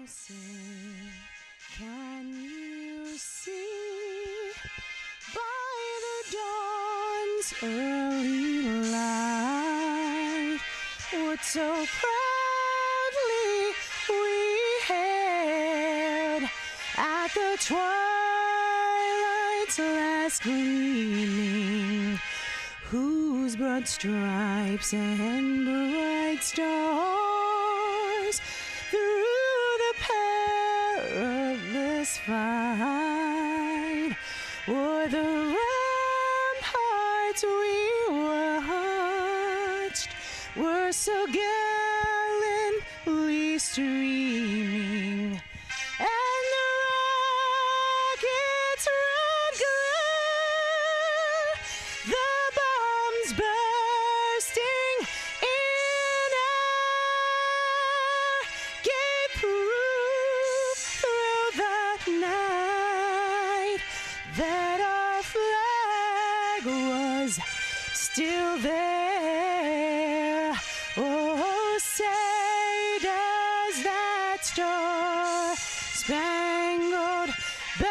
sing. Can you see by the dawn's early light what so proudly we hailed at the twilight's last gleaming, whose broad stripes and bright stars through the perilous fight o'er the ramparts we watched were so gallantly streaming, and the rocket's red glare, the bombs bursting in air, gave proof through the night that our flag was still there. Oh, say does that star-spangled banner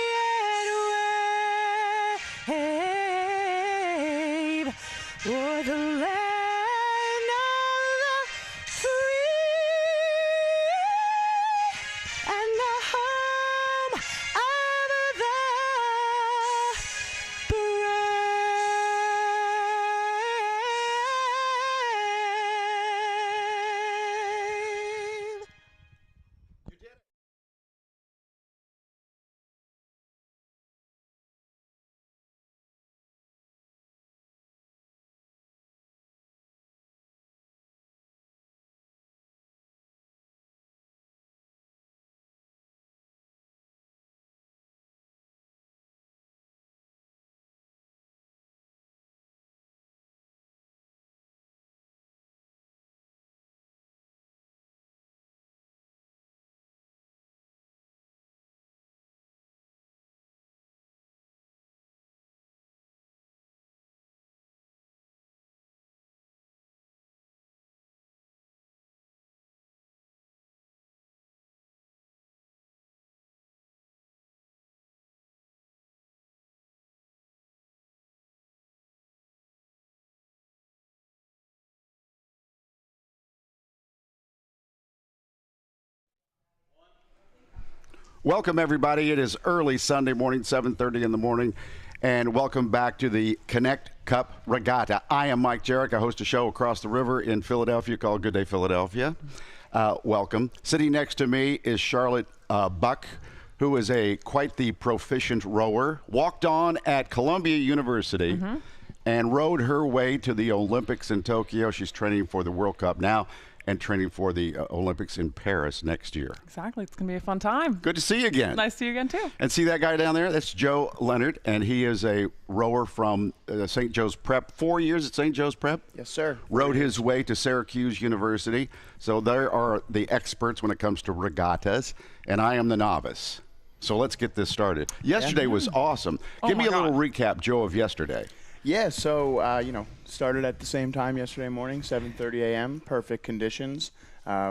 yet wave o'er the land of the free and the home of the brave. Welcome, everybody. It is early Sunday morning, 7:30 in the morning, and welcome back to the Knecht Cup Regatta. I am Mike Jarek. I host a show across the river in Philadelphia called Good Day Philadelphia. Welcome. Sitting next to me is Charlotte Buck, who is quite the proficient rower, walked on at Columbia University and rode her way to the Olympics in Tokyo. She's training for the World Cup now and training for the Olympics in Paris next year. Exactly. It's going to be a fun time. Good to see you again. Nice to see you again, too. And see that guy down there? That's Joe Leonard, and he is a rower from St. Joe's Prep. 4 years at St. Joe's Prep? Yes, sir. Rode his way to Syracuse University. So there are the experts when it comes to regattas, and I am the novice. So let's get this started. Yesterday was awesome. Give me a little recap, Joe, of yesterday. Yeah, so, started at the same time yesterday morning, 7:30 a.m., perfect conditions.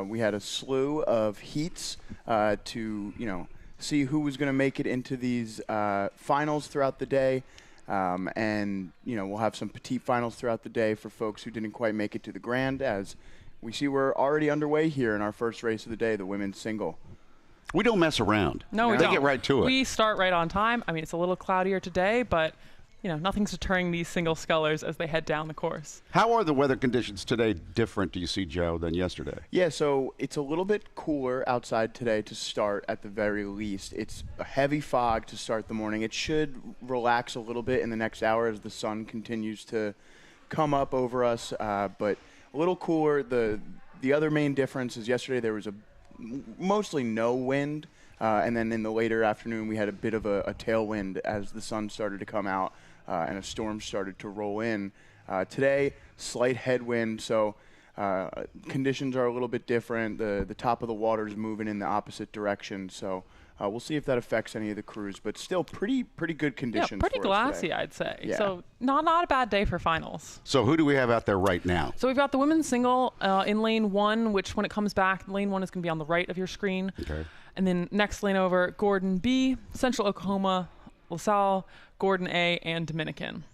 We had a slew of heats to, see who was going to make it into these finals throughout the day. And, we'll have some petite finals throughout the day for folks who didn't quite make it to the grand, as we see we're already underway here in our first race of the day, the women's single. We don't mess around. No, we They don't. get right to it. We start right on time. I mean, it's a little cloudier today, but nothing's deterring these single scullers as they head down the course. How are the weather conditions today different, do you see, Joe, than yesterday? Yeah, so it's a little bit cooler outside today to start at the very least. It's a heavy fog to start the morning. It should relax a little bit in the next hour as the sun continues to come up over us, but a little cooler. The other main difference is yesterday there was mostly no wind, and then in the later afternoon we had a bit of a tailwind as the sun started to come out and a storm started to roll in. Today, slight headwind, so Conditions are a little bit different. The top of the water is moving in the opposite direction, so we'll see if that affects any of the crews. But still, pretty good conditions. Yeah, pretty for us glassy, today. I'd say. Yeah. So not a bad day for finals. So who do we have out there right now? So we've got the women's single in lane 1, which when it comes back, lane 1 is going to be on the right of your screen. Okay. And then next lane over, Gordon B, Central Oklahoma, LaSalle, Gordon A, and Dominican.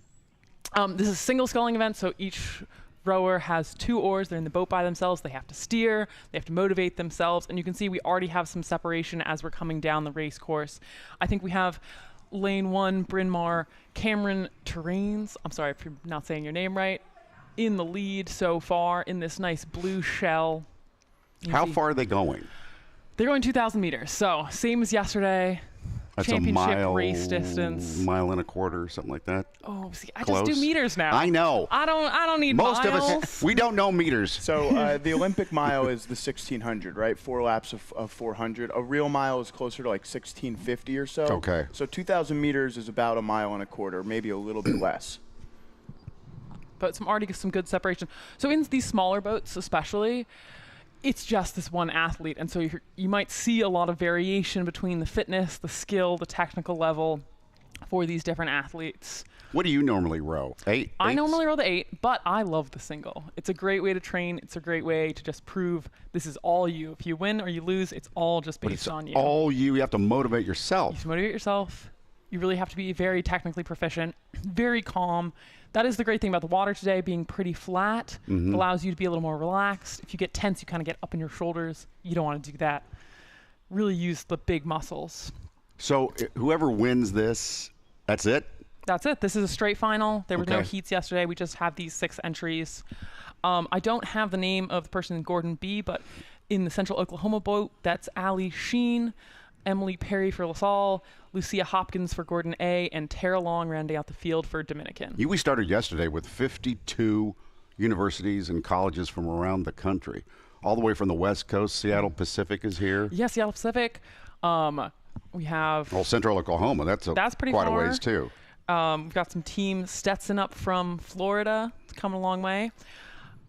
This is a single sculling event, so each rower has 2 oars. They're in the boat by themselves. They have to steer. They have to motivate themselves. And you can see we already have some separation as we're coming down the race course. I think we have lane 1, Bryn Mawr, Cameron Terrains. I'm sorry if I'm not saying your name right. In the lead so far in this nice blue shell. How far are they going? They're going 2,000 meters. So same as yesterday. That's a Championship race distance. mile and a quarter, something like that. Oh, see, I Close. just do meters now. I know. I don't need Most miles. of us, we don't know meters. So the Olympic mile is the 1,600, right? 4 laps of 400. A real mile is closer to like 1,650 or so. Okay. So 2,000 meters is about a mile and a quarter, maybe a little bit less. But already some good separation. So in these smaller boats especially, it's just this one athlete. And so you might see a lot of variation between the fitness, the skill, the technical level for these different athletes. What do you normally row? 8? I 8s? normally row the 8, but I love the single. It's a great way to train. It's a great way to just prove this is all you. If you win or you lose, it's all just But based it's on you. all you. You have to motivate You yourself. have to motivate yourself. You really have to be very technically proficient, very calm. That is the great thing about the water today, being pretty flat. Mm-hmm. It allows you to be a little more relaxed. If you get tense, you kind of get up in your shoulders. You don't want to do that. Really use the big muscles. So whoever wins this, that's it? That's it. This is a straight final. There were no Okay. heats yesterday. We just have these 6 entries. I don't have the name of the person in Gordon B, but in the Central Oklahoma boat, that's Allie Sheen, Emily Perry for LaSalle, Lucia Hopkins for Gordon A, and Tara Long rounding out the field for Dominican. We started yesterday with 52 universities and colleges from around the country, all the way from the West Coast. Seattle Pacific is here. Yes, Seattle Pacific. We have Well, Central Oklahoma, that's pretty quite far. a ways too. We've got some team Stetson up from Florida. It's coming a long way.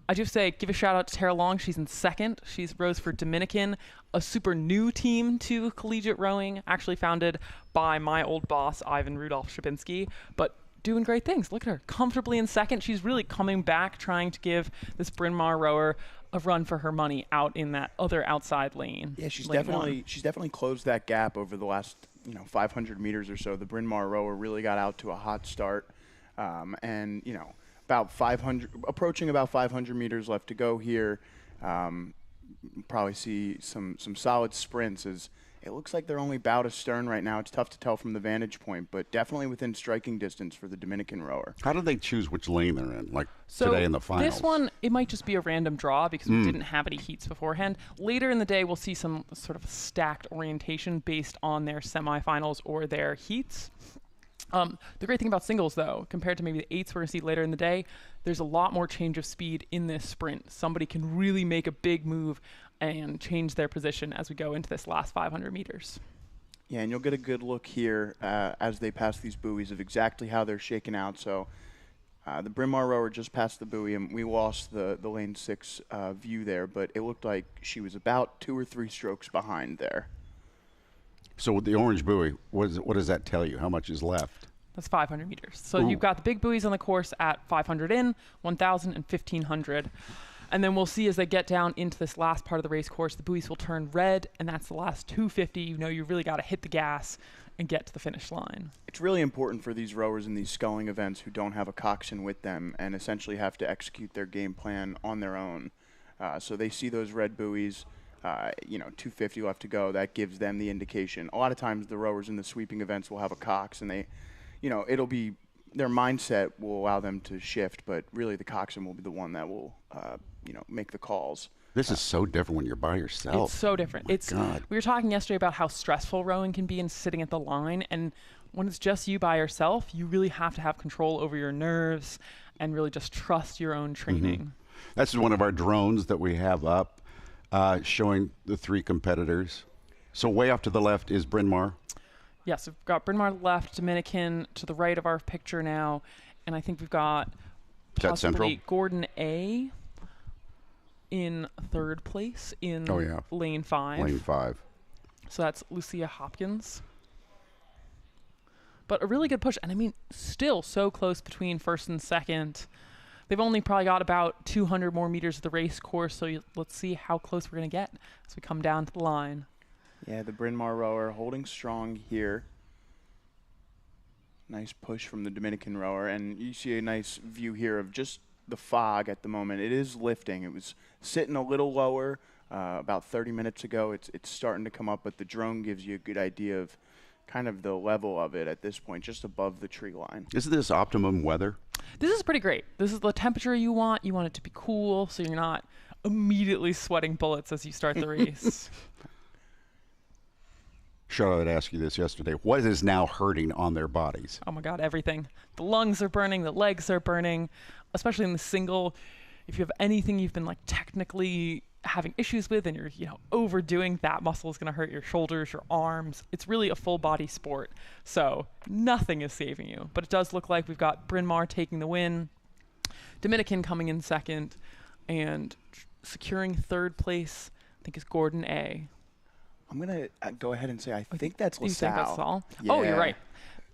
I do have to say, give a shout out to Tara Long. She's in 2nd. She's rose for Dominican, a super new team to collegiate rowing, actually founded by my old boss, Ivan Rudolph Shabinsky, but doing great things. Look at her, comfortably in 2nd. She's really coming back, trying to give this Bryn Mawr rower a run for her money out in that other outside lane. Yeah, she's lane definitely closed that gap over the last 500 meters or so. The Bryn Mawr rower really got out to a hot start, and about 500, approaching about 500 meters left to go here. Probably see some solid sprints. As it looks like they're only bow to stern right now. It's tough to tell from the vantage point, but definitely within striking distance for the Dominican rower. How do they choose which lane they're in, like So today in the finals? this one, it might just be a random draw because we didn't have any heats beforehand. Later in the day, we'll see some sort of stacked orientation based on their semifinals or their heats. The great thing about singles, though, compared to maybe the 8s we're going to see later in the day, there's a lot more change of speed in this sprint. Somebody can really make a big move and change their position as we go into this last 500 meters. Yeah, and you'll get a good look here as they pass these buoys of exactly how they're shaken out. So the Bryn Mawr rower just passed the buoy, and we lost the lane 6 view there, but it looked like she was about 2 or 3 strokes behind there. So with the orange buoy, what does that tell you? How much is left? That's 500 meters. So Ooh. you've got the big buoys on the course at 500 in, 1,000 and 1,500. And then we'll see as they get down into this last part of the race course, the buoys will turn red, and that's the last 250. You really got to hit the gas and get to the finish line. It's really important for these rowers in these sculling events who don't have a coxswain with them and essentially have to execute their game plan on their own. So they see those red buoys, 250 left to go. That gives them the indication. A lot of times the rowers in the sweeping events will have a cox, and they, it'll be their mindset will allow them to shift, but really the coxswain will be the one that will, make the calls. This is so different when you're by yourself. It's so different. God. We were talking yesterday about how stressful rowing can be and sitting at the line, and when it's just you by yourself, you really have to have control over your nerves and really just trust your own training. This is one of our drones that we have up showing the 3 competitors. So way off to the left is Bryn Mawr. Yes, we've got Bryn Mawr left, Dominican to the right of our picture now, and I think we've got Is that Central? possibly Gordon A. in third place in lane 5. Lane 5. So that's Lucia Hopkins. But a really good push. And I mean, still so close between first and second. They've only probably got about 200 more meters of the race course. So let's see how close we're going to get as we come down to the line. Yeah, the Bryn Mawr rower holding strong here. Nice push from the Dominican rower. And you see a nice view here of just the fog at the moment. It is lifting. It was sitting a little lower about 30 minutes ago. It's starting to come up, but the drone gives you a good idea of kind of the level of it at this point, just above the tree line. Isn't this optimum weather? This is pretty great. This is the temperature you want. You want it to be cool, so you're not immediately sweating bullets as you start the race. Charlotte asked you this yesterday. What is now hurting on their bodies? Oh my God, everything. The lungs are burning, the legs are burning, especially in the single. If you have anything you've been like technically having issues with and you're, overdoing, that muscle is going to hurt your shoulders, your arms. It's really a full body sport. So nothing is saving you. But it does look like we've got Bryn Mawr taking the win, Dominican coming in second, and securing third place, I think, is Gordon A. I'm going to go ahead and say I think that's LaSalle. You think that's LaSalle? Yeah, oh, you're right.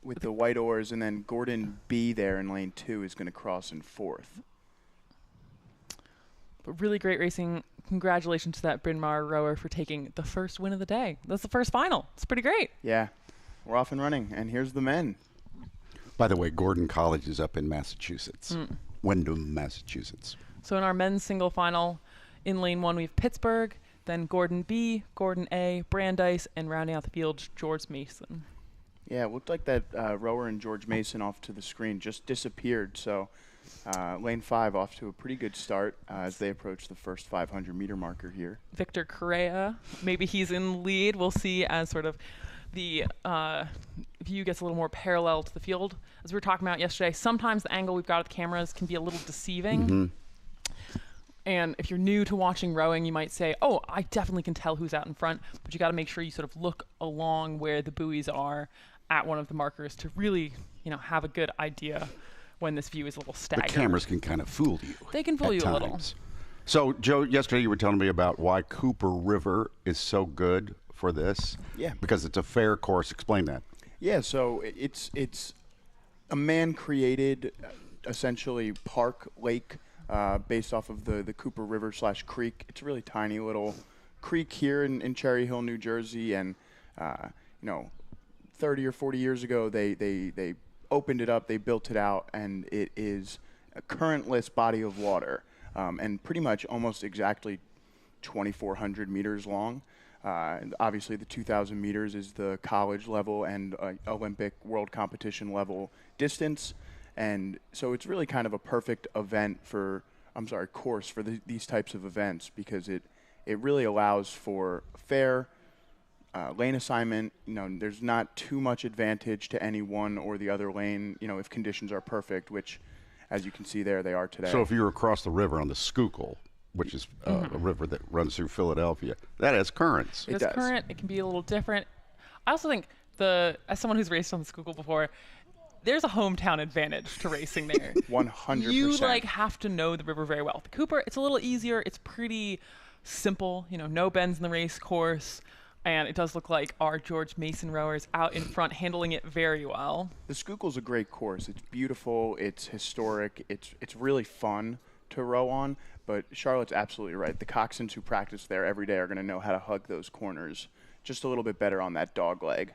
With the white oars, and then Gordon B there in lane 2 is going to cross in fourth. But really great racing. Congratulations to that Bryn Mawr rower for taking the first win of the day. That's the first final. It's pretty great. Yeah, we're off and running, and here's the men. By the way, Gordon College is up in Massachusetts, Windham, Massachusetts. So in our men's single final, in lane 1 we have Pittsburgh, then Gordon B, Gordon A, Brandeis, and rounding out the field, George Mason. Yeah, it looked like that rower and George Mason off to the screen just disappeared. So lane 5 off to a pretty good start as they approach the first 500-meter marker here. Victor Correa, maybe he's in lead. We'll see as sort of the view gets a little more parallel to the field. As we were talking about yesterday, sometimes the angle we've got of the cameras can be a little deceiving. Mm-hmm. And if you're new to watching rowing, you might say, oh, I definitely can tell who's out in front. But you got to make sure you sort of look along where the buoys are at one of the markers to really, have a good idea when this view is a little staggered. The cameras can kind of fool you. They can fool you a little. So, Joe, yesterday you were telling me about why Cooper River is so good for this. Yeah. Because it's a fair course. Explain that. Yeah, so it's a man-created, essentially, park lake based off of the Cooper River / creek. It's a really tiny little creek here in Cherry Hill, New Jersey, and 30 or 40 years ago they opened it up, they built it out, and it is a currentless body of water, and pretty much almost exactly 2,400 meters long. Obviously, the 2,000 meters is the college level and Olympic world competition level distance. And so it's really kind of a perfect course for these types of events, because it really allows for fair lane assignment. There's not too much advantage to any one or the other lane, if conditions are perfect, which, as you can see there, they are today. So if you're across the river on the Schuylkill, which is a river that runs through Philadelphia, that has currents. It has current. It can be a little different. I also think as someone who's raced on the Schuylkill before, there's a hometown advantage to racing there. 100%. You have to know the river very well. The Cooper, it's a little easier. It's pretty simple. No bends in the race course. And it does look like our George Mason rowers out in front handling it very well. The Schuylkill's a great course. It's beautiful. It's historic. It's really fun to row on. But Charlotte's absolutely right. The coxswains who practice there every day are going to know how to hug those corners just a little bit better on that dog leg.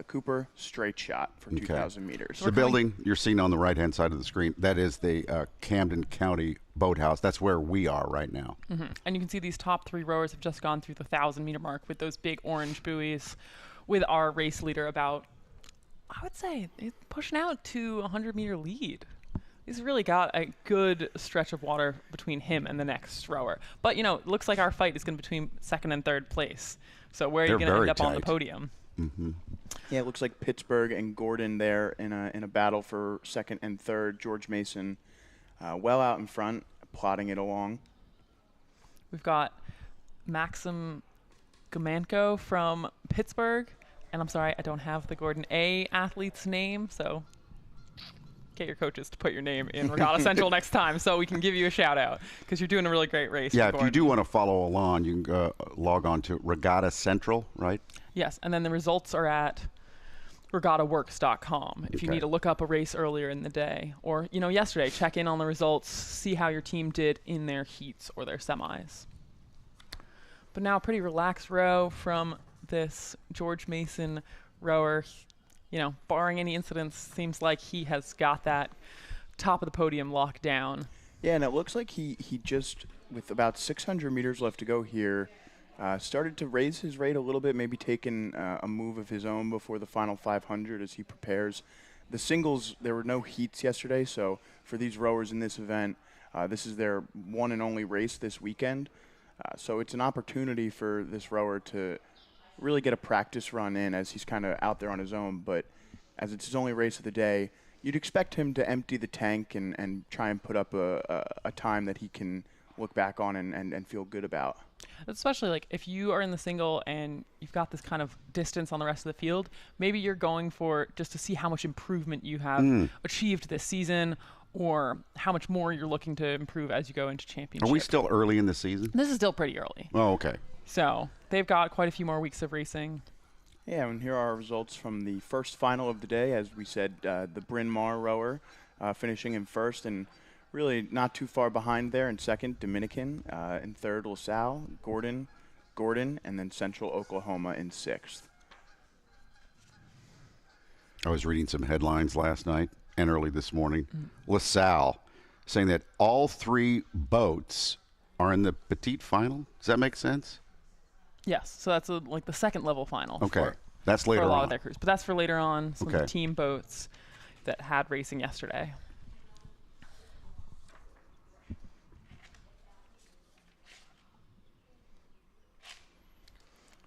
Cooper, straight shot for 2,000 meters. The building you're seeing on the right-hand side of the screen, that is the Camden County Boathouse. That's where we are right now. Mm-hmm. And you can see these top 3 rowers have just gone through the 1,000-meter mark with those big orange buoys, with our race leader about, I would say, pushing out to a 100-meter lead. He's really got a good stretch of water between him and the next rower. But, it looks like our fight is going to be between second and third place. So where are you going to end up on the podium? Mm-hmm. Yeah, it looks like Pittsburgh and Gordon there in a battle for second and third. George Mason well out in front, plodding it along. We've got Maxim Gomanko from Pittsburgh. And I'm sorry, I don't have the Gordon A athlete's name, so get your coaches to put your name in Regatta Central next time so we can give you a shout out because you're doing a really great race. Yeah, if you do want to follow along, you can log on to Regatta Central, right? Yes, and then the results are at regattaworks.com if you need to look up a race earlier in the day. Or, yesterday, check in on the results, see how your team did in their heats or their semis. But now a pretty relaxed row from this George Mason rower. Barring any incidents, seems like he has got that top of the podium locked down. Yeah, and it looks like he just, with about 600 meters left to go here, started to raise his rate a little bit, maybe taking a move of his own before the final 500 as he prepares. The singles, there were no heats yesterday, so for these rowers in this event, this is their one and only race this weekend. So it's an opportunity for this rower to really get a practice run in as he's kind of out there on his own. But as it's his only race of the day, you'd expect him to empty the tank and try and put up a time that he can look back on and feel good about. Especially like if you are in the single and you've got this kind of distance on the rest of the field, maybe you're going for just to see how much improvement you have achieved this season or how much more you're looking to improve as you go into championship. Are we still early in the season? This is still pretty early. Oh, okay. So they've got quite a few more weeks of racing. Yeah, and here are our results from the first final of the day. As we said, the Bryn Mawr rower finishing in first and really not too far behind there in second, Dominican. In third, LaSalle, Gordon, and then Central Oklahoma in sixth. I was reading some headlines last night and early this morning. LaSalle saying that all three boats are in the petite final. Does that make sense? Yes, so that's like the second level final. Okay, that's later for a lot on. of their crews, but that's for later on. Some of Okay. the team boats that had racing yesterday.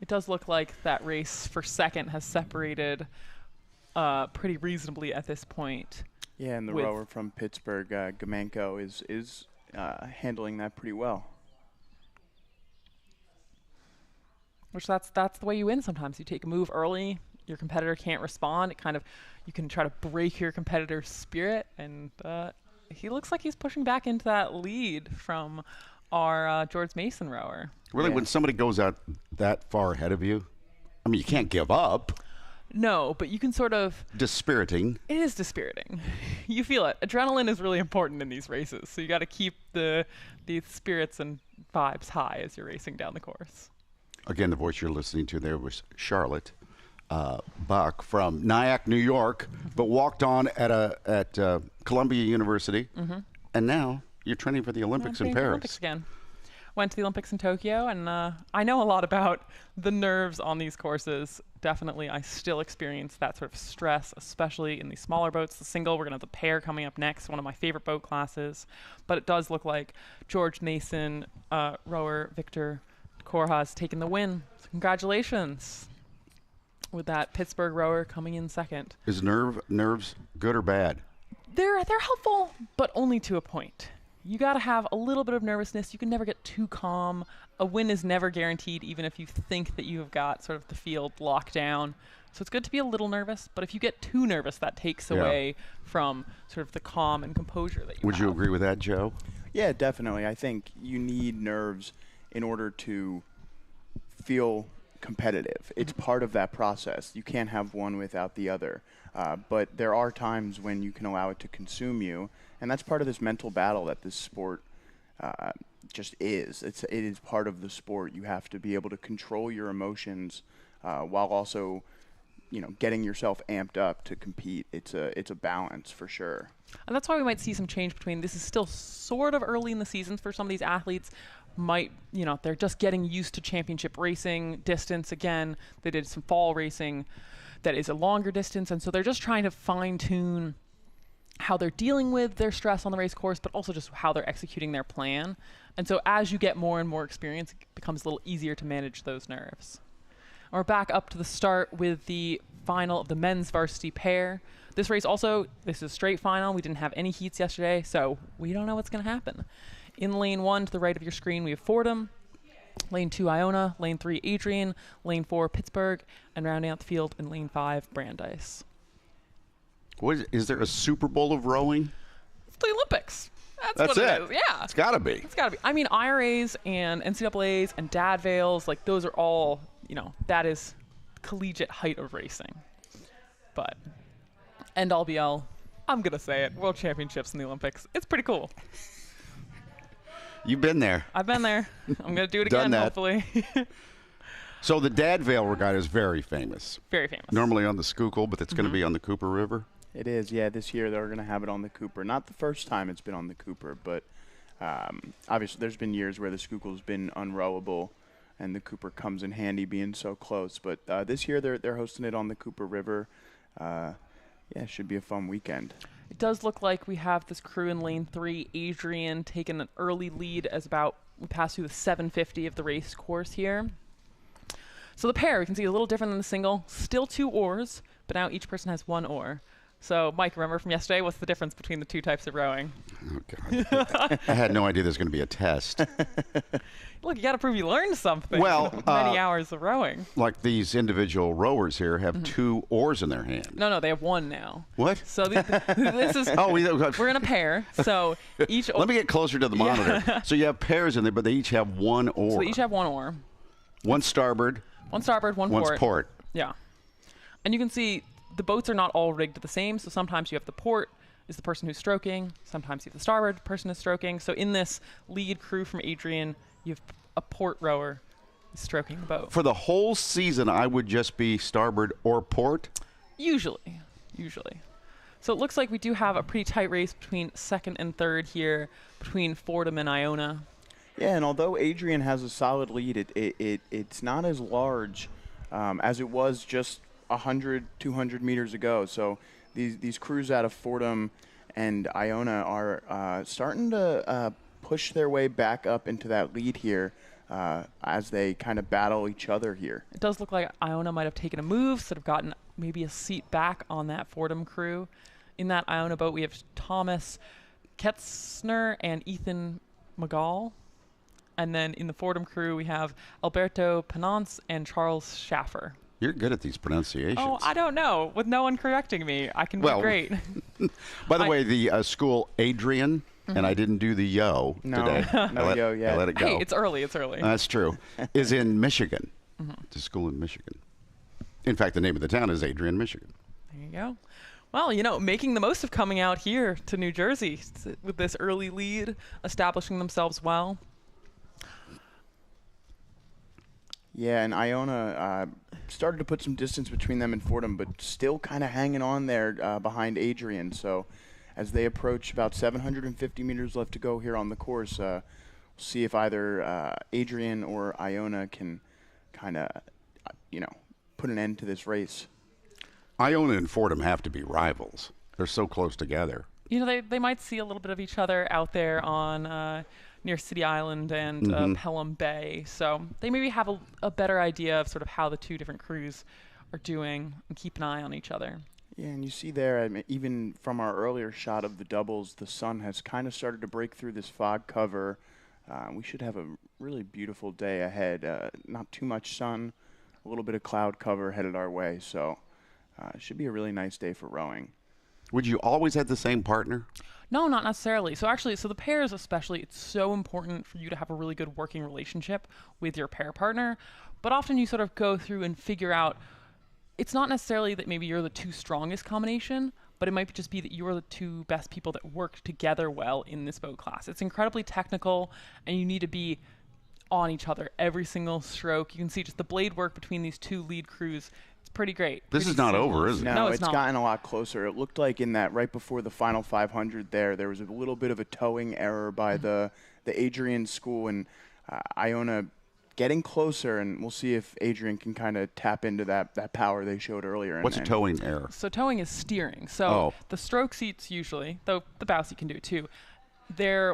It does look like that race for second has separated pretty reasonably at this point. Yeah, and the rower from Pittsburgh, Gamenko, is handling that pretty well. Which that's the way you win sometimes. You take a move early, your competitor can't respond. You can try to break your competitor's spirit, and he looks like he's pushing back into that lead from our George Mason rower. Really, Yeah. when somebody goes out that far ahead of you, I mean, you can't give up. No, but you can sort of... Dispiriting. It is dispiriting. You feel it. Adrenaline is really important in these races, so you got to keep the spirits and vibes high as you're racing down the course. Again, the voice you're listening to there was Charlotte Buck from Nyack, New York, but walked on at Columbia University, and now you're training for the Olympics in Paris. Olympics again. Went to the Olympics in Tokyo, and I know a lot about the nerves on these courses. Definitely, I still experience that sort of stress, especially in the smaller boats. The single, we're going to have the pair coming up next, one of my favorite boat classes. But it does look like George Mason rower Victor Corha taken the win. So congratulations with that Pittsburgh rower coming in second. Is nerves good or bad? They're helpful, but only to a point. You got to have a little bit of nervousness. You can never get too calm. A win is never guaranteed, even if you think that you have got sort of the field locked down. So it's good to be a little nervous, but if you get too nervous, that takes away from sort of the calm and composure that you Would have. you agree with that, Joe? Yeah, definitely. I think you need nerves in order to feel competitive. It's part of that process. You can't have one without the other. But there are times when you can allow it to consume you, and that's part of this mental battle that this sport just is. It is part of the sport. You have to be able to control your emotions while also, getting yourself amped up to compete. It's a balance for sure. And that's why we might see some change between this is still sort of early in the season for some of these athletes. They're just getting used to championship racing distance again. They did some fall racing that is a longer distance, and so they're just trying to fine-tune how they're dealing with their stress on the race course, but also just how they're executing their plan. And so as you get more and more experience, it becomes a little easier to manage those nerves. We're back up to the start with the final of the men's varsity pair. This race also, this is a straight final. We didn't have any heats yesterday, so we don't know what's going to happen. In lane 1 to the right of your screen, we have Fordham. Lane 2, Iona. Lane 3, Adrian. Lane 4, Pittsburgh. And rounding out the field in lane 5, Brandeis. Is there a Super Bowl of rowing? It's the Olympics. That's what it is. Yeah. It's got to be. It's got to be. I mean, IRAs and NCAAs and dad veils, like those are all, that is collegiate height of racing. But end all be all, I'm going to say it, World Championships in the Olympics. It's pretty cool. You've been there. I've been there. I'm going to do it again, hopefully. So the Dad Veil Regatta is very famous. Very famous. Normally on the Schuylkill, but it's going to be on the Cooper River. It is, yeah. This year they're going to have it on the Cooper. Not the first time it's been on the Cooper, but obviously there's been years where the Schuylkill's been unrowable, and the Cooper comes in handy being so close. But this year they're hosting it on the Cooper River. It should be a fun weekend. It does look like we have this crew in lane 3, Adrian, taking an early lead as we pass through the 750 of the race course here. So the pair, we can see a little different than the single. Still 2 oars, but now each person has 1 oar. So, Mike, remember from yesterday, what's the difference between the 2 types of rowing? Oh, God. I had no idea there was going to be a test. Look, you got to prove you learned something. Well, many hours of rowing. Like these individual rowers here have 2 oars in their hand. No, they have 1 now. What? So this is. We're in a pair. So each. Let me get closer to the monitor. Yeah. So you have pairs in there, but they each have 1 oar. So they each have 1 oar. 1 starboard. 1 starboard, 1 port. One's port. Yeah. And you can see the boats are not all rigged the same. So sometimes you have the port is the person who's stroking. Sometimes you have the starboard person is stroking. So in this lead crew from Adrian, you have a port rower stroking the boat. For the whole season, I would just be starboard or port? Usually. So it looks like we do have a pretty tight race between 2nd and 3rd here, between Fordham and Iona. Yeah, and although Adrian has a solid lead, it's not as large as it was just 100, 200 meters ago. So these crews out of Fordham and Iona are starting to push their way back up into that lead here as they kind of battle each other here. It does look like Iona might have taken a move, sort of gotten maybe a seat back on that Fordham crew. In that Iona boat, we have Thomas Ketzner and Ethan McGall. And then in the Fordham crew, we have Alberto Panance and Charles Schaffer. You're good at these pronunciations. Oh, I don't know. With no one correcting me, I can be great. By the way, the school Adrian, and I didn't do the yo today. No yo yet. I let it go. Hey, it's early. That's true. Is in Michigan. It's a school in Michigan. In fact, the name of the town is Adrian, Michigan. There you go. Well, making the most of coming out here to New Jersey with this early lead, establishing themselves well. Yeah, and Iona started to put some distance between them and Fordham, but still kind of hanging on there behind Adrian. So as they approach about 750 meters left to go here on the course, we'll see if either Adrian or Iona can kind of, put an end to this race. Iona and Fordham have to be rivals. They're so close together. They might see a little bit of each other out there on near City Island and Pelham Bay. So they maybe have a better idea of sort of how the 2 different crews are doing and keep an eye on each other. Yeah, and you see there, even from our earlier shot of the doubles, the sun has kind of started to break through this fog cover. We should have a really beautiful day ahead. Not too much sun, a little bit of cloud cover headed our way. So it should be a really nice day for rowing. Would you always have the same partner? No, not necessarily. So the pairs especially, it's so important for you to have a really good working relationship with your pair partner. But often you sort of go through and figure out, it's not necessarily that maybe you're the 2 strongest combination, but it might just be that you're the 2 best people that work together well in this boat class. It's incredibly technical, and you need to be on each other every single stroke. You can see just the blade work between these 2 lead crews. It's pretty great. This is not over, is it? No, it's not. gotten a lot closer. It looked like in that right before the final 500 there was a little bit of a towing error by the Adrian school, and Iona getting closer, and we'll see if Adrian can kind of tap into that power they showed earlier. What's a towing error? So towing is steering. So the stroke seats usually, though the bow seat can do it too,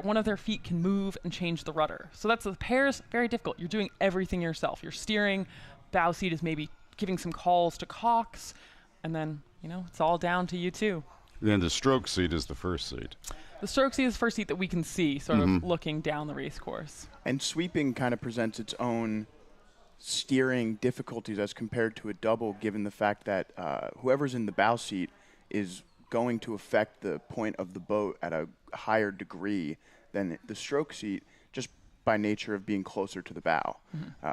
one of their feet can move and change the rudder. So that's the pairs, very difficult. You're doing everything yourself. You're steering, bow seat is maybe giving some calls to Cox, and then, it's all down to you too. Then the stroke seat is the first seat. The stroke seat is the first seat that we can see, sort of looking down the race course. And sweeping kind of presents its own steering difficulties as compared to a double, given the fact that whoever's in the bow seat is going to affect the point of the boat at a higher degree than the stroke seat, just by nature of being closer to the bow.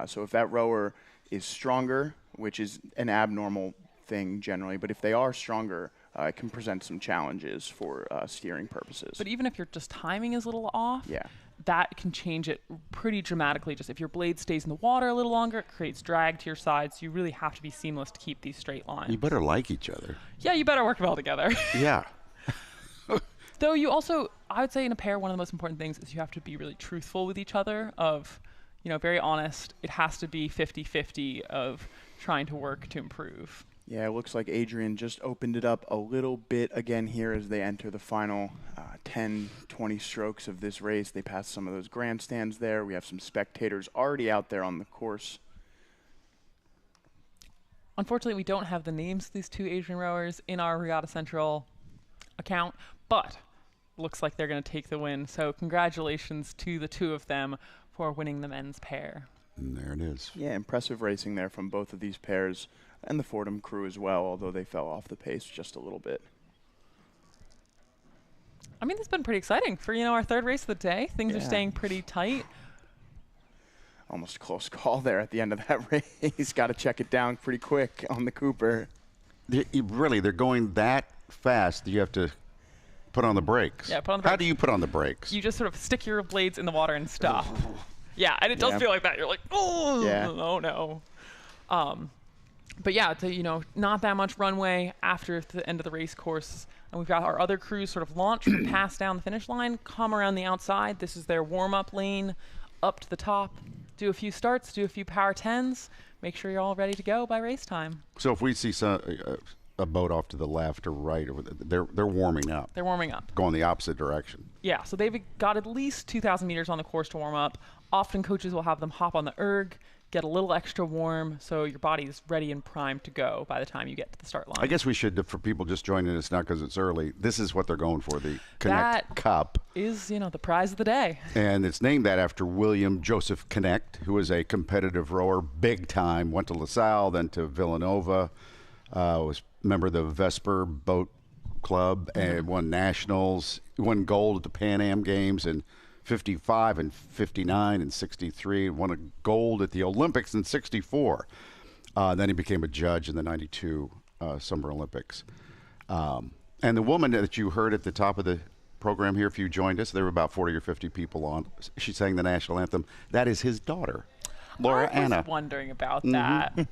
So if that rower is stronger, which is an abnormal thing generally, but if they are stronger, it can present some challenges for steering purposes. But even if your just timing is a little off, Yeah. that can change it pretty dramatically. Just if your blade stays in the water a little longer, it creates drag to your sides. You really have to be seamless to keep these straight lines. You better like each other. Yeah, you better work well together. Yeah. Though you also, I would say in a pair, one of the most important things is you have to be really truthful with each other of, very honest. It has to be 50-50 of trying to work to improve. Yeah, it looks like Adrian just opened it up a little bit again here as they enter the final 10, 20 strokes of this race. They pass some of those grandstands there. We have some spectators already out there on the course. Unfortunately, we don't have the names of these two Asian rowers in our Regatta Central account, but looks like they're going to take the win. So congratulations to the two of them for winning the men's pair. And there it is. Yeah, impressive racing there from both of these pairs and the Fordham crew as well, although they fell off the pace just a little bit. I mean, this has been pretty exciting for, our third race of the day. Things are Yeah. staying pretty tight. Almost a close call there at the end of that race. Got to check it down pretty quick on the Cooper. They're going that fast that you have to put on the brakes. Yeah, put on the How brakes. do you put on the brakes? You just sort of stick your blades in the water and stop. Yeah, and it does Yeah. feel like that. You're like, oh, Yeah. oh no. But yeah, not that much runway after the end of the race course. And we've got our other crews sort of launch and pass down the finish line, come around the outside. This is their warm-up lane up to the top. Do a few starts, do a few power 10s. Make sure you're all ready to go by race time. So if we see a boat off to the left or right, they're warming up, They're warming up. going the opposite direction. Yeah, so they've got at least 2,000 meters on the course to warm up. Often coaches will have them hop on the erg, get a little extra warm, so your body is ready and primed to go by the time you get to the start line. I guess we should, for people just joining us now because it's early, this is what they're going for, the Knecht That Cup. is, the prize of the day. And it's named that after William Joseph Knecht, who was a competitive rower, big time, went to LaSalle, then to Villanova, was a member of the Vesper Boat Club, and won nationals, won gold at the Pan Am Games in 55 and 59 and 63, and won a gold at the Olympics in 64. Then he became a judge in the 92 Summer Olympics. And the woman that you heard at the top of the program here, if you joined us, there were about 40 or 50 people on. She sang the national anthem. That is his daughter, Laura Anna. I was wondering about that.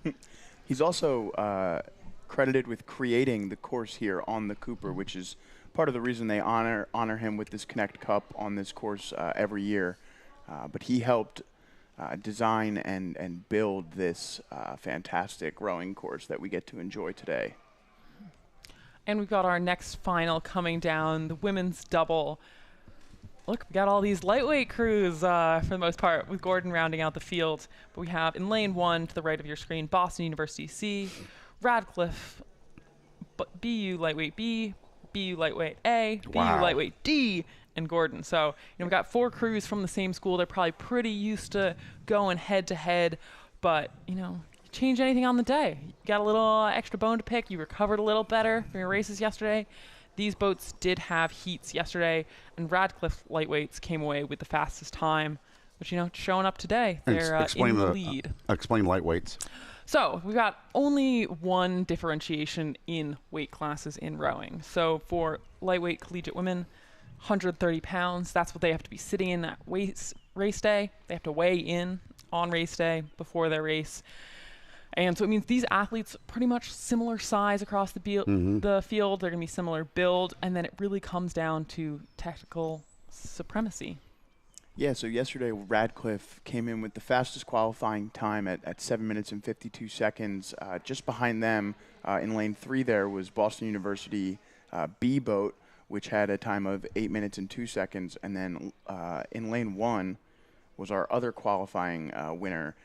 He's also credited with creating the course here on the Cooper, which is part of the reason they honor him with this Knecht Cup on this course every year. But he helped design and build this fantastic rowing course that we get to enjoy today. And we've got our next final coming down, the women's double. Look, we got all these lightweight crews for the most part, with Gordon rounding out the field. But we have in lane 1 to the right of your screen, Boston University C, Radcliffe, BU lightweight B, BU lightweight A, Wow. BU lightweight D, and Gordon. So, we've got 4 crews from the same school. They're probably pretty used to going head to head, but, you change anything on the day. You got a little extra bone to pick. You recovered a little better from your races yesterday. These boats did have heats yesterday, and Radcliffe lightweights came away with the fastest time, which, showing up today. They're in the lead. Explain lightweights. So we've got only one differentiation in weight classes in rowing. So for lightweight collegiate women, 130 pounds, that's what they have to be sitting in at race day. They have to weigh in on race day before their race. And so it means these athletes pretty much similar size across the field. They're going to be similar build, and then it really comes down to technical supremacy. Yeah, so yesterday Radcliffe came in with the fastest qualifying time at 7 minutes and 52 seconds. Just behind them in lane 3 there was Boston University B boat, which had a time of 8 minutes and 2 seconds. And then in lane 1 was our other qualifying winner,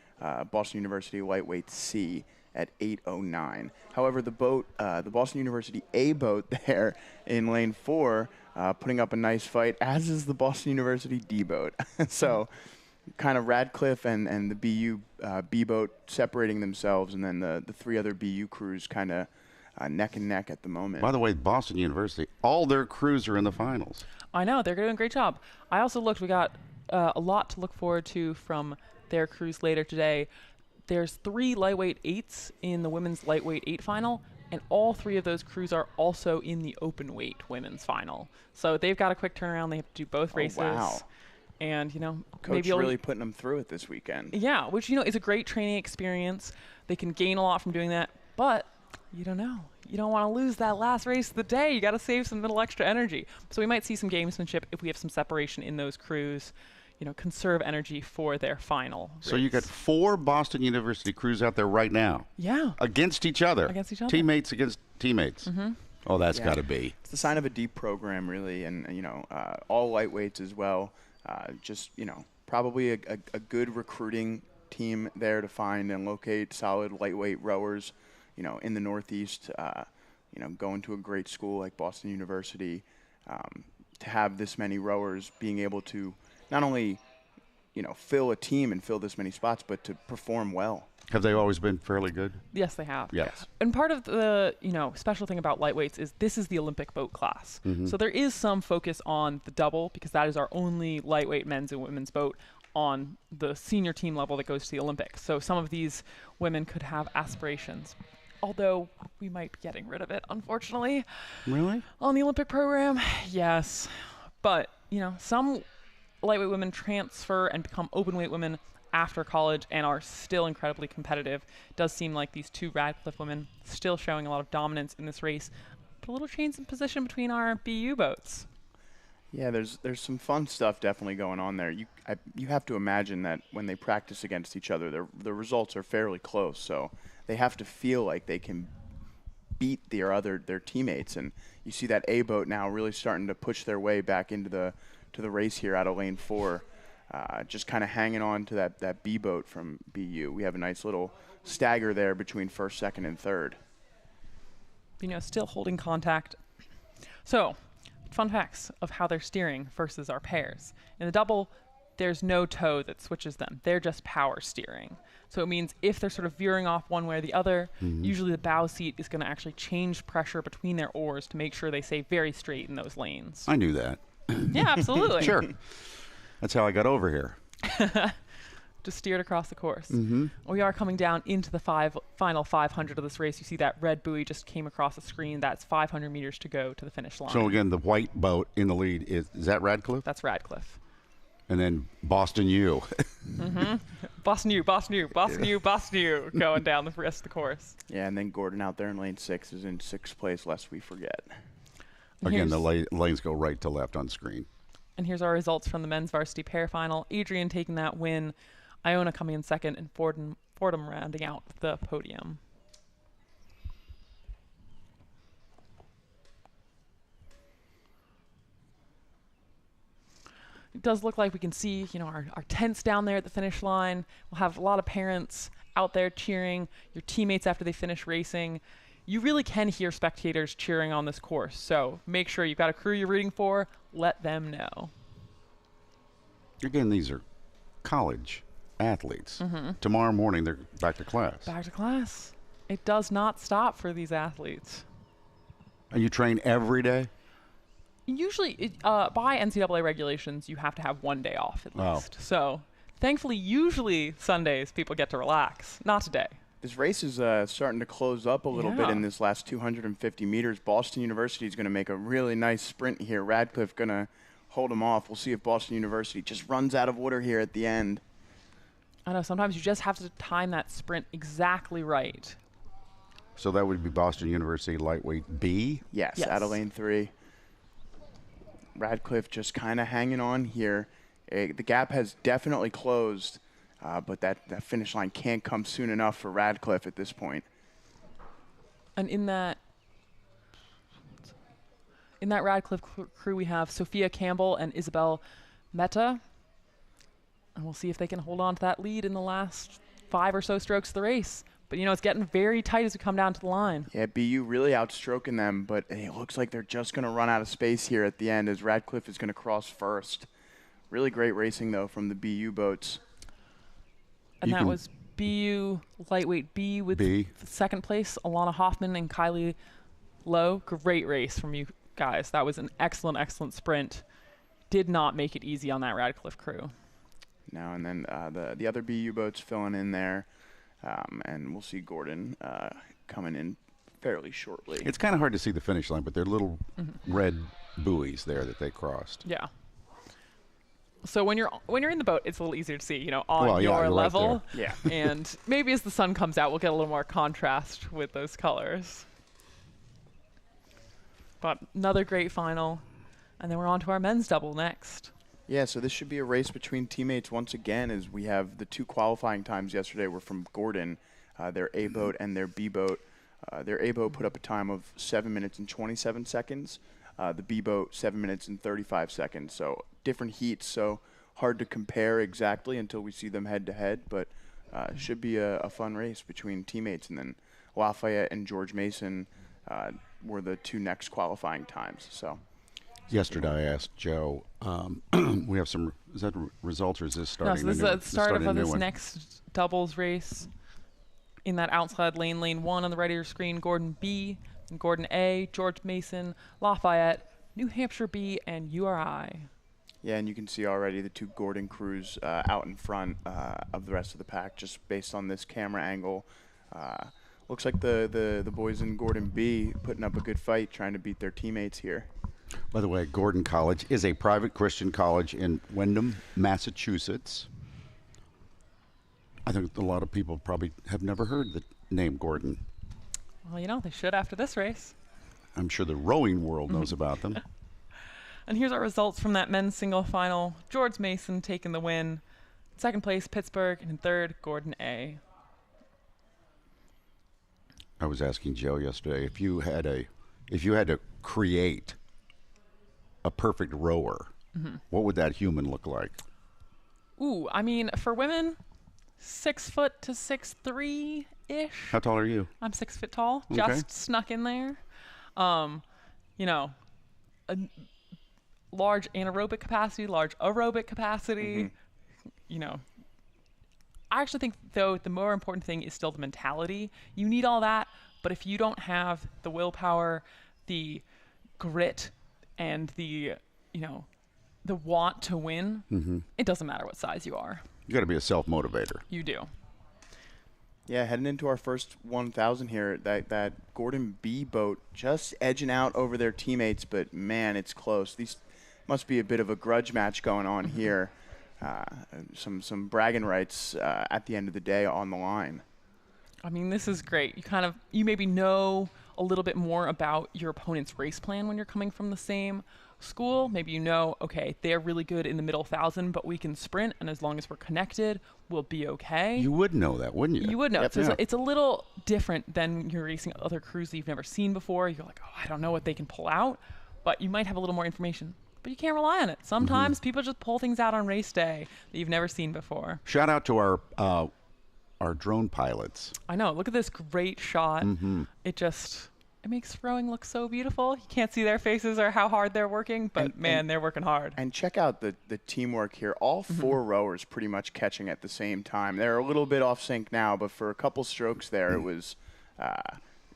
Boston University lightweight C at 8:09. However, the Boston University A boat there in lane 4, putting up a nice fight, as is the Boston University D boat. So kind of Radcliffe and the BU B boat separating themselves, and then the 3 other BU crews kind of neck and neck at the moment. By the way, Boston University, all their crews are in the finals. I know, they're doing a great job. I also looked, we got a lot to look forward to from their crews later today. There's 3 lightweight 8s in the women's lightweight 8 final, and all 3 of those crews are also in the open weight women's final. So they've got a quick turnaround. They have to do both races. Wow. And, you know, Coach maybe really putting them through it this weekend. Yeah, which, you know, is a great training experience. They can gain a lot from doing that, but you don't know. You don't want to lose that last race of the day. You got to save some little extra energy. So we might see some gamesmanship if we have some separation in those crews, you know, conserve energy for their final So race. you got 4 Boston University crews out there right now. Yeah. Against each other. Against each other. Teammates against teammates. Oh, that's Yeah. got to be. It's the sign of a deep program, really, and all lightweights as well. Just, probably a good recruiting team there to find and locate solid lightweight rowers, in the Northeast, going to a great school like Boston University, to have this many rowers being able to not only, fill a team and fill this many spots, but to perform well. Have they always been fairly good? Yes, they have. Yes. And part of the, special thing about lightweights is this is the Olympic boat class. So there is some focus on the double because that is our only lightweight men's and women's boat on the senior team level that goes to the Olympics. So some of these women could have aspirations, although we might be getting rid of it, unfortunately. Really? On the Olympic program, yes. But, some lightweight women transfer and become open weight women after college and are still incredibly competitive. It does seem like these 2 Radcliffe women still showing a lot of dominance in this race, but a little change in position between our BU boats. Yeah, there's some fun stuff definitely going on there. You have to imagine that when they practice against each other, the results are fairly close. So they have to feel like they can beat their teammates. And you see that A boat now really starting to push their way back into the race here out of lane 4. Just kind of hanging on to that B boat from BU. We have a nice little stagger there between first, second, and third. Still holding contact. So, fun facts of how they're steering versus our pairs. In the double, there's no tow that switches them. They're just power steering. So it means if they're sort of veering off one way or the other, usually the bow seat is going to actually change pressure between their oars to make sure they stay very straight in those lanes. I knew that. Yeah, absolutely. Sure. That's how I got over here. Just steered across the course. We are coming down into the final 500 of this race. You see that red buoy just came across the screen. That's 500 meters to go to the finish line. So again, the white boat in the lead is that Radcliffe? That's Radcliffe. And then Boston U. Boston U, Boston U, Boston U, Boston U, going down the rest of the course. Yeah, and then Gordon out there in lane 6 is in 6th place, lest we forget. Again, the lanes go right to left on screen. And here's our results from the men's varsity pair final. Adrian taking that win, Iona coming in second, and Fordham rounding out the podium. It does look like we can see, our tents down there at the finish line. We'll have a lot of parents out there cheering, your teammates after they finish racing. You really can hear spectators cheering on this course, so make sure you've got a crew you're rooting for. Let them know. Again, these are college athletes. Tomorrow morning, they're back to class. Back to class. It does not stop for these athletes. And you train every day? Usually, by NCAA regulations, you have to have 1 day off at least. So, thankfully, usually Sundays, people get to relax. Not today. This race is starting to close up a little bit in this last 250 meters. Boston University is going to make a really nice sprint here. Radcliffe going to hold them off. We'll see if Boston University just runs out of water here at the end. I know, sometimes you just have to time that sprint exactly right. So that would be Boston University lightweight B? Yes, out of lane 3. Radcliffe just kind of hanging on here. The gap has definitely closed, but that finish line can't come soon enough for Radcliffe at this point. And in that Radcliffe crew, we have Sophia Campbell and Isabel Meta. And we'll see if they can hold on to that lead in the last 5 or so strokes of the race. But, it's getting very tight as we come down to the line. Yeah, BU really outstroking them, but it looks like they're just going to run out of space here at the end as Radcliffe is going to cross first. Really great racing, though, from the BU boats. And that was BU lightweight B with second place, Alana Hoffman and Kylie Lowe. Great race from you guys. That was an excellent, excellent sprint. Did not make it easy on that Radcliffe crew. No, and then the other BU boats filling in there, and we'll see Gordon coming in fairly shortly. It's kind of hard to see the finish line, but they're little red buoys there that they crossed. Yeah. So when you're in the boat, it's a little easier to see, you know, on you're your level. Right there. Yeah. And maybe as the sun comes out, we'll get a little more contrast with those colors. But another great final. And then we're on to our men's double next. Yeah, so this should be a race between teammates once again, as we have the two qualifying times yesterday were from Gordon, their A boat and their B boat. Their A boat put up a time of 7 minutes and 27 seconds. The B boat 7 minutes and 35 seconds. So different heats, so hard to compare exactly until we see them head to head. But should be a fun race between teammates. And then Lafayette and George Mason were the two next qualifying times. So. Yesterday, I asked Joe, we have some, is that results or is this starting? No, so this is the start of this next doubles race. In that outside lane 1 on the right of your screen, Gordon B and Gordon A, George Mason, Lafayette, New Hampshire B, and URI. Yeah, and you can see already the two Gordon crews out in front of the rest of the pack, just based on this camera angle. Looks like the boys in Gordon B putting up a good fight, trying to beat their teammates here. By the way, Gordon College is a private Christian college in Windham, Massachusetts. I think a lot of people probably have never heard the name Gordon. Well, you know, they should after this race. I'm sure the rowing world knows about them. And here's our results from that men's single final. George Mason taking the win. Second place, Pittsburgh, and third, Gordon A. I was asking Joe yesterday, if you had to create a perfect rower, what would that human look like? Ooh, I mean, for women, 6 foot to 6'3" ish. How tall are you? I'm 6 foot tall, Okay. just snuck in there. You know, a large anaerobic capacity, large aerobic capacity. You know, I actually think though the more important thing is still the mentality. You need all that, but if you don't have the willpower, the grit, and the, you know, the want to win, it doesn't matter what size you are. You got to be a self-motivator. You do. Yeah, heading into our first 1,000 here, that Gordon B boat just edging out over their teammates, but man, it's close. These must be a bit of a grudge match going on here. Some bragging rights at the end of the day on the line. I mean, this is great. You maybe know a little bit more about your opponent's race plan when you're coming from the same school. Maybe you know, okay, they're really good in the middle 1,000, but we can sprint, and as long as we're connected, we'll be okay. You would know that, wouldn't you? You would know. Yep. So it's a little different than you're racing other crews that you've never seen before. You're like, oh, I don't know what they can pull out, but you might have a little more information. But you can't rely on it. Sometimes people just pull things out on race day that you've never seen before. Shout out to our drone pilots. I know. Look at this great shot. It makes rowing look so beautiful. You can't see their faces or how hard they're working, but they're working hard. And check out the teamwork here. All 4 rowers pretty much catching at the same time. They're a little bit off sync now, but for a couple strokes there, it was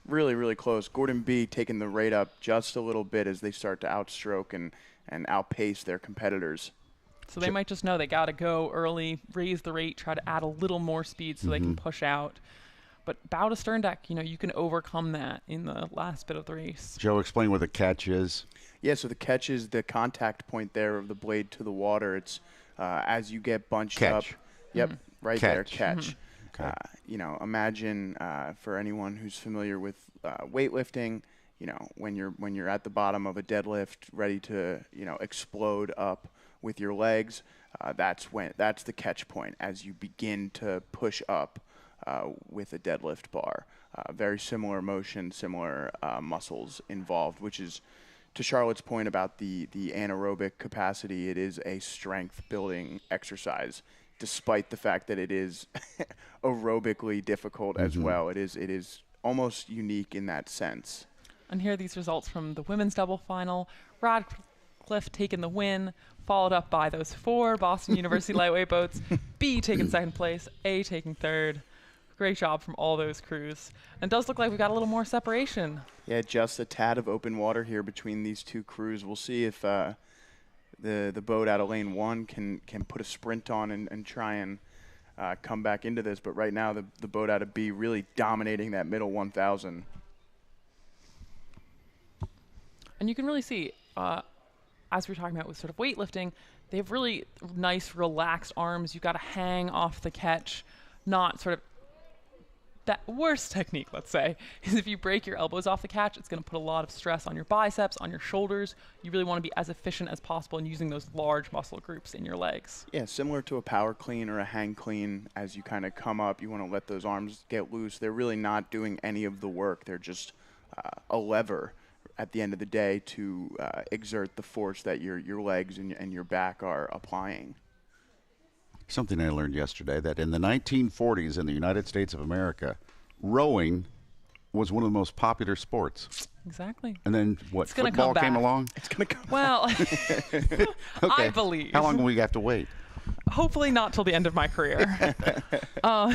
really, really close. Gordon B taking the rate up just a little bit as they start to outstroke and outpace their competitors. So they might just know they got to go early, raise the rate, try to add a little more speed so they can push out. But bow to stern deck, you know, you can overcome that in the last bit of the race. Joe, explain what the catch is. Yeah, so the catch is the contact point there of the blade to the water. It's as you get bunched up. Yep, right there, catch. Okay. You know, imagine for anyone who's familiar with weightlifting, you know, when you're at the bottom of a deadlift, ready to, you know, explode up with your legs, that's the catch point as you begin to push up with a deadlift bar. Very similar motion, similar muscles involved, which is, to Charlotte's point about the anaerobic capacity, it is a strength building exercise, despite the fact that it is aerobically difficult as well. It is almost unique in that sense. And here are these results from the women's double final. Radcliffe taking the win, followed up by those 4 Boston University lightweight boats. B taking second place, A taking third. Great job from all those crews. And it does look like we got a little more separation. Yeah, just a tad of open water here between these 2 crews. We'll see if the boat out of lane 1 can put a sprint on and try and come back into this. But right now, the boat out of B really dominating that middle 1,000. And you can really see, as we were talking about with sort of weightlifting, they have really nice, relaxed arms. You've got to hang off the catch, not sort of that worst technique, let's say, is if you break your elbows off the catch, it's going to put a lot of stress on your biceps, on your shoulders. You really want to be as efficient as possible in using those large muscle groups in your legs. Yeah, similar to a power clean or a hang clean. As you kind of come up, you want to let those arms get loose. They're really not doing any of the work. They're just a lever at the end of the day to exert the force that your legs and your back are applying. Something I learned yesterday, that in the 1940s in the United States of America, rowing was one of the most popular sports. Exactly. And then what, gonna football come came back. along? It's going to come. Well, Okay. I believe. How long will we have to wait? Hopefully not till the end of my career. Yeah,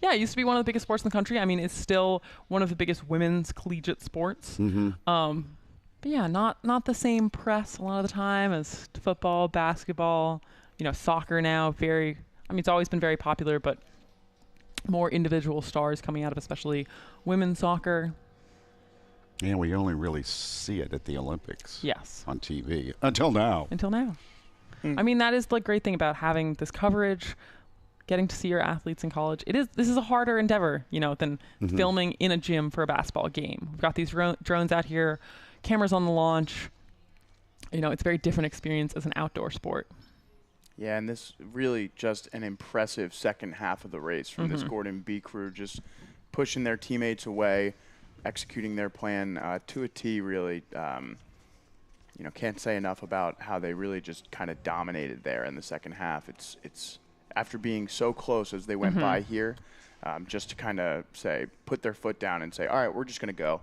it used to be one of the biggest sports in the country. I mean, it's still one of the biggest women's collegiate sports. But yeah, not the same press a lot of the time as football, basketball, soccer now. It's always been very popular, but more individual stars coming out of especially women's soccer. And we only really see it at the Olympics. Yes. On TV. Until now. I mean, that is the great thing about having this coverage, getting to see your athletes in college. This is a harder endeavor, than filming in a gym for a basketball game. We've got these drones out here, cameras on the launch. It's a very different experience as an outdoor sport. Yeah, and this really just an impressive second half of the race from this Gordon B crew, just pushing their teammates away, executing their plan to a T, really. Can't say enough about how they really just kind of dominated there in the second half. It's after being so close as they went by here, just to kind of put their foot down and say, all right, we're just going to go.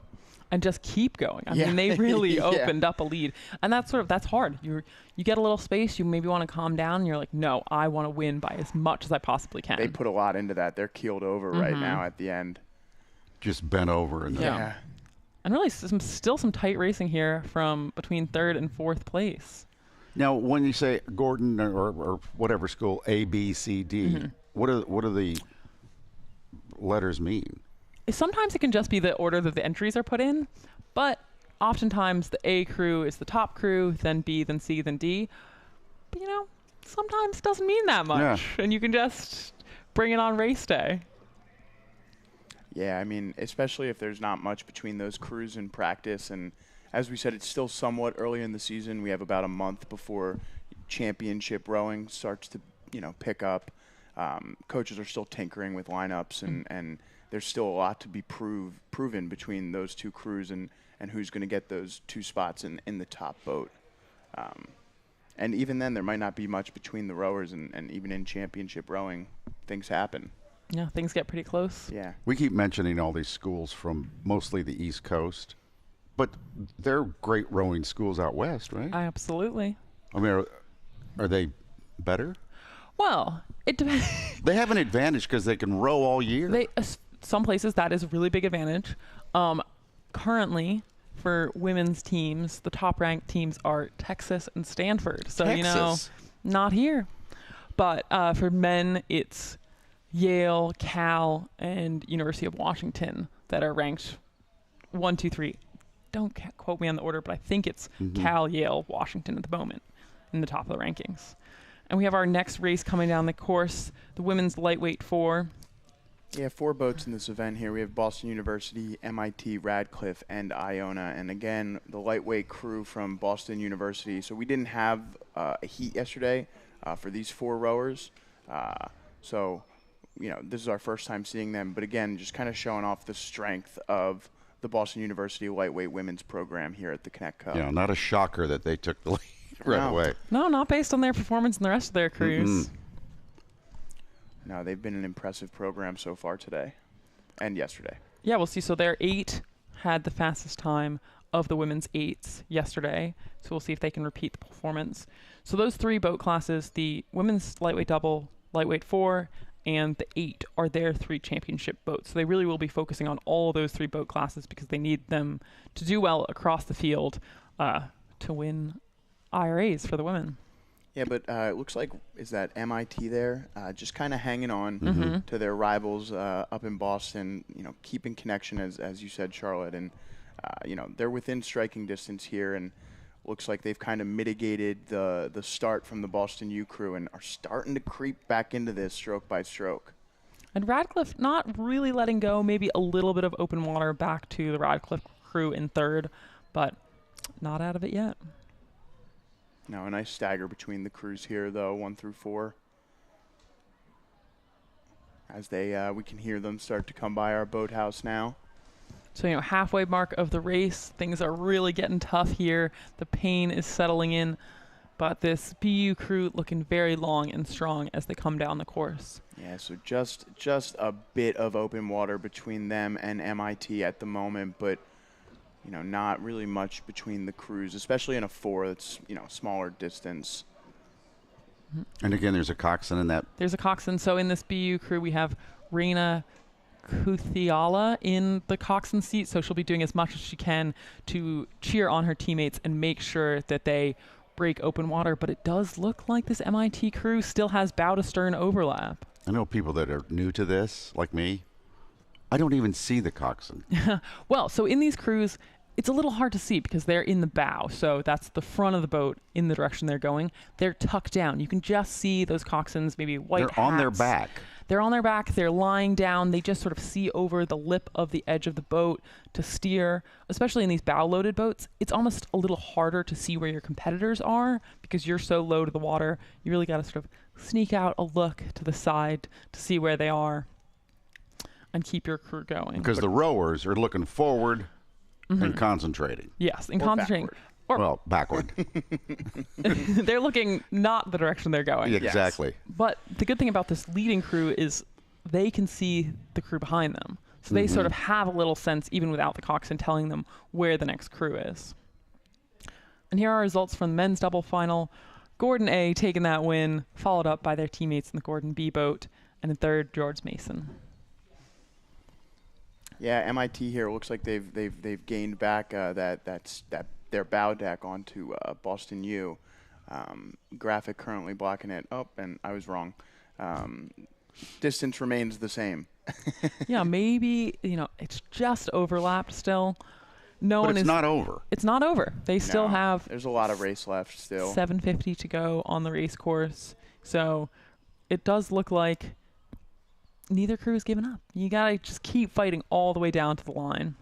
And just keep going. I mean, they really opened up a lead. And that's hard. You get a little space, you maybe want to calm down, and you're like, no, I want to win by as much as I possibly can. They put a lot into that. They're keeled over right now at the end. Just bent over. And yeah. And really still some tight racing here from between 3rd and 4th place. Now, when you say Gordon or whatever school, A, B, C, D, what do the letters mean? Sometimes it can just be the order that the entries are put in, but oftentimes the A crew is the top crew, then B, then C, then D. But, sometimes it doesn't mean that much, and you can just bring it on race day. Yeah, I mean, especially if there's not much between those crews in practice. And as we said, it's still somewhat early in the season. We have about a month before championship rowing starts to, pick up. Coaches are still tinkering with lineups, and there's still a lot to be proven between those 2 crews and who's going to get those 2 spots in the top boat. And even then, there might not be much between the rowers, and even in championship rowing, things happen. Yeah, things get pretty close. Yeah. We keep mentioning all these schools from mostly the East Coast, but they're great rowing schools out west, right? Absolutely. I mean, are they better? Well, it depends. They have an advantage because they can row all year. Some places that is a really big advantage. Currently, for women's teams, the top-ranked teams are Texas and Stanford. So, Texas. Not here. But for men, it's Yale, Cal, and University of Washington that are ranked 1, 2, 3. Don't quote me on the order, but I think it's Cal, Yale, Washington at the moment in the top of the rankings. And we have our next race coming down the course, the women's lightweight 4. Yeah, 4 boats in this event here. We have Boston University, MIT, Radcliffe, and Iona. And again, the lightweight crew from Boston University. So we didn't have a heat yesterday for these 4 rowers. So, this is our first time seeing them. But again, just kind of showing off the strength of the Boston University lightweight women's program here at the Knecht Cup. Yeah, not a shocker that they took the lead right away. No, not based on their performance and the rest of their crews. No, they've been an impressive program so far today and yesterday. Yeah, we'll see. So they're 8 had the fastest time of the women's 8s yesterday. So we'll see if they can repeat the performance. So those 3 boat classes, the women's lightweight double, lightweight 4, and the 8 are their 3 championship boats. So they really will be focusing on all those 3 boat classes because they need them to do well across the field to win IRAs for the women. Yeah, but it looks like, is that MIT there? Just kind of hanging on to their rivals up in Boston, keeping connection, as you said, Charlotte. And, they're within striking distance here, and looks like they've kind of mitigated the start from the Boston U crew and are starting to creep back into this stroke by stroke. And Radcliffe not really letting go, maybe a little bit of open water back to the Radcliffe crew in 3rd, but not out of it yet. Now a nice stagger between the crews here, though, 1 through 4. As we can hear them start to come by our boathouse now. So, halfway mark of the race, things are really getting tough here. The pain is settling in, but this BU crew looking very long and strong as they come down the course. Yeah, so just a bit of open water between them and MIT at the moment, but not really much between the crews, especially in a 4 that's, smaller distance. And again, there's a coxswain in that. There's a coxswain. So in this BU crew, we have Reina Kuthiala in the coxswain seat. So she'll be doing as much as she can to cheer on her teammates and make sure that they break open water. But it does look like this MIT crew still has bow to stern overlap. I know people that are new to this, like me. I don't even see the coxswain. Well, so in these crews, it's a little hard to see because they're in the bow. So that's the front of the boat in the direction they're going. They're tucked down. You can just see those coxswains, maybe white hats. They're on their back. They're on their back. They're lying down. They just sort of see over the lip of the edge of the boat to steer. Especially in these bow-loaded boats, it's almost a little harder to see where your competitors are because you're so low to the water. You really got to sort of sneak out a look to the side to see where they are and keep your crew going. Because the rowers are looking forward and concentrating. Yes, and concentrating. Well, backward. They're looking not the direction they're going. Yeah, exactly. Yes. But the good thing about this leading crew is they can see the crew behind them. So they sort of have a little sense, even without the coxswain telling them where the next crew is. And here are results from the men's double final. Gordon A taking that win, followed up by their teammates in the Gordon B boat, and in 3rd, George Mason. Yeah, MIT here looks like they've gained back their bow deck onto Boston U. Graphic currently blocking it. Oh, and I was wrong. Distance remains the same. Yeah, maybe it's just overlapped still. But it's not over. It's not over. They still have. There's a lot of race left still. 750 to go on the race course, so it does look like neither crew is giving up. You gotta just keep fighting all the way down to the line.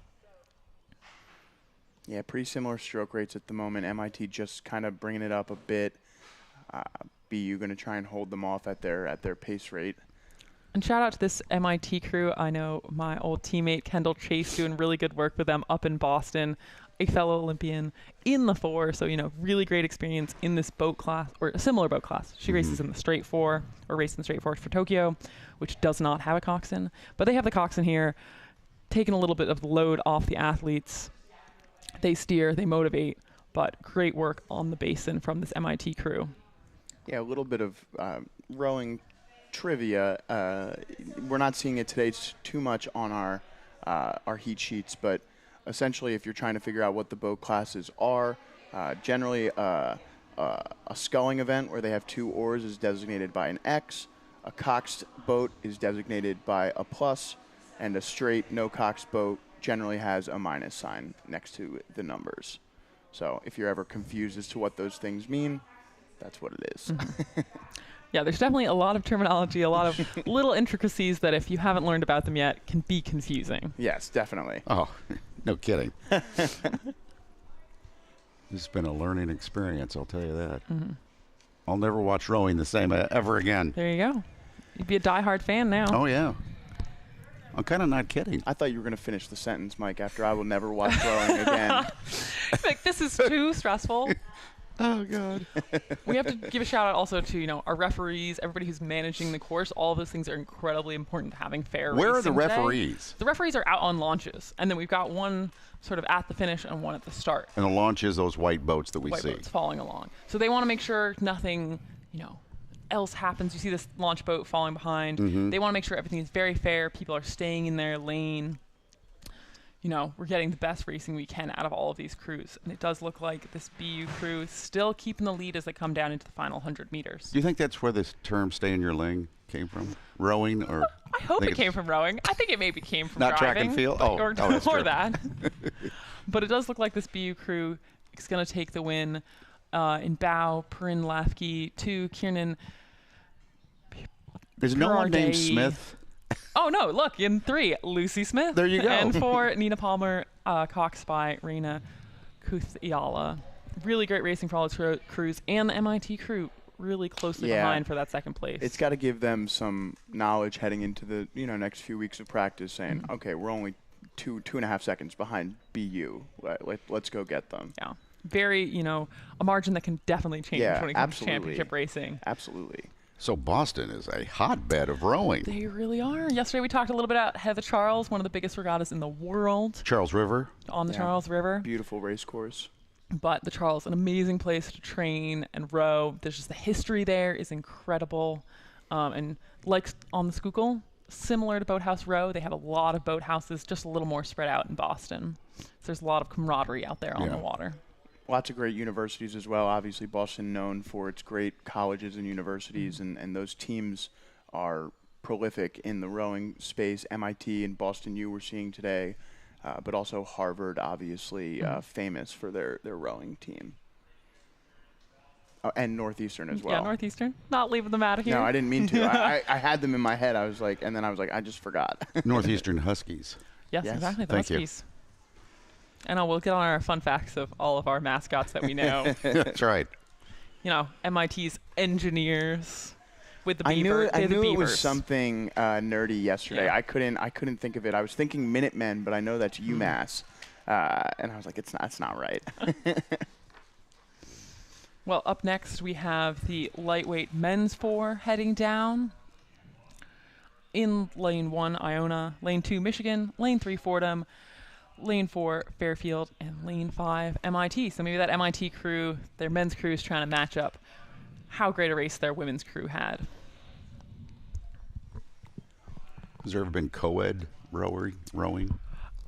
Yeah, pretty similar stroke rates at the moment. MIT just kind of bringing it up a bit. BU going to try and hold them off at their pace rate. And shout out to this MIT crew. I know my old teammate Kendall Chase doing really good work with them up in Boston, a fellow Olympian in the 4. So, really great experience in this boat class, or a similar boat class. She races in the straight 4, or raced in the straight 4 for Tokyo, which does not have a coxswain. But they have the coxswain here, taking a little bit of the load off the athletes. They steer, they motivate, but great work on the basin from this MIT crew. Yeah, a little bit of rowing trivia. We're not seeing it today too much on our heat sheets, but essentially if you're trying to figure out what the boat classes are, generally a sculling event where they have 2 oars is designated by an X, a coxed boat is designated by a plus, and a straight no-coxed boat generally has a minus sign next to the numbers. So if you're ever confused as to what those things mean, that's what it is. Yeah, there's definitely a lot of terminology, a lot of little intricacies that if you haven't learned about them yet can be confusing. Yes, definitely. Oh, no kidding. It's been a learning experience, I'll tell you that. I'll never watch rowing the same ever again. There you go. You'd be a diehard fan now. Oh, yeah. I'm kind of not kidding. I thought you were going to finish the sentence, Mike, after I will never watch rowing again. Like, this is too stressful. Oh, God. We have to give a shout out also to, our referees, everybody who's managing the course. All of those things are incredibly important to having fair Where are racing the today. referees? The referees are out on launches, and then we've got one sort of at the finish and one at the start. And the launch is those white boats that we White see. boats following along. So they want to make sure nothing, else happens. You see this launch boat falling behind. They want to make sure everything is very fair. People are staying in their lane. We're getting the best racing we can out of all of these crews. And it does look like this BU crew is still keeping the lead as they come down into the final 100 meters. Do you think that's where this term "stay in your lane" came from? Rowing, or I hope it came from rowing. I think it maybe came from not driving. track and field. Or that's true. that. But it does look like this BU crew is going to take the win in bow, Perrin Lafke, 2, Kiernan. There's no one named Girardet. Smith. Oh, no, look, in 3, Lucy Smith. There you go. And 4, Nina Palmer, Cox Spy, Reina Kuthiala. Really great racing for all its crews. And the MIT crew really closely behind for that second place. It's got to give them some knowledge heading into the next few weeks of practice, saying, okay, we're only two and a half seconds behind BU. Let's go get them. Yeah. Very, a margin that can definitely change when it comes to championship racing. Absolutely. So Boston is a hotbed of rowing. They really are. Yesterday we talked a little bit about Heather Charles, one of the biggest regattas in the world. Charles River. On the Charles River. Beautiful race course. But the Charles, an amazing place to train and row. There's just the history there is incredible. And like on the Schuylkill, similar to Boathouse Row, they have a lot of boathouses, just a little more spread out in Boston. So there's a lot of camaraderie out there on the water. Lots of great universities as well. Obviously, Boston known for its great colleges and universities, and those teams are prolific in the rowing space. MIT and Boston U we're seeing today, but also Harvard, obviously famous for their rowing team. And Northeastern as well. Yeah, Northeastern. Not leaving them out of here. No, I didn't mean to. I had them in my head. I was like, I just forgot. Northeastern Huskies. Yes, exactly. The Thank you. Huskies. And we'll get on our fun facts of all of our mascots that we know. That's right. MIT's engineers with the beaver. I knew the it was beavers. something nerdy yesterday. Yeah. I couldn't think of it. I was thinking Minutemen, but I know that's UMass, and I was like, it's not right. Well, up next we have the lightweight men's 4 heading down. In lane 1, Iona. Lane 2, Michigan. Lane 3, Fordham. Lane 4, Fairfield. And lane 5, MIT. So maybe that MIT crew, their men's crew, is trying to match up how great a race their women's crew had. Has there ever been co-ed rowing?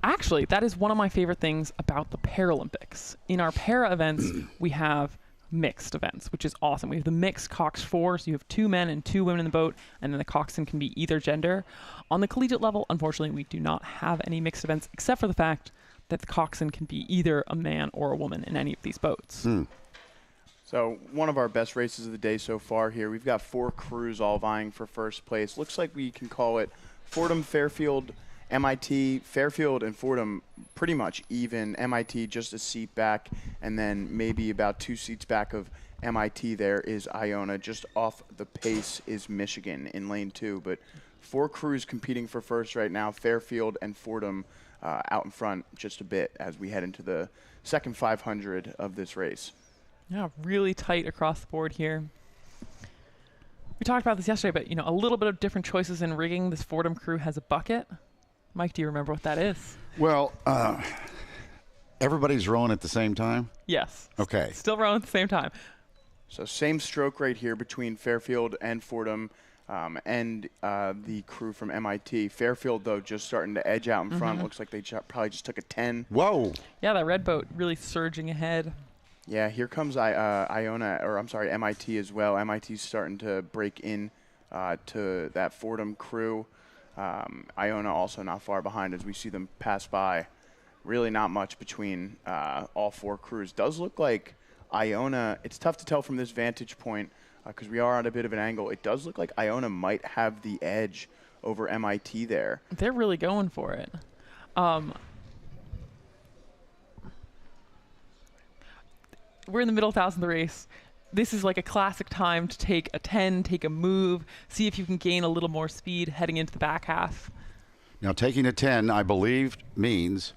Actually, that is one of my favorite things about the Paralympics. In our para events, we have mixed events, which is awesome. We have the mixed Cox 4, so you have 2 men and 2 women in the boat, and then the coxswain can be either gender. On the collegiate level, unfortunately, we do not have any mixed events, except for the fact that the coxswain can be either a man or a woman in any of these boats. So one of our best races of the day so far here. We've got 4 crews all vying for first place. Looks like we can call it Fordham, Fairfield, MIT. Fairfield and Fordham pretty much even. MIT just a seat back, and then maybe about 2 seats back of MIT there is Iona. Just off the pace is Michigan in lane 2. But 4 crews competing for first right now. Fairfield and Fordham out in front just a bit as we head into the second 500 of this race. Yeah, really tight across the board here. We talked about this yesterday, but a little bit of different choices in rigging. This Fordham crew has a bucket. Mike, do you remember what that is? Well, everybody's rowing at the same time? Yes. Okay. Still rowing at the same time. So same stroke right here between Fairfield and Fordham and the crew from MIT. Fairfield, though, just starting to edge out in front. Looks like they probably just took a 10. Whoa. Yeah, that red boat really surging ahead. Yeah, here comes MIT as well. MIT's starting to break in to that Fordham crew. Iona also not far behind as we see them pass by. Really not much between all 4 crews. Does look like Iona, it's tough to tell from this vantage point because we are on a bit of an angle. It does look like Iona might have the edge over MIT there. They're really going for it. We're in the middle thousand of the race. This is like a classic time to take a 10, take a move, see if you can gain a little more speed heading into the back half. Now, taking a 10, I believe, means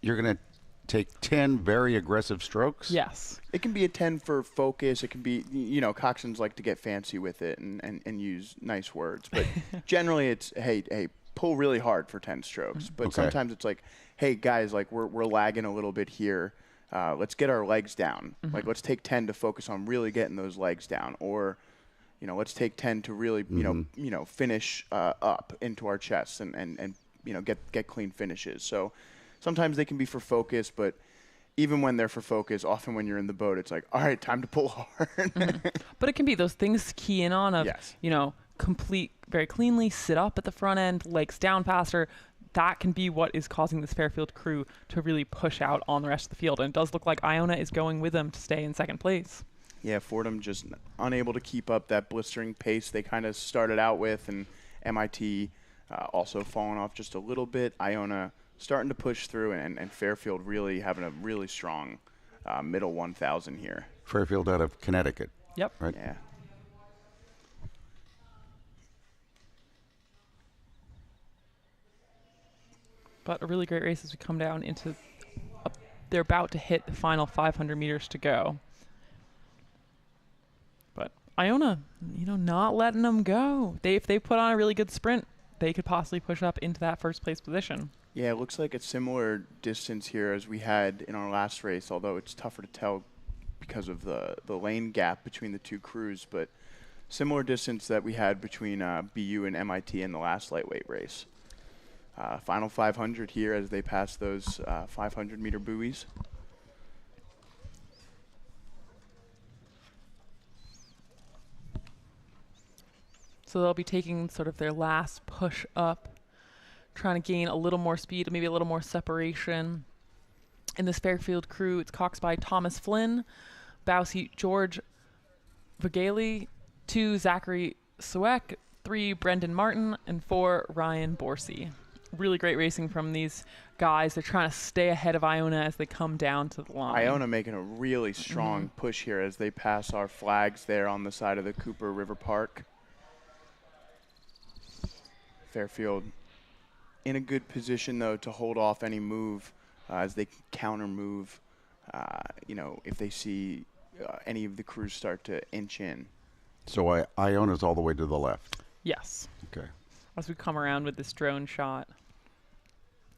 you're going to take 10 very aggressive strokes? Yes. It can be a 10 for focus. It can be, coxswains like to get fancy with it and use nice words. But generally it's, hey, pull really hard for 10 strokes. But sometimes it's like, hey, guys, like we're lagging a little bit here. Let's get our legs down. Like, let's take 10 to focus on really getting those legs down. Or, let's take 10 to really, finish up into our chests and get clean finishes. So sometimes they can be for focus, but even when they're for focus, often when you're in the boat, it's like, all right, time to pull hard. But it can be those things to key in on of, Yes. complete very cleanly, sit up at the front end, legs down faster. That can be what is causing this Fairfield crew to really push out on the rest of the field. And it does look like Iona is going with them to stay in second place. Yeah, Fordham just unable to keep up that blistering pace they kind of started out with, and MIT also falling off just a little bit. Iona starting to push through, and Fairfield really having a really strong middle 1,000 here. Fairfield out of Connecticut. Yep. Right. Yeah. But a really great race as we come down into they're about to hit the final 500 meters to go. But Iona, not letting them go. If they put on a really good sprint, they could possibly push up into that first place position. Yeah, it looks like a similar distance here as we had in our last race, although it's tougher to tell because of the lane gap between the two crews, but similar distance that we had between BU and MIT in the last lightweight race. Final 500 here as they pass those 500-meter buoys. So they'll be taking sort of their last push up, trying to gain a little more speed, maybe a little more separation. In this Fairfield crew, it's coxed by Thomas Flynn, bow seat George Vigale, 2 Zachary Sweck, 3 Brendan Martin, and 4 Ryan Borsey. Really great racing from these guys. They're trying to stay ahead of Iona as they come down to the line. Iona making a really strong push here as they pass our flags there on the side of the Cooper River Park. Fairfield in a good position, though, to hold off any move as they counter move, if they see any of the crews start to inch in. So Iona's all the way to the left. Yes. Okay. As we come around with this drone shot.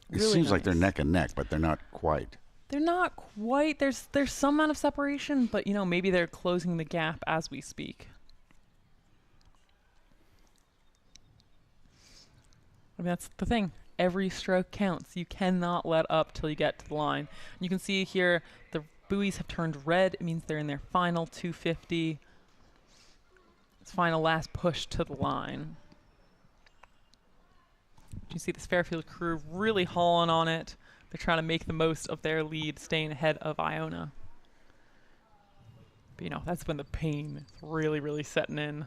It Really seems like they're nice. neck and neck, but they're not quite. They're not quite. There's some amount of separation, but maybe they're closing the gap as we speak. I mean, that's the thing. Every stroke counts. You cannot let up till you get to the line. And you can see here the buoys have turned red. It means they're in their final 250. It's final last push to the line. You see this Fairfield crew really hauling on it. They're trying to make the most of their lead, staying ahead of Iona. But that's when the pain is really, really setting in.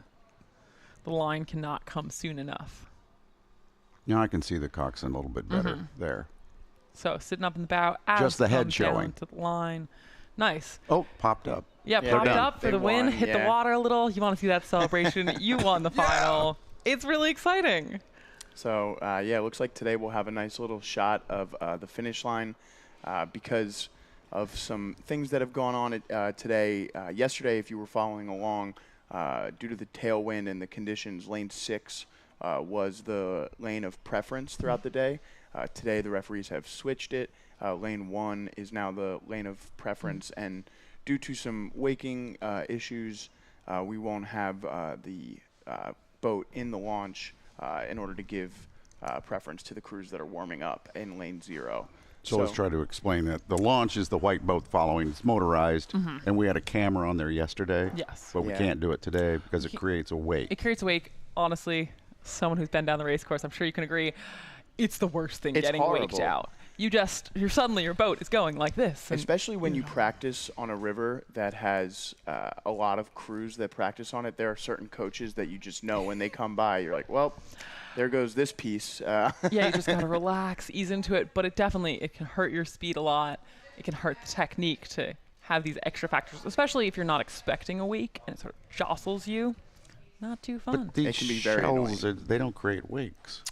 The line cannot come soon enough. I can see the coxswain a little bit better there. So sitting up in the bow, as Just the head comes down showing. to the line. Nice. Oh, popped up. Yeah, Yeah, popped they're done. up for They the win, won, hit the yeah. water a little. You want to see that celebration. You won the final. It's really exciting. So, it looks like today we'll have a nice little shot of the finish line because of some things that have gone on today. Yesterday, if you were following along, due to the tailwind and the conditions, lane 6 was the lane of preference throughout the day. Today, the referees have switched it. Lane 1 is now the lane of preference, and due to some waking issues, we won't have the boat in the launch in order to give preference to the crews that are warming up in lane 0. So let's try to explain that. The launch is the white boat following. It's motorized, and we had a camera on there yesterday. Yes. But we Yeah. can't do it today because it creates a wake. It creates a wake. Honestly, someone who's been down the race course, I'm sure you can agree, it's the worst thing It's getting waked horrible. out. Suddenly your boat is going like this. And Especially when you practice on a river that has a lot of crews that practice on it. There are certain coaches that you just know when they come by, you're like, well, there goes this piece. yeah, you just gotta relax, ease into it. But it can hurt your speed a lot. It can hurt the technique to have these extra factors, especially if you're not expecting a wake and it sort of jostles you. Not too fun. But these It can be very shells, they don't create wakes.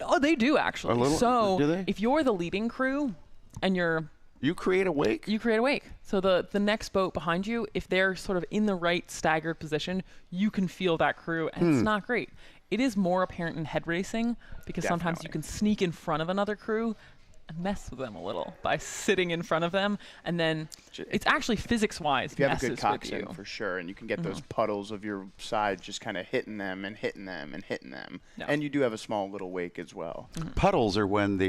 Oh, they do actually. A little- So do they? if you're the leading crew and you're You create a wake? You create a wake. So the next boat behind you, if they're sort of in the right staggered position, you can feel that crew, and it's not great. It is more apparent in head racing because sometimes you can sneak in front of another crew and mess with them a little by sitting in front of them, and then it's actually physics-wise If you have a messes good with coxswain, you. for sure, and you can get those puddles of your side just kind of hitting them and hitting them and hitting them. No. And you do have a small little wake as well. Puddles are when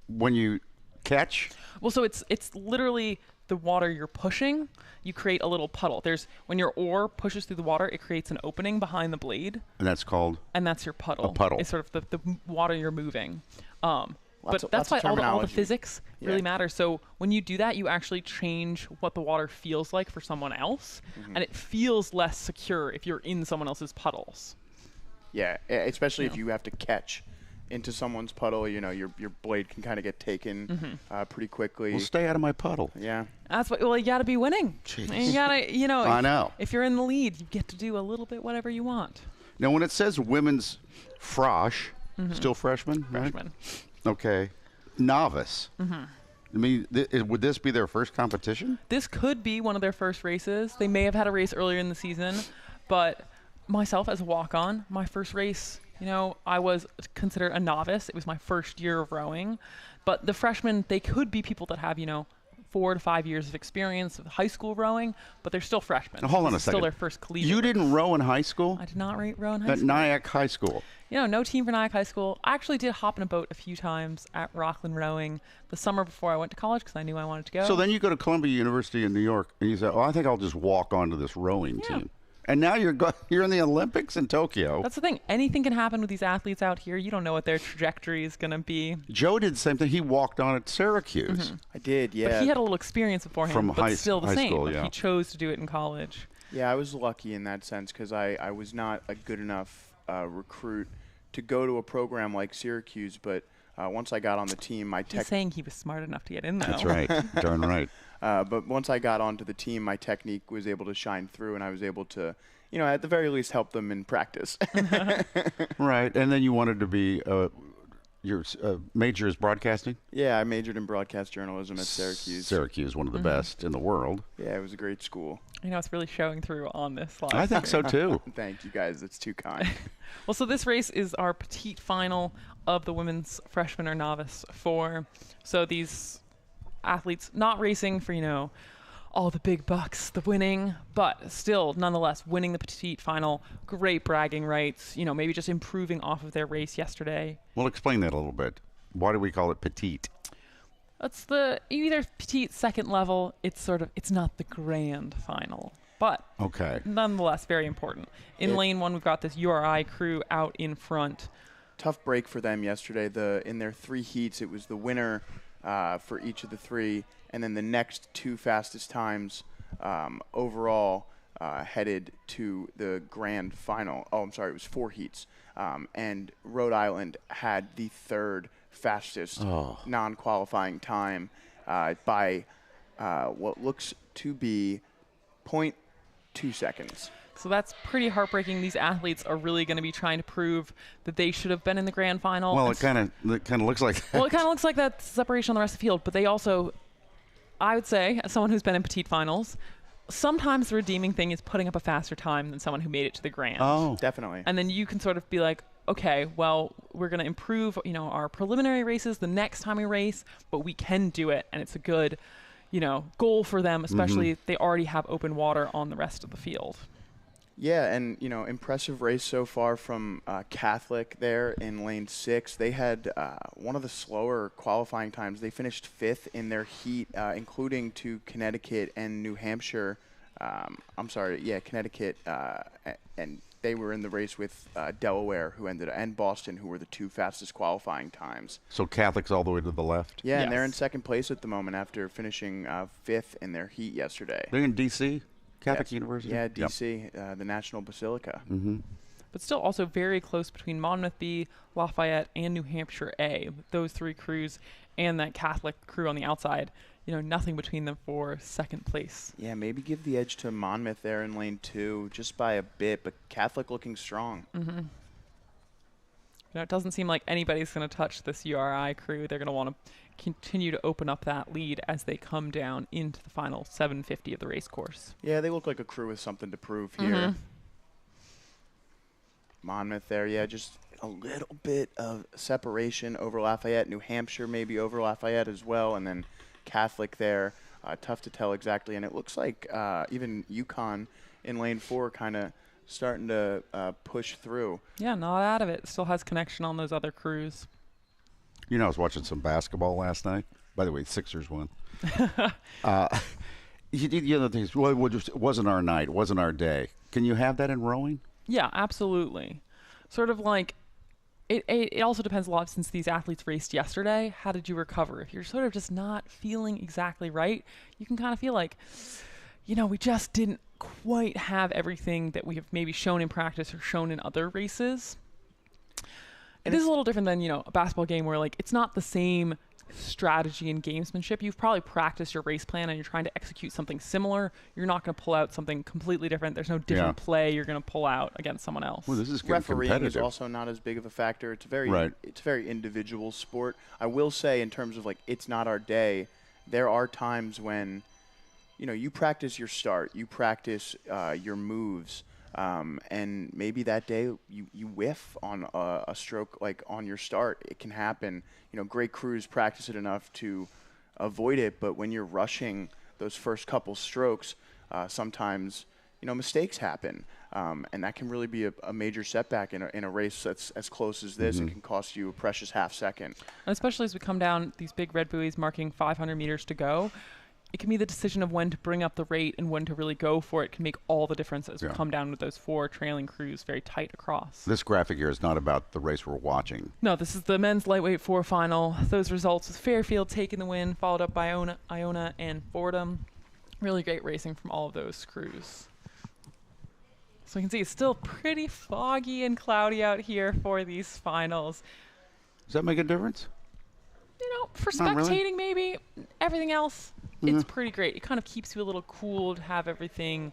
when you catch. Well, so it's literally the water you're pushing. You create a little puddle. When your oar pushes through the water, it creates an opening behind the blade, And that's called? and that's your puddle. A puddle. It's sort of the water you're moving. Lots But of that's why all the terminology. physics really Yeah. matter. So when you do that, you actually change what the water feels like for someone else, and it feels less secure if you're in someone else's puddles. Yeah, especially if you have to catch into someone's puddle. You know, your blade can kind of get taken pretty quickly. Well, stay out of my puddle. Yeah. That's what. Well, you got to be winning. Jeez. And you gotta, I know. If you're in the lead, you get to do a little bit whatever you want. Now, when it says women's frosh, still freshman, right? Freshman. Okay. Novice. I mean, would this be their first competition? This could be one of their first races. They may have had a race earlier in the season, but myself as a walk-on, my first race, I was considered a novice. It was my first year of rowing. But the freshmen, they could be people that have, 4 to 5 years of experience of high school rowing, but they're still freshmen. Now, hold on This a is still second. their first collegiate. You didn't row in high school? I did not row in high At school. Nyack High School. No team for Nyack High School. I actually did hop in a boat a few times at Rockland Rowing the summer before I went to college because I knew I wanted to go. So then you go to Columbia University in New York, and you say, "Oh, I think I'll just walk onto this rowing team." And now you're in the Olympics in Tokyo. That's the thing. Anything can happen with these athletes out here. You don't know what their trajectory is going to be. Joe did the same thing. He walked on at Syracuse. I did, yeah. But he had a little experience beforehand, From but high still the high same. school, Like, yeah. He chose to do it in college. Yeah, I was lucky in that sense because I was not a good enough recruit to go to a program like Syracuse, but once I got on the team, He's saying he was smart enough to get in, though. That's right. Darn right. But once I got onto the team, my technique was able to shine through, and I was able to, at the very least, help them in practice. Right. And then you wanted to be your major is broadcasting? Yeah, I majored in broadcast journalism at Syracuse. Syracuse, one of the best in the world. Yeah, it was a great school. It's really showing through on this slide. I think so too. Thank you, guys. That's too kind. Well, so this race is our petite final of the women's freshman or novice 4. So these athletes not racing for, all the big bucks, the winning, but still, nonetheless, winning the petite final, great bragging rights, maybe just improving off of their race yesterday. Well, explain that a little bit. Why do we call it petite? That's either petite second level, it's not the grand final, but Okay. nonetheless, very important. In lane 1, we've got this URI crew out in front. Tough break for them yesterday. In their 3 heats, it was the winner for each of the 3, and then the next 2 fastest times overall headed to the grand final. Oh, I'm sorry, it was 4 heats. And Rhode Island had the 3rd fastest non-qualifying time by what looks to be 0.2 seconds. So that's pretty heartbreaking. These athletes are really going to be trying to prove that they should have been in the grand final. Well, it kind of looks like that. Well, it kind of looks like that separation on the rest of the field, but they also, I would say, as someone who's been in petite finals, sometimes the redeeming thing is putting up a faster time than someone who made it to the grand. Oh. Definitely. And then you can sort of be like, okay, well, we're going to improve, our preliminary races the next time we race, but we can do it, and it's a good, goal for them, especially if they already have open water on the rest of the field. Yeah, and impressive race so far from Catholic there in lane 6. They had one of the slower qualifying times. They finished 5th in their heat, including to Connecticut and New Hampshire. Connecticut, and they were in the race with Delaware, and Boston, who were the 2 fastest qualifying times. So Catholic's all the way to the left? Yeah, and they're in Yes. 2nd place at the moment after finishing 5th in their heat yesterday. They're in D.C.? Catholic Yes. University? Yeah, Yep. D.C., the National Basilica. But still also very close between Monmouth B, Lafayette, and New Hampshire A. Those 3 crews and that Catholic crew on the outside, nothing between them for 2nd place. Yeah, maybe give the edge to Monmouth there in lane 2 just by a bit, but Catholic looking strong. It doesn't seem like anybody's going to touch this URI crew. They're going to want to continue to open up that lead as they come down into the final 750 of the race course. Yeah, they look like a crew with something to prove here. Monmouth there, yeah, just a little bit of separation over Lafayette. New Hampshire maybe over Lafayette as well, and then Catholic there. Tough to tell exactly, and it looks like even Yukon in lane 4 kind of starting to push through. Yeah, not out of it. Still has connection on those other crews. You know, I was watching some basketball last night. By the way, Sixers won. You know, things. Well, it wasn't our night. It wasn't our day. Can you have that in rowing? Yeah, absolutely. Sort of like, it also depends a lot since these athletes raced yesterday. How did you recover? If you're sort of just not feeling exactly right, you can kind of feel like, you know, we just didn't quite have everything that we have maybe shown in practice or shown in other races. It is a little different than, you know, a basketball game where, like, it's not the same strategy and gamesmanship. You've probably practiced your race plan and you're trying to execute something similar. You're not going to pull out something completely different. There's no different play you're going to pull out against someone else. Well, this is getting Refereeing competitive. is also not as big of a factor. It's a very individual sport. I will say, in terms of, like, it's not our day, there are times when, you know, you practice your start, you practice your moves, and maybe that day you whiff on a stroke, like on your start. It can happen. You know, great crews practice it enough to avoid it, but when you're rushing those first couple strokes, sometimes, you know, mistakes happen, and that can really be a major setback in a race that's as close as this. It can cost you a precious half second. And especially as we come down these big red buoys marking 500 meters to go, it can be the decision of when to bring up the rate and when to really go for it can make all the difference as we come down with those 4 trailing crews very tight across. This graphic here is not about the race we're watching. No, this is the men's lightweight 4 final. Those results with Fairfield taking the win, followed up by Iona and Fordham. Really great racing from all of those crews. So you can see it's still pretty foggy and cloudy out here for these finals. Does that make a difference? You know, for Not really. spectating maybe, everything else, it's pretty great. It kind of keeps you a little cool to have everything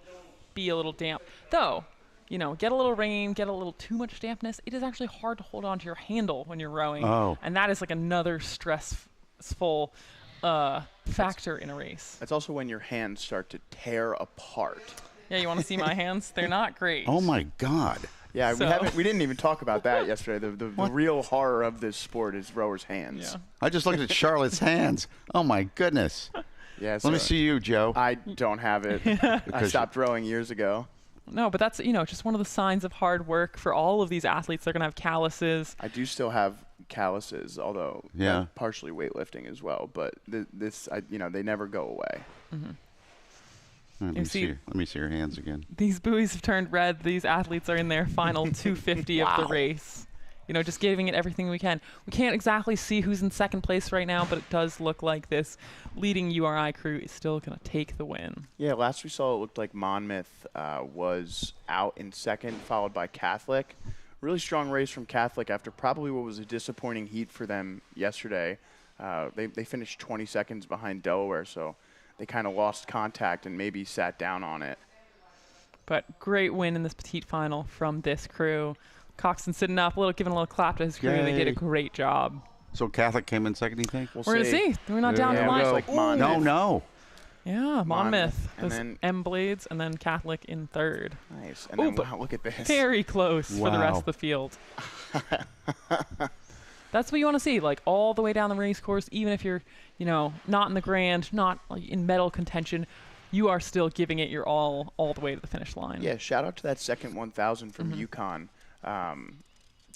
be a little damp. Though, you know, get a little rain, get a little too much dampness, it is actually hard to hold on to your handle when you're rowing. Oh. And that is like another stressful factor in a race. That's also when your hands start to tear apart. Yeah, you want to see my hands? They're not great. Oh, my God. Yeah, So- we didn't even talk about that yesterday. The real horror of this sport is rowers' hands. Yeah. I just looked at Charlotte's hands. Oh, my goodness. Yeah, Let me see you, Joe. I don't have it. I stopped rowing years ago. No, but that's, you know, just one of the signs of hard work for all of these athletes. They're going to have calluses. I do still have calluses, although partially weightlifting as well. But you know, they never go away. Let me see your hands again. These buoys have turned red. These athletes are in their final 250 of the race. You know, just giving it everything we can. We can't exactly see who's in second place right now, but it does look like this leading URI crew is still going to take the win. Yeah, last we saw it looked like Monmouth was out in second, followed by Catholic. Really strong race from Catholic after probably what was a disappointing heat for them yesterday. They finished 20 seconds behind Delaware, so they kind of lost contact and maybe sat down on it. But great win in this petite final from this crew. Coxon sitting up, giving a little clap to his crew. Yay. They did a great job. So Catholic came in second, you think? We're going to see. We're not down the Yeah, line. looks like Monmouth. No. Yeah, Monmouth. And Those then- M Blades, and then Catholic in third. Nice. And Ooh, then, but wow, look at this. Very close for the rest Wow. of the field. That's what you want to see, like all the way down the race course, even if you're, you know, not in the grand, not like, in medal contention, you are still giving it your all the way to the finish line. Yeah, shout out to that second 1,000 from Yukon.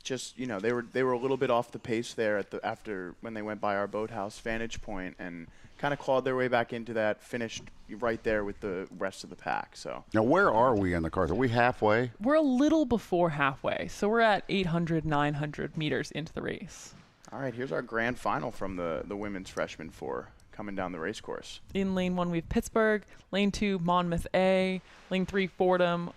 Just, you know, they were a little bit off the pace there after when they went by our boathouse vantage point and kind of clawed their way back into that, finished right there with the rest of the pack. So Now, where are we in the cars? Are we halfway? We're a little before halfway, so we're at 800, 900 meters into the race. all right, here's our grand final from the women's freshman 4 coming down the race course. In lane 1, we have Pittsburgh. Lane 2, Monmouth A. Lane 3, Fordham.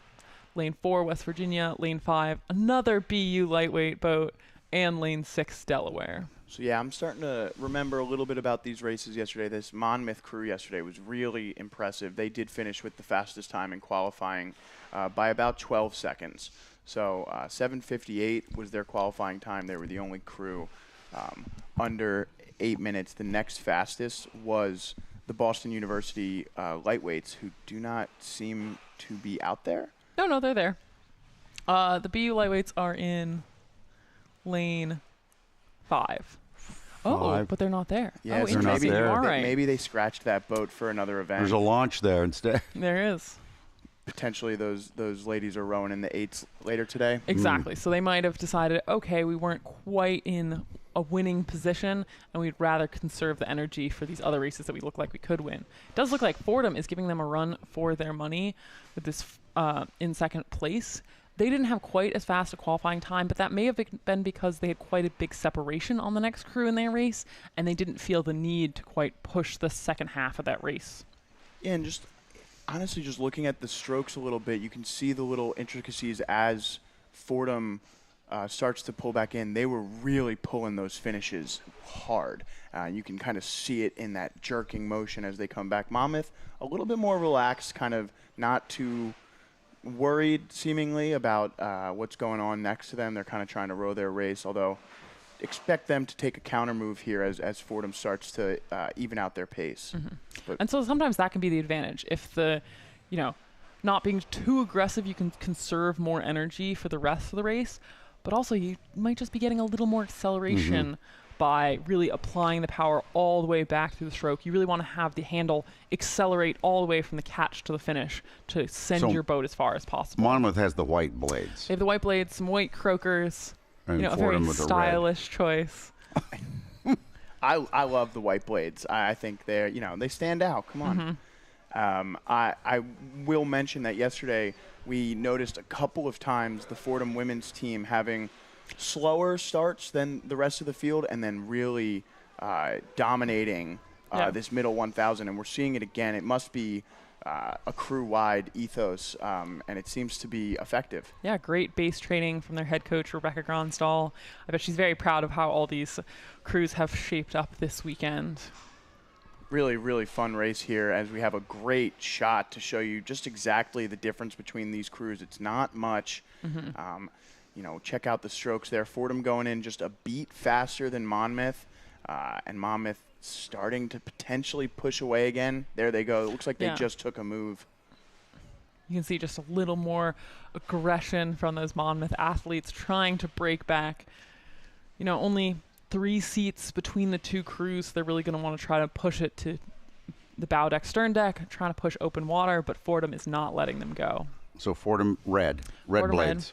Lane 4, West Virginia. Lane 5, another BU lightweight boat. And lane 6, Delaware. So, yeah, I'm starting to remember a little bit about these races yesterday. This Monmouth crew yesterday was really impressive. They did finish with the fastest time in qualifying by about 12 seconds. So 7:58 was their qualifying time. They were the only crew under 8 minutes. The next fastest was the Boston University lightweights, who do not seem to be out there. No, they're there. The BU lightweights are in lane 5. Oh, but they're not there. Yeah, oh, so they're not interesting. there. You are right. Maybe they scratched that boat for another event. There's a launch there instead. There is. Potentially those ladies are rowing in the 8s later today. Exactly. So they might have decided, okay, we weren't quite in a winning position, and we'd rather conserve the energy for these other races that we look like we could win. It does look like Fordham is giving them a run for their money with this in second place. They didn't have quite as fast a qualifying time, but that may have been because they had quite a big separation on the next crew in their race, and they didn't feel the need to quite push the second half of that race. Yeah, and just honestly, just looking at the strokes a little bit, you can see the little intricacies as Fordham starts to pull back in. They were really pulling those finishes hard. You can kind of see it in that jerking motion as they come back. Monmouth, a little bit more relaxed, kind of not too worried seemingly about what's going on next to them. They're kind of trying to row their race, although expect them to take a counter move here as Fordham starts to even out their pace. Mm-hmm. And so sometimes that can be the advantage. If not being too aggressive, you can conserve more energy for the rest of the race, but also you might just be getting a little more acceleration by really applying the power all the way back through the stroke. You really want to have the handle accelerate all the way from the catch to the finish to send your boat as far as possible. Monmouth has the white blades. They have the white blades, some white croakers, And a Fordham very with the red. stylish choice. I love the white blades. I think they stand out. Come on. I will mention that yesterday we noticed a couple of times the Fordham women's team having slower starts than the rest of the field and then really dominating this middle 1,000. And we're seeing it again. It must be a crew-wide ethos, and it seems to be effective. Yeah, great base training from their head coach, Rebecca Gronsdahl. I bet she's very proud of how all these crews have shaped up this weekend. Really, really fun race here as we have a great shot to show you just exactly the difference between these crews. It's not much. Check out the strokes there. Fordham going in just a beat faster than Monmouth, and Monmouth starting to potentially push away again. There they go. It looks like they just took a move. You can see just a little more aggression from those Monmouth athletes trying to break back. Only 3 seats between the two crews. So they're really going to want to try to push it to the bow deck, stern deck, trying to push open water, but Fordham is not letting them go. So Fordham red Fordham blades.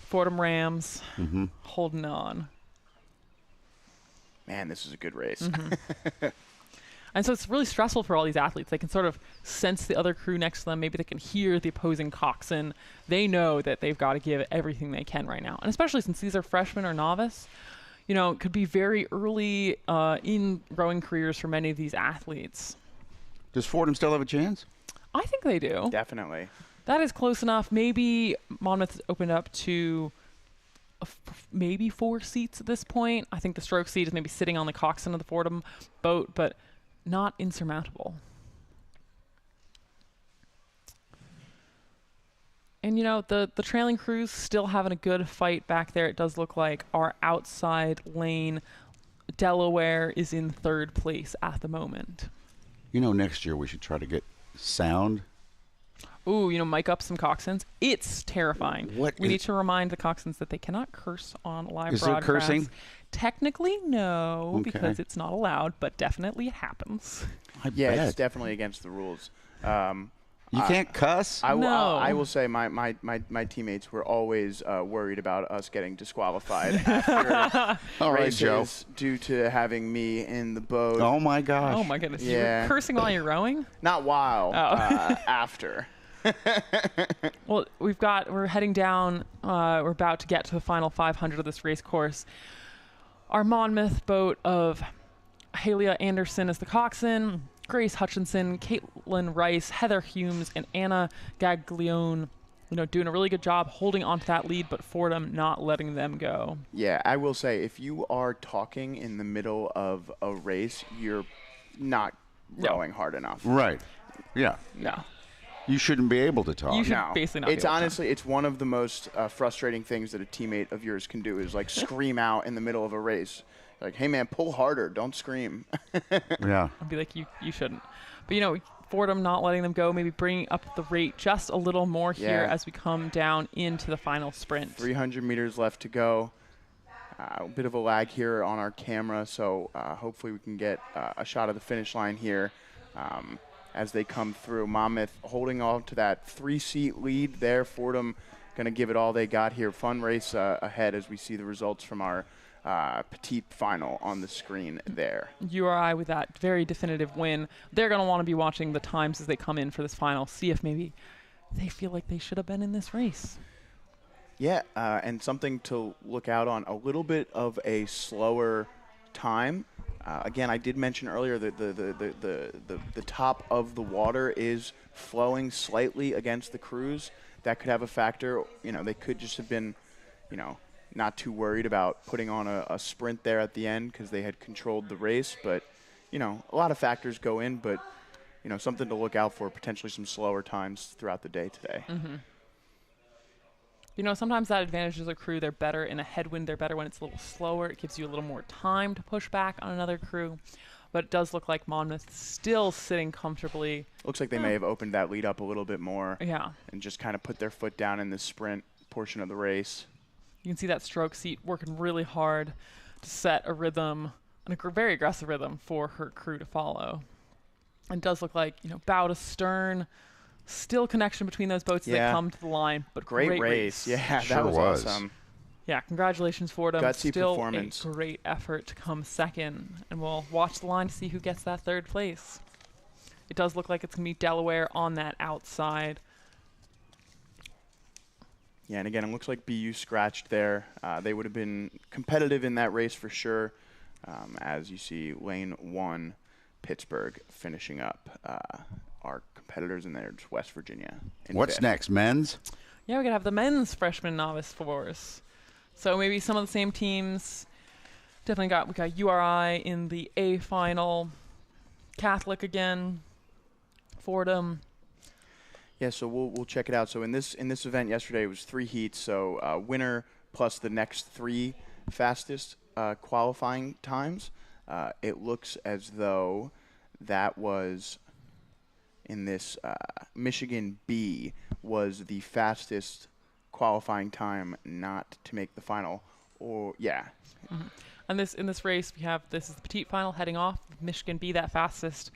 Fordham Rams holding on. Man, this is a good race. And so it's really stressful for all these athletes. They can sort of sense the other crew next to them. Maybe they can hear the opposing coxswain. They know that they've got to give everything they can right now. And especially since these are freshmen or novice, it could be very early in rowing careers for many of these athletes. Does Fordham still have a chance? I think they do. Definitely. That is close enough. Maybe Monmouth has opened up to maybe 4 seats at this point. I think the stroke seat is maybe sitting on the coxswain of the Fordham boat, but not insurmountable. And, the trailing crews still having a good fight back there. It does look like our outside lane, Delaware, is in 3rd place at the moment. Next year we should try to get sound. Ooh, mic up some coxswains. It's terrifying. We need to remind the coxswains that they cannot curse on live broadcasts. Is there cursing? Technically, no, Okay. because it's not allowed, but definitely it happens. Yeah, it's definitely against the rules. You can't cuss? I No. will say my teammates were always worried about us getting disqualified after All right, races Joe. due to having me in the boat. Oh, my gosh. Oh, my goodness. Yeah. You're cursing while you're rowing? Not while, Oh. after. Well, we're heading down. We're about to get to the final 500 of this race course. Our Monmouth boat of Halia Anderson is the coxswain, Grace Hutchinson, Caitlin Rice, Heather Humes, and Anna Gaglione, doing a really good job holding onto that lead, but Fordham not letting them go. Yeah, I will say, if you are talking in the middle of a race, you're not rowing hard enough. Right. Yeah. No. you shouldn't be able to talk. You should No, basically not be it's able to. honestly, it's one of the most frustrating things that a teammate of yours can do is like scream out in the middle of a race. Like, hey man, pull harder, don't scream. Yeah. I'd be like, you shouldn't. But, you know, Fordham not letting them go, maybe bringing up the rate just a little more here Yeah. as we come down into the final sprint. 300 meters left to go. A bit of a lag here on our camera, so hopefully we can get a shot of the finish line here as they come through. Monmouth holding on to that 3-seat lead there. Fordham going to give it all they got here. Fun race ahead as we see the results from our petite final on the screen there. URI with that very definitive win. They're going to want to be watching the times as they come in for this final, see if maybe they feel like they should have been in this race. Yeah, and something to look out on, a little bit of a slower time. Again, I did mention earlier that the top of the water is flowing slightly against the crews. That could have a factor. You know, they could just have been, you know, not too worried about putting on a sprint there at the end because they had controlled the race. But, you know, a lot of factors go in, but, you know, something to look out for, potentially some slower times throughout the day today. Mm-hmm. You know, sometimes that advantages a crew. They're better in a headwind. They're better when it's a little slower. It gives you a little more time to push back on another crew. But it does look like Monmouth still sitting comfortably. Looks like they may have opened that lead up a little bit more. Yeah. And just kind of put their foot down in the sprint portion of the race. You can see that stroke seat working really hard to set a rhythm, a very aggressive rhythm for her crew to follow. And it does look like, you know, bow to stern, still connection between those boats as they come to the line, but great race. Yeah, Sure that was was. awesome. Yeah, congratulations, Fordham. Gutsy Still performance. a great effort to come second, and we'll watch the line to see who gets that third place. It does look like it's going to be Delaware on that outside. Yeah, and again, it looks like BU scratched there. They would have been competitive in that race for sure, as you see lane 1, Pittsburgh finishing up. Our competitors in there, it's West Virginia. What's fifth. next, men's? Yeah, we're going to have the men's freshman novice fours. So maybe some of the same teams. We got URI in the A final, Catholic again, Fordham. Yeah, so we'll check it out. So in this event yesterday, it was 3 heats. So winner plus the next 3 fastest qualifying times. It looks as though that was in this Michigan B was the fastest qualifying time not to make the final. Or yeah. Mm-hmm. And in this race, this is the petite final heading off. Michigan B, that fastest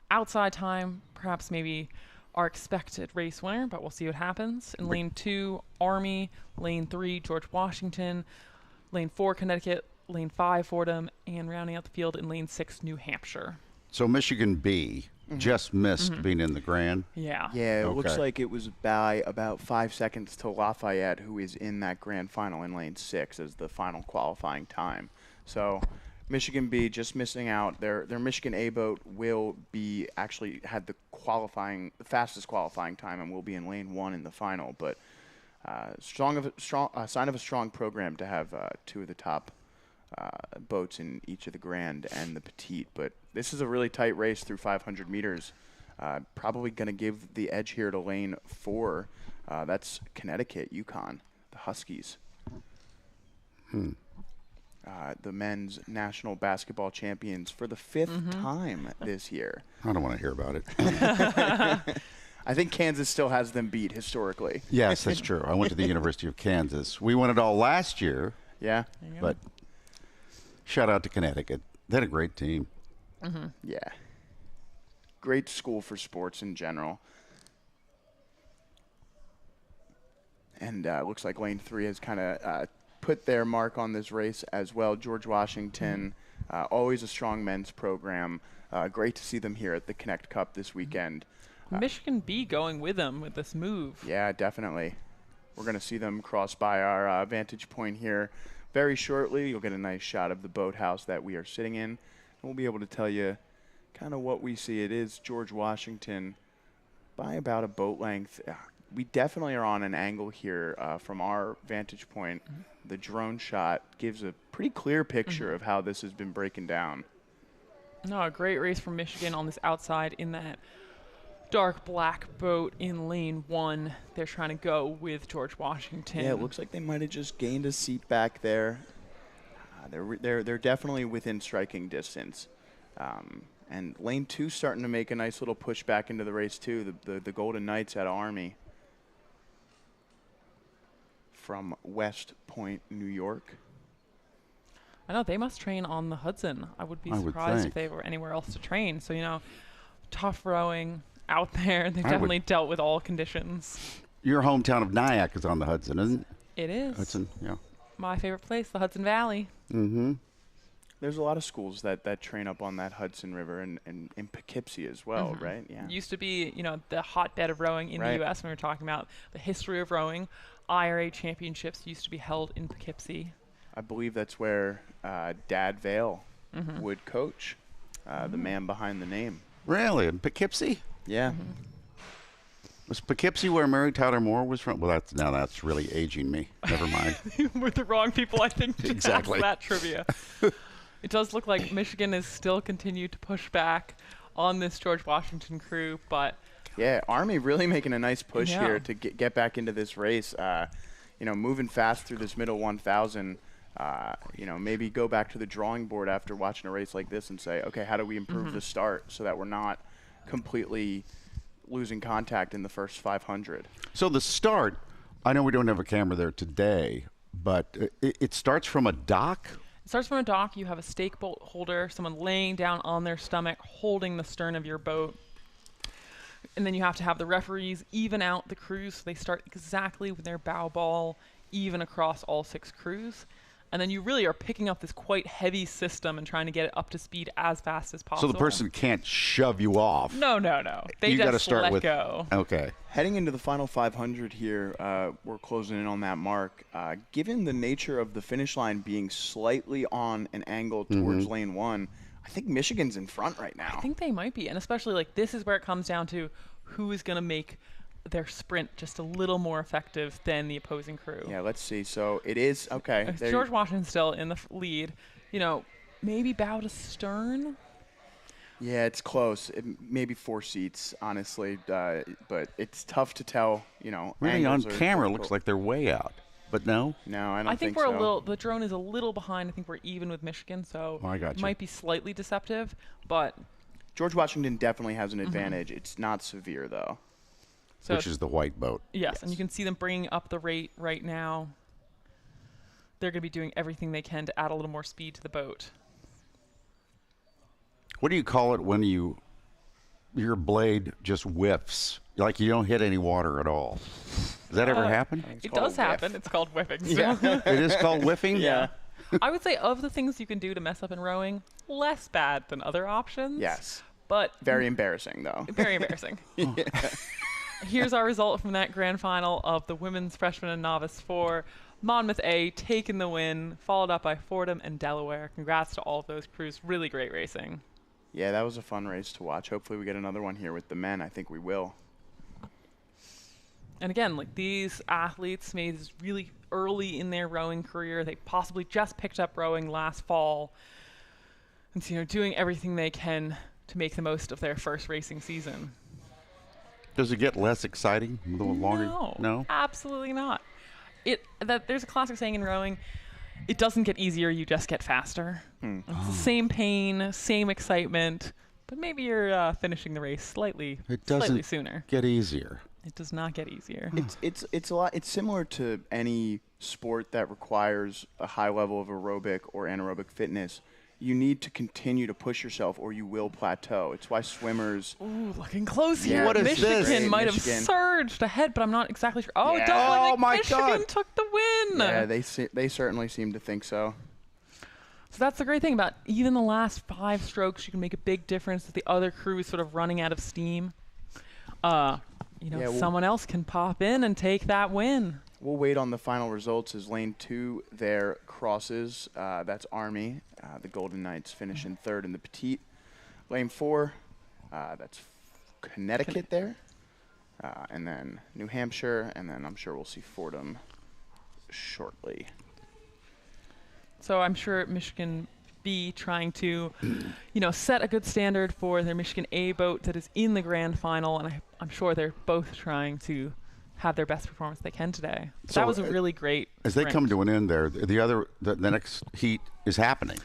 outside time, perhaps maybe our expected race winner, but we'll see what happens. In lane 2, Army. Lane 3, George Washington. Lane 4, Connecticut. Lane 5, Fordham. And rounding out the field in lane 6, New Hampshire. So Michigan B just missed being in the Grand. Yeah. Yeah, it looks Okay. like it was by about 5 seconds to Lafayette, who is in that grand final in lane 6 as the final qualifying time. So Michigan B just missing out. Their Michigan A boat will be actually had the fastest qualifying time and will be in lane 1 in the final. But sign of a strong program to have 2 of the top boats in each of the Grand and the Petite. But this is a really tight race through 500 meters. Probably going to give the edge here to lane 4. That's Connecticut, UConn, the Huskies. The men's national basketball champions for the 5th time this year. I don't want to hear about it. I think Kansas still has them beat historically. Yes, that's true. I went to the University of Kansas. We won it all last year, Yeah? but shout out to Connecticut. They had a great team. Yeah. Great school for sports in general. And looks like lane 3 has kind of put their mark on this race as well. George Washington, always a strong men's program. Great to see them here at the Knecht Cup this weekend. Michigan B going with them with this move. Yeah, definitely. We're going to see them cross by our vantage point here very shortly. You'll get a nice shot of the boathouse that we are sitting in. And we'll be able to tell you kind of what we see. It is George Washington by about a boat length. We definitely are on an angle here from our vantage point. The drone shot gives a pretty clear picture of how this has been breaking down. No, a great race from Michigan on this outside in that dark black boat in lane 1. They're trying to go with George Washington. Yeah, it looks like they might have just gained a seat back there. They're definitely within striking distance. And lane 2 starting to make a nice little push back into the race too. The Golden Knights out of Army from West Point, New York. I know they must train on the Hudson. I would be surprised if they were anywhere else to train. So, you know, tough rowing out there. They've definitely dealt with all conditions. Your hometown of Nyack is on the Hudson, isn't it? It is. Hudson, yeah. My favorite place, the Hudson Valley. Mm-hmm. There's a lot of schools that train up on that Hudson River and in Poughkeepsie as well, right? Yeah. Used to be, you know, the hotbed of rowing in the U.S. when we were talking about the history of rowing. IRA championships used to be held in Poughkeepsie. I believe that's where Dad Vale would coach, the man behind the name. Really? In Poughkeepsie? Yeah. Was Poughkeepsie where Mary Tyler Moore was from? Well, that's really aging me. Never mind. We're the wrong people, I think, to Exactly. ask that trivia. It does look like Michigan is still continued to push back on this George Washington crew, but yeah, Army really making a nice push here to get back into this race. You know, moving fast through this middle 1,000. You know, maybe go back to the drawing board after watching a race like this and say, okay, how do we improve the start so that we're not completely losing contact in the first 500? So the start, I know we don't have a camera there today, but it starts from a dock? it starts from a dock. You have a stake bolt holder, someone laying down on their stomach, holding the stern of your boat. And then you have to have the referees even out the crews so they start exactly with their bow ball, even across all 6 crews. And then you really are picking up this quite heavy system and trying to get it up to speed as fast as possible. So the person can't shove you off. No. They You just gotta start let with, go. Okay. Heading into the final 500 here, we're closing in on that mark. Given the nature of the finish line being slightly on an angle towards lane 1, I think Michigan's in front right now. I think they might be. And especially, like, this is where it comes down to who is going to make their sprint just a little more effective than the opposing crew. Yeah, let's see. So it is, okay. George Washington's still in the lead. You know, maybe bow to stern. Yeah, it's close. Maybe 4 seats, honestly, but it's tough to tell. You know, Really, on angles camera, it looks like they're way out. But no? No, I don't I think so. we're a little. The drone is a little behind. I think we're even with Michigan, so I got it you. might be slightly deceptive. But George Washington definitely has an advantage. It's not severe though. so Which is the white boat. yes, and you can see them bringing up the rate right now. They're going to be doing everything they can to add a little more speed to the boat. What do you call it when your blade just whiffs? Like you don't hit any water at all. Does that ever happen? It called does a whiff. happen. It's called whipping. Yeah. It is called whiffing? Yeah. I would say of the things you can do to mess up in rowing, less bad than other options. Yes. But Very embarrassing though. very embarrassing. Here's our result from that grand final of the women's freshman and novice 4. Monmouth A taking the win, followed up by Fordham and Delaware. Congrats to all of those crews. Really great racing. Yeah, that was a fun race to watch. Hopefully we get another one here with the men. I think we will. And again, like, these athletes made this really early in their rowing career. They possibly just picked up rowing last fall. And so, you know, doing everything they can to make the most of their first racing season. Does it get less exciting a little longer? No? Absolutely not. There's a classic saying in rowing, it doesn't get easier, you just get faster. It's the same pain, same excitement, but maybe you're finishing the race slightly sooner. Get easier. It does not get easier. It's a lot. It's similar to any sport that requires a high level of aerobic or anaerobic fitness. You need to continue to push yourself, or you will plateau. It's why swimmers. Ooh, looking close here. What is Michigan this? might have Michigan. surged ahead, but I'm not exactly sure. Oh, Yeah. it does look Oh like my Michigan God. took the win. Yeah, they certainly seem to think so. So that's the great thing about even the last 5 strokes, you can make a big difference if the other crew is sort of running out of steam. Someone else can pop in and take that win. We'll wait on the final results as lane 2 there crosses. That's Army. The Golden Knights finish in 3rd in the petite. Lane 4, that's Connecticut there. And then New Hampshire. And then I'm sure we'll see Fordham shortly. So I'm sure Michigan V trying to, set a good standard for their Michigan A boat that is in the grand final, and I'm sure they're both trying to have their best performance they can today. So that was a really great As they sprint. come to an end there, the next heat is happening.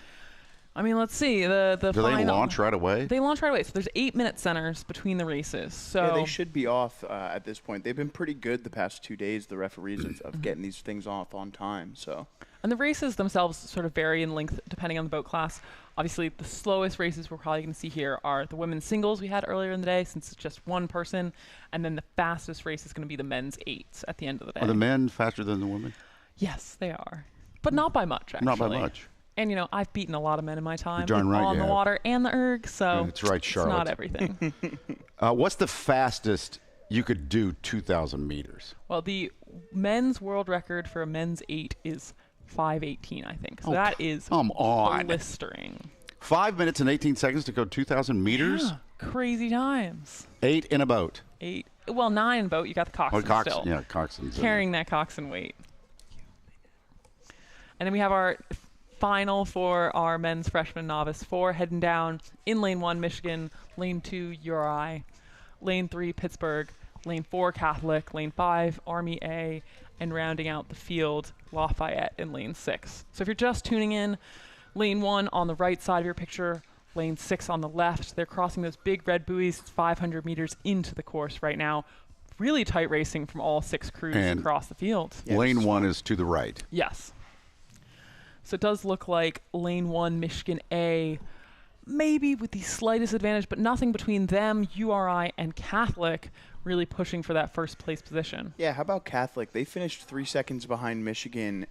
I mean, let's see. The Do final, they launch right away? They launch right away. So there's 8-minute centers between the races. So Yeah, they should be off at this point. They've been pretty good the past 2 days, the referees, of getting these things off on time. So. And the races themselves sort of vary in length depending on the boat class. Obviously, the slowest races we're probably going to see here are the women's singles we had earlier in the day, since it's just one person. And then the fastest race is going to be the men's eights at the end of the day. Are the men faster than the women? Yes, they are. But not by much, actually. Not by much. And, I've beaten a lot of men in my time. You're darn right on you the have. water and the erg, so That's right, Charlotte. it's not everything. What's the fastest you could do 2,000 meters? Well, the men's world record for a men's 8 is 5:18, I think. So that is come on. blistering. 5 minutes and 18 seconds to go 2,000 meters? Yeah, crazy times. 8 in a boat. 8. Well, 9 boat. You got the coxswain still. Yeah, coxswain's in Carrying that coxswain weight. And then we have our final for our men's freshman novice 4 heading down in lane 1, Michigan, lane 2, URI, lane 3, Pittsburgh, lane 4, Catholic, lane 5, Army A, and rounding out the field, Lafayette in lane 6. So if you're just tuning in, lane 1 on the right side of your picture, lane 6 on the left. They're crossing those big red buoys 500 meters into the course right now. Really tight racing from all 6 crews And across the field. Lane 1 is to the right. Yes. So it does look like lane 1, Michigan A, maybe with the slightest advantage, but nothing between them, URI, and Catholic really pushing for that first place position. Yeah, how about Catholic? They finished 3 seconds behind Michigan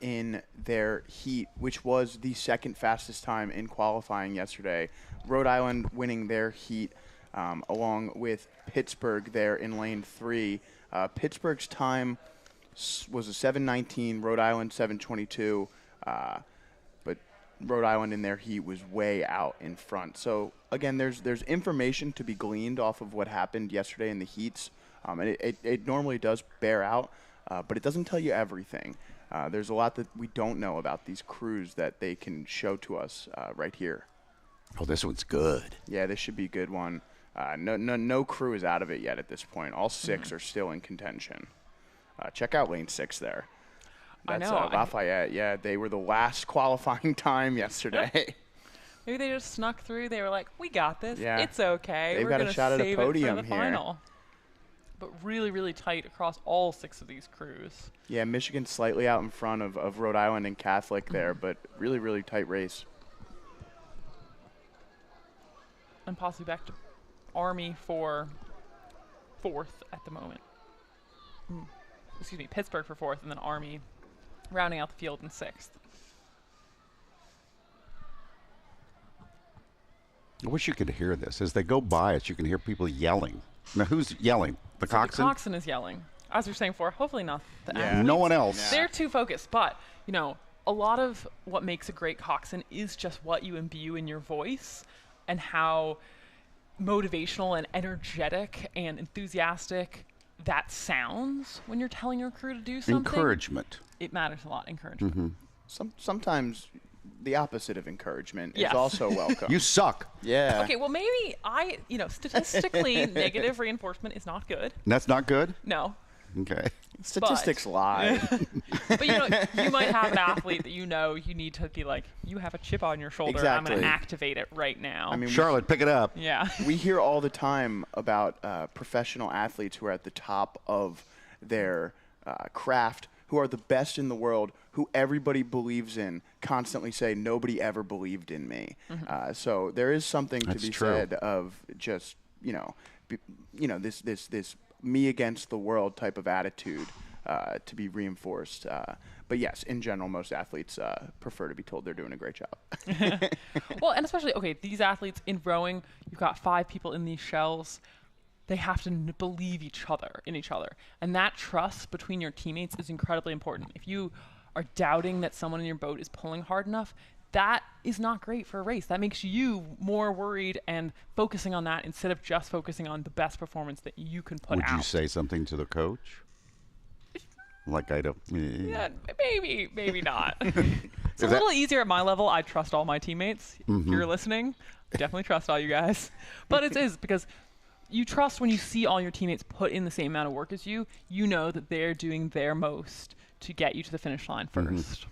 in their heat, which was the second fastest time in qualifying yesterday. Rhode Island winning their heat along with Pittsburgh there in lane 3. Pittsburgh's time was a 7:19, Rhode Island 7:22. But Rhode Island in their heat was way out in front. So again, there's information to be gleaned off of what happened yesterday in the heats, and it normally does bear out, but it doesn't tell you everything. There's a lot that we don't know about these crews that they can show to us right here. Oh, this one's good. Yeah, this should be a good one. No crew is out of it yet at this point. All 6 are still in contention. Check out lane 6 there. That's I know. Lafayette. Yeah, they were the last qualifying time yesterday. Maybe they just snuck through. They were like, we got this. Yeah. It's okay. They've We're got a gonna shot at a save podium it for the here." final. But really, really tight across all 6 of these crews. Yeah, Michigan slightly out in front of Rhode Island and Catholic there, but really, really tight race. And possibly back to Army for 4th at the moment. Excuse me, Pittsburgh for 4th, and then Army rounding out the field in 6th. I wish you could hear this. As they go by us, you can hear people yelling. Now, who's yelling? The So coxswain? the coxswain is yelling. As we were saying before, hopefully not the Yeah. athletes. No one else. They're too focused. But, a lot of what makes a great coxswain is just what you imbue in your voice and how motivational and energetic and enthusiastic that sounds when you're telling your crew to do something. Encouragement. It matters a lot, encouragement. Sometimes the opposite of encouragement Yes. is also welcome. You suck. Yeah. Okay, well, maybe statistically, negative reinforcement is not good. That's not good? No. Okay. Statistics lie. But, you might have an athlete that you need to be like, you have a chip on your shoulder. I'm going Exactly. to activate it right now. I mean, Charlotte, pick it up. yeah. we hear all the time about professional athletes who are at the top of their craft, who are the best in the world, who everybody believes in, constantly say, nobody ever believed in me. So there is something to That's be true. said of just, this me against the world type of attitude to be reinforced. But yes, in general, most athletes prefer to be told they're doing a great job. Well, and especially, these athletes in rowing, you've got 5 people in these shells. They have to believe in each other. And that trust between your teammates is incredibly important. If you are doubting that someone in your boat is pulling hard enough, that is not great for a race. That makes you more worried and focusing on that instead of just focusing on the best performance that you can put out. Would you say something to the coach? Like I don't. Yeah, maybe not. It's a little easier at my level. I trust all my teammates. If you're listening, definitely trust all you guys. But it is because you trust when you see all your teammates put in the same amount of work as you. You know that they're doing their most to get you to the finish line first.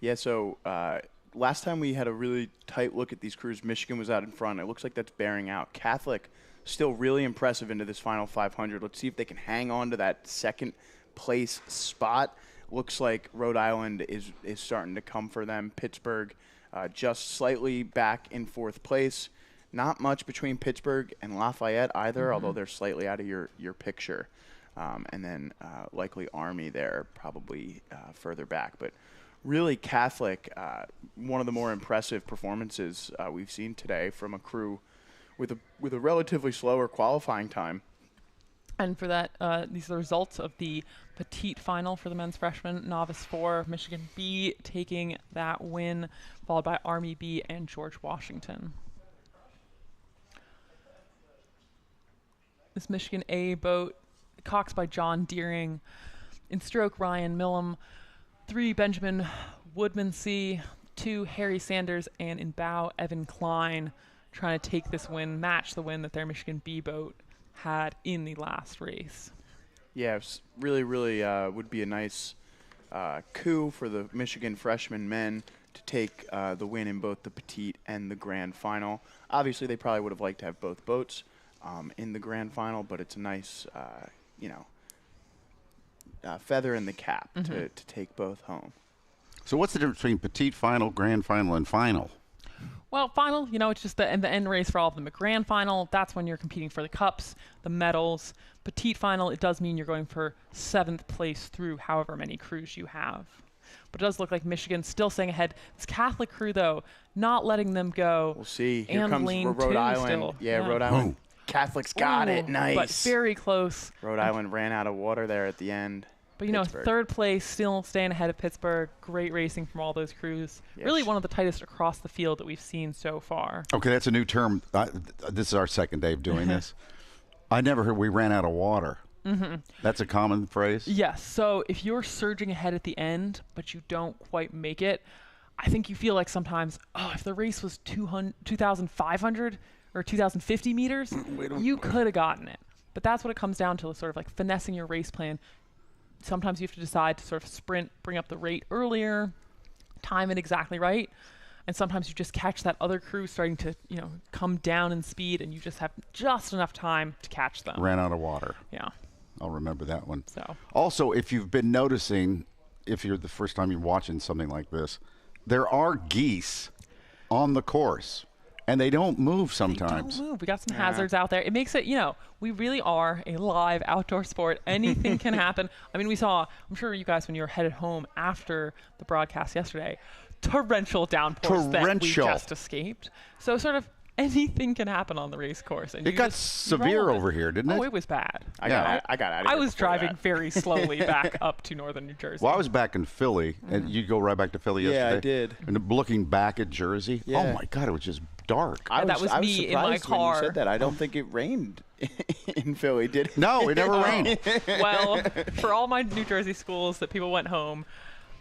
Yeah, so last time we had a really tight look at these crews, Michigan was out in front. It looks like that's bearing out. Catholic still really impressive into this final 500. Let's see if they can hang on to that second place spot. Looks like Rhode Island is starting to come for them. Pittsburgh just slightly back in fourth place. Not much between Pittsburgh and Lafayette either, although they're slightly out of your picture. And then likely Army there, probably further back. But really Catholic, one of the more impressive performances we've seen today from a crew with a relatively slower qualifying time. And for that, these are the results of the petite final for the men's freshman. Novice 4, Michigan B taking that win, followed by Army B and George Washington. This Michigan A boat, coxed by John Deering. In stroke, Ryan Millam. 3, Benjamin Woodman C. 2, Harry Sanders. And in bow, Evan Klein, trying to take this win, match the win that their Michigan B boat had in the last race. Yeah, it really would be a nice coup for the Michigan freshman men to take the win in both the petite and the grand final. Obviously, they probably would have liked to have both boats in the grand final, but it's a nice, feather in the cap to take both home. So what's the difference between petite final, grand final, and final? Well, final, it's just the end race for all of them. A grand final, that's when you're competing for the cups, the medals. Petite final, it does mean you're going for 7th place through however many crews you have. But it does look like Michigan's still staying ahead. This Catholic crew, though, not letting them go. We'll see. Here and comes lane Rhode 2 Island. still. Yeah, Rhode Island. Catholic's got it. Nice. But very close. Rhode Island ran out of water there at the end. But, Pittsburgh. 3rd place, still staying ahead of Pittsburgh. Great racing from all those crews. Yes. Really one of the tightest across the field that we've seen so far. Okay, that's a new term. This is our second day of doing this. I never heard we ran out of water. That's a common phrase? Yes. So if you're surging ahead at the end, but you don't quite make it, I think you feel like sometimes, if the race was 2,500 or 2,050 meters, you could have gotten it. But that's what it comes down to, sort of like finessing your race plan. Sometimes you have to decide to sort of sprint, bring up the rate earlier, time it exactly right. And sometimes you just catch that other crew starting to, come down in speed, and you just have just enough time to catch them. Ran out of water. Yeah. I'll remember that one. So. Also, if you've been noticing, if you're the first time you're watching something like this, there are geese on the course. And they don't move sometimes. They don't move. We got some hazards out there. It makes it, we really are a live outdoor sport. Anything can happen. I mean, I'm sure you guys, when you were headed home after the broadcast yesterday, torrential downpours that we just escaped. So sort of anything can happen on the race course. And it got severe over here, didn't it? Oh, it was bad. I got out of here. I was driving very slowly back up to northern New Jersey. Well, I was back in Philly, and you go right back to Philly yesterday. Yeah, I did. And looking back at Jersey, oh my God, it was just dark. That was me in my car. When you said that. I don't think it rained in Philly, did it? No, it never rained. Well, for all my New Jersey schools that people went home,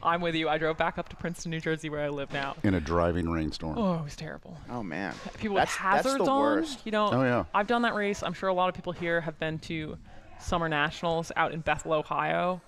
I'm with you. I drove back up to Princeton, New Jersey, where I live now. In a driving rainstorm. Oh, it was terrible. Oh, man. People with hazards that's the on. Worst. Oh, yeah. I've done that race. I'm sure a lot of people here have been to Summer Nationals out in Bethel, Ohio.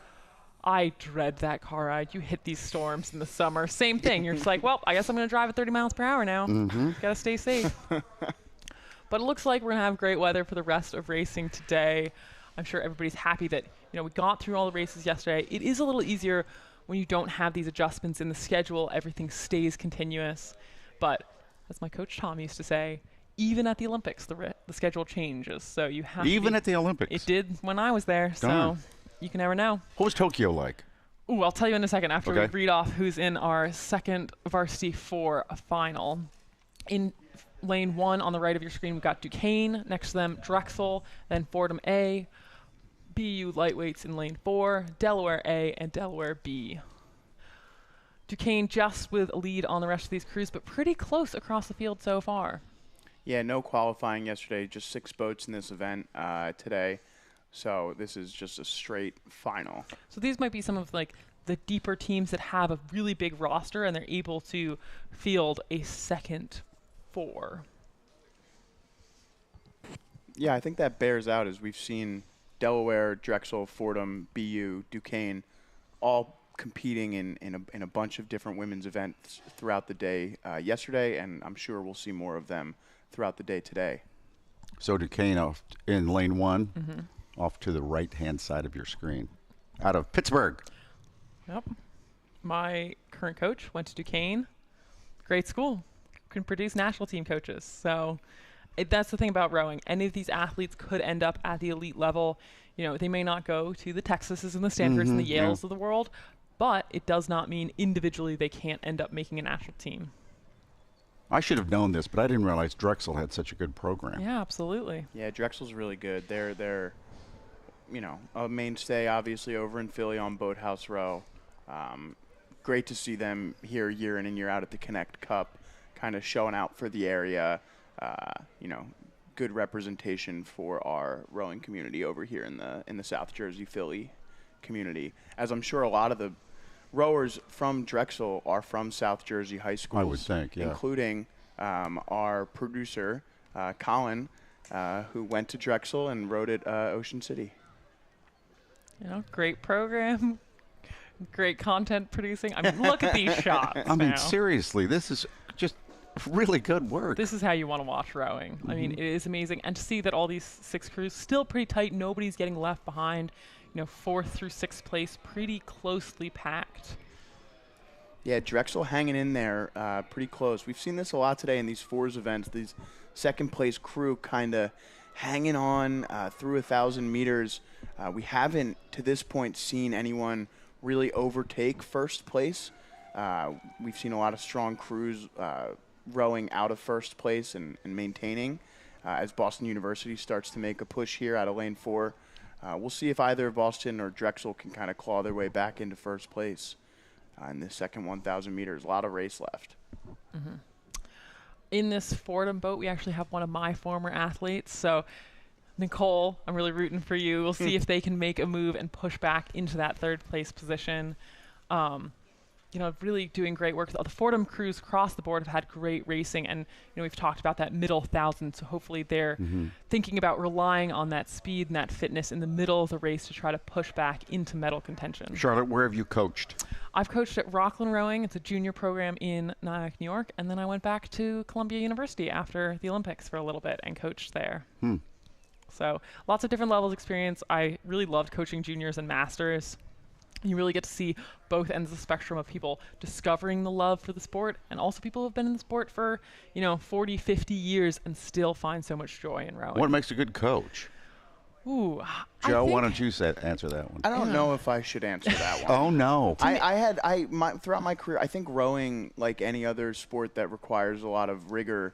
I dread that car ride. You hit these storms in the summer. Same thing. You're just like, well, I guess I'm going to drive at 30 miles per hour now. Got to stay safe. But it looks like we're going to have great weather for the rest of racing today. I'm sure everybody's happy that, we got through all the races yesterday. It is a little easier when you don't have these adjustments in the schedule. Everything stays continuous. But as my coach Tom used to say, even at the Olympics, the schedule changes. So you have even at the Olympics. It did when I was there. Darn. So you can never know. What was Tokyo like? Ooh, I'll tell you in a second after we read off who's in our second varsity for a final. In lane 1 on the right of your screen, we've got Duquesne. Next to them, Drexel. Then Fordham A. BU lightweights in lane 4, Delaware A and Delaware B. Duquesne just with a lead on the rest of these crews, but pretty close across the field so far. Yeah, no qualifying yesterday, just 6 boats in this event today. So this is just a straight final. So these might be some of the deeper teams that have a really big roster and they're able to field a second 4. Yeah, I think that bears out as we've seen Delaware, Drexel, Fordham, BU, Duquesne all competing in a bunch of different women's events throughout the day yesterday, and I'm sure we'll see more of them throughout the day today. So Duquesne off in lane 1, off to the right-hand side of your screen, out of Pittsburgh. Yep. My current coach went to Duquesne. Great school. Can produce national team coaches. So that's the thing about rowing. Any of these athletes could end up at the elite level. You know, they may not go to the Texases and the Stanfords and the Yales of the world, but it does not mean individually they can't end up making a national team. I should have known this, but I didn't realize Drexel had such a good program. Yeah, absolutely. Yeah, Drexel's really good. They're a mainstay, obviously, over in Philly on Boathouse Row. Great to see them here year in and year out at the Knecht Cup, kind of showing out for the area. Good representation for our rowing community over here in the South Jersey, Philly community. As I'm sure a lot of the rowers from Drexel are from South Jersey high schools. I would think, yeah. Including our producer, Colin, who went to Drexel and rowed at Ocean City. You know, great program, great content producing. I mean, look at these shots. I mean, now. seriously, this is just really good work. This is how you want to watch rowing. I mean, it is amazing. And to see that all these 6 crews still pretty tight, nobody's getting left behind. 4th through 6th place, pretty closely packed. Yeah, Drexel hanging in there pretty close. We've seen this a lot today in these 4s events. These second place crew kind of hanging on through 1,000 meters. We haven't, to this point, seen anyone really overtake first place. We've seen a lot of strong crews rowing out of first place and maintaining as Boston University starts to make a push here out of lane 4. We'll see if either Boston or Drexel can kind of claw their way back into first place in the second 1,000 meters. A lot of race left. In this Fordham boat, we actually have one of my former athletes. So, Nicole, I'm really rooting for you. We'll see if they can make a move and push back into that 3rd place position. Really doing great work. The Fordham crews across the board have had great racing, and we've talked about that middle 1,000. So hopefully they're thinking about relying on that speed and that fitness in the middle of the race to try to push back into medal contention. Charlotte, where have you coached? I've coached at Rockland Rowing. It's a junior program in Nyack, New York, and then I went back to Columbia University after the Olympics for a little bit and coached there. So lots of different levels of experience. I really loved coaching juniors and masters. You really get to see both ends of the spectrum of people discovering the love for the sport and also people who have been in the sport for, 40, 50 years and still find so much joy in rowing. What makes a good coach? Ooh, Joe, why don't you answer that one? I don't know if I should answer that one. Oh, no. Throughout my career, I think rowing, like any other sport that requires a lot of rigor,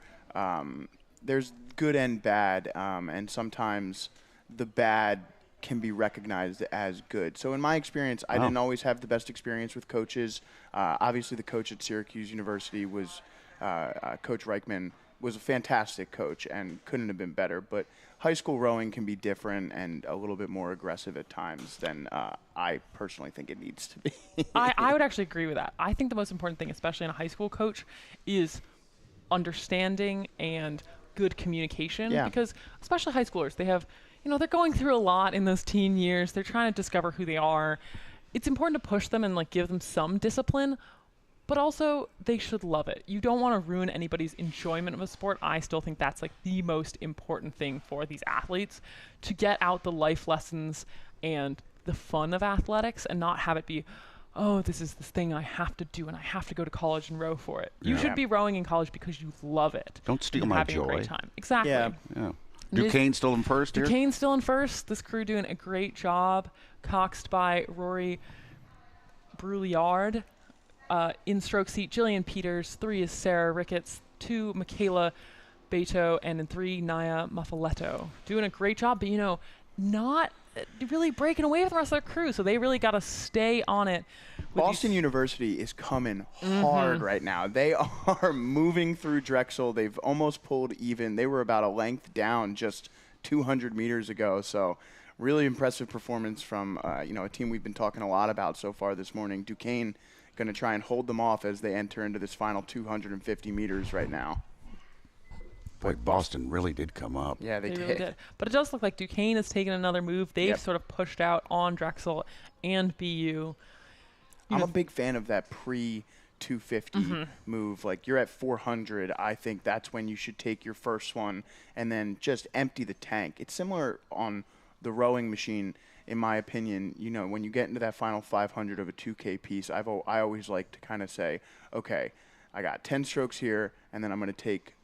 there's good and bad, and sometimes the bad can be recognized as good. So in my experience, I didn't always have the best experience with coaches. Obviously, the coach at Syracuse University was Coach Reichman was a fantastic coach and couldn't have been better. But high school rowing can be different and a little bit more aggressive at times than I personally think it needs to be. I would actually agree with that. I think the most important thing, especially in a high school coach, is understanding and good communication. Yeah. Because especially high schoolers, they have, they're going through a lot in those teen years. They're trying to discover who they are. It's important to push them and give them some discipline, but also they should love it. You don't want to ruin anybody's enjoyment of a sport. I still think that's the most important thing for these athletes, to get out the life lessons and the fun of athletics and not have it be, oh, this is this thing I have to do and I have to go to college and row for it. You should be rowing in college because you love it. Don't steal and my having joy. A great time. Exactly. Yeah. Duquesne still in first here? Duquesne still in first. This crew doing a great job, coxed by Rory Brouillard. In stroke seat, Jillian Peters. 3 is Sarah Ricketts. 2, Michaela Beto. And in 3, Naya Maffaletto. Doing a great job, but, not really breaking away with the rest of their crew. So they really got to stay on it. Boston University is coming hard right now. They are moving through Drexel. They've almost pulled even. They were about a length down just 200 meters ago. So really impressive performance from a team we've been talking a lot about so far this morning. Duquesne going to try and hold them off as they enter into this final 250 meters right now. Boy, Boston really did come up. Yeah, they really did. But it does look like Duquesne has taken another move. They've sort of pushed out on Drexel and BU. I'm a big fan of that pre-250 move. Like, you're at 400. I think that's when you should take your first one and then just empty the tank. It's similar on the rowing machine, in my opinion. You know, when you get into that final 500 of a 2K piece, I always like to kind of say, okay, I got 10 strokes here, and then I'm going to take,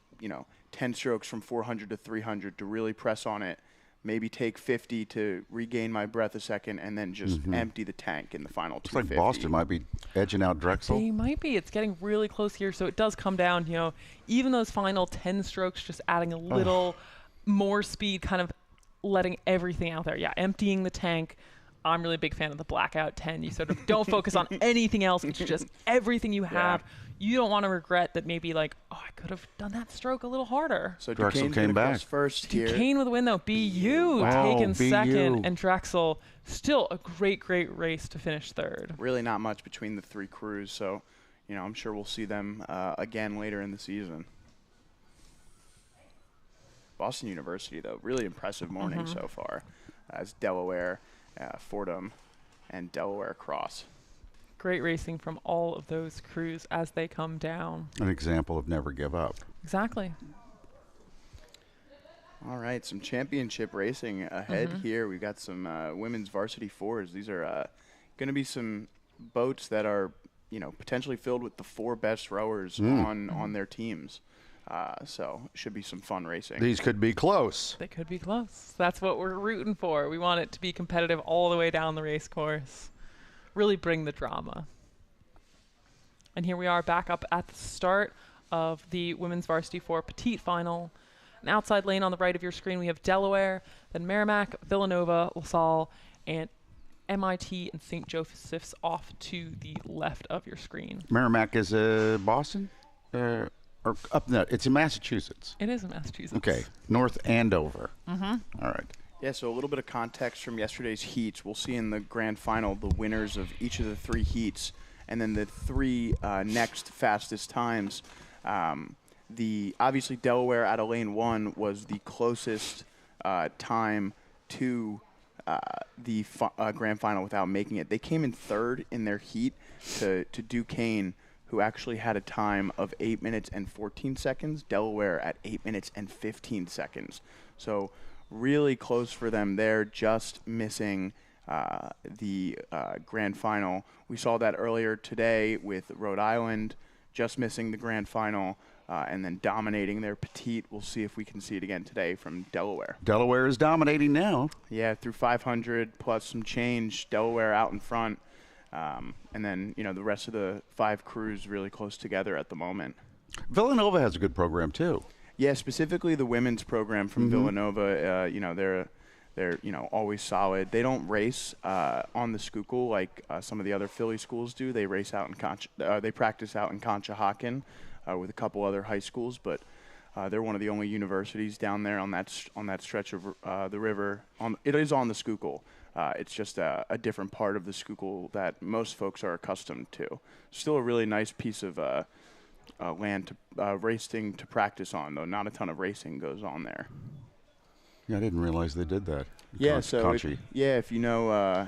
10 strokes from 400 to 300 to really press on it. Maybe take 50 to regain my breath a second, and then just empty the tank in the final 250. Looks like Boston might be edging out Drexel. They might be. It's getting really close here, so it does come down, even those final 10 strokes, just adding a little more speed, kind of letting everything out there. Yeah, emptying the tank. I'm really a big fan of the blackout 10. You sort of don't focus on anything else. It's just everything you have. Yeah. You don't want to regret that maybe I could have done that stroke a little harder. So Drexel came back first here. Duquesne with a win, though. BU taking second, and Drexel still a great, great race to finish third. Really not much between the three crews, so I'm sure we'll see them again later in the season. Boston University, though, really impressive morning so far, as Delaware, Fordham, and Delaware Cross. Great racing from all of those crews as they come down. An example of never give up. Exactly. All right, some championship racing ahead here. We've got some women's varsity fours. These are going to be some boats that are, potentially filled with the 4 best rowers on their teams. So it should be some fun racing. These could be close. They could be close. That's what we're rooting for. We want it to be competitive all the way down the race course. Really bring the drama. And here we are back up at the start of the women's varsity 4 petite final. An outside lane on the right of your screen, we have Delaware, then Merrimack, Villanova, LaSalle, and MIT and St. Joseph's off to the left of your screen. Merrimack is Boston? Or up there? It's in Massachusetts. It is in Massachusetts. Okay, North Andover. All right. Yeah, so a little bit of context from yesterday's heats. We'll see in the grand final the winners of each of the 3 heats, and then the 3 next fastest times. Obviously Delaware out of lane 1 was the closest time to the grand final without making it. They came in 3rd in their heat to Duquesne, who actually had a time of 8 minutes and 14 seconds. Delaware at 8 minutes and 15 seconds. So really close for them there, just missing the grand final. We saw that earlier today with Rhode Island, just missing the grand final, and then dominating their petite. We'll see if we can see it again today from Delaware. Delaware is dominating now. Yeah, through 500 plus some change, Delaware out in front. And then, the rest of the 5 crews really close together at the moment. Villanova has a good program, too. Yeah, specifically the women's program from Villanova, they're always solid. They don't race on the Schuylkill like some of the other Philly schools do. They race out in they practice out in Conshohocken with a couple other high schools, but they're one of the only universities down there on that stretch of the river. It is on the Schuylkill. It's just a different part of the Schuylkill that most folks are accustomed to. Still a really nice piece of land to racing to practice on, though not a ton of racing goes on there. Yeah, I didn't realize they did that. Yeah, if you know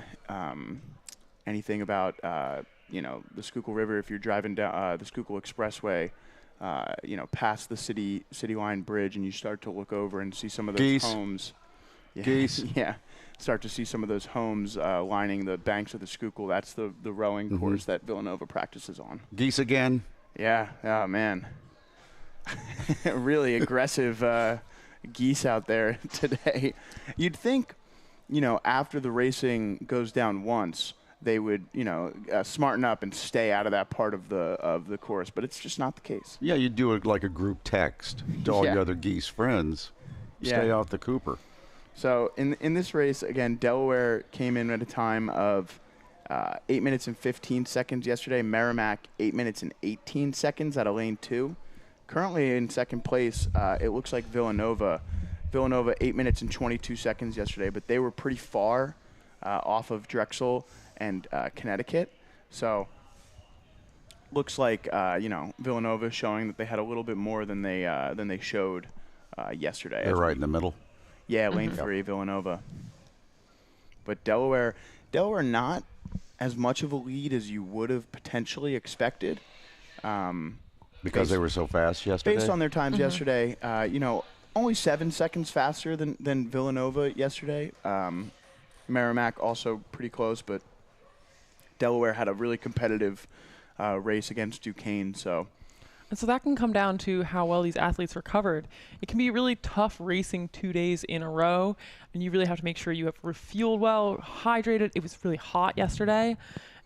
anything about the Schuylkill River, if you're driving down the Schuylkill Expressway, past the city line bridge, and you start to look over and see some of those homes. Yeah, Geese. Yeah, start to see some of those homes lining the banks of the Schuylkill. That's the rowing course that Villanova practices on. Geese again. Yeah, oh man. Really aggressive geese out there today. You'd think, after the racing goes down once, they would, smarten up and stay out of that part of the course, but it's just not the case. Yeah, you do it like a group text to all your other geese friends. Stay off the Cooper. So in this race, again, Delaware came in at a time of 8 minutes and 15 seconds yesterday. Merrimack, 8 minutes and 18 seconds out of lane 2. Currently in second place, it looks like Villanova Villanova 8 minutes and 22 seconds yesterday, but they were pretty far off of Drexel and Connecticut. So looks like Villanova showing that they had a little bit more than they showed yesterday. They're right in the middle. Yeah, lane 3, Villanova. But Delaware not as much of a lead as you would have potentially expected. Because they were so fast yesterday? Based on their times yesterday, only 7 seconds faster than Villanova yesterday. Merrimack also pretty close, but Delaware had a really competitive race against Duquesne. And so that can come down to how well these athletes recovered. It can be really tough racing 2 days in a row, and you really have to make sure you have refueled well, hydrated. It was really hot yesterday.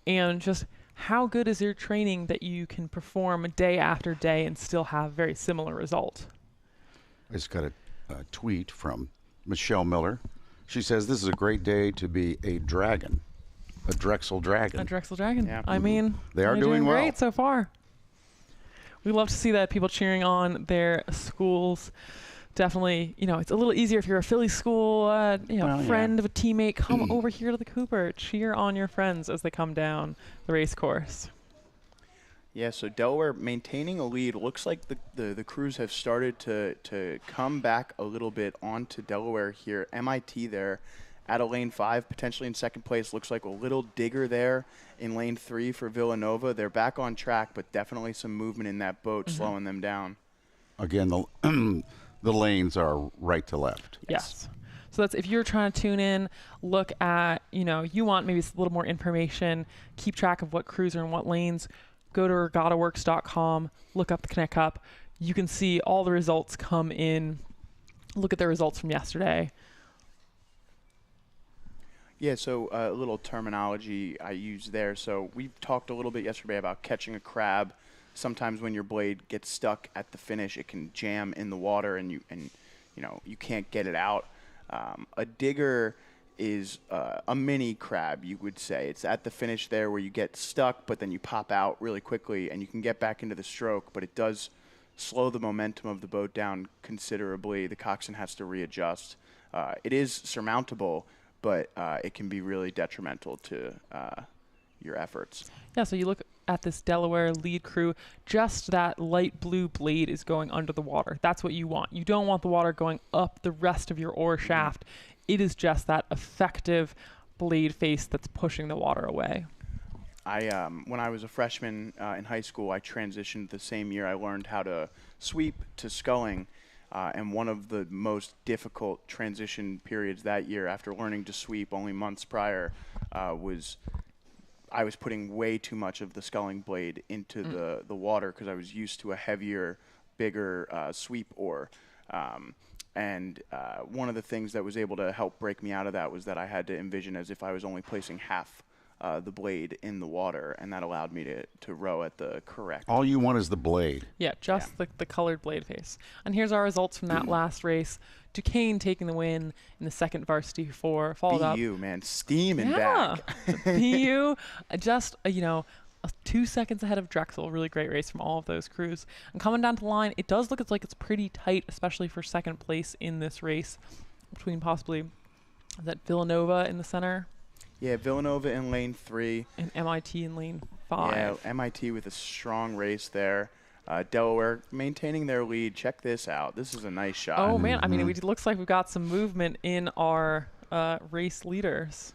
And just how good is your training that you can perform day after day and still have very similar result? I just got a tweet from Michelle Miller. She says, this is a great day to be a dragon, a Drexel dragon. A Drexel dragon. Yeah. I mean, They are they're doing well. great so far. We love to see that, people cheering on their schools. Definitely, it's a little easier if you're a Philly school, friend of a teammate. Come over here to the Cooper. Cheer on your friends as they come down the race course. Yeah, so Delaware maintaining a lead. Looks like the crews have started to come back a little bit onto Delaware here. MIT there at a lane 5, potentially in second place. Looks like a little digger there in lane 3 for Villanova. They're back on track, but definitely some movement in that boat slowing them down. Again, the lanes are right to left. Yes. So that's if you're trying to tune in, look at, you want maybe a little more information, keep track of what crews are in what lanes, go to regattaworks.com, look up the Knecht Cup. You can see all the results come in. Look at the results from yesterday. Yeah, so a little terminology I used there. So we talked a little bit yesterday about catching a crab. Sometimes when your blade gets stuck at the finish, it can jam in the water and you can't get it out. A digger is a mini crab, you would say. It's at the finish there where you get stuck, but then you pop out really quickly and you can get back into the stroke, but it does slow the momentum of the boat down considerably. The coxswain has to readjust. It is surmountable, but it can be really detrimental to your efforts. Yeah, so you look at this Delaware lead crew, just that light blue blade is going under the water. That's what you want. You don't want the water going up the rest of your oar shaft. It is just that effective blade face that's pushing the water away. When I was a freshman in high school, I transitioned the same year. I learned how to sweep to sculling. And one of the most difficult transition periods that year after learning to sweep only months prior was I was putting way too much of the sculling blade into the water because I was used to a heavier, bigger sweep oar. And one of the things that was able to help break me out of that was that I had to envision as if I was only placing half the blade in the water, and that allowed me to row at the correct. All you want is the blade. Yeah, just the colored blade face. And here's our results from that last race. Duquesne taking the win in the second varsity 4. Followed up. BU, man, steaming back. BU, just, 2 seconds ahead of Drexel. Really great race from all of those crews. And coming down to the line, it does look like it's pretty tight, especially for second place in this race between possibly, is that Villanova in the center? Yeah, Villanova in lane 3. And MIT in lane 5. Yeah, MIT with a strong race there. Delaware maintaining their lead. Check this out. This is a nice shot. Oh, man. I mean, it looks like we've got some movement in our race leaders.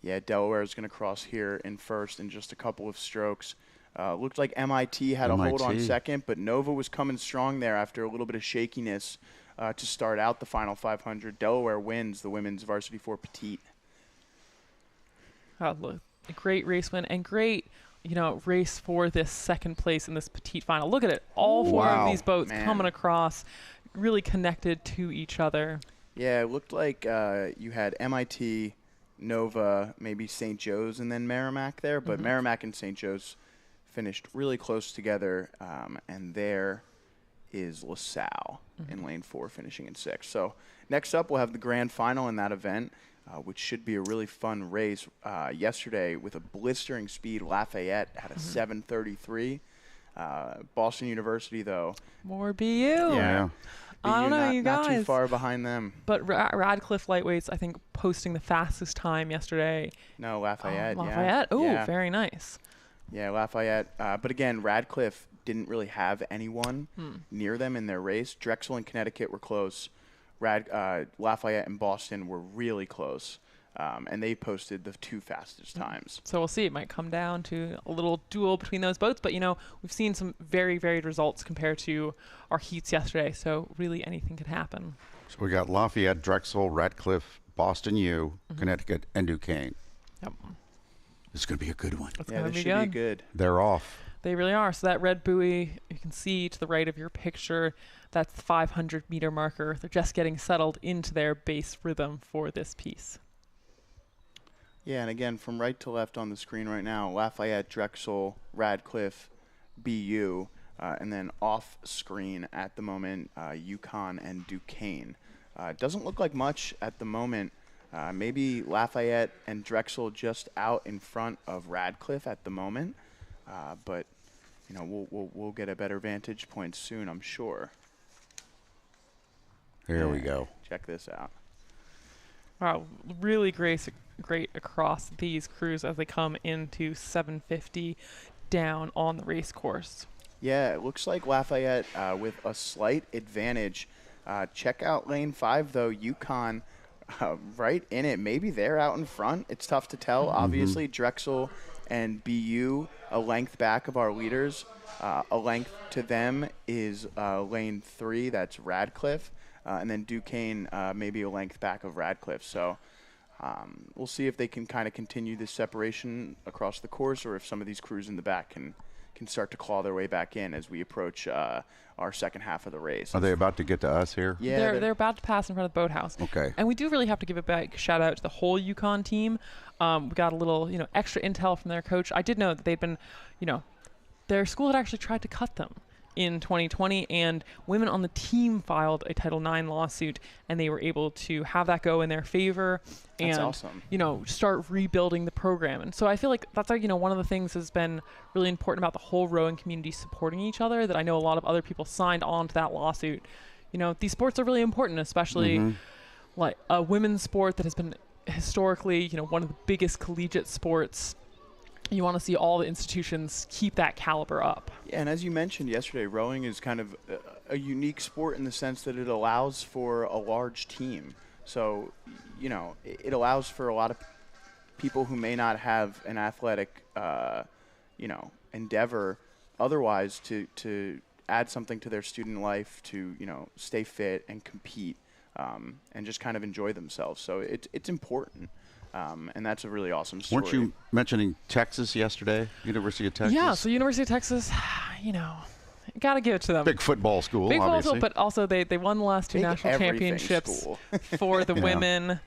Yeah, Delaware is going to cross here in first in just a couple of strokes. Looked like MIT had a hold on second, but Nova was coming strong there after a little bit of shakiness to start out the final 500. Delaware wins the women's varsity 4 petite. Look, a great race win and great, race for this second place in this petite final. Look at it. All four of these boats coming across, really connected to each other. Yeah, it looked like you had MIT, Nova, maybe St. Joe's, and then Merrimack there. But Merrimack and St. Joe's finished really close together, and there is LaSalle in lane 4 finishing in 6th. So next up we'll have the grand final in that event, which should be a really fun race. Yesterday with a blistering speed, Lafayette had a 7:33. Boston University, though. More BU. Yeah. I don't know, you guys. Not too far behind them. But Radcliffe lightweights, I think, posting the fastest time yesterday. No, Lafayette. Lafayette. Oh, yeah. very nice. Yeah, Lafayette. But again, Radcliffe didn't really have anyone near them in their race. Drexel and Connecticut were close. Lafayette and Boston were really close. And they posted the 2 fastest times. So we'll see. It might come down to a little duel between those boats. But, we've seen some very varied results compared to our heats yesterday. So really anything could happen. So we got Lafayette, Drexel, Radcliffe, Boston U, Connecticut, and Duquesne. Yep. This is going to be a good one. It's Yeah, going this to should be be good. They're off. They really are. So that red buoy, you can see to the right of your picture, that's the 500-meter marker. They're just getting settled into their base rhythm for this piece. Yeah, and again, from right to left on the screen right now, Lafayette, Drexel, Radcliffe, BU, and then off screen at the moment, UConn and Duquesne. Doesn't look like much at the moment. Maybe Lafayette and Drexel just out in front of Radcliffe at the moment, but we'll get a better vantage point soon, I'm sure. Here we go. Check this out. Wow, really great across these crews as they come into 750 down on the race course. Yeah, it looks like Lafayette with a slight advantage. Check out lane 5, though. UConn right in it. Maybe they're out in front. It's tough to tell. Obviously, Drexel and BU a length back of our leaders. A length to them is lane 3. That's Radcliffe. And then Duquesne maybe a length back of Radcliffe. So we'll see if they can kind of continue this separation across the course, or if some of these crews in the back can start to claw their way back in as we approach our second half of the race. Are they about to get to us here? Yeah, they're about to pass in front of the boathouse. Okay. And we do really have to give a big shout out to the whole UConn team. We got a little, extra intel from their coach. I did know that they'd been, their school had actually tried to cut them in 2020, and women on the team filed a Title IX lawsuit, and they were able to have that go in their favor. That's and awesome. Start rebuilding the program. And so I feel like that's one of the things has been really important about the whole rowing community supporting each other, that I know a lot of other people signed on to that lawsuit. These sports are really important, especially like a women's sport that has been historically one of the biggest collegiate sports. You want to see all the institutions keep that caliber up. Yeah, and as you mentioned yesterday, rowing is kind of a unique sport in the sense that it allows for a large team. So, it allows for a lot of people who may not have an athletic, endeavor otherwise to add something to their student life, to, stay fit and compete and just kind of enjoy themselves. So it's important. And that's a really awesome story. Weren't you mentioning Texas yesterday? University of Texas? Yeah, so University of Texas, got to give it to them. Big football school, Big obviously. football school, but also they won the last 2 Big national championships for the women.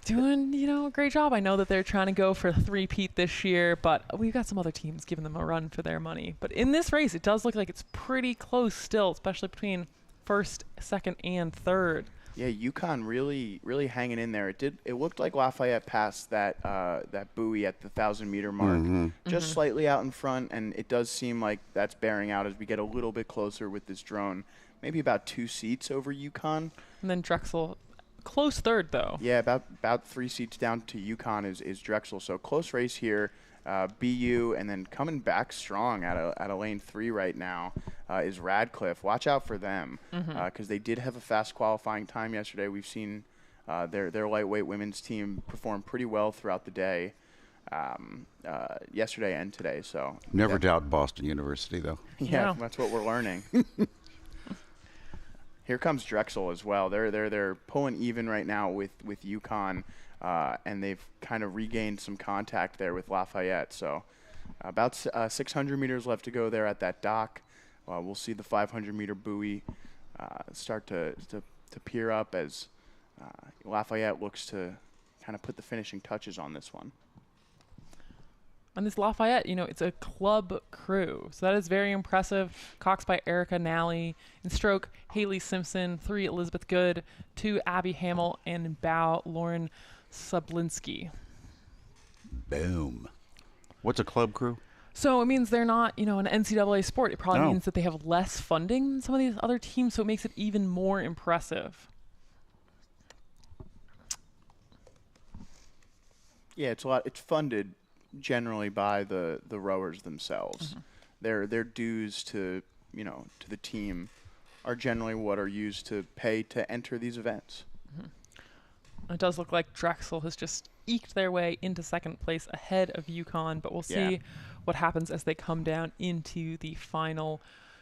Doing, a great job. I know that they're trying to go for a 3-peat this year, but we've got some other teams giving them a run for their money. But in this race, it does look like it's pretty close still, especially between first, second, and third. Yeah, UConn really, really hanging in there. It looked like Lafayette passed that buoy at the 1,000-meter mark, just slightly out in front, and it does seem like that's bearing out as we get a little bit closer with this drone. Maybe about 2 seats over UConn. And then Drexel, close third though. Yeah, about 3 seats down to UConn is Drexel. So close race here. BU, and then coming back strong at a lane 3 right now is Radcliffe. Watch out for them because they did have a fast qualifying time yesterday. We've seen their lightweight women's team perform pretty well throughout the day, yesterday and today. So Never doubt Boston University, though. Yeah, No. that's what we're learning. Here comes Drexel as well. They're pulling even right now with UConn. And they've kind of regained some contact there with Lafayette. So about 600 meters left to go there at that dock. We'll see the 500-meter buoy start to peer up as Lafayette looks to kind of put the finishing touches on this one. On this Lafayette, it's a club crew. So that is very impressive. Cox by Erica Nally. In stroke, Haley Simpson. 3, Elizabeth Good. 2, Abby Hamill. And in bow, Lauren Sublinski. Boom. What's a club crew? So it means they're not, an NCAA sport. It probably No. means that they have less funding than some of these other teams, so it makes it even more impressive. Yeah, it's funded generally by the rowers themselves. Their dues to the team are generally what are used to pay to enter these events. It does look like Drexel has just eked their way into second place ahead of UConn, but we'll see what happens as they come down into the final.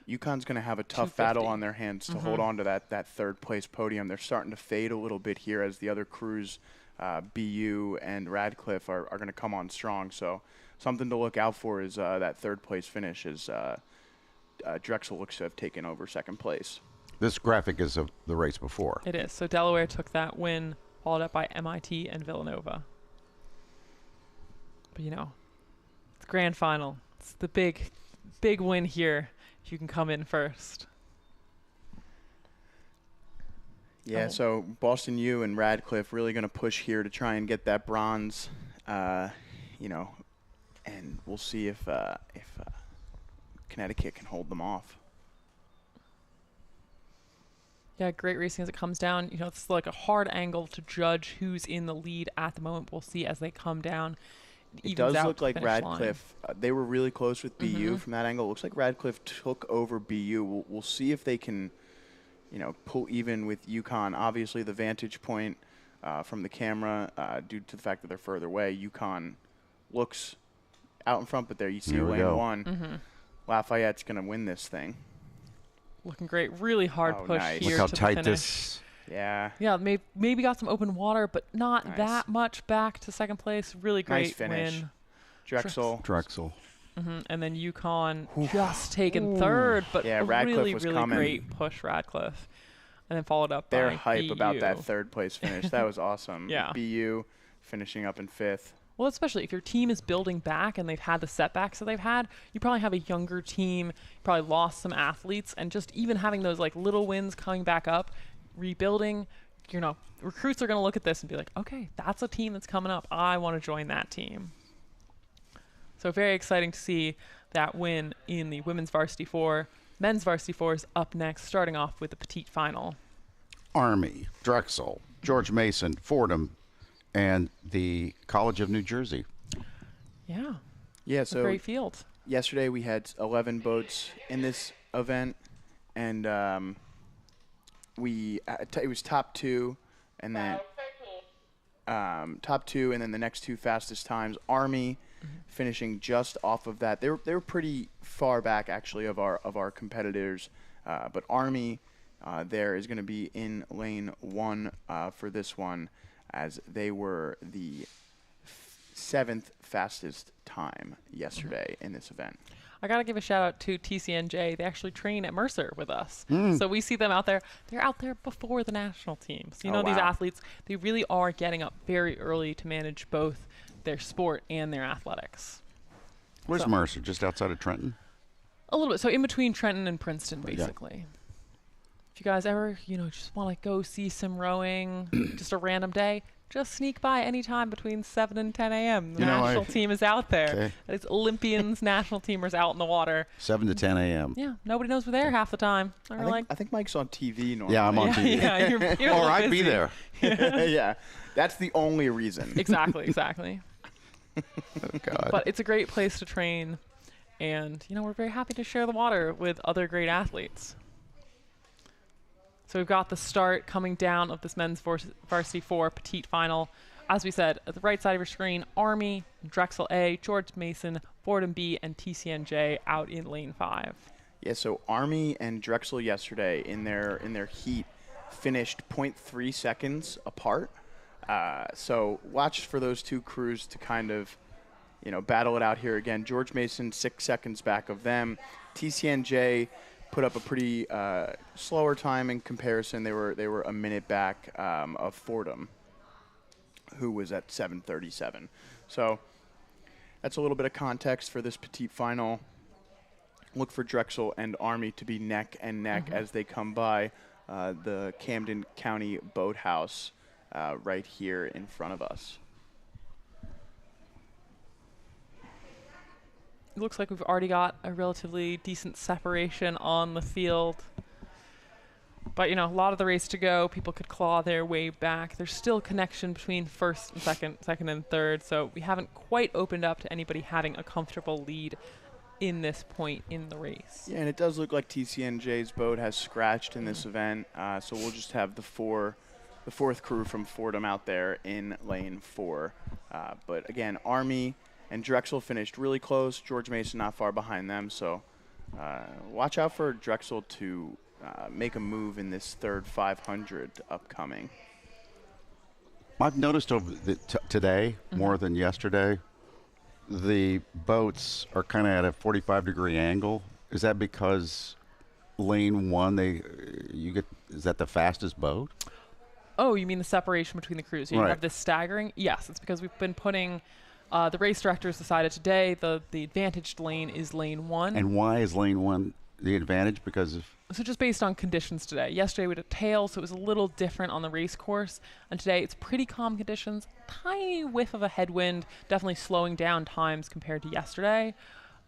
UConn's going to have a tough battle 250. on their hands to hold on to that third place podium. They're starting to fade a little bit here as the other crews, BU and Radcliffe, are going to come on strong. So something to look out for is that third place finish as Drexel looks to have taken over second place. This graphic is of the race before. It is. So Delaware took that win, followed up by MIT and Villanova. But it's grand final. It's the big win here if you can come in first. Yeah, so Boston U and Radcliffe really going to push here to try and get that bronze, and we'll see if Connecticut can hold them off. Yeah, great racing as it comes down. It's like a hard angle to judge who's in the lead at the moment. We'll see as they come down. It does look like Radcliffe, they were really close with BU from that angle. It looks like Radcliffe took over BU. We'll see if they can, pull even with UConn. Obviously, the vantage point from the camera, due to the fact that they're further away, UConn looks out in front, but there you see Here we lane go. one. Lafayette's going to win this thing. Looking great. Really hard push nice. here Look how to tight the finish. this. Yeah. Yeah, maybe got some open water, but not Nice. that much back to second place. Really great Nice finish. win. Drexel. And then UConn just taken third, but Yeah, a Radcliffe really, was really coming. great push, Radcliffe. And then followed up They're by hype about BU. that third place finish. That was awesome. Yeah. BU finishing up in fifth. Well, especially if your team is building back and they've had the setbacks that they've had, you probably have a younger team, you probably lost some athletes, and just even having those little wins coming back up, rebuilding, recruits are going to look at this and be like, okay, that's a team that's coming up. I want to join that team. So very exciting to see that win in the women's varsity 4. Men's varsity 4 is up next, starting off with the petite final. Army, Drexel, George Mason, Fordham, and the College of New Jersey. Yeah, Yeah, a so great field. yesterday we had 11 boats in this event, and it was top two, and then the next two fastest times. Army finishing just off of that. They were pretty far back actually of our competitors, but Army there is going to be in lane 1 for this one, as they were the 7th fastest time yesterday in this event. I got to give a shout out to TCNJ. They actually train at Mercer with us. So we see them out there. They're out there before the national team. So, these wow. athletes, they really are getting up very early to manage both their sport and their athletics. Where's So- Mercer? Just outside of Trenton? A little bit. So in between Trenton and Princeton, basically. If you guys ever, just want to go see some rowing, just a random day, just sneak by anytime between 7 and 10 a.m. The national team is out there. Okay. It's Olympians national teamers out in the water. 7 to 10 a.m. Yeah, nobody knows we're there half the time. I think Mike's on TV normally. Yeah, I'm on TV. Yeah, you're a Or little I'd be busy. there. Yeah, that's the only reason. Exactly. Oh, God. But it's a great place to train, and we're very happy to share the water with other great athletes. So we've got the start coming down of this men's varsity 4 petite final. As we said, at the right side of your screen, Army, Drexel A, George Mason, Fordham B, and TCNJ out in lane 5. Yeah, so Army and Drexel yesterday in their heat finished 0.3 seconds apart. So watch for those two crews to kind of, battle it out here again. George Mason 6 seconds back of them. TCNJ put up a pretty slower time in comparison. They were a minute back of Fordham, who was at 7:37. So that's a little bit of context for this petite final. Look for Drexel and Army to be neck and neck as they come by the Camden County Boathouse right here in front of us. It looks like we've already got a relatively decent separation on the field. But, a lot of the race to go. People could claw their way back. There's still connection between first and second and third. So we haven't quite opened up to anybody having a comfortable lead in this point in the race. Yeah, and it does look like TCNJ's boat has scratched in this event. So we'll just have the fourth crew from Fordham out there in lane 4. But again, Army and Drexel finished really close. George Mason not far behind them. So watch out for Drexel to make a move in this third 500 upcoming. I've noticed over today, more than yesterday, the boats are kind of at a 45-degree angle. Is that because lane 1, is that the fastest boat? Oh, you mean the separation between the crews? You Right. have this staggering? Yes, it's because we've been putting the race directors decided today the advantaged lane is lane 1. And why is lane 1 the advantage? Because of So just based on conditions today. Yesterday we had a tail, so it was a little different on the race course. And today it's pretty calm conditions. Tiny whiff of a headwind, definitely slowing down times compared to yesterday.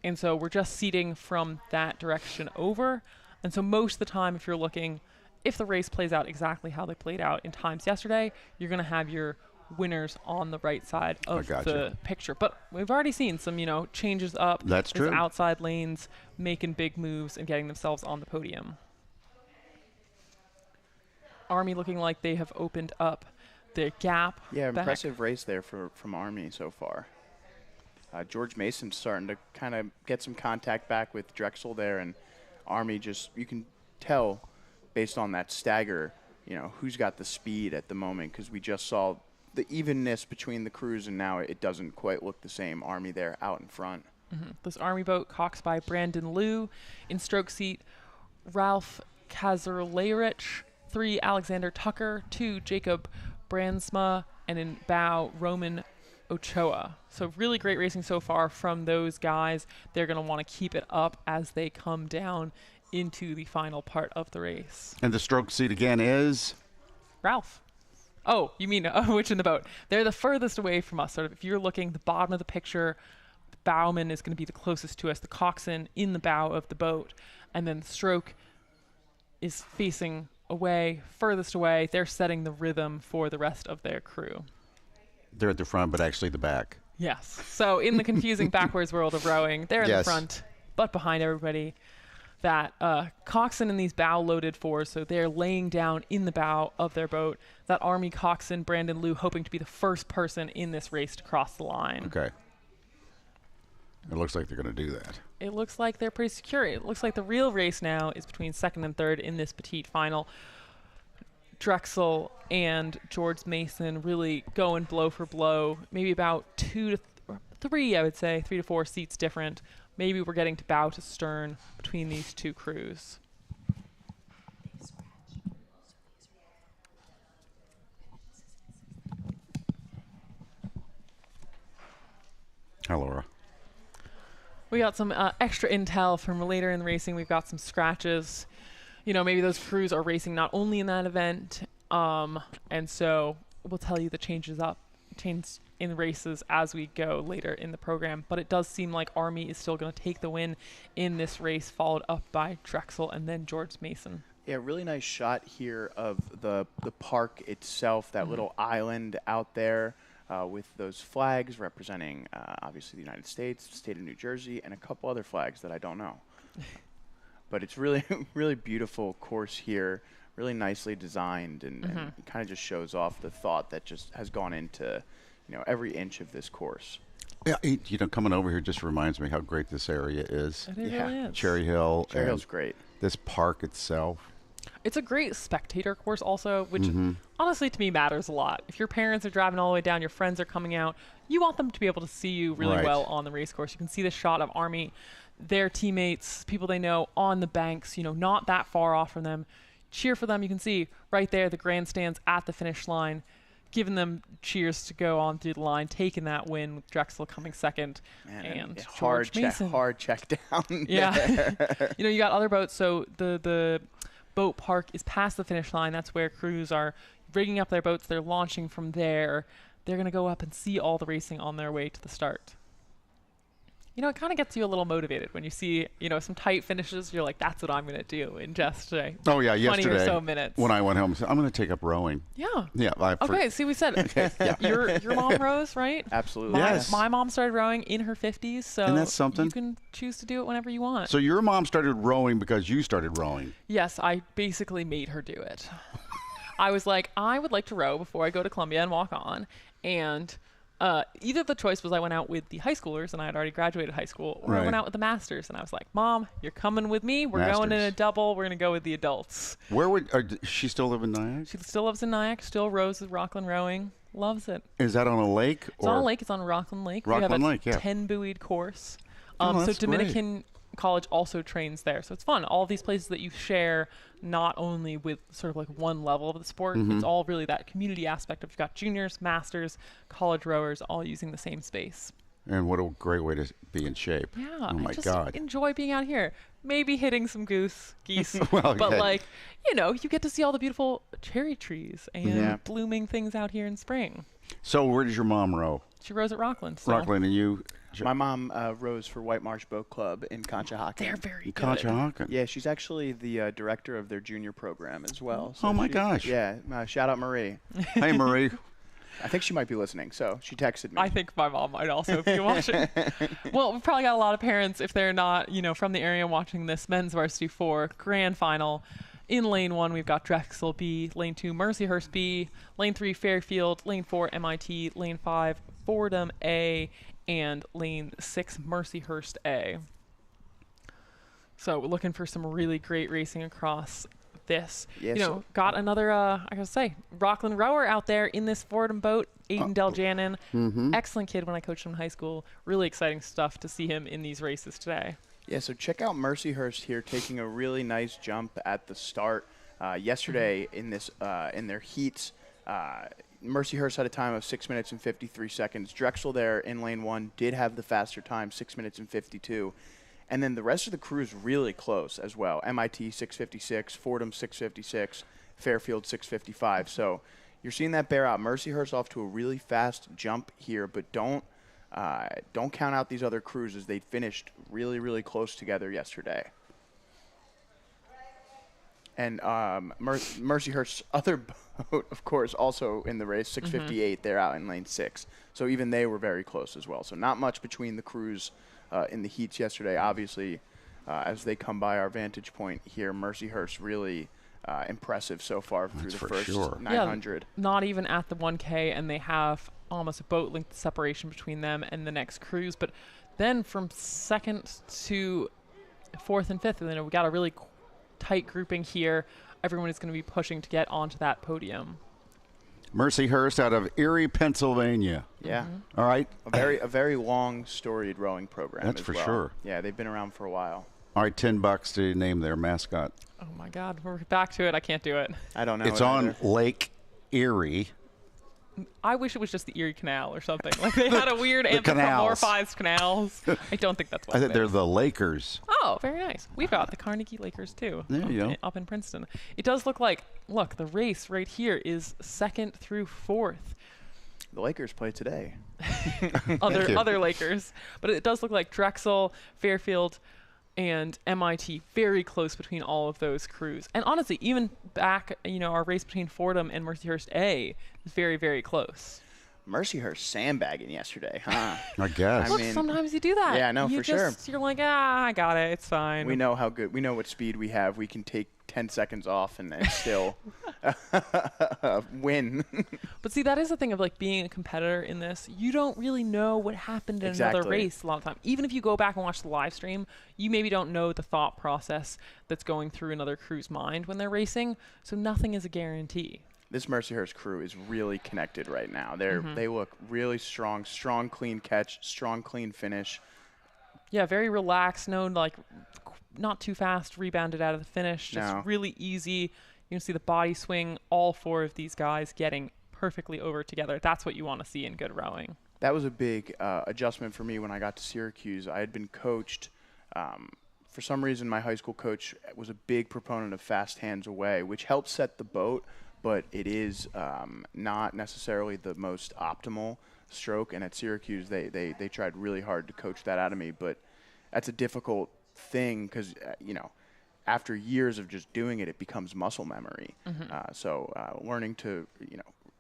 And so we're just seating from that direction over. And so most of the time, if you're looking, if the race plays out exactly how they played out in times yesterday, you're going to have your winners on the right side of the picture. But we've already seen some, changes up. That's There's true. outside lanes making big moves and getting themselves on the podium. Army looking like they have opened up their gap. Yeah, back. impressive race there from Army so far. George Mason's starting to kind of get some contact back with Drexel there, and Army you can tell based on that stagger, who's got the speed at the moment, because we just saw the evenness between the crews, and now it doesn't quite look the same. Army there out in front. Mm-hmm. This Army boat coxed by Brandon Liu. In stroke seat, Ralph Kazerlerich. 3, Alexander Tucker. 2, Jacob Brandsma. And in bow, Roman Ochoa. So really great racing so far from those guys. They're going to want to keep it up as they come down into the final part of the race. And the stroke seat again is Ralph. Oh, you mean which in the boat? They're the furthest away from us. Sort of, if you're looking the bottom of the picture, the bowman is going to be the closest to us, the coxswain in the bow of the boat, and then the stroke is facing away, furthest away. They're setting the rhythm for the rest of their crew. they're at the front, but actually the back. Yes. So in the confusing backwards world of rowing, they're in the Yes. front, but behind everybody. That coxswain in these bow-loaded fours, so they're laying down in the bow of their boat. That Army coxswain, Brandon Liu, hoping to be the first person in this race to cross the line. Okay. It looks like they're going to do that. It looks like they're pretty secure. It looks like the real race now is between second and third in this petite final. Drexel and George Mason really going blow for blow. Maybe about 2 to 3, I would say, 3 to 4 seats different. Maybe we're getting to bow to stern between these two crews. Hi, Laura. We got some extra intel from later in the racing. We've got some scratches. You know, maybe those crews are racing not only in that event, and so we'll tell you the change in races as we go later in the program. But it does seem like Army is still going to take the win in this race, followed up by Drexel and then George Mason. Yeah, really nice shot here of the park itself, that little island out there with those flags representing obviously the United States, the state of New Jersey, and a couple other flags that I don't know. But it's really, really beautiful course here, really nicely designed, and it kind of just shows off the thought that just has gone into, you know, every inch of this course. Yeah, you know, coming over here just reminds me how great this area is. It Yeah. really is. Cherry Hill. Cherry and Hill's great. This park itself. It's a great spectator course also, which honestly to me matters a lot. If your parents are driving all the way down, your friends are coming out, you want them to be able to see you really Right. well on the race course. You can see the shot of Army, their teammates, people they know on the banks, you know, not that far off from them. Cheer for them. You can see right there the grandstands at the finish line, giving them cheers to go on through the line, taking that win with Drexel coming second. Man, and yeah, George Mason. hard check down. Yeah. You know, you got other boats. So the boat park is past the finish line. That's where crews are rigging up their boats. They're launching from there. They're going to go up and see all the racing on their way to the start. it kind of gets you a little motivated when you see, some tight finishes. You're like, that's what I'm going to do in just 20 or so minutes. When I went home, I said, I'm going to take up rowing. Yeah. Yeah. Okay, see, we said your mom rows, right? Absolutely. Yes. My mom started rowing in her 50s, so And that's something. you can choose to do it whenever you want. So your mom started rowing because you started rowing. Yes, I basically made her do it. I was like, I would like to row before I go to Columbia and walk on, and either the choice was I went out with the high schoolers, and I had already graduated high school, or I went out with the masters, and I was like, Mom, you're coming with me. We're going in a double. We're going to go with the adults. Where would she still live in Nyack? She still lives in Nyack, still rows with Rockland Rowing. Loves it. Is that on a lake? It's on a lake. It's on Rockland Lake. Rockland we Lake, have a yeah. 10-buoyed course. Oh, So that's Dominican College also trains there. So it's fun. All these places that you share not only with sort of like one level of the sport, it's all really that community aspect of you've got juniors, masters, college rowers all using the same space. And what a great way to be in shape. Yeah. Oh, my I just God. enjoy being out here. Maybe hitting some geese. Well, but yeah. you get to see all the beautiful cherry trees and blooming things out here in spring. So where does your mom row? She rows at Rockland. So Rockland, and you? My mom rows for White Marsh Boat Club in Conshohocken. they're very good. Conshohocken. Yeah, she's actually the director of their junior program as well. So Oh, my gosh. Yeah, shout out Marie. Hey, Marie. I think she might be listening, so she texted me. I think my mom might also be watching. Well, we've probably got a lot of parents, if they're not, from the area watching this men's varsity 4 grand final. In lane 1, we've got Drexel B, lane 2, Mercyhurst B, lane 3, Fairfield, lane 4, MIT, lane 5, Fordham A, and lane 6, Mercyhurst A. So we're looking for some really great racing across this. Yes. Got another, I gotta say, Rockland rower out there in this Fordham boat, Aiden Deljanin. Excellent kid when I coached him in high school. Really exciting stuff to see him in these races today. Yeah, so check out Mercyhurst here taking a really nice jump at the start. Yesterday in their heats, Mercyhurst had a time of 6 minutes and 53 seconds. Drexel there in lane 1 did have the faster time, 6 minutes and 52. And then the rest of the crew is really close as well. MIT 656, Fordham 656, Fairfield 655. So you're seeing that bear out. Mercyhurst off to a really fast jump here, but don't count out these other crews as they finished really, really close together yesterday. And Mercyhurst's other boat, of course, also in the race, 658, they're out in lane 6. So even they were very close as well. So not much between the crews in the heats yesterday. Obviously, as they come by our vantage point here, Mercyhurst really impressive so far through the first 900. Yeah, not even at the 1K, and they have almost a boat length separation between them and the next crews. But then from 2nd to 4th and 5th, and then we got a really tight grouping here. Everyone is going to be pushing to get onto that podium. Mercyhurst out of Erie, Pennsylvania. Yeah. All right. A very long, storied rowing program. That's as for well. sure. Yeah, they've been around for a while. All right, $10 to name their mascot. Oh my God, we're back to it. I can't do it. I don't know. It's on Lake Erie. I wish it was just the Erie Canal or something. Like they had a weird anthropomorphized canals. I don't think that's what I think it they're is. the Lakers. Oh, very nice. We've got the Carnegie Lakers too. There you go. Up in Princeton. It does look like, look, the race right here is 2nd through 4th. The Lakers play today. Other Lakers. But it does look like Drexel, Fairfield, and MIT very close between all of those crews. And honestly, even back, our race between Fordham and Mercyhurst A is very, very close. Mercyhurst sandbagging yesterday, huh? I guess. Look, sometimes you do that. Yeah, no, for sure. You're like, I got it. It's fine. We know how good. We know what speed we have. We can take 10 seconds off and still win. But see, that is the thing of like being a competitor in this. You don't really know what happened in another race a lot of time. Even if you go back and watch the live stream, you maybe don't know the thought process that's going through another crew's mind when they're racing. So nothing is a guarantee. This Mercyhurst crew is really connected right now. They look really strong, clean catch, strong, clean finish. Yeah, very relaxed. No, like not too fast, rebounded out of the finish. Just really easy. You can see the body swing. All 4 of these guys getting perfectly over together. That's what you want to see in good rowing. That was a big adjustment for me when I got to Syracuse. I had been coached. For some reason, my high school coach was a big proponent of fast hands away, which helps set the boat, but it is not necessarily the most optimal stroke, and at Syracuse they tried really hard to coach that out of me, but that's a difficult thing because after years of just doing it, it becomes muscle memory. So learning to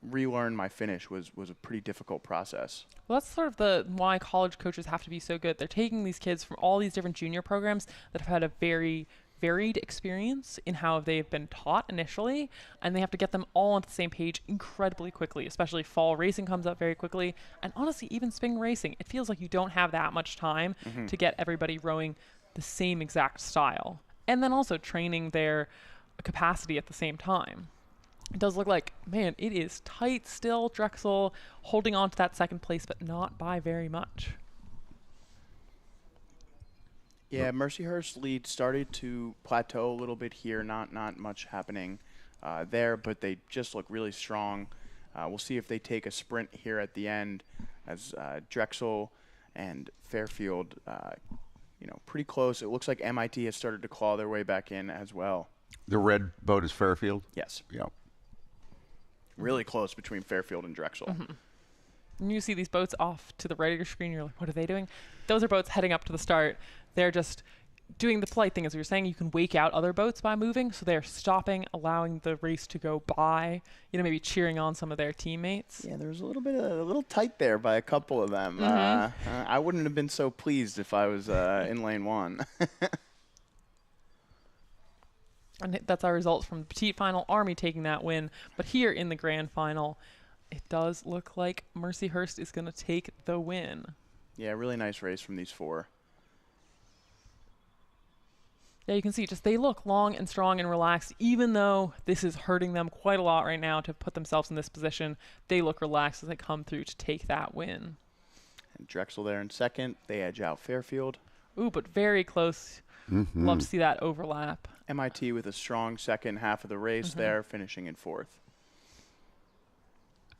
relearn my finish was a pretty difficult process. Well, that's sort of why college coaches have to be so good. They're taking these kids from all these different junior programs that have had a very varied experience in how they've been taught initially, and they have to get them all on the same page incredibly quickly, especially fall racing comes up very quickly, and honestly, even spring racing. It feels like you don't have that much time to get everybody rowing the same exact style, and then also training their capacity at the same time. It does look like, man, it is tight still. Drexel holding on to that second place, but not by very much. Yeah, Mercyhurst lead started to plateau a little bit here. Not much happening there, but they just look really strong. We'll see if they take a sprint here at the end, as Drexel and Fairfield, pretty close. It looks like MIT has started to claw their way back in as well. The red boat is Fairfield? Yes. Yeah. Really close between Fairfield and Drexel. And you see these boats off to the right of your screen, you're like, what are they doing? Those are boats heading up to the start. They're just doing the polite thing. As we were saying, you can wake out other boats by moving, so they're stopping, allowing the race to go by, maybe cheering on some of their teammates. Yeah, there was a little tight there by a couple of them. I wouldn't have been so pleased if I was in lane one. And that's our results from the petite final, Army taking that win. But here in the grand final, it does look like Mercyhurst is going to take the win. Yeah, really nice race from these four. Yeah, you can see they look long and strong and relaxed. Even though this is hurting them quite a lot right now to put themselves in this position, they look relaxed as they come through to take that win. And Drexel there in second. They edge out Fairfield. Ooh, but very close. Love to see that overlap. MIT with a strong second half of the race there, finishing in fourth.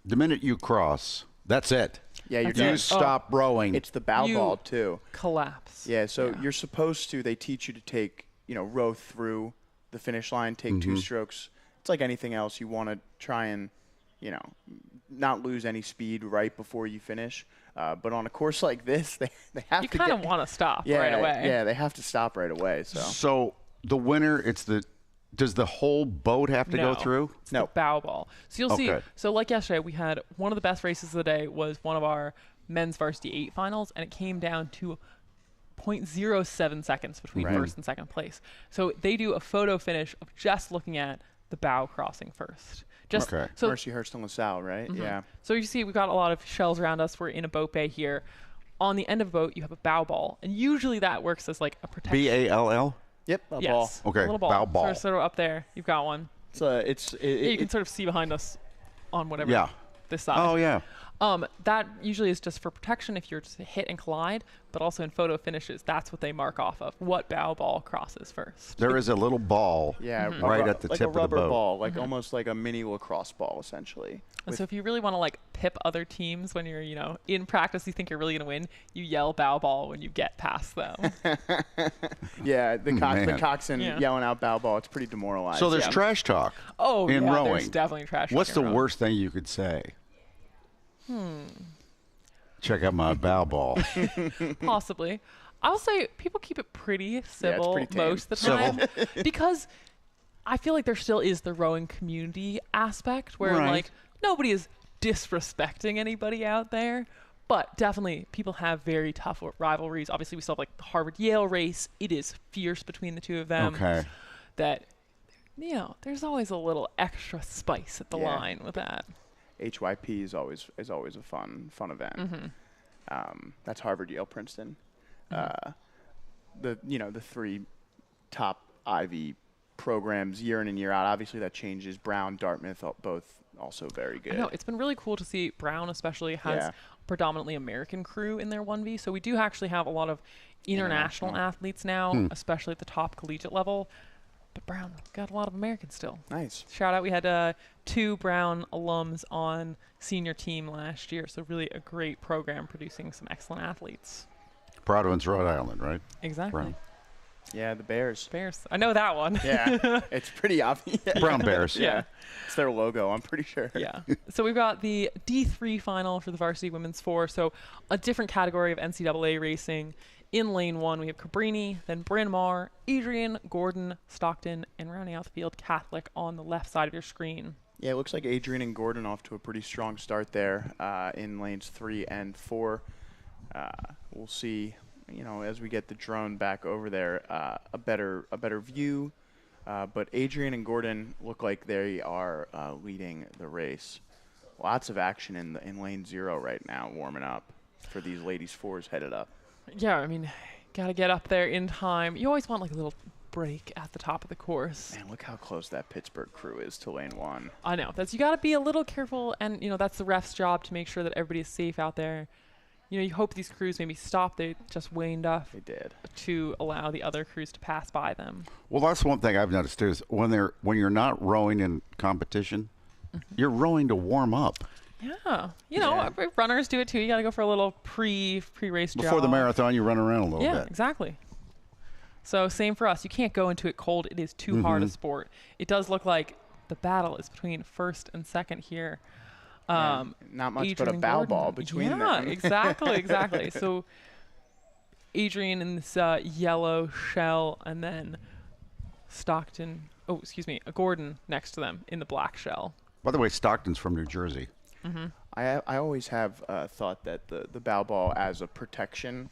The minute you cross, that's it. Yeah, you stop rowing. It's the bow ball too. Collapse. Yeah, so you're supposed to. They teach you to take, row through the finish line, take 2 strokes. It's like anything else. You want to try and, not lose any speed right before you finish. But on a course like this, they have to. You kind of want to stop right away. Yeah, they have to stop right away. So the winner, does the whole boat have to go through? It's the bow ball. So you'll see. So like yesterday, we had one of the best races of the day was one of our men's varsity 8 finals, and it came down to 0.07 seconds between first and second place. So they do a photo finish of just looking at the bow crossing first. So Mercyhurst and LaSalle, right? Yeah. So you see we've got a lot of shells around us. We're in a boat bay here. On the end of a boat, you have a bow ball, and usually that works as like a protection. BALL? Yep, a yes, ball. Okay, a little ball. bow ball. Sort of up there. You've got one. You can sort of see behind us on whatever this side. Oh, yeah. That usually is just for protection if you're to hit and collide, but also in photo finishes, that's what they mark off of, what bow ball crosses first. There is a little ball right at the tip of the boat. Like a rubber ball, almost like a mini lacrosse ball, essentially. So if you really want to pip other teams when you're, in practice, you think you're really going to win, you yell bow ball when you get past them. Yeah, the coxswain yelling out bow ball, it's pretty demoralizing. So there's trash talk in rowing. There's definitely trash talk. What's the worst thing you could say? Check out my bow ball. Possibly. I'll say people keep it pretty civil most of the time because I feel like there still is the rowing community aspect where nobody is disrespecting anybody out there, but definitely people have very tough rivalries. Obviously, we still have the Harvard-Yale race. It is fierce between the two of them. Okay. That, there's always a little extra spice at the line with that. HYP is always a fun event. That's Harvard, Yale, Princeton. The 3 top Ivy programs year in and year out. Obviously that changes. Brown, Dartmouth, both also very good. I know, it's been really cool to see Brown especially has predominantly American crew in their 1V. So we do actually have a lot of international athletes now, especially at the top collegiate level. But Brown got a lot of Americans still. Nice. Shout out, we had 2 Brown alums on senior team last year. So really a great program producing some excellent athletes. Providence, Rhode Island, right? Exactly. Brown. Yeah, the Bears. Bears. I know that one. Yeah, it's pretty obvious. Brown Bears. Yeah. It's their logo, I'm pretty sure. Yeah. So we've got the D3 final for the varsity women's 4. So a different category of NCAA racing. In lane 1, we have Cabrini, then Bryn Mawr, Adrian, Gordon, Stockton, and rounding out the field, Catholic on the left side of your screen. Yeah, it looks like Adrian and Gordon off to a pretty strong start there in lanes 3 and 4. We'll see, as we get the drone back over there, a better view. But Adrian and Gordon look like they are leading the race. Lots of action in lane 0 right now, warming up for these ladies 4s headed up. Yeah, I mean, got to get up there in time. You always want like a little break at the top of the course. Man, look how close that Pittsburgh crew is to lane 1. I know. You got to be a little careful, and, that's the ref's job to make sure that everybody is safe out there. You hope these crews maybe stop. They just waned off. They did. To allow the other crews to pass by them. Well, that's one thing I've noticed too is when you're not rowing in competition, you're rowing to warm up. Yeah. Runners do it too. You got to go for a little pre-race jog. Before the marathon, you run around a little bit. Yeah, exactly. So same for us. You can't go into it cold. It is too hard a sport. It does look like the battle is between first and second here. Not much Adrian but a bow Gordon. ball between them. Yeah, exactly. So Adrian in this yellow shell, and then Gordon next to them in the black shell. By the way, Stockton's from New Jersey. I always have thought that the bow ball as a protection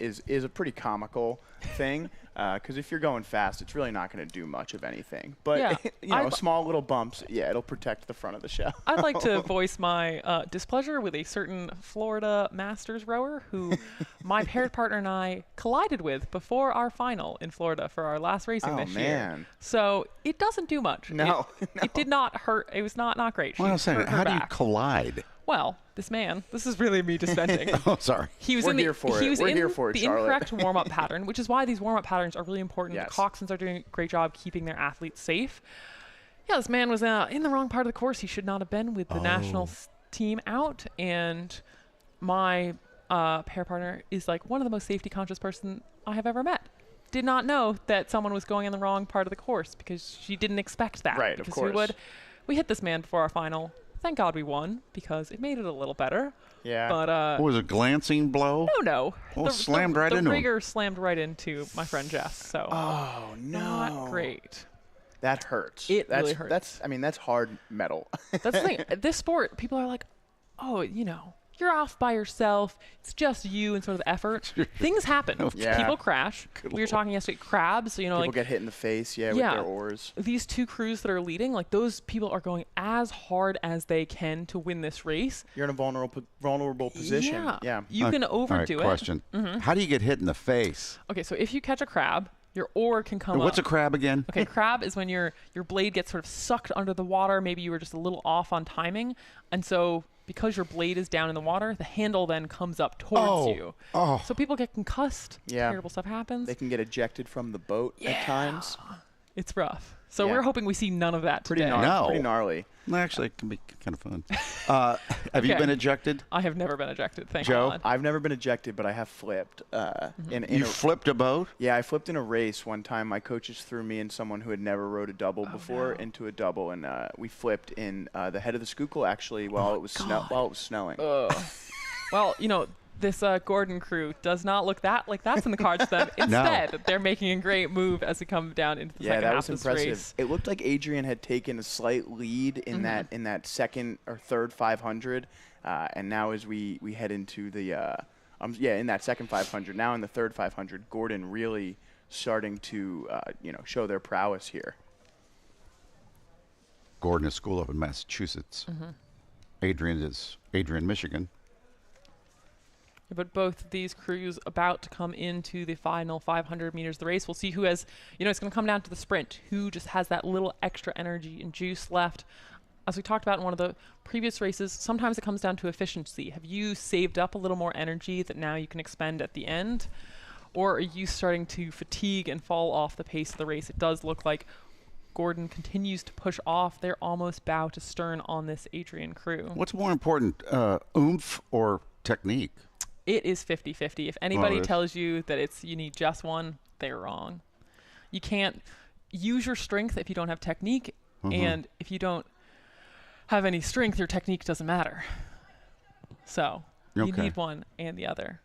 is a pretty comical thing, because if you're going fast, it's really not going to do much of anything. But small little bumps, it'll protect the front of the shell. I'd like to voice my displeasure with a certain Florida Masters rower who my paired partner and I collided with before our final in Florida for our last racing this year. So it doesn't do much. No, it did not hurt. It was not great. Well, I'm saying, how do you back. collide? Well, this is really me just venting. Oh, sorry. He was We're in here for it. He was We're in here for it, the Charlotte. incorrect warm-up pattern, which is why these warm-up patterns are really important. Yes. The coxswains are doing a great job keeping their athletes safe. Yeah, this man was in the wrong part of the course. He should not have been with the national team out. And my pair partner is like one of the most safety-conscious person I have ever met. Did not know that someone was going in the wrong part of the course because she didn't expect that. Right, because of course. We hit this man before our final. Thank God we won because it made it a little better. Yeah. But Was it a glancing blow? No. Well, slammed right into him. The rigger slammed right into my friend Jess. So Oh no. not great. That hurts. It really hurts. That's hard metal. That's the thing. This sport, people are like, oh, you're off by yourself. It's just you and sort of effort. Things happen. Yeah. People crash. We were talking yesterday, crabs. People get hit in the face, with their oars. These two crews that are leading, like those people are going as hard as they can to win this race. You're in a vulnerable position. Yeah. You can overdo it. Question. How do you get hit in the face? Okay, so if you catch a crab, your oar can come up. What's a crab again? Okay, crab is when your blade gets sort of sucked under the water. Maybe you were just a little off on timing. And so because your blade is down in the water, the handle then comes up towards you. Oh. So people get concussed. Yeah. Terrible stuff happens. They can get ejected from the boat at times. It's rough. So Yeah. we're hoping we see none of that Pretty today. Pretty gnarly. Well, actually, it can be kind of fun. Have you Okay. been ejected? I have never been ejected, thank Joe? God. I've never been ejected, but I have flipped. You flipped a boat? Yeah, I flipped in a race one time. My coaches threw me and someone who had never rowed a double before into a double, and we flipped in the head of the Schuylkill actually while it was snowing. Well, this Gordon crew does not look like that's in the cards for them. Instead, they're making a great move as we come down into the second that half was of this impressive. race. It looked like Adrian had taken a slight lead in that second or third 500, and now as we head into the in that second 500, now in the third 500, Gordon really starting to show their prowess here. Gordon is school up in Massachusetts. Adrian, Michigan. But both of these crews about to come into the final 500 meters of the race. We'll see who has, it's going to come down to the sprint, who just has that little extra energy and juice left. As we talked about in one of the previous races, sometimes it comes down to efficiency. Have you saved up a little more energy that now you can expend at the end? Or are you starting to fatigue and fall off the pace of the race? It does look like Gordon continues to push off. They're almost bow to stern on this Adrian crew. What's more important, oomph or technique? It is 50-50. If anybody tells you that you need just one, they're wrong. You can't use your strength if you don't have technique, and if you don't have any strength, your technique doesn't matter. So you need one and the other.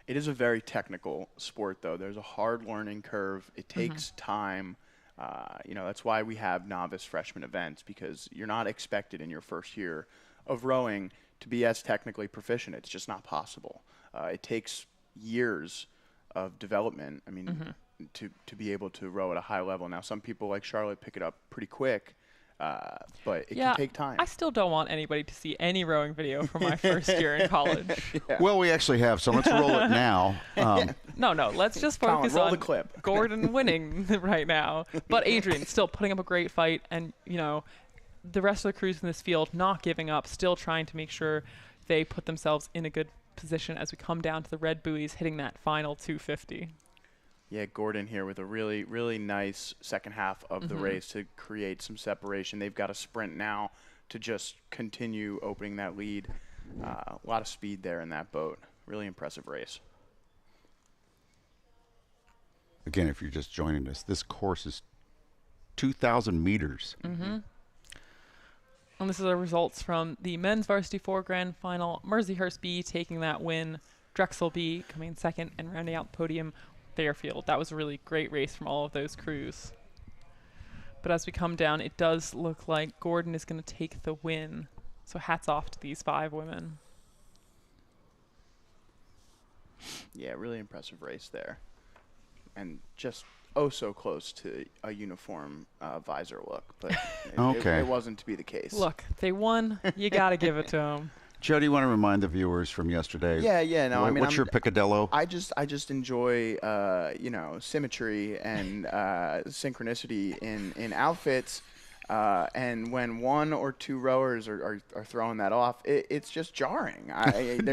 It is a very technical sport, though. There's a hard learning curve. It takes time. That's why we have novice freshman events, because you're not expected in your first year of rowing to be as technically proficient. It's just not possible. It takes years of development. I mean, to be able to row at a high level. Now, some people like Charlotte pick it up pretty quick, but it can take time. I still don't want anybody to see any rowing video from my first year in college. Well, we actually have some. Let's roll it now. No, let's just focus roll on the clip. Gordon winning right now. But Adrian still putting up a great fight, and the rest of the crews in this field not giving up, still trying to make sure they put themselves in a good position as we come down to the red buoys, hitting that final 250. Yeah, Gordon here with a really, really nice second half of the race to create some separation. They've got a sprint now to just continue opening that lead. A lot of speed there in that boat. Really impressive race. Again, if you're just joining us, this course is 2,000 meters. And this is the results from the men's varsity 4 grand final. Mercyhurst B taking that win. Drexel B coming in second and rounding out the podium. Fairfield. That was a really great race from all of those crews. But as we come down, it does look like Gordon is going to take the win. So hats off to these 5 women. Yeah, really impressive race there. And just so close to a uniform visor look. But it wasn't to be the case. Look, they won. You got to give it to them. Joe, do you want to remind the viewers from yesterday? Yeah. No, What's your picadillo? I just enjoy symmetry and synchronicity in outfits, and when 1 or 2 rowers are throwing that off, it's just jarring.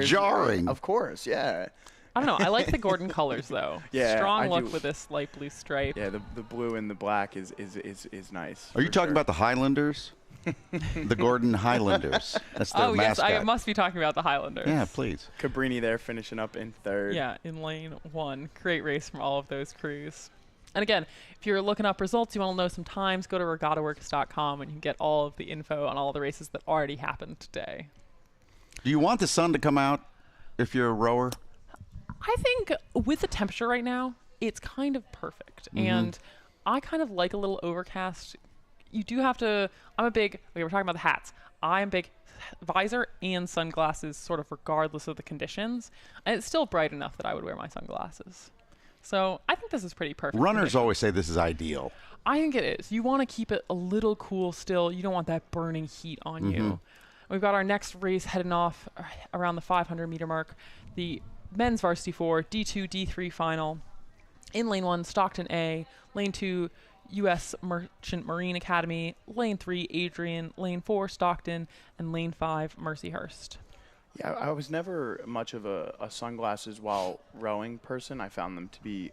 Jarring, of course, yeah. I don't know. I like the Gordon colors though. Yeah, strong look with this light blue stripe. Yeah, the blue and the black is nice. Are you talking about the Highlanders? The Gordon Highlanders. That's their mascot. Yes, I must be talking about the Highlanders. Yeah, please. Cabrini there finishing up in 3rd. Yeah, in lane 1. Great race from all of those crews. And again, if you're looking up results, you want to know some times, go to regattaworks.com and you can get all of the info on all the races that already happened today. Do you want the sun to come out if you're a rower? I think with the temperature right now, it's kind of perfect. And I kind of like a little overcast. You do have to, we're talking about the hats. I'm big visor and sunglasses sort of regardless of the conditions. And it's still bright enough that I would wear my sunglasses. So I think this is pretty perfect. Runners always say this is ideal. I think it is. You want to keep it a little cool still. You don't want that burning heat on you. We've got our next race heading off around the 500 meter mark. The men's varsity 4 D2 D3 final. In lane 1, Stockton A. Lane 2, U.S. Merchant Marine Academy. Lane 3, Adrian. Lane 4, Stockton. And lane 5, Mercyhurst. Yeah, I was never much of a sunglasses while rowing person. I found them to be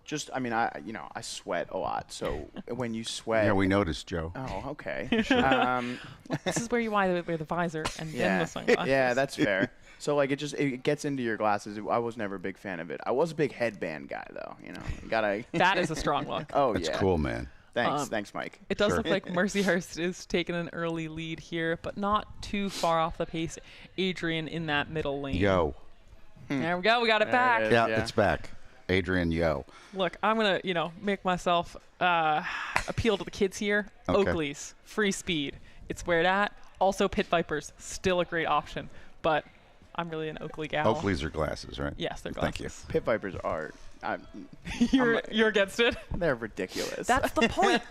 just, I sweat a lot. So when you sweat. Yeah, we noticed, Joe. Oh, okay. This is where you wear the visor and then the sunglasses. Yeah, that's fair. So it gets into your glasses. I was never a big fan of it. I was a big headband guy though. You gotta. That is a strong look. Oh, that's yeah. Cool, man. Thanks, Mike. It does look like Mercyhurst is taking an early lead here, but not too far off the pace. Adrian in that middle lane. Yo. There we go. We got it back. Yeah, it's back. Adrian, yo. Look, I'm going to, make myself appeal to the kids here. Okay. Oakleys, free speed. It's where it at. Also, Pit Vipers, still a great option. But I'm really an Oakley gal. Oakleys are glasses, right? Yes, they're glasses. Thank you. Pit Vipers are. You're against it? They're ridiculous. That's the point.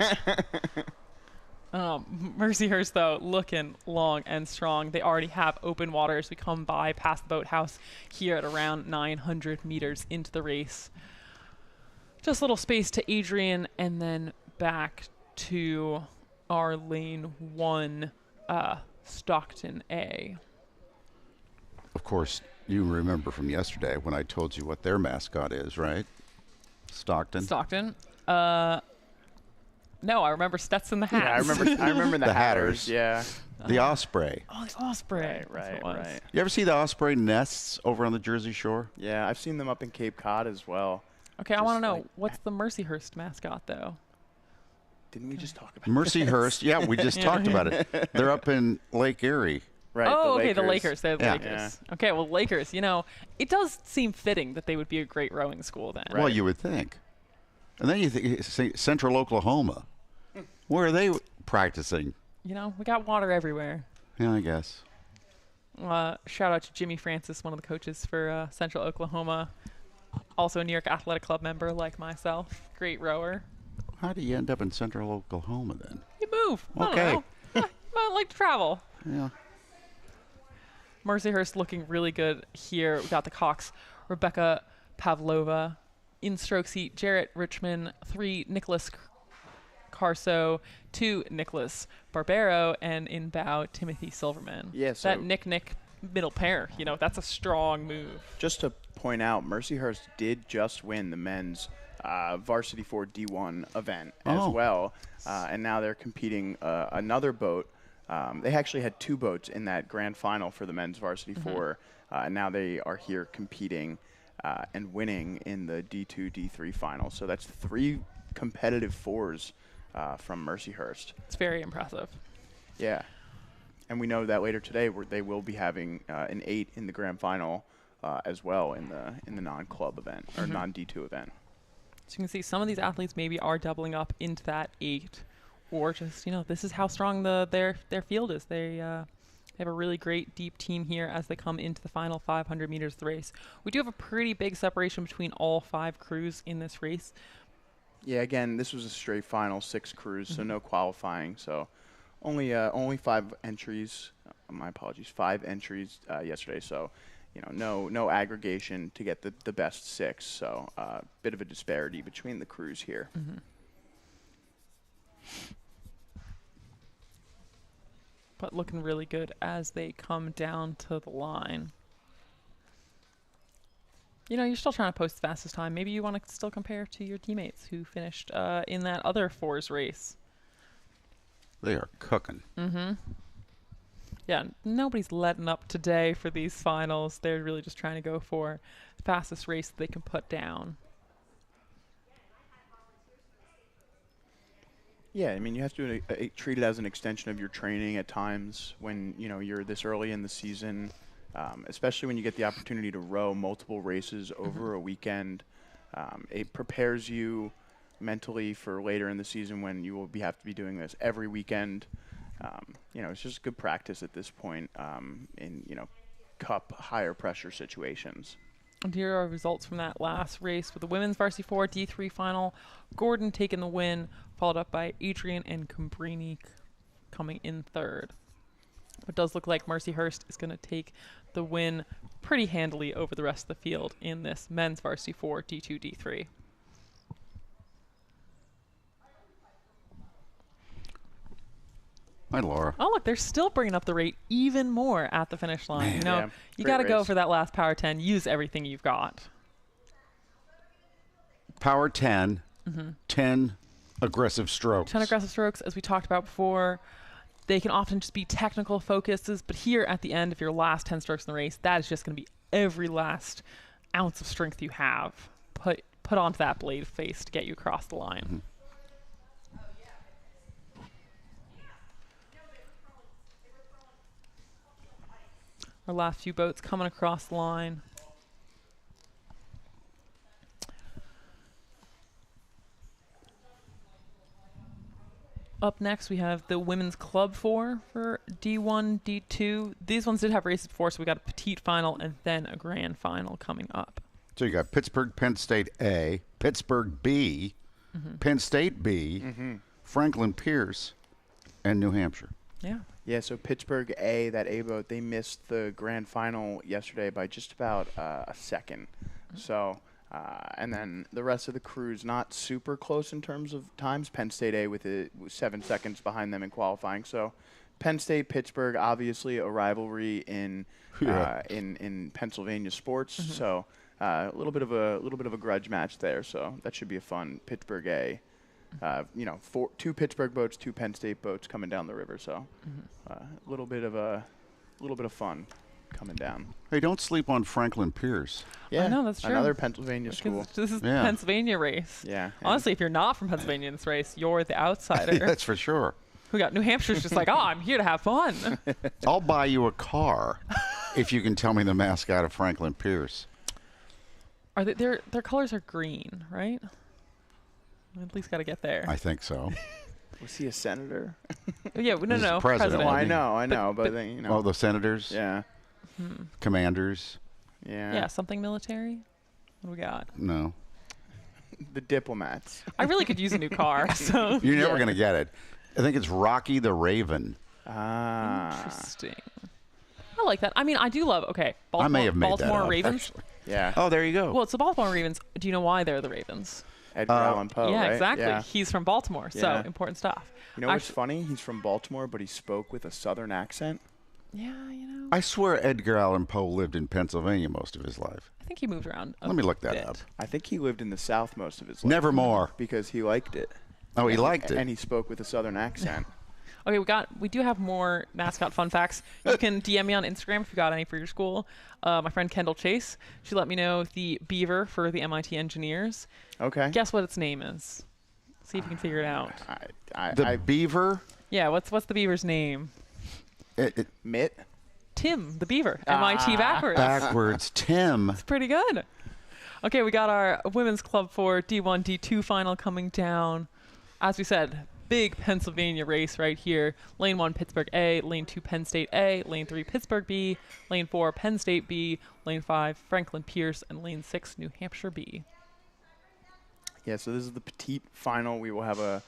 Mercyhurst, though, looking long and strong. They already have open water as we come by past the boathouse here at around 900 meters into the race. Just a little space to Adrian and then back to our lane 1, Stockton A. Of course, you remember from yesterday when I told you what their mascot is, right? Stockton. Stockton. No, I remember Stetson the Hats. Yeah, I remember the Hatters. Yeah. The osprey. Oh, the osprey. Right. You ever see the osprey nests over on the Jersey Shore? Yeah, I've seen them up in Cape Cod as well. Okay, I want to know, like- what's the Mercyhurst mascot, though? Didn't we just talk about Mercyhurst. Yeah, we just talked about it. They're up in Lake Erie. Right. Oh, okay, the Lakers. They're the Yeah. Lakers. Okay, well, Lakers, it does seem fitting that they would be a great rowing school then. Well, you would think. And then you think Central Oklahoma. Where are they practicing? We got water everywhere. Yeah, I guess. Shout out to Jimmy Francis, one of the coaches for Central Oklahoma. Also a New York Athletic Club member like myself. Great rower. How do you end up in Central Oklahoma then? You move. I don't Okay. know. You might like to travel. Yeah. Mercyhurst looking really good here. We got the Cox, Rebecca Pavlova. In stroke seat, Jarrett Richmond. 3, Nicholas Carso. 2, Nicholas Barbero. And in bow, Timothy Silverman. Yeah, so that Nick middle pair, that's a strong move. just to point out, Mercyhurst did just win the men's varsity 4 D1 event as well. And now they're competing another boat. They actually had 2 boats in that grand final for the men's varsity 4. And now they are here competing and winning in the D2, D3 final. So that's 3 competitive 4s from Mercyhurst. It's very impressive. Yeah. And we know that later today they will be having an 8 in the grand final as well in the non-club event or non-D2 event. So you can see some of these athletes maybe are doubling up into that 8, or just, this is how strong their field is. They have a really great deep team here as they come into the final 500 meters of the race. We do have a pretty big separation between all 5 crews in this race. Yeah, again, this was a straight final, 6 crews, so no qualifying. So only 5 entries. My apologies, 5 entries yesterday. So no aggregation to get the best 6. So a bit of a disparity between the crews here. But looking really good as they come down to the line. You're still trying to post the fastest time. Maybe you want to still compare to your teammates who finished in that other 4s race. They are cooking. Yeah, nobody's letting up today for these finals. They're really just trying to go for the fastest race that they can put down. Yeah, I mean, you have to treat it as an extension of your training at times when, you're this early in the season, especially when you get the opportunity to row multiple races over a weekend. It prepares you mentally for later in the season when you will have to be doing this every weekend. It's just good practice at this point in, cup higher pressure situations. And here are results from that last race with the women's varsity 4 D3 final. Gordon taking the win, followed up by Adrian and Cabrini coming in 3rd. It does look like Mercyhurst is going to take the win pretty handily over the rest of the field in this men's varsity 4 D2, D3. Hi, Laura. Oh, look, they're still bringing up the rate even more at the finish line. Man. You Great got to go race. for that last power 10. Use everything you've got. Power 10, 10 aggressive strokes. 10 aggressive strokes, as we talked about before. They can often just be technical focuses, but here at the end of your last 10 strokes in the race, that is just going to be every last ounce of strength you have put onto that blade face to get you across the line. Our last few boats coming across the line. Up next, we have the women's club 4 for D1, D2. These ones did have races before, so we got a petite final and then a grand final coming up. So you got Pittsburgh, Penn State A, Pittsburgh B, Penn State B, Franklin Pierce, and New Hampshire. Yeah. Yeah, so Pittsburgh A, that A boat, they missed the grand final yesterday by just about a second. So, and then the rest of the crews not super close in terms of times. Penn State A with 7 seconds behind them in qualifying. So, Penn State, Pittsburgh, obviously a rivalry in Pennsylvania sports. So, a little bit of a grudge match there. So that should be a fun Pittsburgh A. 2 Pittsburgh boats, 2 Penn State boats coming down the river. So a little bit of fun. coming down. Hey, don't sleep on Franklin Pierce. Yeah, know, that's true. Another Pennsylvania school. This is Yeah. the Pennsylvania race. Yeah. Honestly, if you're not from Pennsylvania in this race, you're the outsider. That's for sure. We got New Hampshire's just like, oh, I'm here to have fun. I'll buy you a car if you can tell me the mascot of Franklin Pierce. Are they, their colors are green, right? We at least got to get there. I think so. Was he a senator? Yeah, no, He's no, the president. Well, Wasn't I he? know, but then, you know. Oh, the senators, Yeah. commanders. Yeah. Yeah, something military. What do we got? No, The diplomats. I really could use a new car. So you're never gonna get it. I think it's Rocky the Raven. Ah. interesting. I like that. I mean, I do love. Okay, Baltimore, I may have made Baltimore that up, Ravens. actually. Yeah. Oh, there you go. Well, it's the Baltimore Ravens. Do you know why they're the Ravens? Edgar Allan Poe, yeah, right? exactly. Yeah. He's from Baltimore, so Yeah. important stuff. You know what's funny? He's from Baltimore, but he spoke with a Southern accent. Yeah, you know. I swear Edgar Allan Poe lived in Pennsylvania most of his life. I think he moved around. Let me look that bit. up. I think he lived in the South most of his life. Nevermore. Because he liked it. Oh, he liked it. And he spoke with a Southern accent. Okay, we do have more mascot fun facts. You can DM me on Instagram if you got any for your school. My friend Kendall Chase, she let me know the beaver for the MIT engineers. Okay. Guess what its name is? See if you can figure it out. The beaver. Yeah, what's the beaver's name? Mitt? Tim, the beaver. MIT backwards. Backwards. Tim. It's pretty good. Okay, we got our women's club 4 D1, D2 final coming down. As we said, big Pennsylvania race right here. Lane 1, Pittsburgh A. Lane 2, Penn State A. Lane 3, Pittsburgh B. Lane 4, Penn State B. Lane 5, Franklin Pierce. And Lane 6, New Hampshire B. Yeah, so this is the petite final. We will have a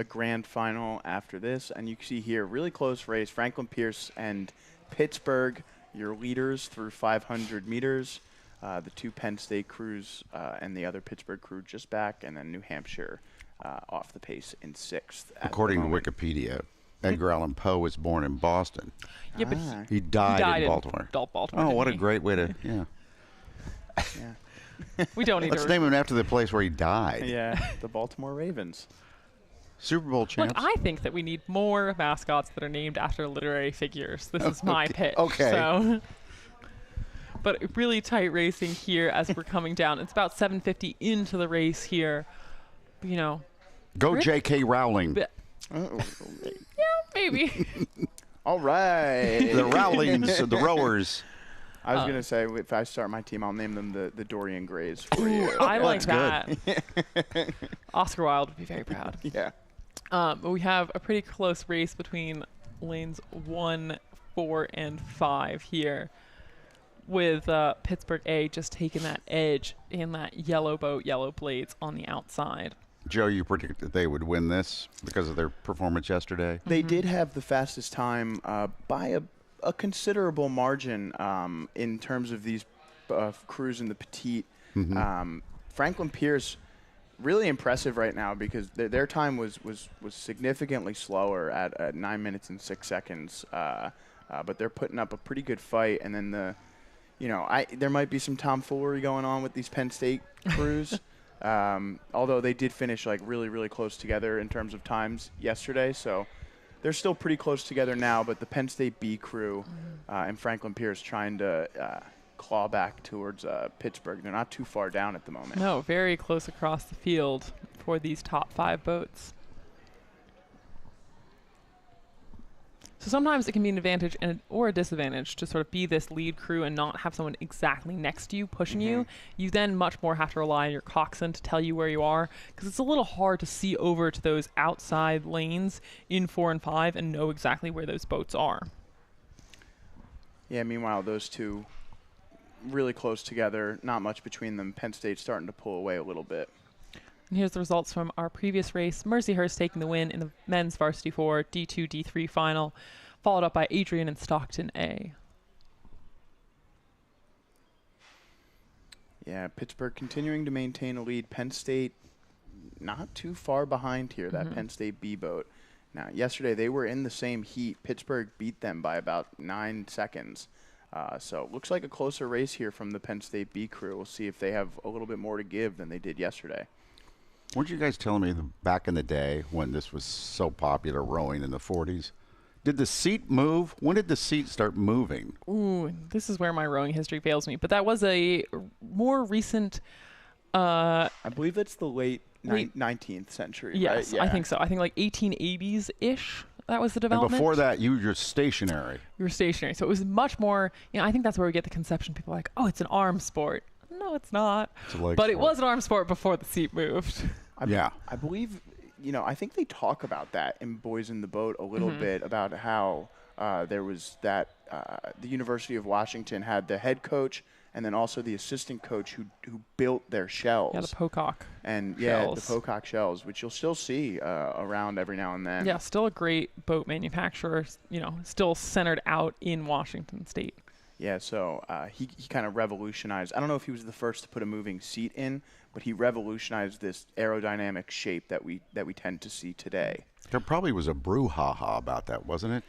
grand final after this. And you can see here, really close race. Franklin Pierce and Pittsburgh, your leaders through 500 meters. The two Penn State crews and the other Pittsburgh crew just back. And then New Hampshire off the pace in 6th. According to Wikipedia, Edgar Allan Poe was born in Boston. Yeah, but He died in Baltimore. Baltimore. Oh, what a didn't great way to, yeah. Yeah. we don't need Let's to. name him after the place where he died. Yeah, the Baltimore Ravens. Super Bowl Look, champs. I think that we need more mascots that are named after literary figures. This is my pitch. Okay. So. But really tight racing here as we're coming down. It's about 7:50 into the race here. You know. Go Rick- J.K. Rowling. But, Oh, yeah, maybe. all right. The Rowlings, the rowers. I was going to say, if I start my team, I'll name them the Dorian Grays for you. I like That's that. Oscar Wilde would be very proud. Yeah. But we have a pretty close race between lanes 1, 4, and 5 here, with Pittsburgh A just taking that edge in that yellow boat, yellow blades on the outside. Joe, you predict that they would win this because of their performance yesterday? They did have the fastest time by a considerable margin in terms of these crews in the petite. Franklin Pierce, really impressive right now because their time was significantly slower at 9 minutes and 6 seconds. But they're putting up a pretty good fight. And then there might be some tomfoolery going on with these Penn State crews. Although they did finish like really, really close together in terms of times yesterday. So they're still pretty close together now, but the Penn State B crew and Franklin Pierce trying to claw back towards Pittsburgh. They're not too far down at the moment. No, very close across the field for these top 5 boats. So sometimes it can be an advantage or a disadvantage to sort of be this lead crew and not have someone exactly next to you pushing you. You then much more have to rely on your coxswain to tell you where you are, because it's a little hard to see over to those outside lanes in 4 and 5 and know exactly where those boats are. Yeah, meanwhile, those two really close together, not much between them. Penn State starting to pull away a little bit. And here's the results from our previous race. Mercyhurst taking the win in the men's varsity 4 D2, D3 final, followed up by Adrian and Stockton A. Yeah, Pittsburgh continuing to maintain a lead. Penn State not too far behind here, that Penn State B boat. Now, yesterday they were in the same heat. Pittsburgh beat them by about 9 seconds. So it looks like a closer race here from the Penn State B crew. We'll see if they have a little bit more to give than they did yesterday. Weren't you guys telling me back in the day when this was so popular, rowing in the 40s, Did the seat move? When did the seat start moving? Ooh, this is where my rowing history fails me. But that was a more recent. I believe it's the late 19th century. Yes, right? Yeah. I think so. I think like 1880s-ish. That was the And development. before that, you were stationary. You were stationary. So it was much more, I think that's where we get the conception. People are like, oh, it's an arm sport. No, it's not. It's a leg but it sport. was an arm sport before the seat moved. I believe, I think they talk about that in Boys in the Boat a little bit, about how there was that the University of Washington had the head coach and then also the assistant coach who built their shells. Yeah, the Pocock. And shells. the Pocock shells, which you'll still see around every now and then. Yeah, still a great boat manufacturer, still centered out in Washington State. Yeah, so he kind of revolutionized. I don't know if he was the first to put a moving seat in, but he revolutionized this aerodynamic shape that we tend to see today. There probably was a brouhaha about that, wasn't it?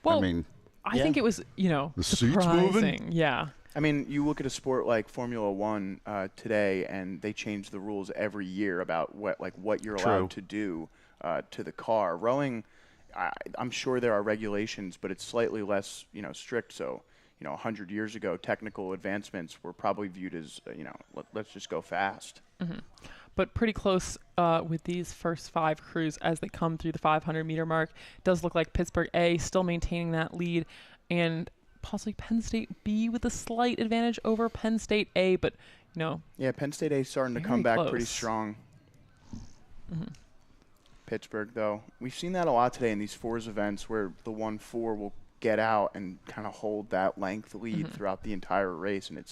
Well, I mean, I think it was, the seat's surprising. moving? Yeah. I mean, you look at a sport like Formula One today, and they change the rules every year about what you're allowed to do to the car. Rowing, I'm sure there are regulations, but it's slightly less, strict. So, 100 years ago, technical advancements were probably viewed as, let's just go fast. Mm-hmm. But pretty close with these first 5 crews as they come through the 500-meter mark. It does look like Pittsburgh A still maintaining that lead, and possibly Penn State B with a slight advantage over Penn State A, but Yeah, Penn State A starting to come back pretty strong. Mm-hmm. Pittsburgh, though, we've seen that a lot today in these fours events where the 1-4 will get out and kind of hold that length lead throughout the entire race, and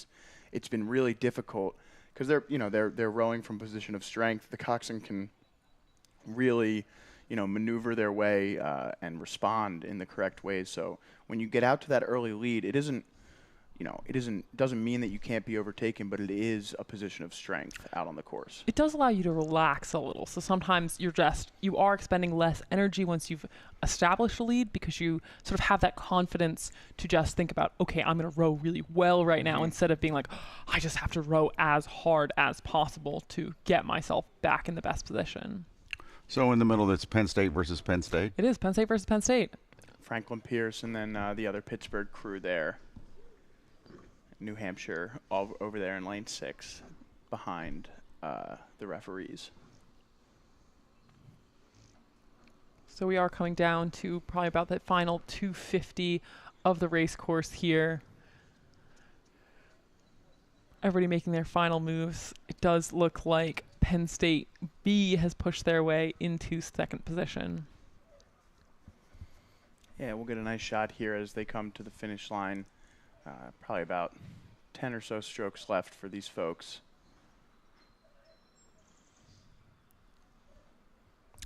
it's been really difficult because they're rowing from position of strength. The coxswain can really maneuver their way and respond in the correct ways. So when you get out to that early lead, it doesn't mean that you can't be overtaken, but it is a position of strength out on the course. It does allow you to relax a little. So sometimes you are expending less energy once you've established a lead, because you sort of have that confidence to just think about, okay, I'm going to row really well right now, instead of being like, I just have to row as hard as possible to get myself back in the best position. so in the middle, it's Penn State versus Penn State. It is Penn State versus Penn State. Franklin Pierce and then the other Pittsburgh crew there. New Hampshire over there in lane 6 behind the referees. So we are coming down to probably about that final 250 of the race course here. Everybody making their final moves. It does look like Penn State B has pushed their way into second position. Yeah, we'll get a nice shot here as they come to the finish line. Probably about 10 or so strokes left for these folks.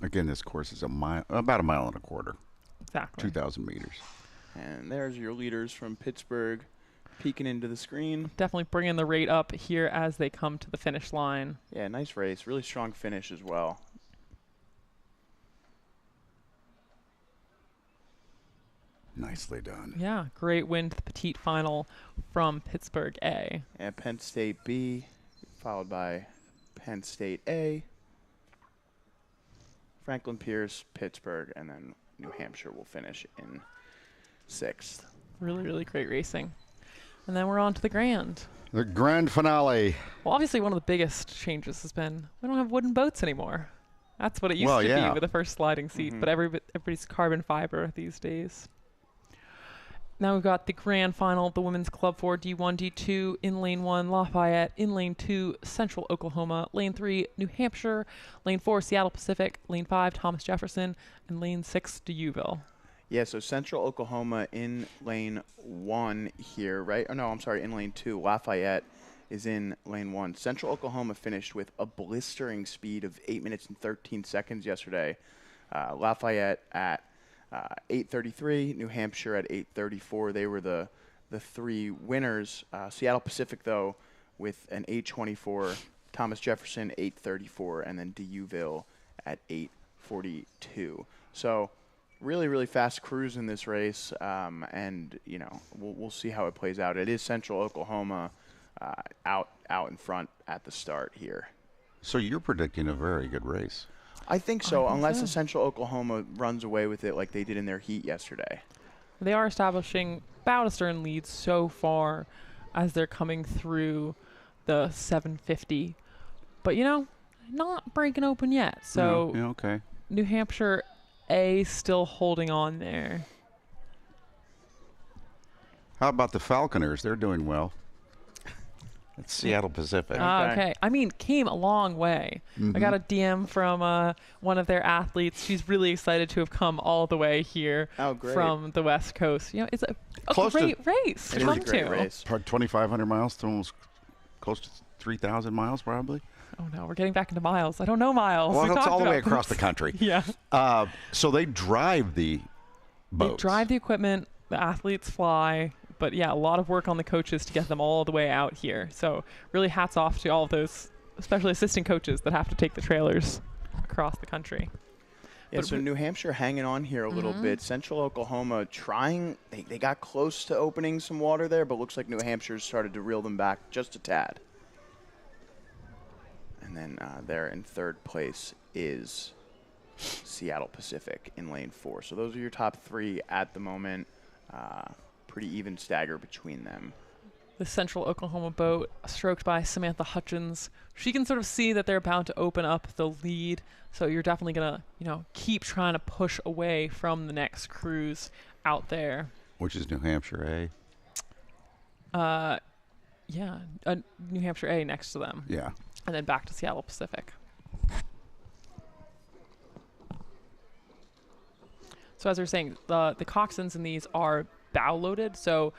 Again, this course is about a mile and a quarter. Exactly. 2,000 meters. And there's your leaders from Pittsburgh peeking into the screen. Definitely bringing the rate up here as they come to the finish line. Yeah, nice race. Really strong finish as well. Nicely done. Yeah, great win to the petite final from Pittsburgh A. And Penn State B, followed by Penn State A. Franklin Pierce, Pittsburgh, and then New Hampshire will finish in 6th. Really, really great racing. And then we're on to the grand. The grand finale. Well, obviously one of the biggest changes has been we don't have wooden boats anymore. That's what it used to be with the first sliding seat, but everybody's carbon fiber these days. Now we've got the grand final, the women's Club 4 D1, D2 in lane 1, Lafayette, in lane 2, Central Oklahoma, lane 3, New Hampshire, lane 4, Seattle Pacific, lane 5, Thomas Jefferson, and lane 6, DeUville. Yeah, so Central Oklahoma in lane 1 here, right? Oh, no, I'm sorry, in lane 2. Lafayette is in lane 1. Central Oklahoma finished with a blistering speed of 8 minutes and 13 seconds yesterday. Lafayette at 8:33, New Hampshire at 8:34. They were the 3 winners. Seattle Pacific, though, with an 8:24. Thomas Jefferson, 8:34, and then DeUville at 8:42. So really, really fast crews in this race, and we'll see how it plays out. It is Central Oklahoma out in front at the start here. So you're predicting a very good race. I think so, think unless so. Central Oklahoma runs away with it like they did in their heat yesterday. They are establishing about a stern lead so far as they're coming through the 750. But, not breaking open yet. So Yeah, okay. New Hampshire A still holding on there. How about the Falconers? They're doing well. It's Seattle Pacific. Okay. I mean, came a long way. I got a DM from one of their athletes. She's really excited to have come all the way here from the West Coast. It's a great race to It is come a great to. race. 2,500 miles to almost close to 3,000 miles, probably. Oh, no. We're getting back into miles. I don't know miles. Well, We it's talked all the way about across this. the country. Yeah. So they drive the boats. They drive the equipment. The athletes fly. But, yeah, a lot of work on the coaches to get them all the way out here. So really hats off to all of those, especially assistant coaches that have to take the trailers across the country. Yeah, so New Hampshire hanging on here a little bit. Central Oklahoma trying. They got close to opening some water there, but looks like New Hampshire started to reel them back just a tad. And then there in third place is Seattle Pacific in lane 4. So those are your top 3 at the moment. Pretty even stagger between them. The Central Oklahoma boat, stroked by Samantha Hutchins. She can sort of see that they're about to open up the lead, so you're definitely going to, keep trying to push away from the next cruise out there. Which is New Hampshire Yeah, New Hampshire A next to them. Yeah. And then back to Seattle Pacific. So as we were saying, the coxswains in these are bow loaded. So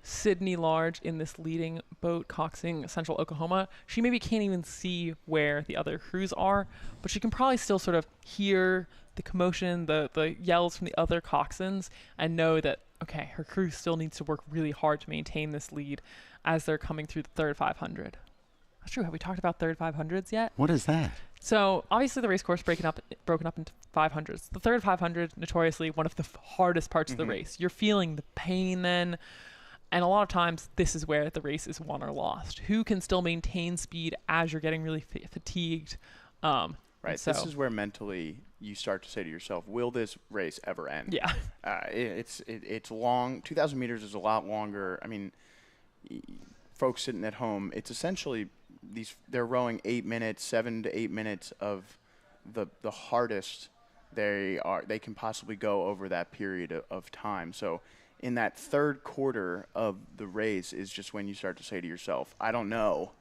Sydney Large in this leading boat coxing Central Oklahoma, she maybe can't even see where the other crews are, but she can probably still sort of hear the commotion, the yells from the other coxswains, and know that, okay, her crew still needs to work really hard to maintain this lead as they're coming through the third 500. That's true. Have we talked about third 500s yet? What is that? So obviously the race course broken up into 500s. The third 500, notoriously one of the hardest parts of the race. You're feeling the pain then, and a lot of times this is where the race is won or lost. Who can still maintain speed as you're getting really fatigued? Right. So this is where mentally you start to say to yourself, "Will this race ever end?" Yeah. It's long. 2,000 meters is a lot longer. I mean, folks sitting at home, it's essentially they're rowing 8 minutes, 7 to 8 minutes of the hardest they can possibly go over that period of time. So in that third quarter of the race is just when you start to say to yourself, I don't know.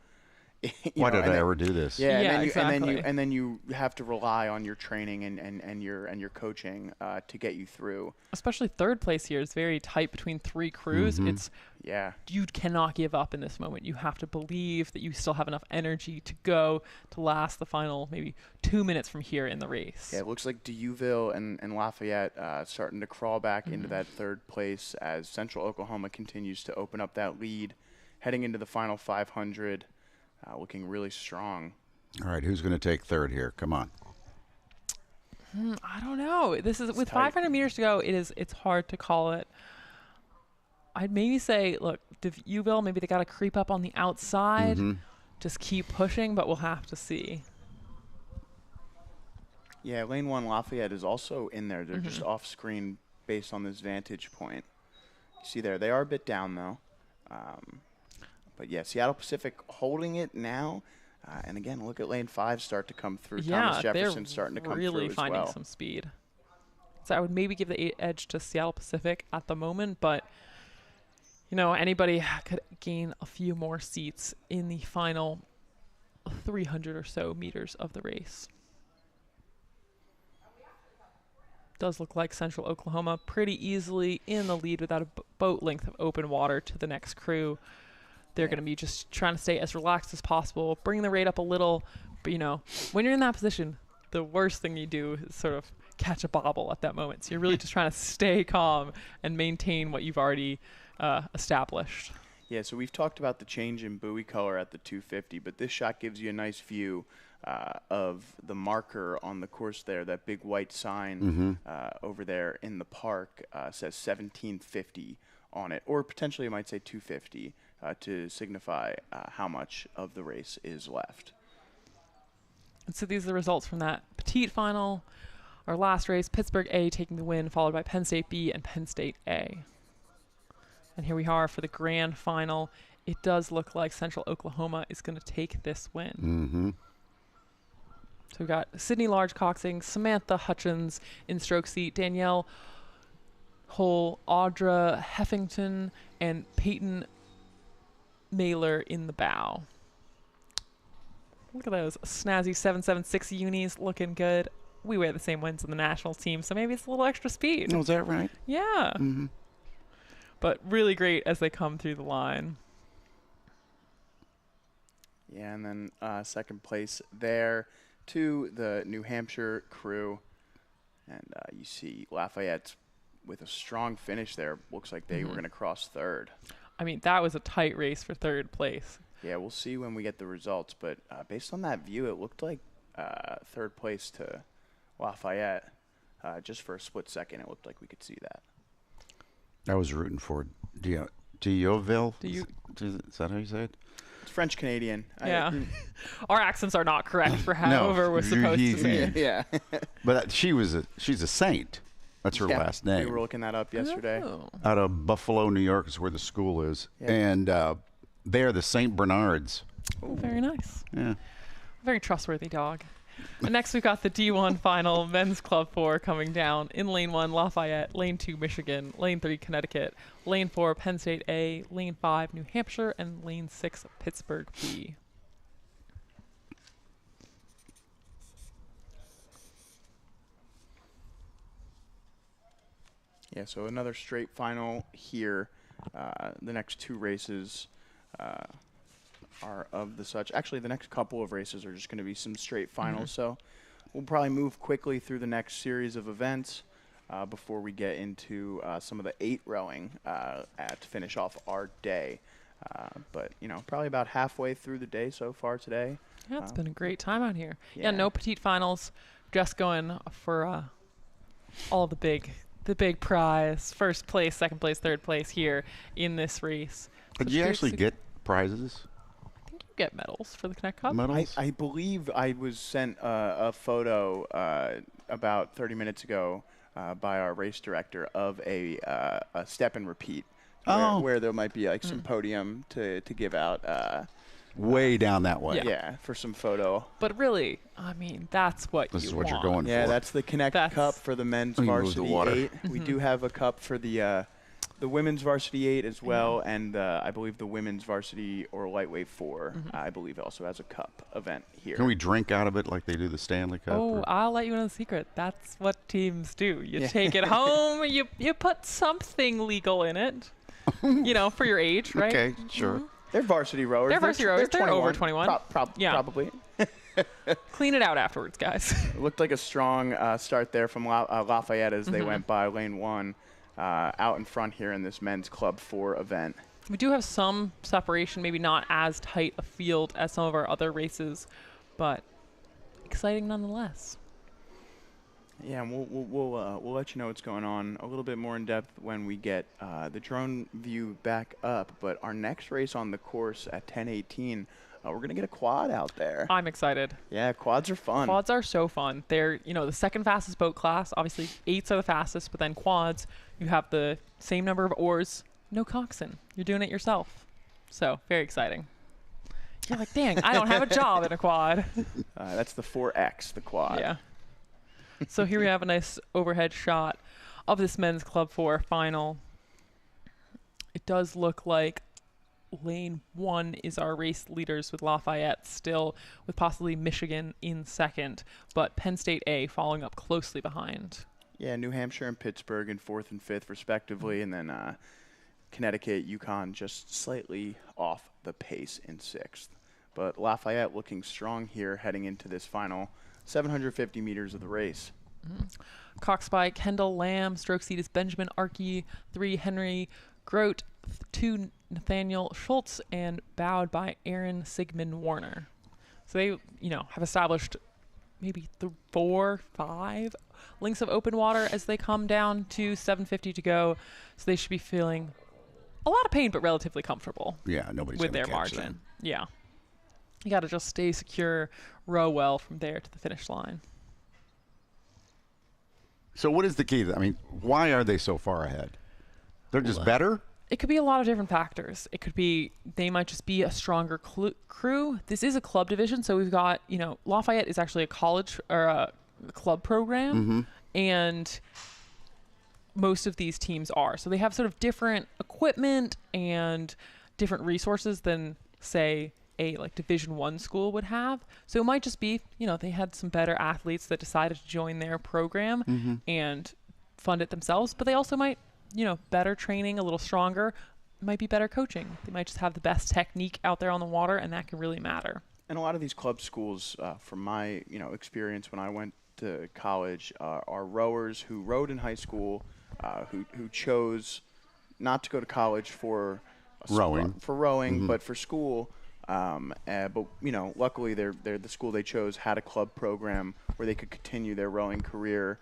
Why did I ever do this? Yeah, exactly. and then you have to rely on your training and your coaching to get you through. Especially third place here is very tight between 3 crews. It's you cannot give up in this moment. You have to believe that you still have enough energy to go to last the final maybe 2 minutes from here in the race. Yeah, it looks like Deauville and Lafayette starting to crawl back into that third place as Central Oklahoma continues to open up that lead, heading into the final 500. Looking really strong. All right, who's going to take third here? Come on. I don't know. This is with tight. 500 meters to go. It's hard to call it. I'd maybe say, look, Deauville, maybe they got to creep up on the outside. Just keep pushing, but we'll have to see. Yeah, lane 1 Lafayette is also in there. They're just off screen based on this vantage point. You see there, they are a bit down though. But yeah, Seattle Pacific holding it now. And again, look at lane 5 start to come through. Thomas Jefferson starting to come through as well. Really finding some speed. So I would maybe give the edge to Seattle Pacific at the moment, but anybody could gain a few more seats in the final 300 or so meters of the race. Does look like Central Oklahoma pretty easily in the lead without a boat length of open water to the next crew. They're going to be just trying to stay as relaxed as possible, bring the rate up a little. But, when you're in that position, the worst thing you do is sort of catch a bobble at that moment. So you're really just trying to stay calm and maintain what you've already established. Yeah, so we've talked about the change in buoy color at the 250, but this shot gives you a nice view of the marker on the course there. That big white sign over there in the park says 1750 on it, or potentially it might say 250. To signify how much of the race is left. And so these are the results from that petite final. Our last race, Pittsburgh A taking the win, followed by Penn State B and Penn State A. And here we are for the grand final. It does look like Central Oklahoma is going to take this win. Mm-hmm. So we've got Sydney Large-Coxing, Samantha Hutchins in stroke seat, Danielle Hull, Audra Heffington, and Peyton Mailer in the bow. Look at those snazzy 776 unis looking good. We wear the same ones in the national team, so maybe it's a little extra speed. Oh, is that right? Yeah. Mm-hmm. But really great as they come through the line. Yeah, and then second place there to the New Hampshire crew. And you see Lafayette with a strong finish there. Looks like they were going to cross third. I mean, that was a tight race for third place. Yeah, we'll see when we get the results. But based on that view, it looked like third place to Lafayette. Just for a split second, it looked like we could see that. I was rooting for Deauville. Is Is that how you say it? It's French-Canadian. Yeah. Our accents are not correct for however we're supposed to say it. Yeah. But she's a saint. That's her last name. We were looking that up yesterday. Oh. Out of Buffalo, New York is where the school is. Yeah. And they're the St. Bernards. Oh, very nice. Yeah. Very trustworthy dog. And next we've got the D1 final, men's club 4 coming down. In lane 1, Lafayette, lane 2, Michigan, lane 3, Connecticut, lane 4, Penn State A, lane 5, New Hampshire, and lane 6, Pittsburgh B. Yeah, so another straight final here. The next two races are of the such. Actually, the next couple of races are just going to be some straight finals. So we'll probably move quickly through the next series of events before we get into some of the 8 rowing to finish off our day. But, you know, probably about halfway through the day so far today. Yeah, it's been a great time out here. Yeah. No petite finals, just going for all the big prize, first place, second place, third place here in this race. Did you actually get prizes? I think you get medals for the Knecht Cup. Medals? I believe I was sent a photo about 30 minutes ago by our race director of a step and repeat where there might be like some podium to give out. Way down that way. Yeah, for some photo. But really, I mean, that's what This you is what want. you're going Yeah, for. that's the Knecht Cup for the men's Let me move the varsity water. 8. We do have a cup for the women's varsity 8 as well, and I believe the women's varsity or lightweight 4, I believe also has a cup event here. Can we drink out of it like they do the Stanley Cup? Oh, or- I'll let you know the secret. That's what teams do. You take it home, you put something legal in it, you know, for your age, right? Okay, sure. They're varsity rowers. They're varsity rowers. They're 21. over 21. Yeah. Probably. Clean it out afterwards, guys. It looked like a strong start there from Lafayette as they went by lane 1 out in front here in this men's club 4 event. We do have some separation, maybe not as tight a field as some of our other races, but exciting nonetheless. Yeah, and we'll let you know what's going on a little bit more in depth when we get the drone view back up. But our next race on the course at 10:18, we're gonna get a quad out there. I'm excited. Yeah, quads are fun. Quads are so fun. They're, you know, the second fastest boat class. Obviously, 8s are the fastest, but then quads, you have the same number of oars, no coxswain. You're doing it yourself. So, very exciting. You're like, dang, I don't have a job in a quad. That's the 4X, the quad. Yeah. So here we have a nice overhead shot of this men's Club 4 final. It does look like lane 1 is our race leaders with Lafayette still, with possibly Michigan in second, but Penn State A following up closely behind. Yeah, New Hampshire and Pittsburgh in 4th and 5th respectively, and then Connecticut, Yukon just slightly off the pace in 6th. But Lafayette looking strong here heading into this final 750 meters of the race. Cox by Kendall Lamb, stroke seat is Benjamin Arkey, 3 Henry Grote, 2 Nathaniel Schultz, and bowed by Aaron Sigmund Warner. So they, you know, have established maybe 4, 5 links of open water as they come down to 750 to go. So they should be feeling a lot of pain, but relatively comfortable Yeah, nobody's with gonna their catch margin. them. Yeah. You got to just stay secure, row well from there to the finish line. So what is the key? I mean, why are they so far ahead? They're just better? It could be a lot of different factors. It could be they might just be a stronger crew. This is a club division, so we've got, Lafayette is actually a college or a club program, and most of these teams are. So they have sort of different equipment and different resources than, say, a Division I school would have. So it might just be, they had some better athletes that decided to join their program and fund it themselves, but they also might, better training, a little stronger, might be better coaching. They might just have the best technique out there on the water, and that can really matter. And a lot of these club schools, from my experience when I went to college, are rowers who rowed in high school, who chose not to go to college for rowing, but for school. But luckily they're the school they chose had a club program where they could continue their rowing career.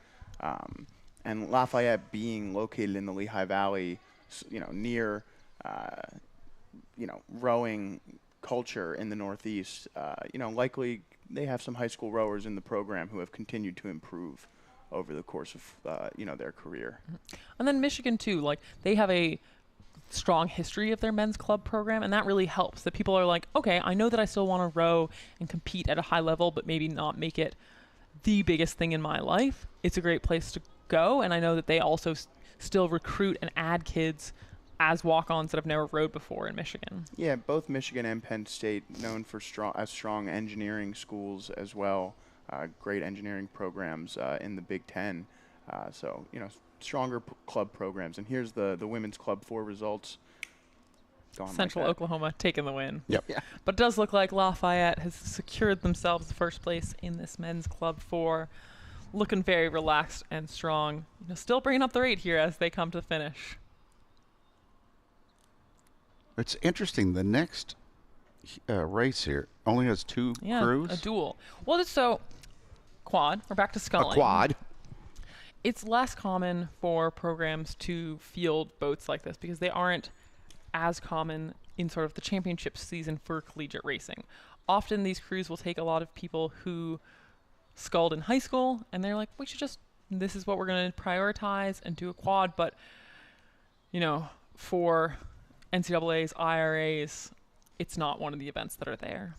And Lafayette being located in the Lehigh Valley, near rowing culture in the Northeast, likely they have some high school rowers in the program who have continued to improve over the course of their career. And then Michigan too, they have a strong history of their men's club program, and that really helps. That people are like, okay, I know that I still want to row and compete at a high level, but maybe not make it the biggest thing in my life. It's a great place to go, and I know that they also still recruit and add kids as walk-ons that have never rowed before in Michigan. Yeah, both Michigan and Penn State known for strong engineering schools as well. Great engineering programs in the Big Ten. So stronger club programs. And here's the women's Club 4 results. Central Oklahoma taking the win. Yep. Yeah. But it does look like Lafayette has secured themselves the first place in this men's Club 4. Looking very relaxed and strong. Still bringing up the rate here as they come to the finish. It's interesting. The next race here only has two crews. A duel. Well, it's quad. We're back to sculling. A quad. It's less common for programs to field boats like this because they aren't as common in sort of the championship season for collegiate racing. Often these crews will take a lot of people who sculled in high school, and they're like, this is what we're going to prioritize and do a quad. But, for NCAAs, IRAs, it's not one of the events that are there.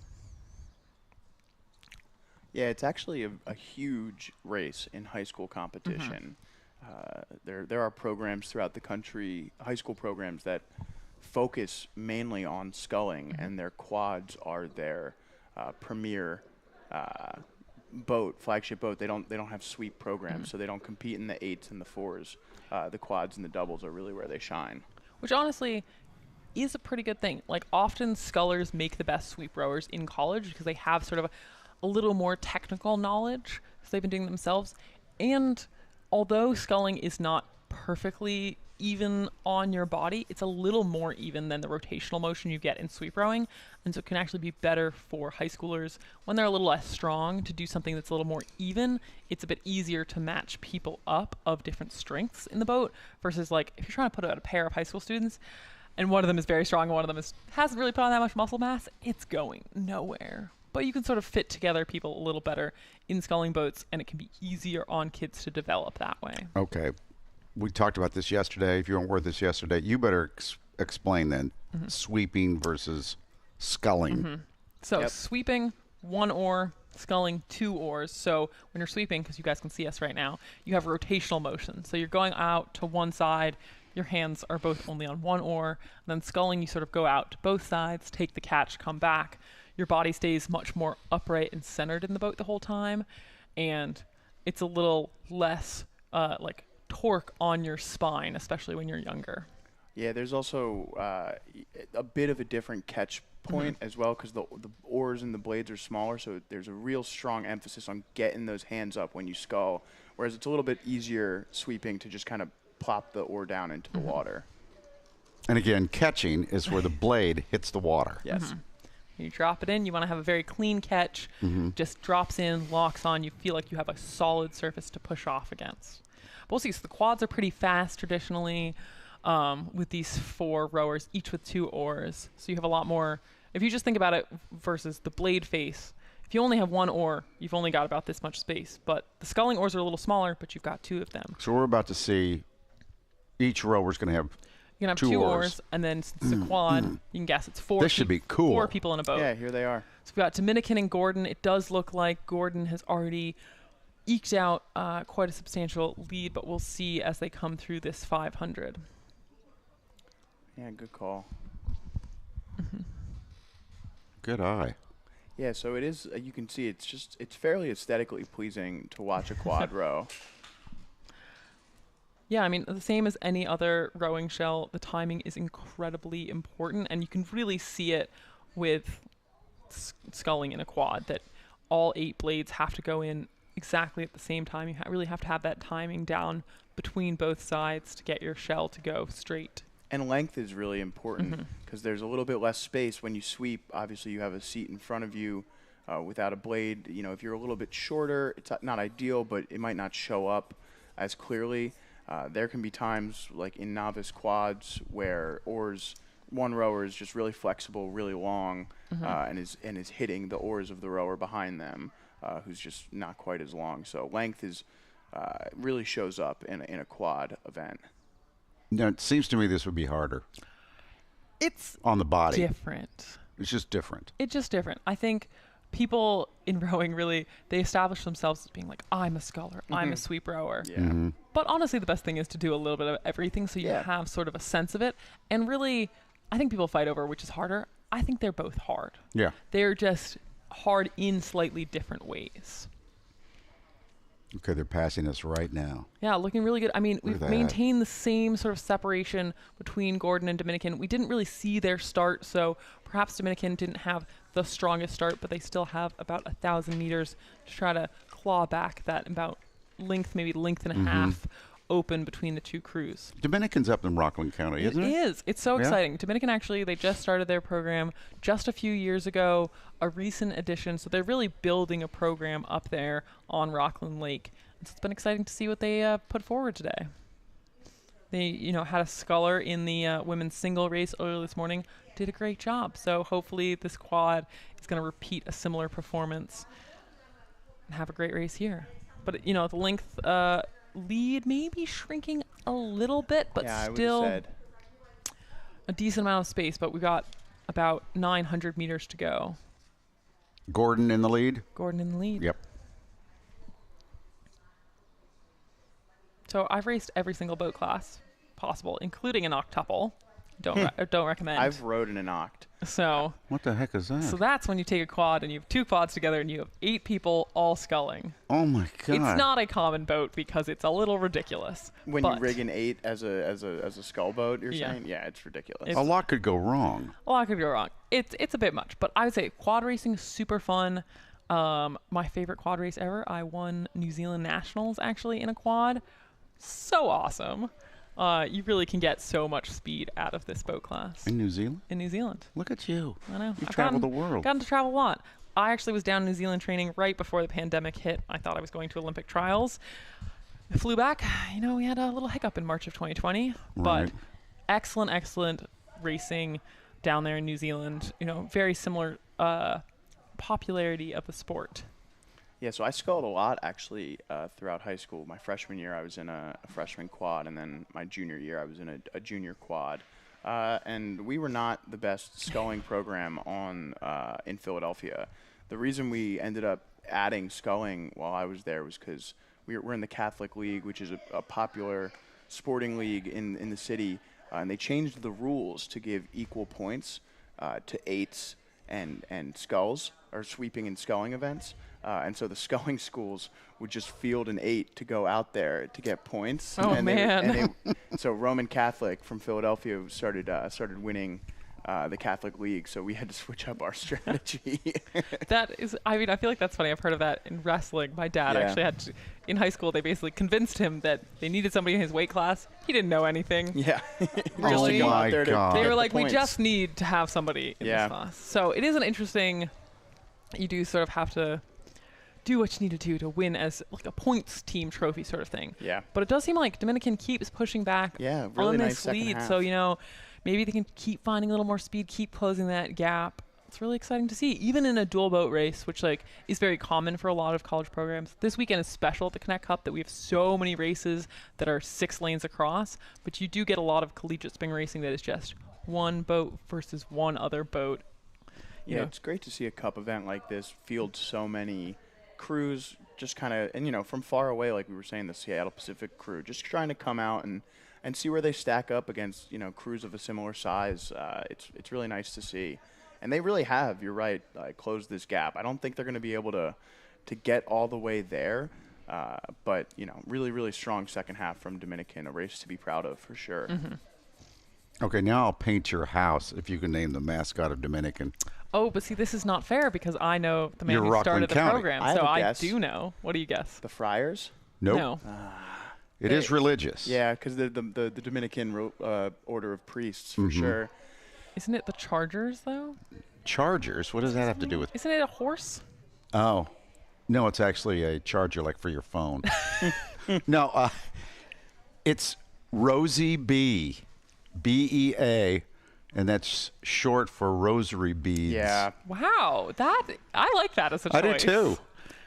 Yeah, it's actually a huge race in high school competition. There are programs throughout the country, high school programs that focus mainly on sculling, and their quads are their premier flagship boat. They don't have sweep programs, so they don't compete in the 8s and the 4s. The quads and the doubles are really where they shine. Which honestly is a pretty good thing. Often scullers make the best sweep rowers in college because they have sort of a little more technical knowledge because they've been doing it themselves. And although sculling is not perfectly even on your body, it's a little more even than the rotational motion you get in sweep rowing, and so it can actually be better for high schoolers when they're a little less strong to do something that's a little more even. It's a bit easier to match people up of different strengths in the boat versus if you're trying to put out a pair of high school students and one of them is very strong and one of them hasn't really put on that much muscle mass, it's going nowhere. But you can sort of fit together people a little better in sculling boats, and it can be easier on kids to develop that way. Okay. We talked about this yesterday. If you weren't with this yesterday, you better explain then sweeping versus sculling. So sweeping, 1 oar, sculling, 2 oars. So when you're sweeping, because you guys can see us right now, you have rotational motion. So you're going out to one side, your hands are both only on 1 oar. And then sculling, you sort of go out to both sides, take the catch, come back. Your body stays much more upright and centered in the boat the whole time. And it's a little less torque on your spine, especially when you're younger. Yeah, there's also a bit of a different catch point as well because the oars and the blades are smaller, so there's a real strong emphasis on getting those hands up when you scull, whereas it's a little bit easier sweeping to just kind of plop the oar down into the water. And again, catching is where the blade hits the water. Yes. You drop it in, you want to have a very clean catch, just drops in, locks on, you feel like you have a solid surface to push off against. But we'll see, so the quads are pretty fast traditionally with these 4 rowers, each with 2 oars. So you have a lot more If you just think about it versus the blade face, if you only have one oar, you've only got about this much space. But the sculling oars are a little smaller, but you've got two of them. So we're about to see each rower's going to have You can have two oars, and then since it's a quad, you can guess it's four. This should be cool. 4 people in a boat. Yeah, here they are. So we've got Dominican and Gordon. It does look like Gordon has already eked out quite a substantial lead, but we'll see as they come through this 500. Yeah, good call. Good eye. Yeah, so it is. You can see it's fairly aesthetically pleasing to watch a quad row. Yeah, I mean, the same as any other rowing shell, the timing is incredibly important, and you can really see it with sculling in a quad, that all 8 blades have to go in exactly at the same time. You really have to have that timing down between both sides to get your shell to go straight. And length is really important because there's a little bit less space when you sweep. Obviously, you have a seat in front of you without a blade. You know, if you're a little bit shorter, it's not ideal, but it might not show up as clearly. There can be times, like in novice quads, where one rower is just really flexible, really long, and is hitting the oars of the rower behind them, who's just not quite as long. So length is really shows up in a quad event. Now, it seems to me this would be harder. It's on the body. different. It's just different. It's just different. I think people in rowing really, they establish themselves as being like, I'm a sculler, I'm a sweep rower. Yeah. But honestly, the best thing is to do a little bit of everything so you have sort of a sense of it. And really, I think people fight over which is harder. I think they're both hard. Yeah. They're just hard in slightly different ways. Okay, they're passing us right now. Yeah, looking really good. I mean, Look at we've that. maintained the same sort of separation between Gordon and Dominican. We didn't really see their start, so perhaps Dominican didn't have the strongest start, but they still have about 1,000 meters to try to claw back that about maybe length and a half open between the two crews. Dominican's up in Rockland County, isn't it? It is. It's so exciting. Dominican, actually, they just started their program just a few years ago, a recent addition. So they're really building a program up there on Rockland Lake. And so it's been exciting to see what they put forward today. They, had a sculler in the women's single race earlier this morning. Did a great job. So hopefully this quad is going to repeat a similar performance and have a great race here. But, the length lead maybe shrinking a little bit, but still a decent amount of space. But we got about 900 meters to go. Gordon in the lead? Gordon in the lead. Yep. So I've raced every single boat class possible, including an octuple. Don't recommend. I've rowed in an oct. So What the heck is that? So that's when you take a quad and you have 2 quads together and you have 8 people all sculling. Oh my God. It's not a common boat because it's a little ridiculous. When you rig an 8 as a scull boat, you're saying? Yeah, it's ridiculous. A lot could go wrong. A lot could go wrong. It's a bit much, but I would say quad racing is super fun. My favorite quad race ever, I won New Zealand Nationals actually in a quad. So awesome. You really can get so much speed out of this boat class. In New Zealand? In New Zealand. Look at you. I know. You've traveled the world. Gotten to travel a lot. I actually was down in New Zealand training right before the pandemic hit. I thought I was going to Olympic trials. I flew back. We had a little hiccup in March of 2020. Right. But excellent racing down there in New Zealand. Very similar popularity of the sport. Yeah, so I sculled a lot actually throughout high school. My freshman year, I was in a freshman quad, and then my junior year, I was in a junior quad. And we were not the best sculling program in Philadelphia. The reason we ended up adding sculling while I was there was because we're in the Catholic League, which is a popular sporting league in the city, and they changed the rules to give equal points to 8s and sculls, or sweeping and sculling events. And so the sculling schools would just field an 8 to go out there to get points. Oh, man. So Roman Catholic from Philadelphia started winning the Catholic League, so we had to switch up our strategy. I feel like that's funny. I've heard of that in wrestling. My dad actually had to, in high school, they basically convinced him that they needed somebody in his weight class. He didn't know anything. Yeah. Really? Just to go out there God. They were like, we points. just need to have somebody in this class. So it is an interesting, you do sort of have to do what you need to do to win as like a points team trophy sort of thing. Yeah. But it does seem like Dominican keeps pushing back really on nice this second lead. half. So, maybe they can keep finding a little more speed, keep closing that gap. it's really exciting to see. Even in a dual boat race, which like is very common for a lot of college programs, this weekend is special at the Knecht Cup that we have so many races that are 6 lanes across, but you do get a lot of collegiate spring racing that is just one boat versus one other boat. Yeah, it's great to see a cup event like this field so many crews just kind of, and, you know, from far away, like we were saying, the Seattle Pacific crew, just trying to come out and see where they stack up against, you know, crews of a similar size. It's really nice to see. And they really have, you're right, closed this gap. I don't think they're going to be able to get all the way there, but, you know, really, really strong second half from Dominican, a race to be proud of for sure. Mm-hmm. Okay, now I'll paint your house if you can name the mascot of Dominican. Oh, but see, this is not fair because I know the man You're who Rockland started the County. program, I have so a I guess. do know. What do you guess? The Friars? Nope. No. It is religious. Yeah, because the Dominican order of priests, for sure. Isn't it the Chargers, though? Chargers? What does that have to do with? Isn't it a horse? Oh, no, it's actually a charger, like for your phone. No, it's Rosie B, B-E-A, and that's short for rosary beads. Yeah, Wow, I like that as a choice. I do too.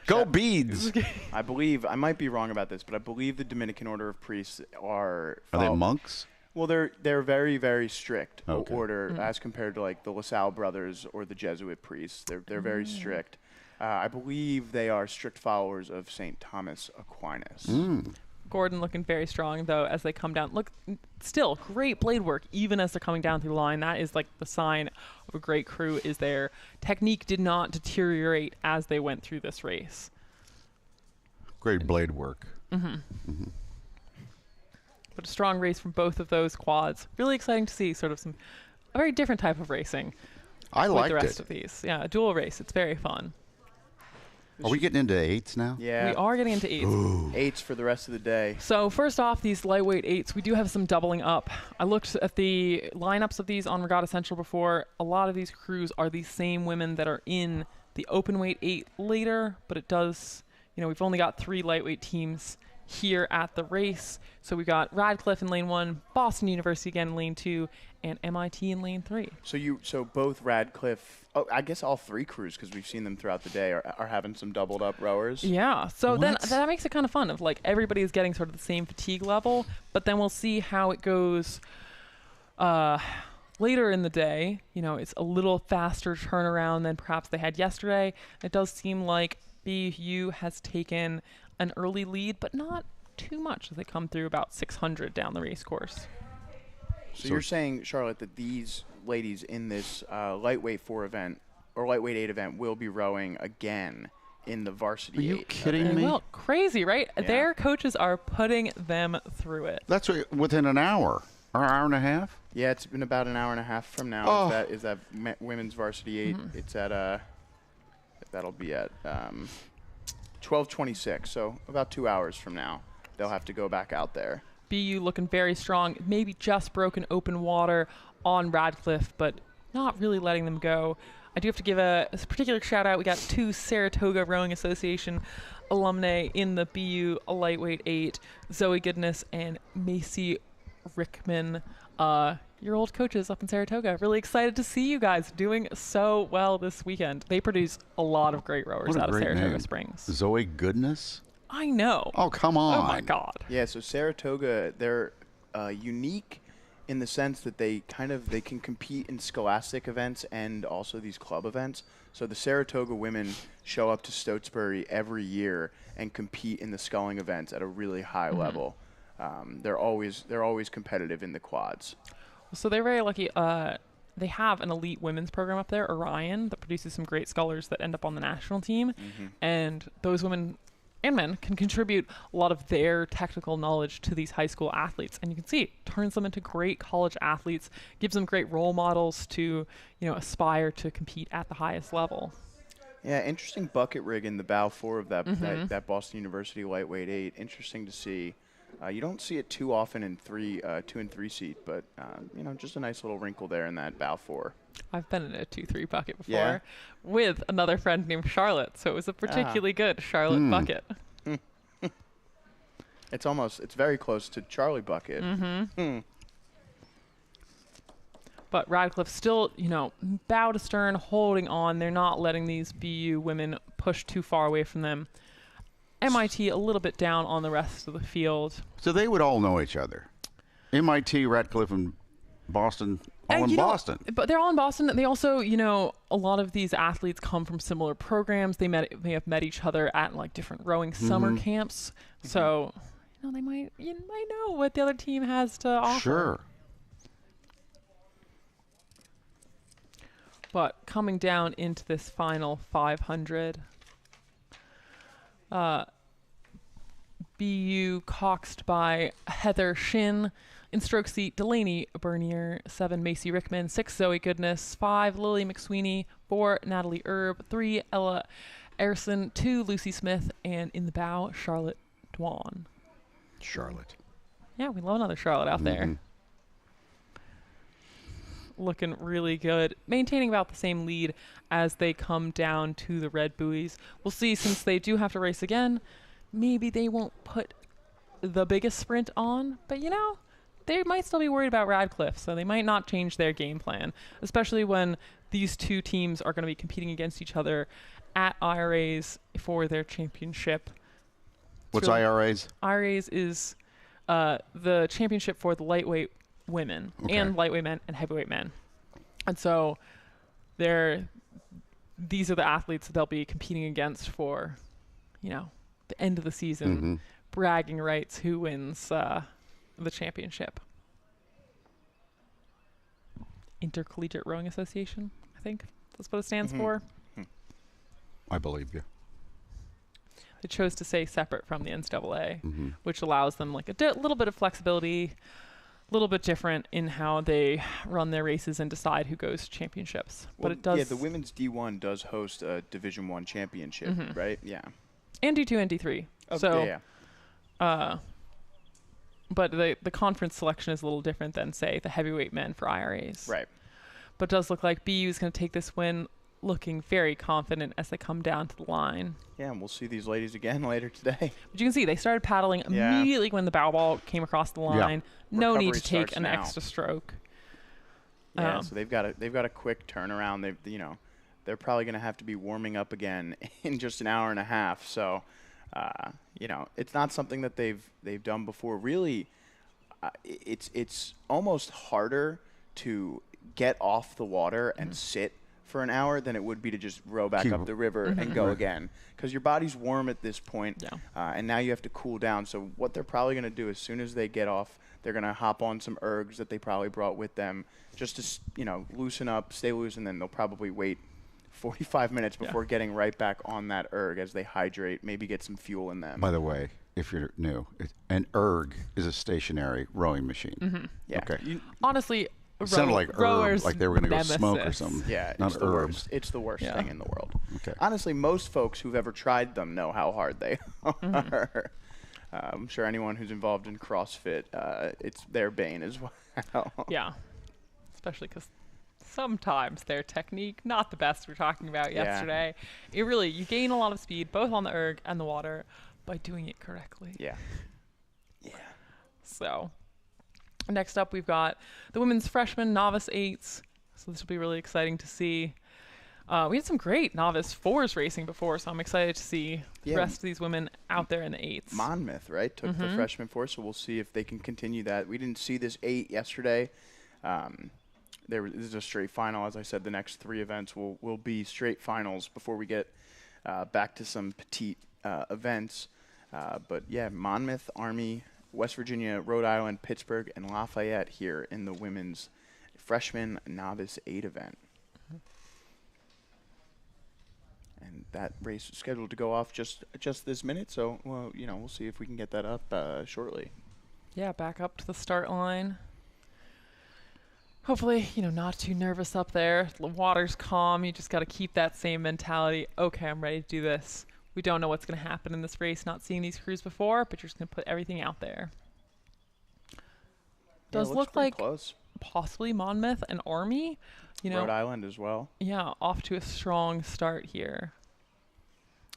Go beads. I believe, I might be wrong about this, but I believe the Dominican order of priests are Are they monks? Well, they're very, very strict Okay. order as compared to like the LaSalle brothers or the Jesuit priests. They're very strict. I believe they are strict followers of St. Thomas Aquinas. Gordon looking very strong, though, as they come down. Look, still great blade work, even as they're coming down through the line. That is like the sign of a great crew, is their technique did not deteriorate as they went through this race. Great blade work. But a strong race from both of those quads. Really exciting to see a very different type of racing I with liked the rest it. of these. Yeah, a dual race. It's very fun. Are we getting into 8s now? Yeah, We are getting into 8s. 8s for the rest of the day. So first off, these lightweight 8s, we do have some doubling up. I looked at the lineups of these on Regatta Central before. A lot of these crews are the same women that are in the open weight 8 later, but it does, we've only got 3 lightweight teams here at the race. So we got Radcliffe in lane 1, Boston University again in lane 2, and MIT in lane 3. So both Radcliffe, I guess all 3 crews, because we've seen them throughout the day, are having some doubled up rowers. Yeah, so then What? that makes it kind of fun of like everybody is getting sort of the same fatigue level, but then we'll see how it goes later in the day. It's a little faster turnaround than perhaps they had yesterday. It does seem like BU has taken an early lead, but not too much as they come through about 600 down the race course. So you're saying, Charlotte, that these ladies in this lightweight 4 event or lightweight 8 event will be rowing again in the varsity Are you 8 kidding event? me? Well, crazy, right? Yeah. Their coaches are putting them through it. That's within an hour or hour and a half? Yeah, it's been about an hour and a half from now. Oh. Is that women's varsity 8? It's at that'll be at 12:26. So about 2 hours from now, they'll have to go back out there. BU looking very strong, maybe just broken open water on Radcliffe, but not really letting them go. I do have to give a particular shout out. We got 2 Saratoga Rowing Association alumnae in the BU lightweight 8, Zoe Goodness and Macy Rickman, your old coaches up in Saratoga. Really excited to see you guys doing so well this weekend. They produce a lot of great rowers What a out of great Saratoga name. Springs. Zoe Goodness? I know. Oh, come on. Oh my God. Yeah, so Saratoga, they're unique in the sense that they can compete in scholastic events and also these club events. So the Saratoga women show up to Stotesbury every year and compete in the sculling events at a really high level. They're always competitive in the quads. So they're very lucky. They have an elite women's program up there, Orion, that produces some great scullers that end up on the national team. And those women and men can contribute a lot of their technical knowledge to these high school athletes. And you can see it turns them into great college athletes, gives them great role models to, aspire to compete at the highest level. Yeah, interesting bucket rig in the bow 4 of that Boston University lightweight 8. Interesting to see. You don't see it too often in 2 and 3 seat, but just a nice little wrinkle there in that bow 4. I've been in a 2-3 bucket before Yeah? with another friend named Charlotte, so it was a particularly good Charlotte bucket. It's very close to Charlie bucket. But Radcliffe still, bow to stern, holding on. They're not letting these BU women push too far away from them. MIT a little bit down on the rest of the field. So they would all know each other. MIT, Radcliffe, and Boston, all in Boston. But they're all in Boston. They also, a lot of these athletes come from similar programs. They have met each other at like different rowing summer camps. So, you might know what the other team has to offer. Sure. But coming down into this final 500, BU coxed by Heather Shin. In stroke seat, Delaney Bernier. 7, Macy Rickman. 6, Zoe Goodness. 5, Lily McSweeney. 4, Natalie Erb. 3, Ella Erson. 2, Lucy Smith. And in the bow, Charlotte Dwan. Charlotte. Yeah, we love another Charlotte out there. Looking really good. Maintaining about the same lead as they come down to the red buoys. We'll see, since they do have to race again, maybe they won't put the biggest sprint on. But, they might still be worried about Radcliffe, so they might not change their game plan, especially when these two teams are going to be competing against each other at IRAs for their championship. What's IRAs? IRAs is the championship for the lightweight women and lightweight men and heavyweight men. And so these are the athletes that they'll be competing against for, the end of the season, bragging rights who wins the championship. Intercollegiate Rowing Association, I think that's what it stands for. I believe you. They chose to say separate from the NCAA, which allows them like a little bit of flexibility, a little bit different in how they run their races and decide who goes to championships. Well, but it does. Yeah, the women's D1 does host a Division I championship, right? Yeah. And D2 and D3. But the conference selection is a little different than, say, the heavyweight men for IRAs. Right. But it does look like BU is going to take this win, looking very confident as they come down to the line. Yeah, and we'll see these ladies again later today. But you can see they started paddling immediately when the bow ball came across the line. No Recovery need to take an now. extra stroke. Yeah, so they've got a quick turnaround. They're probably going to have to be warming up again in just an hour and a half. So, it's not something that they've done before. Really, it's almost harder to get off the water and sit for an hour than it would be to just row back up the river and go again, because your body's warm at this point, and now you have to cool down. So what they're probably going to do as soon as they get off, they're going to hop on some ergs that they probably brought with them just to loosen up, stay loose, and then they'll probably wait 45 minutes before getting right back on that erg as they hydrate, maybe get some fuel in them. By the way, if you're new, an erg is a stationary rowing machine. Yeah. Okay. Honestly, it sounded like rowers like they were going to go smoke or nemesis. something. Yeah, not it's the herbs. worst. It's the worst thing in the world. Okay. Honestly, most folks who've ever tried them know how hard they are. I'm sure anyone who's involved in CrossFit, it's their bane as well. Yeah, especially because sometimes their technique, not the best we're talking about yesterday. You gain a lot of speed, both on the erg and the water, by doing it correctly. Yeah. So, next up we've got the women's freshman novice 8s. So this will be really exciting to see. We had some great novice 4s racing before, so I'm excited to see the rest of these women out there in the 8s. Monmouth, right, took the freshman 4, so we'll see if they can continue that. We didn't see this 8 yesterday. This is a straight final. As I said, the next 3 events will be straight finals before we get back to some petite events. But yeah, Monmouth, Army, West Virginia, Rhode Island, Pittsburgh, and Lafayette here in the women's freshman novice 8 event. And that race is scheduled to go off just this minute. So, we'll see if we can get that up shortly. Yeah, back up to the start line. Hopefully, not too nervous up there. The water's calm. You just got to keep that same mentality. Okay, I'm ready to do this. We don't know what's going to happen in this race, not seeing these crews before, but you're just going to put everything out there. Does look like close. Possibly Monmouth and Army. Rhode Island as well. Yeah, off to a strong start here.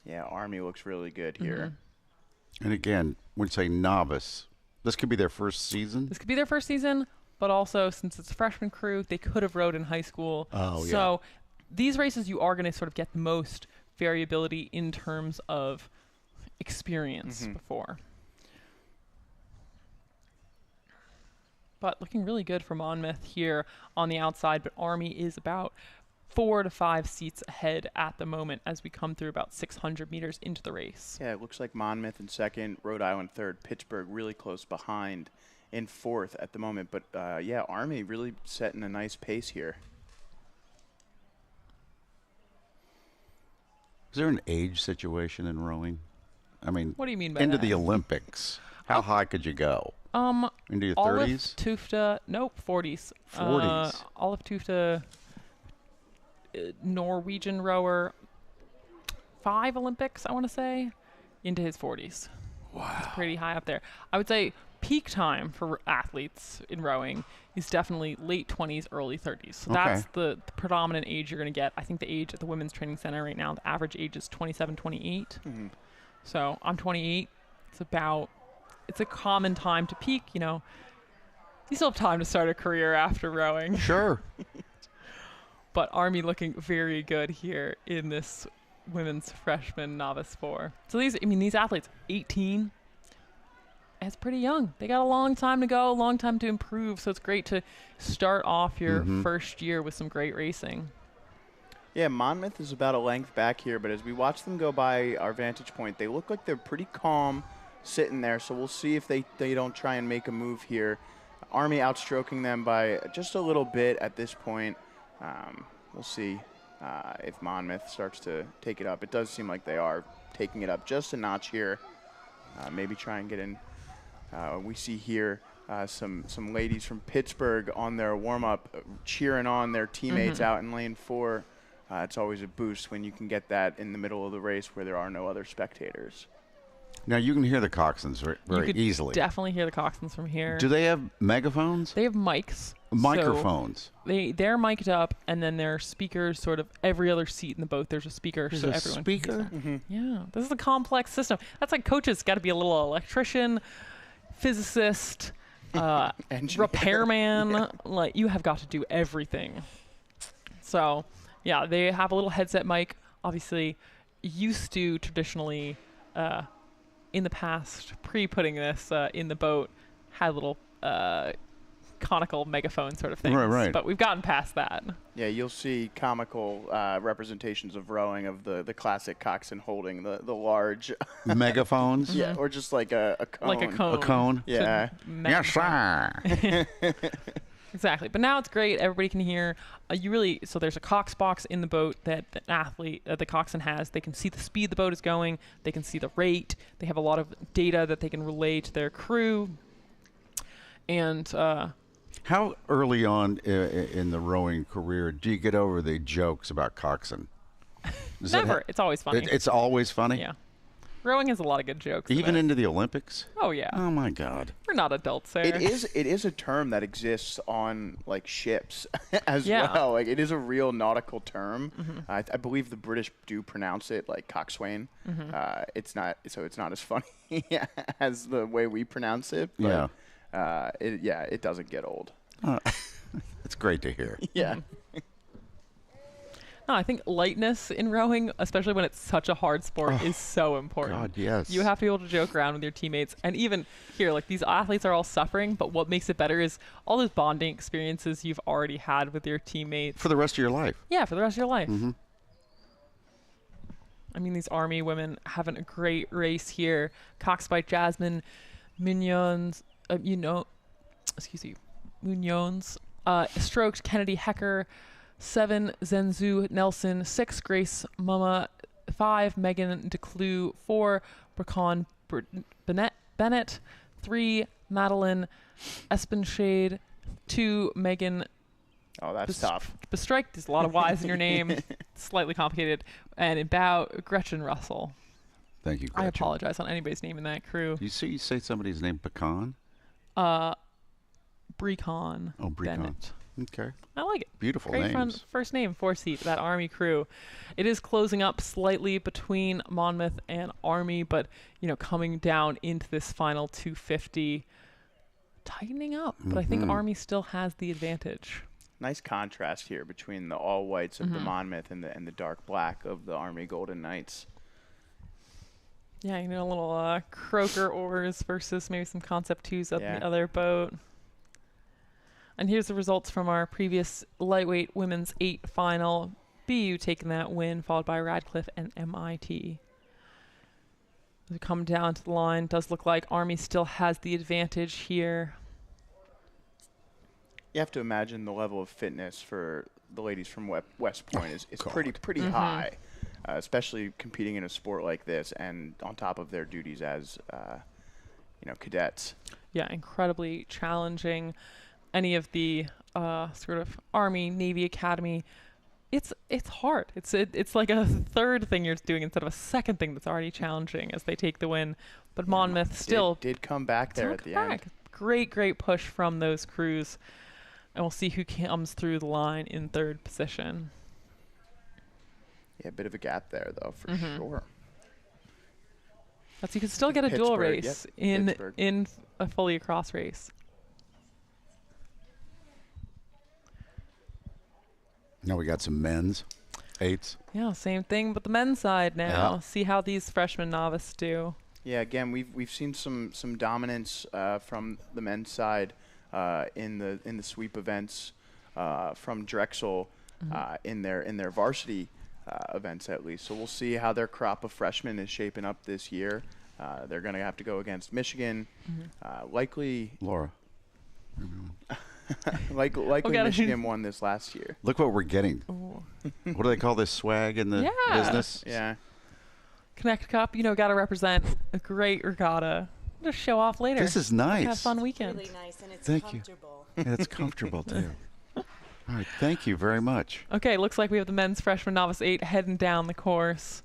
Yeah, Army looks really good here. And again, when you say novice, this could be their first season. This could be their first season, but also since it's a freshman crew, they could have rowed in high school. Oh, so these races, you are going to sort of get the most variability in terms of experience before. But looking really good for Monmouth here on the outside, but Army is about 4 to 5 seats ahead at the moment as we come through about 600 meters into the race. Yeah, it looks like Monmouth in second, Rhode Island third, Pittsburgh really close behind in fourth at the moment. But, yeah, Army really setting a nice pace here. Is there an age situation in rowing? I mean, What do you mean by into that? the Olympics, how high could you go? Into your Olive 30s? Tufta, nope, 40s. 40s. Olive Tufta, Norwegian rower, 5 Olympics, I want to say, into his 40s. Wow. It's pretty high up there. I would say peak time for athletes in rowing is definitely late 20s, early 30s. So that's the predominant age you're going to get. I think the age at the Women's Training Center right now, the average age is 27, 28. So I'm 28. It's a common time to peak, you know. You still have time to start a career after rowing. Sure. But Army looking very good here in this women's freshman novice 4. So these athletes, 18, it's pretty young. They got a long time to go, a long time to improve. So it's great to start off your first year with some great racing. Yeah, Monmouth is about a length back here, but as we watch them go by our vantage point, they look like they're pretty calm sitting there. So we'll see if they don't try and make a move here. Army outstroking them by just a little bit at this point. We'll see if Monmouth starts to take it up. It does seem like they are taking it up just a notch here. Maybe try and get in. We see here some ladies from Pittsburgh on their warm-up cheering on their teammates out in lane 4. It's always a boost when you can get that in the middle of the race where there are no other spectators. Now, you can hear the coxswains very you could easily. Definitely hear the coxswains from here. Do they have megaphones? They have mics. Microphones. So they're mic'd up, and then there are speakers sort of every other seat in the boat. There's a speaker. There's so a everyone speaker? can hear. Yeah. This is a complex system. That's like coaches got to be a little electrician, physicist, repairman. Like, you have got to do everything. So, yeah, they have a little headset mic. Obviously, used to traditionally, in the past, pre-putting this in the boat, had little conical megaphone sort of things. Right. But we've gotten past that. Yeah, you'll see comical representations of rowing of the classic coxswain holding the large Megaphones? yeah, or just like a cone. Like a cone. A cone? Yeah. Yes, sir. Exactly. But now it's great. Everybody can hear. So there's a cox box in the boat that the athlete, the coxswain has. They can see the speed the boat is going. They can see the rate. They have a lot of data that they can relay to their crew. And How early on in the rowing career do you get over the jokes about coxswain? never. It's always funny. It's always funny? Yeah. Rowing has a lot of good jokes. Even in it. into the Olympics? Oh, yeah. Oh, my God. We're not adults, Sarah. It is a term that exists on like ships as Yeah. well. Like, it is a real nautical term. I believe the British do pronounce it like coxswain. It's not as funny as the way we pronounce it. But, it doesn't get old. It's great to hear. Yeah. No, I think lightness in rowing, especially when it's such a hard sport, is so important. God, yes. You have to be able to joke around with your teammates. And even here, like, these athletes are all suffering, but what makes it better is all those bonding experiences you've already had with your teammates. For the rest of your life. Yeah, for the rest of your life. I mean, these Army women having a great race here. Cox by Jasmine, Munoz, Munoz, stroked Kennedy Hecker, 7 Zenzu Nelson, 6 Grace Mama, 5 Megan DeClue, 4 Bracon Bennett, 3 Madeline Espenshade, 2 Megan. Oh, that's tough. Bestrike. There's a lot of Y's in your name. Slightly complicated. And in bow, Gretchen Russell. Thank you, Gretchen. I apologize on anybody's name in that crew. You say somebody's name Pecan? Brecon. Oh, Brecon. Bennett. Okay. I like it. Beautiful Great names. first name, 4-seat, that Army crew. It is closing up slightly between Monmouth and Army, but, coming down into this final 250, tightening up, but I think Army still has the advantage. Nice contrast here between the all whites of the Monmouth and the dark black of the Army Golden Knights. Yeah, you know, a little croaker oars versus maybe some concept twos up the other boat. And here's the results from our previous lightweight women's 8 final. BU taking that win, followed by Radcliffe and MIT. As we come down to the line, does look like Army still has the advantage here. You have to imagine the level of fitness for the ladies from West Point is pretty high, especially competing in a sport like this and on top of their duties as cadets. Yeah, incredibly challenging. Any of the sort of Army, Navy Academy, it's hard. It's like a third thing you're doing instead of a second thing that's already challenging as they take the win. But Monmouth still did come back there at the end. Great push from those crews. And we'll see who comes through the line in third position. Yeah, a bit of a gap there, though, for sure. But you can still get a dual race in a fully across race. Now we got some men's 8s. Yeah, same thing, but the men's side now. Yeah. See how these freshman novice do. Yeah, again, we've seen some dominance from the men's side. In the sweep events from Drexel in their varsity events at least. So we'll see how their crop of freshmen is shaping up this year. They're going to have to go against Michigan, likely. Laura. likely Michigan won this last year. Look what we're getting. What do they call this swag in the business? Yeah. Knecht Cup, got to represent a great regatta. Just show off later. This is nice. Have a fun weekend. Really nice, and it's Thank comfortable. You. Yeah, it's comfortable too. All right, thank you very much. Okay, looks like we have the men's freshman novice 8 heading down the course.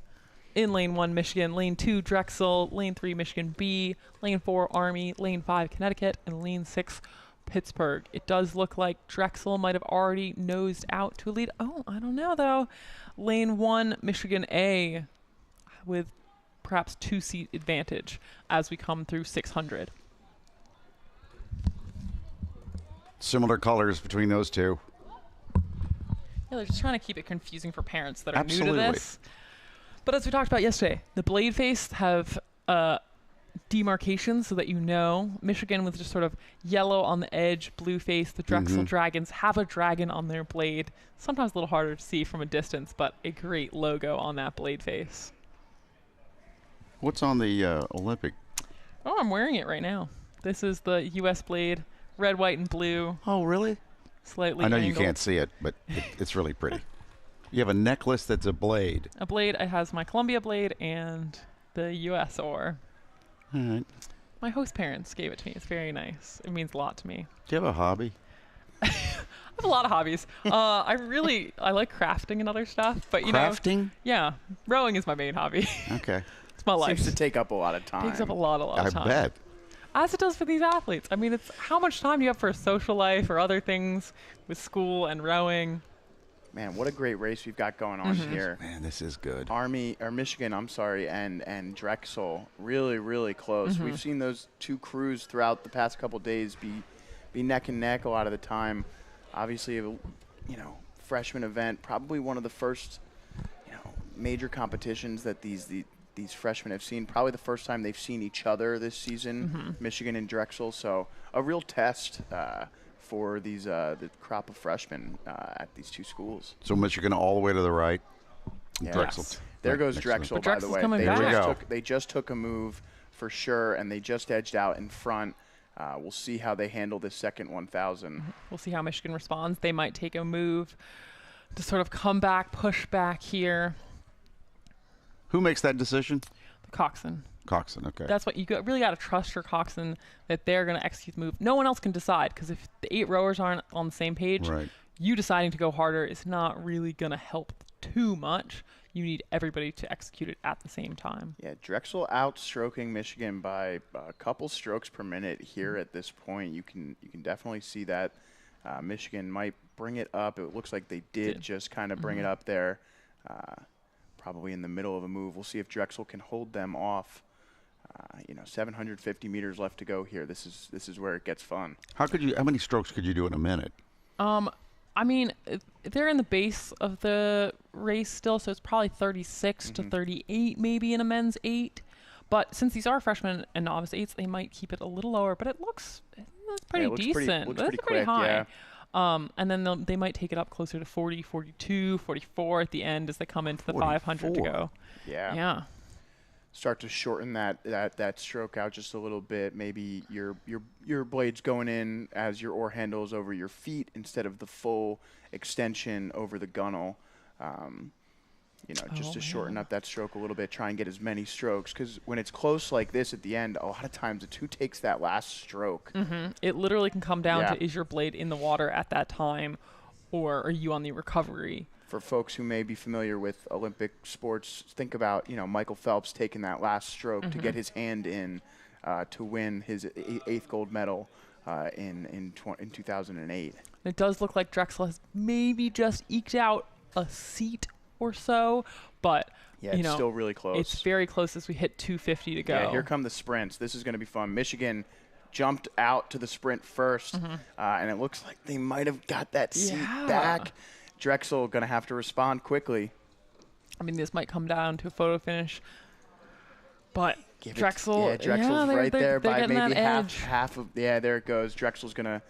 In lane 1, Michigan, lane 2, Drexel, lane 3, Michigan B, lane 4, Army, lane 5, Connecticut, and lane 6, Pittsburgh. It does look like Drexel might have already nosed out to a lead. Oh, I don't know though. Lane 1, Michigan A, with perhaps 2-seat advantage as we come through 600. Similar colors between those two. Yeah, they're just trying to keep it confusing for parents that are Absolutely. new to this. But as we talked about yesterday, the blade face have demarcations so that Michigan with just sort of yellow on the edge, blue face. The Drexel Dragons have a dragon on their blade. Sometimes a little harder to see from a distance, but a great logo on that blade face. What's on the Olympic? Oh, I'm wearing it right now. This is the U.S. blade, red, white, and blue. Oh, really? Slightly I know angled. you can't see it, but it's really pretty. You have a necklace that's a blade. A blade. It has my Columbia blade and the U.S. oar. All right. My host parents gave it to me. It's very nice. It means a lot to me. Do you have a hobby? I have a lot of hobbies. I like crafting and other stuff, but Crafting? Yeah, rowing is my main hobby. Okay. It's my life. Seems to take up a lot of time. Takes up a lot of time. I bet. As it does for these athletes. I mean, it's how much time do you have for a social life or other things with school and rowing? Man, what a great race we've got going on here. Man, this is good. Michigan, and Drexel really, really close. We've seen those two crews throughout the past couple days be neck and neck a lot of the time. Obviously, freshman event, probably one of the first, major competitions that these freshmen have seen. Probably the first time they've seen each other this season, Michigan and Drexel. So a real test for these the crop of freshmen at these two schools. So Michigan all the way to the right. Yeah. Drexel. Yes. There goes Drexel, by the way. They just took a move for sure, and they just edged out in front. We'll see how they handle this second 1,000. We'll see how Michigan responds. They might take a move to sort of come back, push back here. Who makes that decision? Coxon. Okay. That's what really got to trust your coxswain that they're going to execute the move. No one else can decide because if the 8 rowers aren't on the same page, you deciding to go harder is not really going to help too much. You need everybody to execute it at the same time. Yeah, Drexel outstroking Michigan by a couple strokes per minute here at this point. You can definitely see that Michigan might bring it up. It looks like they did just kind of bring it up there, probably in the middle of a move. We'll see if Drexel can hold them off 750 meters left to go here. This is where it gets fun. How many strokes could you do in a minute? I mean, they're in the base of the race still, so it's probably 36 to 38 maybe in a men's 8. But since these are freshmen and novice 8s, they might keep it a little lower. But it's pretty decent. Looks That's pretty pretty quick, high. yeah. And then they might take it up closer to 40, 42, 44 at the end as they come into the 500 to go. Yeah. Yeah. Start to shorten that stroke out just a little bit. Maybe your blade's going in as your oar handles over your feet instead of the full extension over the gunnel. Just to shorten up that stroke a little bit, try and get as many strokes. Because when it's close like this at the end, a lot of times it's who takes that last stroke. It literally can come down to, is your blade in the water at that time, or are you on the recovery? For folks who may be familiar with Olympic sports, think about, Michael Phelps taking that last stroke to get his hand in to win his 8th gold medal in 2008. It does look like Drexel has maybe just eked out a seat or so, but it's still really close. It's very close as we hit 250 to go. Yeah, here come the sprints. This is going to be fun. Michigan jumped out to the sprint first, and it looks like they might have got that seat back. Drexel going to have to respond quickly. I mean, this might come down to a photo finish, but Drexel's right there by maybe half of. Yeah, there it goes. Drexel's gonna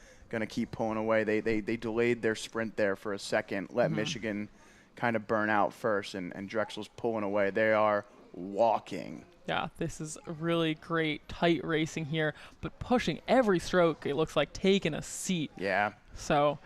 keep pulling away. They delayed their sprint there for a second, let Michigan kind of burn out first, and Drexel's pulling away. They are walking. Yeah, this is really great, tight racing here, but pushing every stroke. It looks like taking a seat. Yeah. So.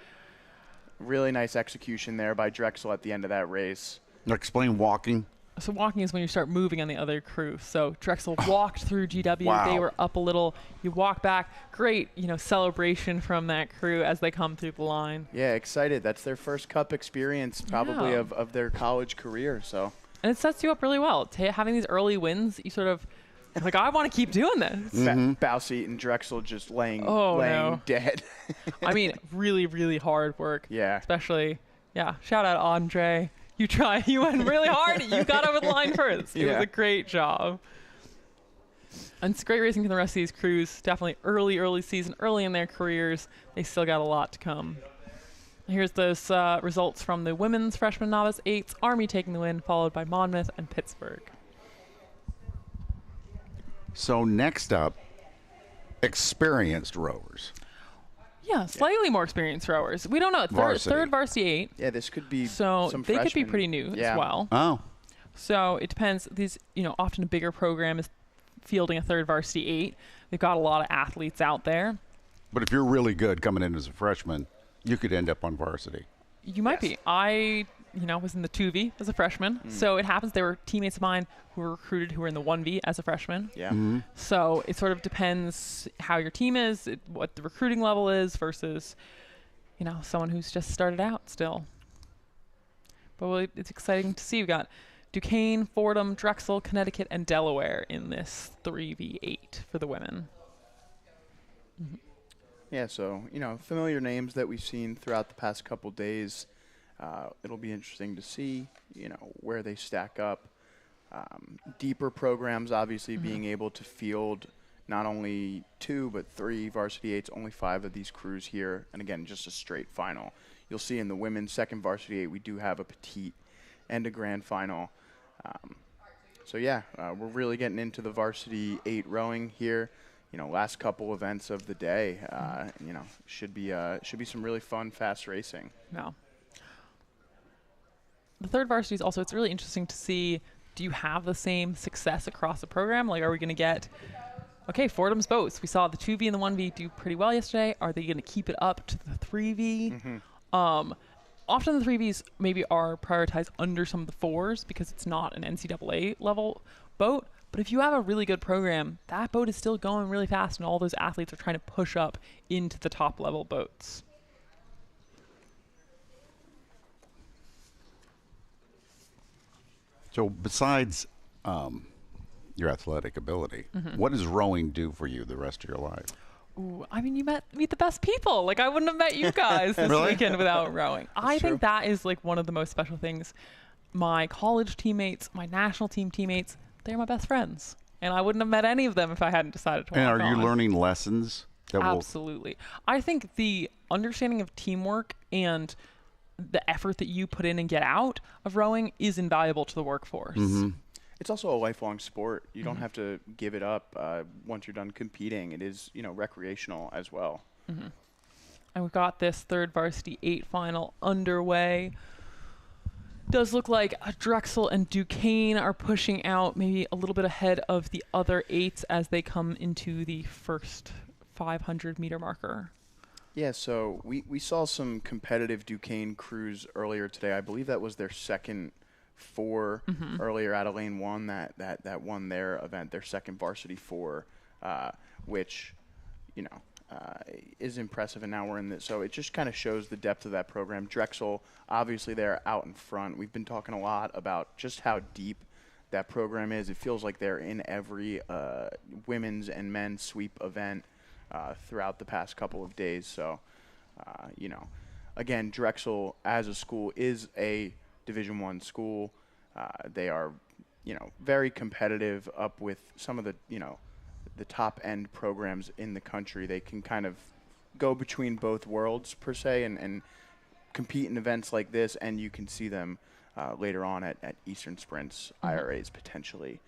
Really nice execution there by Drexel at the end of that race. Explain walking. So walking is when you start moving on the other crew. So Drexel walked through GW. Wow. They were up a little. You walk back. Great, celebration from that crew as they come through the line. Yeah, excited. That's their first Cup experience probably of their college career. So. And it sets you up really well. Having these early wins, you sort of like, I want to keep doing this. Bowseat and Drexel just laying dead. I mean, really, really hard work. Yeah. Especially, shout out Andre. You went really hard. You got over the line first. It was a great job. And it's great racing for the rest of these crews. Definitely early season, early in their careers. They still got a lot to come. Here's those results from the women's freshman novice 8s. Army taking the win, followed by Monmouth and Pittsburgh. So next up, experienced rowers. Yeah, slightly more experienced rowers. We don't know. Third varsity 8. Yeah, this could be so some they freshmen. could be pretty new as well. Oh. So it depends. These, often a bigger program is fielding a third varsity 8. They've got a lot of athletes out there. But if you're really good coming in as a freshman, you could end up on varsity. You might be. I, was in the 2V as a freshman. So it happens there were teammates of mine who were recruited who were in the 1V as a freshman. Yeah. So it sort of depends how your team is, what the recruiting level is versus, someone who's just started out still. But it's exciting to see. We've got Duquesne, Fordham, Drexel, Connecticut, and Delaware in this 3v8 for the women. Yeah, so, familiar names that we've seen throughout the past couple days. It'll be interesting to see, where they stack up. Deeper programs, obviously, being able to field not only 2 but 3 varsity 8s, only 5 of these crews here. And again, just a straight final. You'll see in the women's second varsity 8, we do have a petite and a grand final. We're really getting into the varsity 8 rowing here. Last couple events of the day, should be some really fun, fast racing. No. The third varsity is also, it's really interesting to see, do you have the same success across the program? Like, are we going to get, Fordham's boats. We saw the 2V and the 1V do pretty well yesterday. Are they going to keep it up to the 3V? Often the 3Vs maybe are prioritized under some of the 4s because it's not an NCAA level boat. But if you have a really good program, that boat is still going really fast, and all those athletes are trying to push up into the top level boats. So besides your athletic ability, what does rowing do for you the rest of your life? Ooh, I mean, you meet the best people. Like, I wouldn't have met you guys this weekend without rowing. I think that is like one of the most special things. My college teammates, my national team teammates, they're my best friends. and I wouldn't have met any of them if I hadn't decided to walk And are you on. learning lessons that Absolutely. I think the understanding of teamwork and the effort that you put in and get out of rowing is invaluable to the workforce. It's also a lifelong sport. You don't have to give it up once you're done competing. It is, recreational as well. And we've got this third varsity 8 final underway. Does look like Drexel and Duquesne are pushing out maybe a little bit ahead of the other 8s as they come into the first 500-meter marker. Yeah, so we saw some competitive Duquesne crews earlier today. I believe that was their second 4 earlier out of lane 1 that won their event, their second varsity 4, which, is impressive. And now we're in this. So it just kind of shows the depth of that program. Drexel, obviously they're out in front. We've been talking a lot about just how deep that program is. It feels like they're in every women's and men's sweep event throughout the past couple of days. So, again, Drexel as a school is a Division I school. They are, very competitive up with some of the, the top end programs in the country. They can kind of go between both worlds per se and compete in events like this, and you can see them later on at Eastern Sprints, IRAs potentially.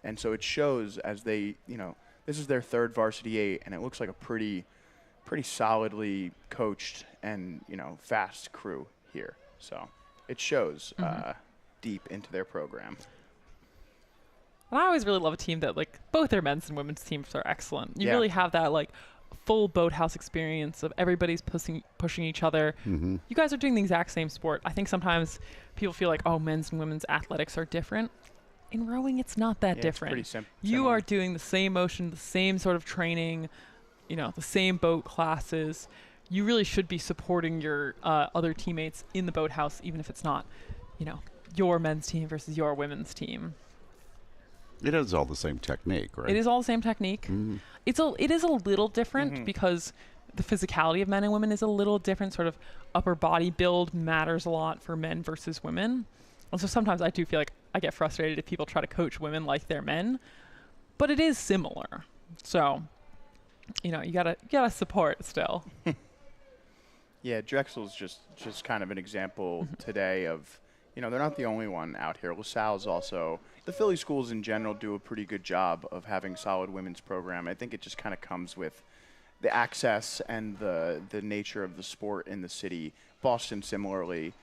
And so it shows as they, this is their third varsity 8, and it looks like a pretty solidly coached and, fast crew here. So it shows deep into their program. And I always really love a team that, both their men's and women's teams are excellent. You really have that, full boathouse experience of everybody's pushing each other. You guys are doing the exact same sport. I think sometimes people feel like, oh, men's and women's athletics are different. In rowing, it's not that different. It's pretty You similar. are doing the same motion, the same sort of training, the same boat classes. You really should be supporting your other teammates in the boathouse, even if it's not, your men's team versus your women's team. It is all the same technique, right? It is all the same technique. It is a little different because the physicality of men and women is a little different. Sort of upper body build matters a lot for men versus women. And so sometimes I do feel like I get frustrated if people try to coach women like they're men, but it is similar. So, you gotta support still. Yeah, Drexel's just kind of an example today of, they're not the only one out here. LaSalle's also, the Philly schools in general do a pretty good job of having solid women's program. I think it just kind of comes with the access and the nature of the sport in the city. Boston, similarly,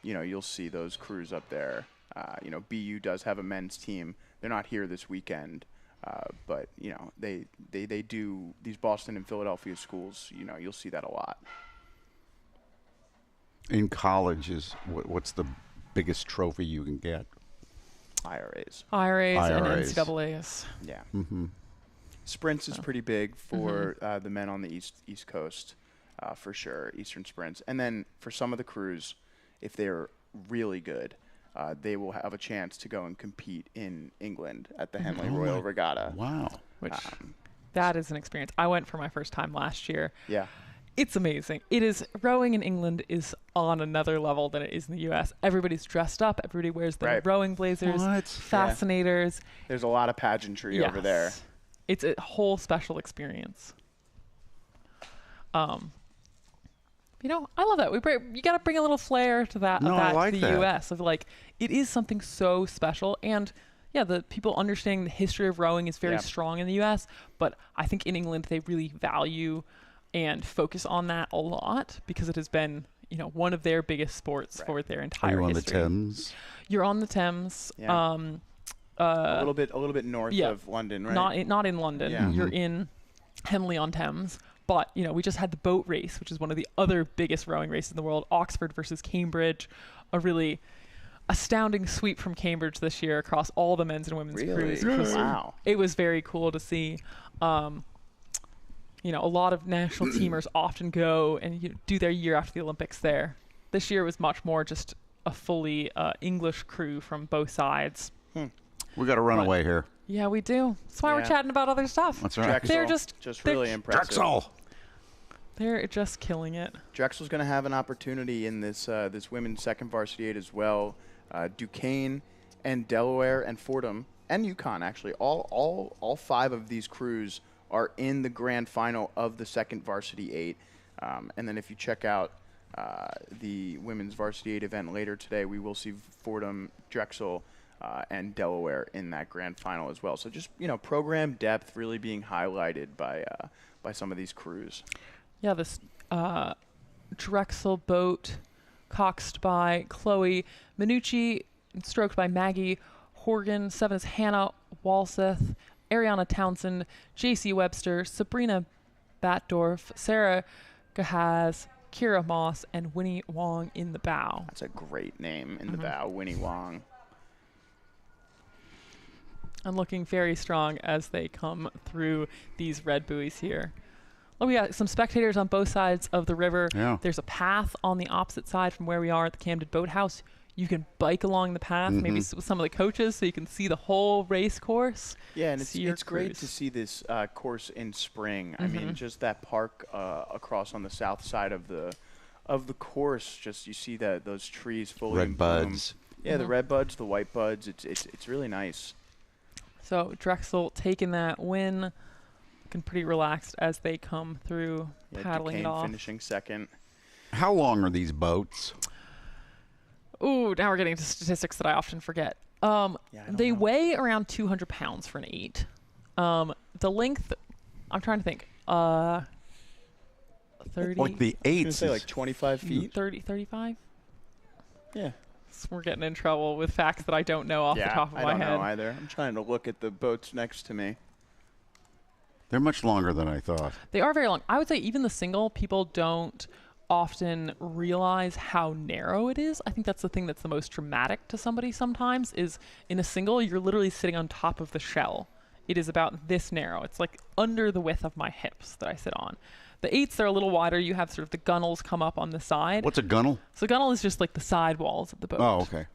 you'll see those crews up there. BU does have a men's team. They're not here this weekend, but, they do, these Boston and Philadelphia schools, you'll see that a lot. In college, what's the biggest trophy you can get? IRAs and NCAAs. Yeah. Sprints is pretty big for the men on the East Coast, for sure, Eastern Sprints. And then for some of the crews, if they're really good, they will have a chance to go and compete in England at the Henley Royal Regatta. Wow. Which that is an experience. I went for my first time last year. Yeah. It's amazing. Rowing in England is on another level than it is in the U.S. Everybody's dressed up. Everybody wears their rowing blazers, fascinators. There's a lot of pageantry over there. It's a whole special experience. I love that. You got to bring a little flair to that. No, I like to the that. U.S. of it is something so special, and the people understanding the history of rowing is very strong in the U.S. But I think in England they really value and focus on that a lot because it has been, one of their biggest sports for their entire history. Are you on the Thames? You're on the Thames. Yeah. A little bit north of London, right? Not in London. Yeah. You're in Henley on Thames. But, we just had the boat race, which is one of the other biggest rowing races in the world, Oxford versus Cambridge, a really astounding sweep from Cambridge this year across all the men's and women's crews. Wow. It was very cool to see. A lot of national teamers often go and do their year after the Olympics there. This year was much more just a fully English crew from both sides. We got a runaway here. Yeah, we do. That's why we're chatting about other stuff. That's right. Drexel, They're just really impressive. Drexel! They're just killing it. Drexel's going to have an opportunity in this women's second varsity 8 as well. Duquesne and Delaware and Fordham and UConn actually. All 5 of these crews are in the grand final of the second varsity 8. And then if you check out the women's varsity 8 event later today, we will see Fordham, Drexel, and Delaware in that grand final as well. So just, program depth really being highlighted by some of these crews. Yeah, this Drexel boat coxed by Chloe Minucci, stroked by Maggie Horgan. 7 is Hannah Walseth, Ariana Townsend, J.C. Webster, Sabrina Batdorf, Sarah Gahaz, Kira Moss, and Winnie Wong in the bow. That's a great name in the bow, Winnie Wong. And looking very strong as they come through these red buoys here. Oh, we got some spectators on both sides of the river. Yeah. There's a path on the opposite side from where we are at the Camden Boathouse. You can bike along the path, maybe with some of the coaches, so you can see the whole race course. Yeah, and it's great to see this course in spring. I mean, just that park across on the south side of the course. Just you see those trees fully in red bloom. buds. Yeah, the red buds, the white buds. It's really nice. So Drexel taking that win, looking pretty relaxed as they come through, paddling it off. Finishing second. How long are these boats? Ooh, now we're getting to statistics that I often forget. They weigh around 200 pounds for an 8. The length, I'm trying to think. 30. Like the 8s. Say like 25 feet. 30, 35. Yeah. So we're getting in trouble with facts that I don't know off the top of my head. I don't know either. I'm trying to look at the boats next to me. They're much longer than I thought. They are very long. I would say even the single, people don't often realize how narrow it is. I think that's the thing that's the most traumatic to somebody sometimes is in a single, you're literally sitting on top of the shell. It is about this narrow. It's like under the width of my hips that I sit on. The 8s, they're a little wider. You have sort of the gunnels come up on the side. What's a gunnel? So gunnel is just like the side walls of the boat. Oh, okay.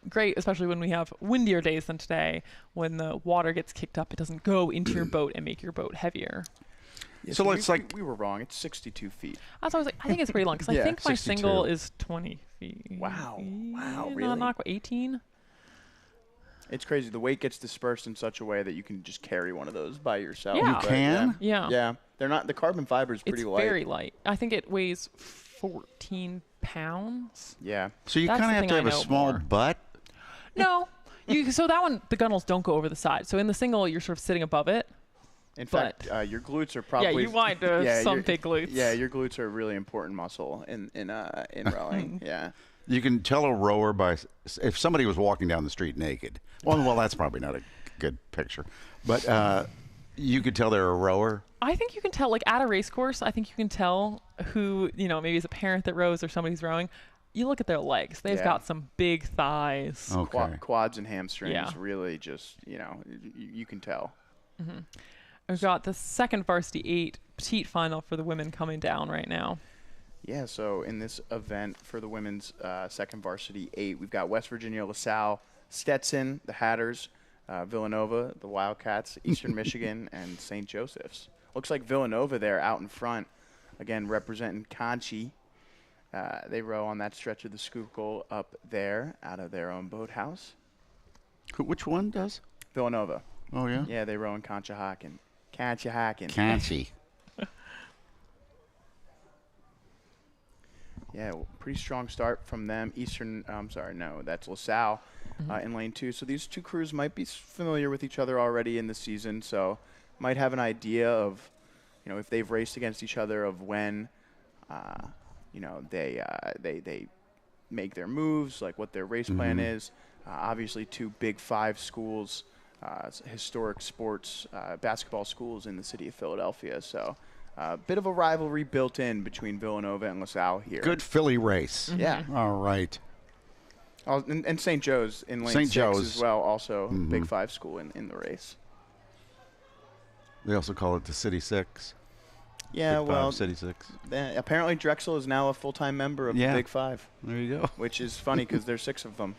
Great, especially when we have windier days than today. When the water gets kicked up, it doesn't go into your boat and make your boat heavier. Yeah, so it's like we were wrong. It's 62 feet. That's what I was like. I think it's pretty long because I think my 62. single is 20 feet. Wow, really? Not quite 18. It's crazy. The weight gets dispersed in such a way that you can just carry one of those by yourself. Yeah. You can? Yeah. Yeah. They're not. The carbon fiber is pretty light. It's very light. I think it weighs 14 pounds. Yeah. So you That's kind of the have to thing have I a know small more. butt? No. So that one, the gunnels don't go over the side. So in the single, you're sort of sitting above it. In fact, your glutes are probably. Yeah, you want some big glutes. Yeah, your glutes are a really important muscle in rowing. Yeah. You can tell a rower by if somebody was walking down the street naked. Well, that's probably not a good picture, but you could tell they're a rower. I think you can tell, like at a race course, I think you can tell who, maybe is a parent that rows or somebody's rowing. You look at their legs; they've got some big thighs. Okay. Quads and hamstrings. Yeah. Really, just you can tell. Mm-hmm. We've got the second varsity 8 petite final for the women coming down right now. Yeah, so in this event for the women's second varsity 8, we've got West Virginia, LaSalle, Stetson, the Hatters, Villanova, the Wildcats, Eastern Michigan, and St. Joseph's. Looks like Villanova there out in front, again representing Conchi. They row on that stretch of the Schuylkill up there out of their own boathouse. Which one does? Villanova. Oh, yeah? Yeah, they row in Conshohocken. Conshohocken. Conchi. Yeah, pretty strong start from them. That's LaSalle in lane 2. So these two crews might be familiar with each other already in the season, so might have an idea of, if they've raced against each other of when, they make their moves, like what their race plan is. Obviously, 2 Big 5 schools, historic sports basketball schools in the city of Philadelphia. So. Bit of a rivalry built in between Villanova and LaSalle here. Good Philly race. Yeah. All right. And St. Joe's in lane St. 6 Joe's. as well, also Big 5 school in the race. They also call it the City 6. Yeah, Big 5, City 6. Apparently Drexel is now a full-time member of the Big 5. There you go. Which is funny because there's 6 of them.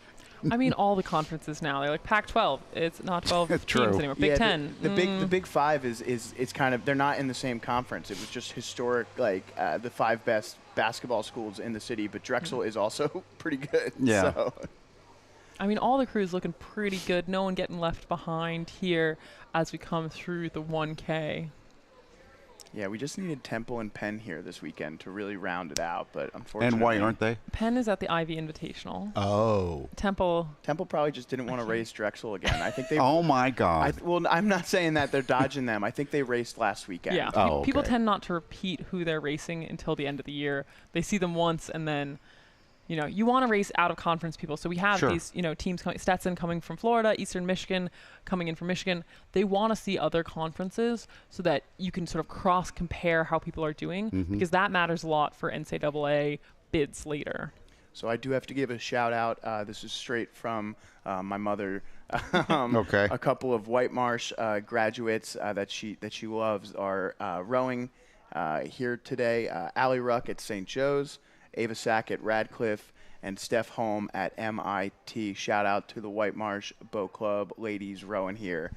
I mean, all the conferences now, they're like Pac-12. It's not 12 teams True. anymore. Big 10. The Big 5 is kind of, they're not in the same conference. It was just historic, the 5 best basketball schools in the city, but Drexel is also pretty good. Yeah. So. I mean, all the crews looking pretty good. No one getting left behind here as we come through the 1K. Yeah, we just needed Temple and Penn here this weekend to really round it out, but unfortunately. And why aren't they? Penn is at the Ivy Invitational. Oh. Temple probably just didn't want to race Drexel again. I think they. Oh my God. Well, I'm not saying that they're dodging them. I think they raced last weekend. Yeah. Oh, People okay. tend not to repeat who they're racing until the end of the year. They see them once and then, you know, you want to race out of conference people. So we have Sure. these, you know, teams coming, Stetson coming from Florida, Eastern Michigan coming in from Michigan. They want to see other conferences so that you can sort of cross compare how people are doing because that matters a lot for NCAA bids later. So I do have to give a shout out. This is straight from my mother. Okay. A couple of White Marsh graduates that she loves are rowing here today. Allie Ruck at St. Joe's, Ava Sack at Radcliffe, and Steph Holm at MIT. Shout out to the White Marsh Boat Club ladies rowing here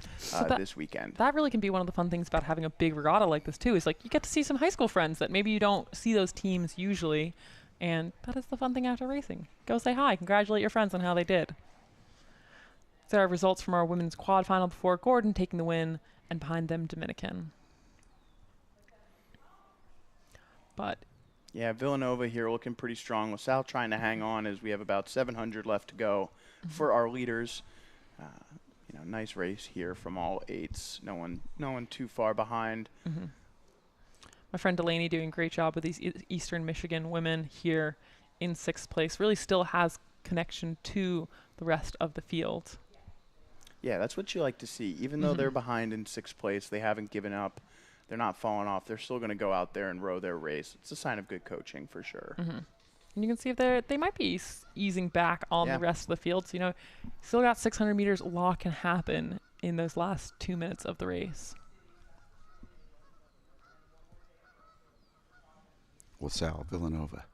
this weekend. That really can be one of the fun things about having a big regatta like this too, is like you get to see some high school friends that maybe you don't see those teams usually. And that is the fun thing after racing. Go say hi, congratulate your friends on how they did. There are results from our women's quad final before Gordon taking the win, and behind them Dominican. But yeah, Villanova here looking pretty strong. LaSalle trying to hang on as we have about 700 left to go for our leaders. You know, nice race here from all eights. No one too far behind. my friend Delaney doing a great job with these Eastern Michigan women here in 6th place. Really still has connection to the rest of the field. Yeah, that's what you like to see. Even though they're behind in 6th place, they haven't given up. They're not falling off. They're still going to go out there and row their race. It's a sign of good coaching for sure. And you can see if they might be easing back on the rest of the field. So, you know, still got 600 meters. A lot can happen in those last 2 minutes of the race. LaSalle, Villanova.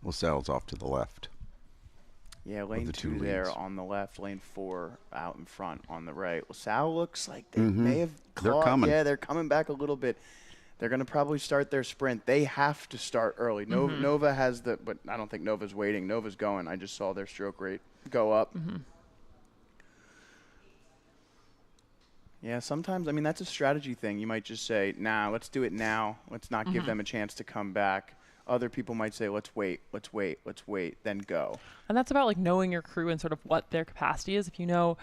LaSalle's off to the left. Yeah, lane the 2 two there leads. on the left, lane 4 out in front on the right. LaSalle looks like they may have They're clawed. coming. Yeah, they're coming back a little bit. They're going to probably start their sprint. They have to start early. Nova has the, but I don't think Nova's waiting. Nova's going. I just saw their stroke rate go up. Yeah, sometimes, I mean, that's a strategy thing. You might just say, nah, let's do it now. Let's not give them a chance to come back. Other people might say, let's wait, then go. And that's about like knowing your crew and sort of what their capacity is. If you know,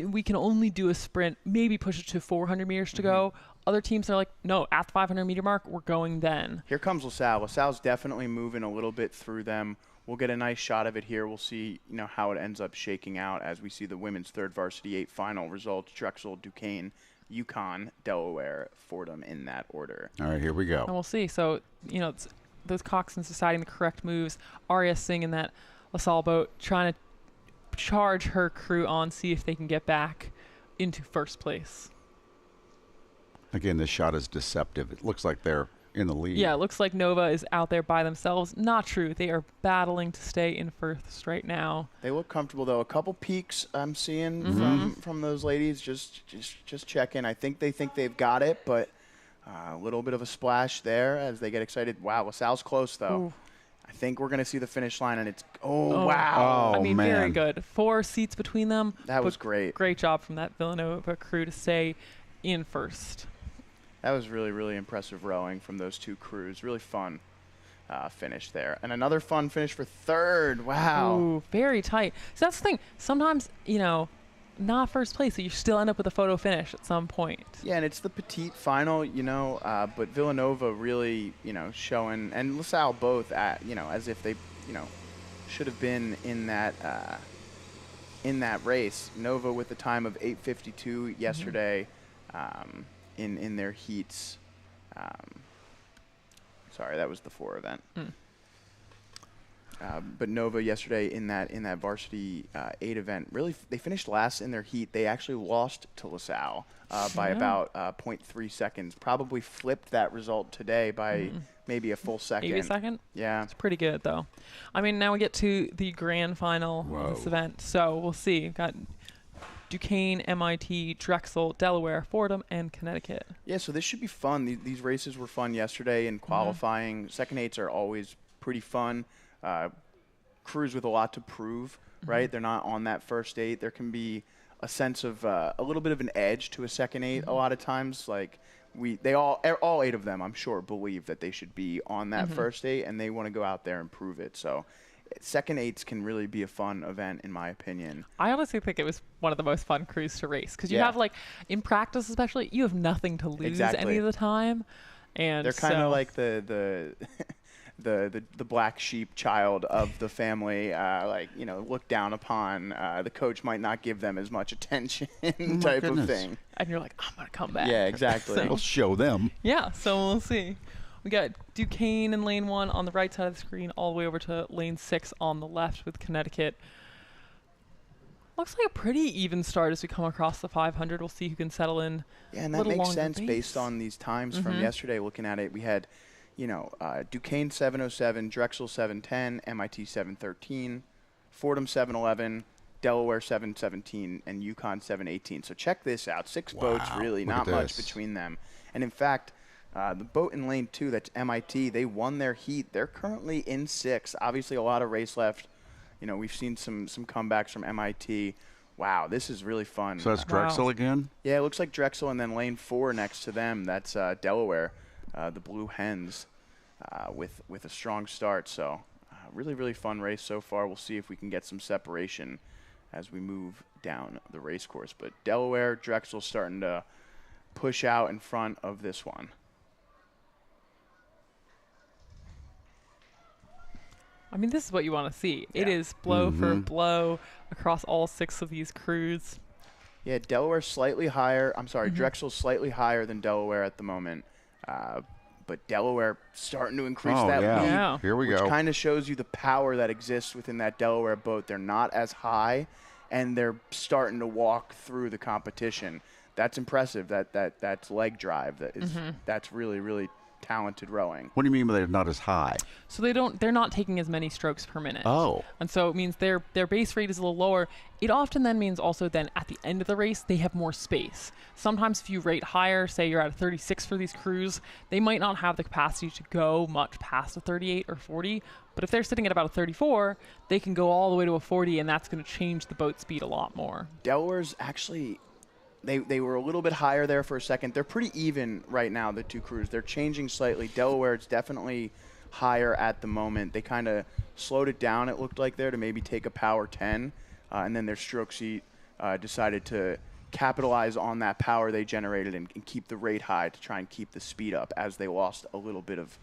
we can only do a sprint, maybe push it to 400 meters to go. Other teams are like, no, at the 500 meter mark, we're going then. Here comes LaSalle. LaSalle's definitely moving a little bit through them. We'll get a nice shot of it here. We'll see, you know, how it ends up shaking out as we see the women's third varsity 8 final results. Drexel, Duquesne, Yukon, Delaware, Fordham in that order. All right, here we go. And we'll see. So, you know, it's those coxswains deciding the correct moves. Aria Singh in that LaSalle boat trying to charge her crew on, see if they can get back into first place. Again, this shot is deceptive. It looks like they're in the lead. Yeah, it looks like Nova is out there by themselves. Not true. They are battling to stay in first right now. They look comfortable, though. A couple peaks I'm seeing from those ladies. Just checking. I think they've got it, but a little bit of a splash there as they get excited. Wow, LaSalle's close, though. Ooh. I think we're going to see the finish line, and it's wow. Oh, I mean, man. very good. 4 seats between them. That was but great. Great job from that Villanova crew to stay in first. That was really, really impressive rowing from those two crews. Really fun finish there. And another fun finish for third. Wow. Ooh, very tight. So that's the thing. Sometimes, you know, not first place, so you still end up with a photo finish at some point. Yeah, and it's the petite final, you know, but Villanova really, you know, showing, and LaSalle both, you know, as if they, you know, should have been in that race. Nova with the time of 8:52 yesterday. In their heats. Sorry, that was the 4 event. But Nova yesterday in that varsity 8 event, really they finished last in their heat. They actually lost to LaSalle by about 0.3 seconds. Probably flipped that result today by maybe a full second. Maybe a second? Yeah. It's pretty good, though. I mean, now we get to the grand final of this event, so we'll see. We've got Duquesne, MIT, Drexel, Delaware, Fordham, and Connecticut. Yeah, so this should be fun. These races were fun yesterday in qualifying. Second eights are always pretty fun. Crews with a lot to prove, right? They're not on that first eight. There can be a sense of a little bit of an edge to a second eight a lot of times. Like all 8 of them, I'm sure, believe that they should be on that first eight, and they want to go out there and prove it. So second eights can really be a fun event, in my opinion. I honestly think it was one of the most fun crews to race because you have, like, in practice especially, you have nothing to lose any of the time. And they're kind of like the black sheep child of the family, looked down upon. The coach might not give them as much attention type of thing. And you're like, I'm going to come back. Yeah, exactly. We'll show them. Yeah, so we'll see. We got Duquesne in lane 1 on the right side of the screen, all the way over to lane 6 on the left with Connecticut. Looks like a pretty even start as we come across the 500. We'll see who can settle in. Yeah, and that makes sense based on these times from yesterday. Looking at it, we had, Duquesne 7:07, Drexel 7:10, MIT 7:13, Fordham 7:11, Delaware 7:17, and Yukon 7:18. So check this out. 6 boats, really, not much between them. And in fact, the boat in lane 2, that's MIT, they won their heat. They're currently in 6th. Obviously, a lot of race left. We've seen some comebacks from MIT. Wow, this is really fun. So that's Drexel again? Yeah, it looks like Drexel, and then lane 4 next to them, that's Delaware, the Blue Hens, with a strong start. So really, really fun race so far. We'll see if we can get some separation as we move down the race course. But Delaware, Drexel starting to push out in front of this one. I mean, this is what you want to see. Yeah. It is blow for blow across all 6 of these crews. Yeah, Delaware slightly higher. I'm sorry, Drexel's slightly higher than Delaware at the moment. But Delaware starting to increase that lead. Yeah. Here we go. Which kind of shows you the power that exists within that Delaware boat. They're not as high, and they're starting to walk through the competition. That's impressive. That's leg drive. That's really, really talented rowing. What do you mean by they're not as high? So they're not taking as many strokes per minute. Oh. And so it means their base rate is a little lower. It often then means also then at the end of the race, they have more space. Sometimes if you rate higher, say you're at a 36 for these crews, they might not have the capacity to go much past a 38 or 40. But if they're sitting at about a 34, they can go all the way to a 40, and that's going to change the boat speed a lot more. Delaware's actually... They were a little bit higher there for a second. They're pretty even right now, the 2 crews. They're changing slightly. Delaware is definitely higher at the moment. They kind of slowed it down, it looked like, there to maybe take a power 10. And then their stroke seat decided to capitalize on that power they generated and keep the rate high to try and keep the speed up as they lost a little bit of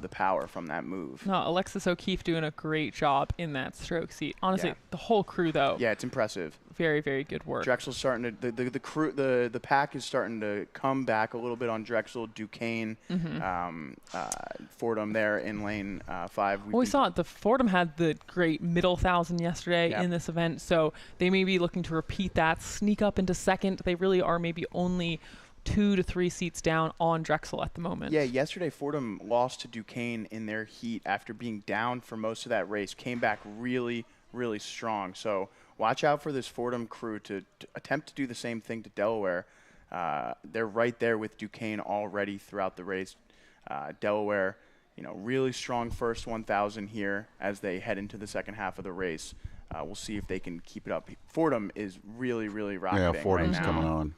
the power from that move. No, Alexis O'Keefe doing a great job in that stroke seat. Honestly, the whole crew, though. Yeah, it's impressive. Very, very good work. Drexel's starting to the pack is starting to come back a little bit on Drexel. Duquesne, Fordham there in lane 5. We saw it. The Fordham had the great middle 1,000 yesterday in this event, so they may be looking to repeat that, sneak up into second. They really are maybe only 2 to 3 seats down on Drexel at the moment. Yeah, yesterday Fordham lost to Duquesne in their heat after being down for most of that race. Came back really, really strong. So watch out for this Fordham crew to attempt to do the same thing to Delaware. They're right there with Duquesne already throughout the race. Delaware, really strong first 1,000 here as they head into the second half of the race. We'll see if they can keep it up. Fordham is really, really rocketing right now. Yeah, Fordham's coming on.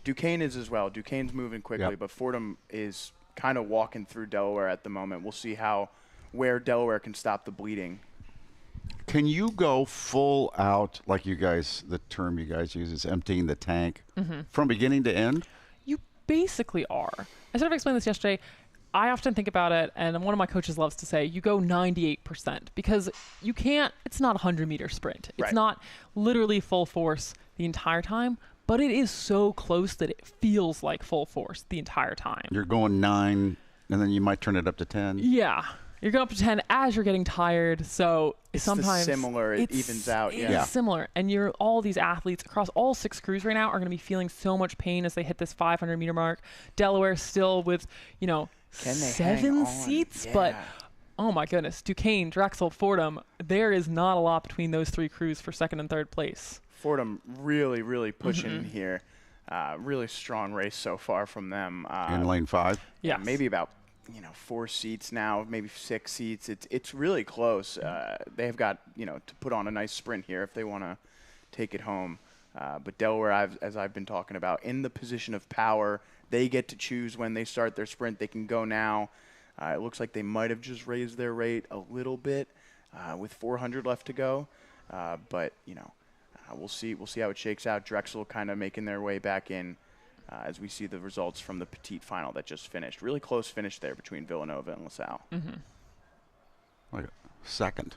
Duquesne is as well. Duquesne's moving quickly, but Fordham is kind of walking through Delaware at the moment. We'll see where Delaware can stop the bleeding. Can you go full out, like the term you guys use is emptying the tank from beginning to end? You basically are. I sort of explained this yesterday. I often think about it, and one of my coaches loves to say, you go 98% because you can't, it's not a 100-meter sprint. It's not literally full force the entire time, but it is so close that it feels like full force the entire time. You're going 9, and then you might turn it up to 10. Yeah. You're going up to 10 as you're getting tired, so it's sometimes similar. It evens out. It's similar, and all these athletes across all 6 crews right now are going to be feeling so much pain as they hit this 500-meter mark. Delaware still with 7 seats, but oh my goodness, Duquesne, Drexel, Fordham. There is not a lot between those 3 crews for second and third place. Fordham really pushing here. Really strong race so far from them. In lane 5? Yeah, maybe about 4 seats now, maybe 6 seats. It's really close. They have got to put on a nice sprint here if they want to take it home. But Delaware, as I've been talking about, in the position of power, they get to choose when they start their sprint. They can go now. It looks like they might have just raised their rate a little bit with 400 left to go. But we'll see. We'll see how it shakes out. Drexel kind of making their way back in as we see the results from the petite final that just finished. Really close finish there between Villanova and LaSalle. Like a second.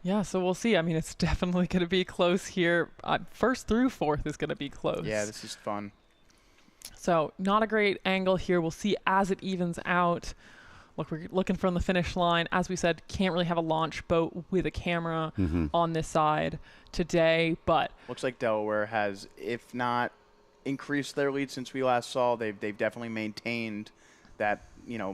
Yeah, so we'll see. I mean, it's definitely going to be close here. First through fourth is going to be close. Yeah, this is fun. So not a great angle here. We'll see as it evens out. Look, we're looking from the finish line. As we said, can't really have a launch boat with a camera on this side today, but looks like Delaware has, if not increased their lead since we last saw, they've definitely maintained that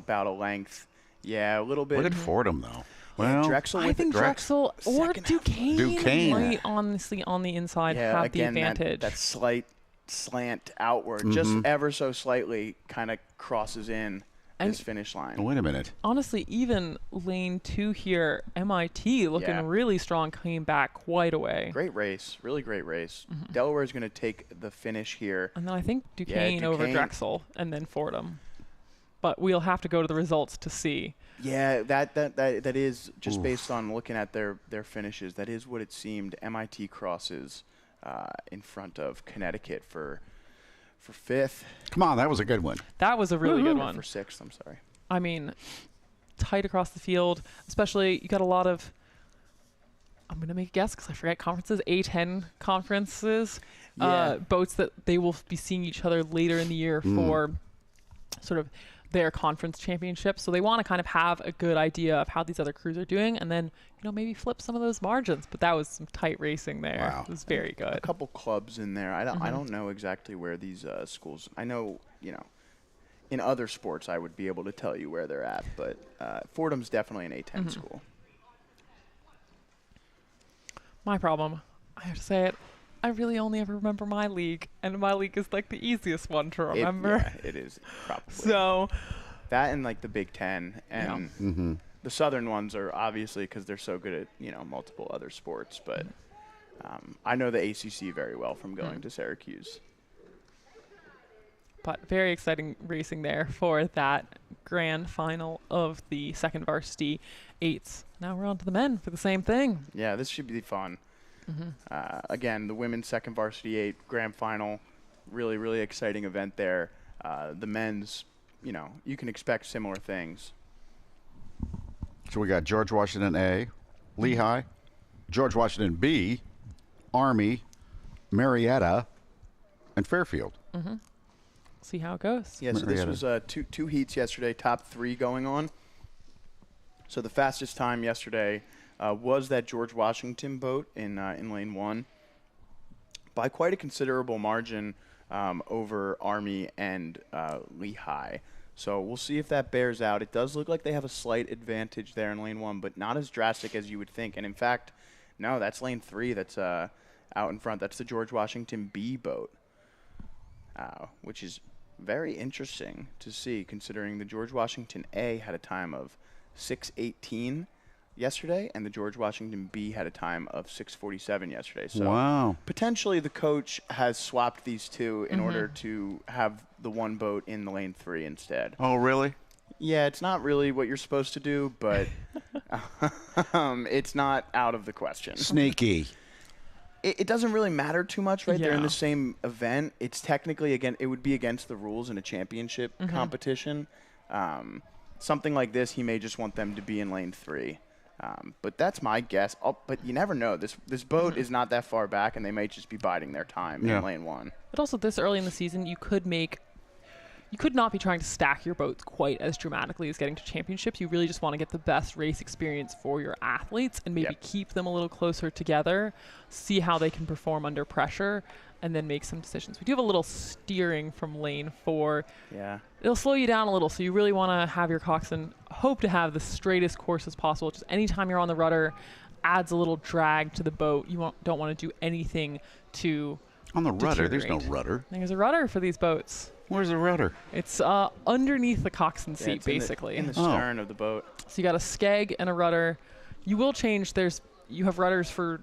bout of length. Yeah, a little bit. Look at Fordham though. Yeah, Well, Drexel I with think Drexel or Duquesne might honestly on the inside have again, the advantage. That slight slant outward, just ever so slightly, kind of crosses in this finish line. wait a minute. Honestly, even lane 2 here, MIT looking really strong, came back quite a way. Great race, really great race. Delaware is going to take the finish here. And then I think Duquesne over Drexel, and then Fordham. But we'll have to go to the results to see. Yeah, that is just based on looking at their finishes. That is what it seemed. MIT crosses in front of Connecticut for 5th. Come on, that was a good one. That was a really good one. For 6th, I'm sorry. I mean, tight across the field, especially you got a lot of, I'm going to make a guess because I forget conferences, A10 conferences, boats that they will be seeing each other later in the year for sort of their conference championship. So they want to kind of have a good idea of how these other crews are doing and then, maybe flip some of those margins. But that was some tight racing there. Wow. It was very good. A couple clubs in there. I don't know exactly where these schools, I know, in other sports I would be able to tell you where they're at, but Fordham's definitely an A10 school. My problem, I have to say it, I really only ever remember my league, and my league is like the easiest one to remember. It is, probably. So that and like the Big Ten and the Southern ones are obviously because they're so good at multiple other sports. But I know the ACC very well from going to Syracuse. But very exciting racing there for that grand final of the second varsity 8s. Now we're on to the men for the same thing. Yeah, this should be fun. Again, the women's second varsity 8 grand final, really exciting event there. The men's, you can expect similar things. So we got George Washington A, Lehigh, George Washington B, Army, Marietta, and Fairfield. See how it goes. Yeah, so this was two heats yesterday, top 3 going on. So the fastest time yesterday was that George Washington boat in lane 1 by quite a considerable margin over Army and Lehigh. So we'll see if that bears out. It does look like they have a slight advantage there in lane 1, but not as drastic as you would think. And in fact, no, that's lane 3 that's out in front. That's the George Washington B boat, which is very interesting to see considering the George Washington A had a time of 6:18 yesterday, and the George Washington B had a time of 6:47 yesterday. So wow. Potentially the coach has swapped these two in order to have the one boat in the lane 3 instead. Oh, really? Yeah, it's not really what you're supposed to do, but it's not out of the question. Sneaky. It doesn't really matter too much, right? They're in Yeah. the same event. It's technically, it would be against the rules in a championship competition. Something like this, he may just want them to be in lane 3. But that's my guess. But you never know. This boat is not that far back, and they might just be biding their time in lane 1. But also this early in the season, you could not be trying to stack your boats quite as dramatically as getting to championships. You really just want to get the best race experience for your athletes and maybe keep them a little closer together, see how they can perform under pressure, and then make some decisions. We do have a little steering from lane 4. Yeah. It'll slow you down a little, so you really want to have your coxswain hope to have the straightest course as possible. Just anytime you're on the rudder, adds a little drag to the boat. You don't want to do anything to On the rudder, there's no deteriorate. rudder. There's a rudder for these boats. Where's the rudder? It's underneath the coxswain Yeah, seat, it's in the- basically. in the stern of the boat. So you got a skeg and a rudder. You will change. You have rudders for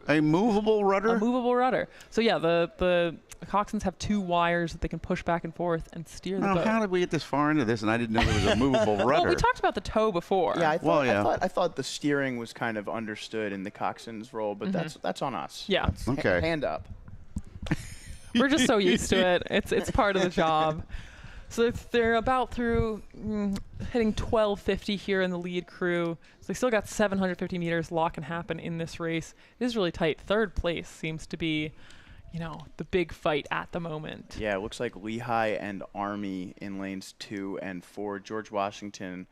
A movable rudder? a movable rudder. So yeah, the coxswains have 2 wires that they can push back and forth and steer the Now, boat. how did we get this far into this and I didn't know there was a movable rudder? Well, we talked about the tow before. Yeah, I Well, thought the steering was kind of understood in the coxswain's role, but that's on us. Yeah. That's Okay. Hand up. We're just so used to it. It's part of the job. So they're about through hitting 1250 here in the lead crew. So they still got 750 meters lock and happen in this race. It is really tight. Third place seems to be, the big fight at the moment. Yeah, it looks like Lehigh and Army in lanes 2 and 4. George Washington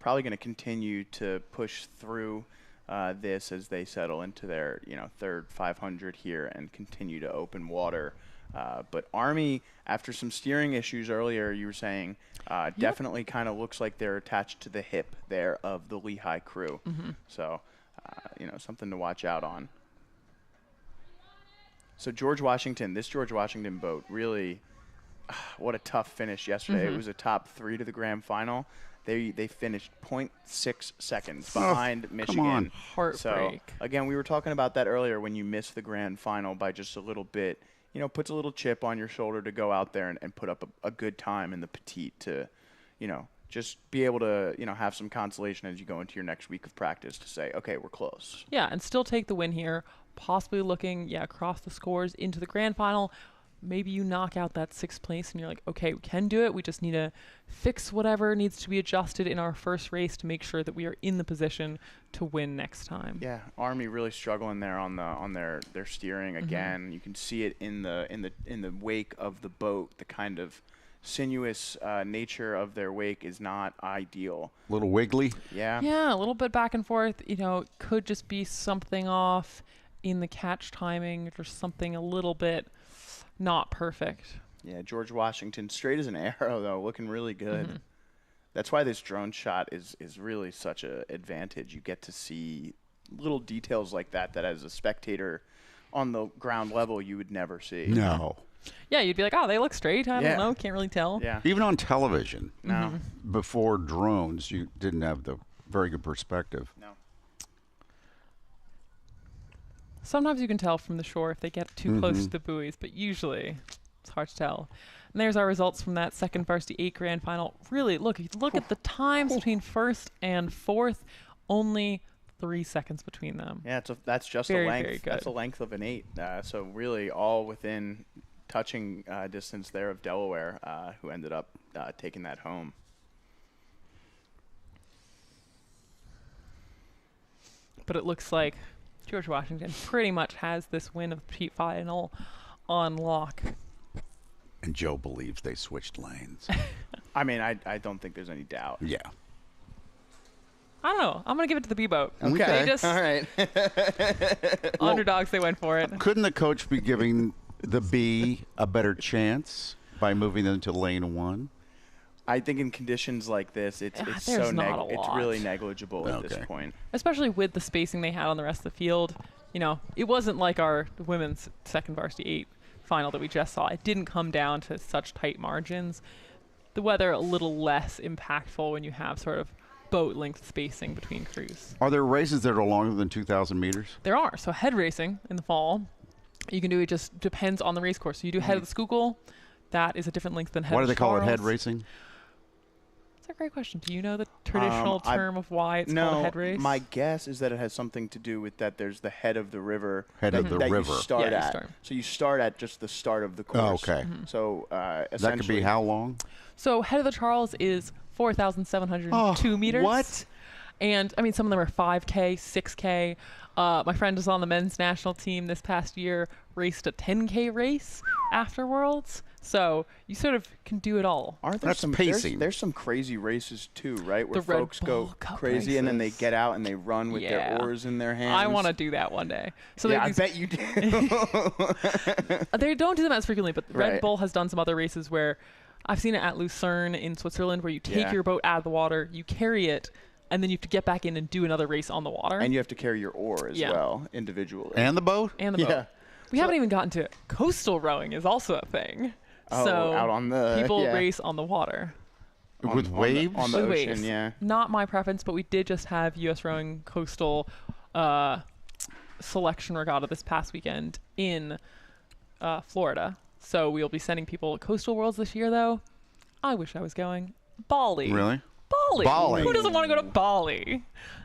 probably going to continue to push through this as they settle into their third 500 here and continue to open water. But Army, after some steering issues earlier, you were saying, definitely kind of looks like they're attached to the hip there of the Lehigh crew. So, something to watch out on. So George Washington, this George Washington boat, really, what a tough finish yesterday. It was a top 3 to the grand final. They finished 0.6 seconds behind Michigan. on. Heartbreak. So, again, we were talking about that earlier when you miss the grand final by just a little bit. Puts a little chip on your shoulder to go out there and put up a good time in the petite to, just be able to, have some consolation as you go into your next week of practice to say, okay, we're close. Yeah, and still take the win here. Possibly looking, across the scores into the grand final. Maybe you knock out that 6th place and you're like, okay, we can do it. We just need to fix whatever needs to be adjusted in our first race to make sure that we are in the position to win next time. Yeah, Army really struggling there on their steering again. You can see it in the wake of the boat. The kind of sinuous nature of their wake is not ideal. A little wiggly. Yeah. Yeah, a little bit back and forth. Could just be something off in the catch timing or something a little bit not perfect. Yeah, George Washington, straight as an arrow, though, looking really good. That's why this drone shot is really such an advantage. You get to see little details like that as a spectator on the ground level you would never see. No. Yeah, you'd be like, oh, they look straight. I Yeah. don't know. Can't really tell. Yeah. Even on television, No. before drones, you didn't have the very good perspective. No. Sometimes you can tell from the shore if they get too close to the buoys, but usually it's hard to tell. And there's our results from that second varsity 8 grand final. Really, if you look at the times between 1st and 4th, only 3 seconds between them. Yeah, that's just Very, a length. very good. That's a length of an 8. So really, all within touching distance there of Delaware, who ended up taking that home. But it looks like George Washington pretty much has this win of the petite final on lock. And Joe believes they switched lanes. I mean, I don't think there's any doubt. Yeah. I don't know. I'm going to give it to the B-boat. Okay. They just, All right. underdogs, they went for it. Couldn't the coach be giving the B a better chance by moving them to lane 1? I think in conditions like this, it's There's so not a it's lot. really negligible at Okay. this point. Especially with the spacing they had on the rest of the field. It wasn't like our women's second varsity 8 final that we just saw. It didn't come down to such tight margins. The weather a little less impactful when you have sort of boat length spacing between crews. Are there races that are longer than 2,000 meters? There are. So head racing in the fall, you can do it, just depends on the race course. So you do head of the Schuylkill, that is a different length than head Why of do they call it head Charles. racing? That's a great question. Do you know the traditional term of why it's called a head race? My guess is that it has something to do with that there's the head of the river. Head of the that river. You start Yeah, you at. start. So you start at just the start of the course. Oh, okay. So That could essentially, be how long? So head of the Charles is 4,702 meters. What? And I mean, some of them are 5K, 6K. My friend was on the men's national team this past year, raced a 10K race after Worlds. So you sort of can do it all. Aren't there That's some pacing. There's some crazy races too, right? Where The Red folks Bull go Cup crazy and then they races. get out and they run with their Yeah. oars in their hands. I want to do that one day. So Yeah, I these- bet you do. They don't do them as frequently, but Red Right. Bull has done some other races where I've seen it at Lucerne in Switzerland, where you take Yeah. your boat out of the water, you carry it and then you have to get back in and do another race on the water. And you have to carry your oar as well, individually. And the boat? And the boat. We haven't even gotten to coastal rowing is also a thing. Oh, so out on the people race on the water. With waves? On the With ocean, waves. yeah. Not my preference, but we did just have U.S. Rowing Coastal Selection Regatta this past weekend in Florida. So we'll be sending people to Coastal Worlds this year, though. I wish I was going. Bali. Really? Bali. Bali. Who doesn't want to go to Bali?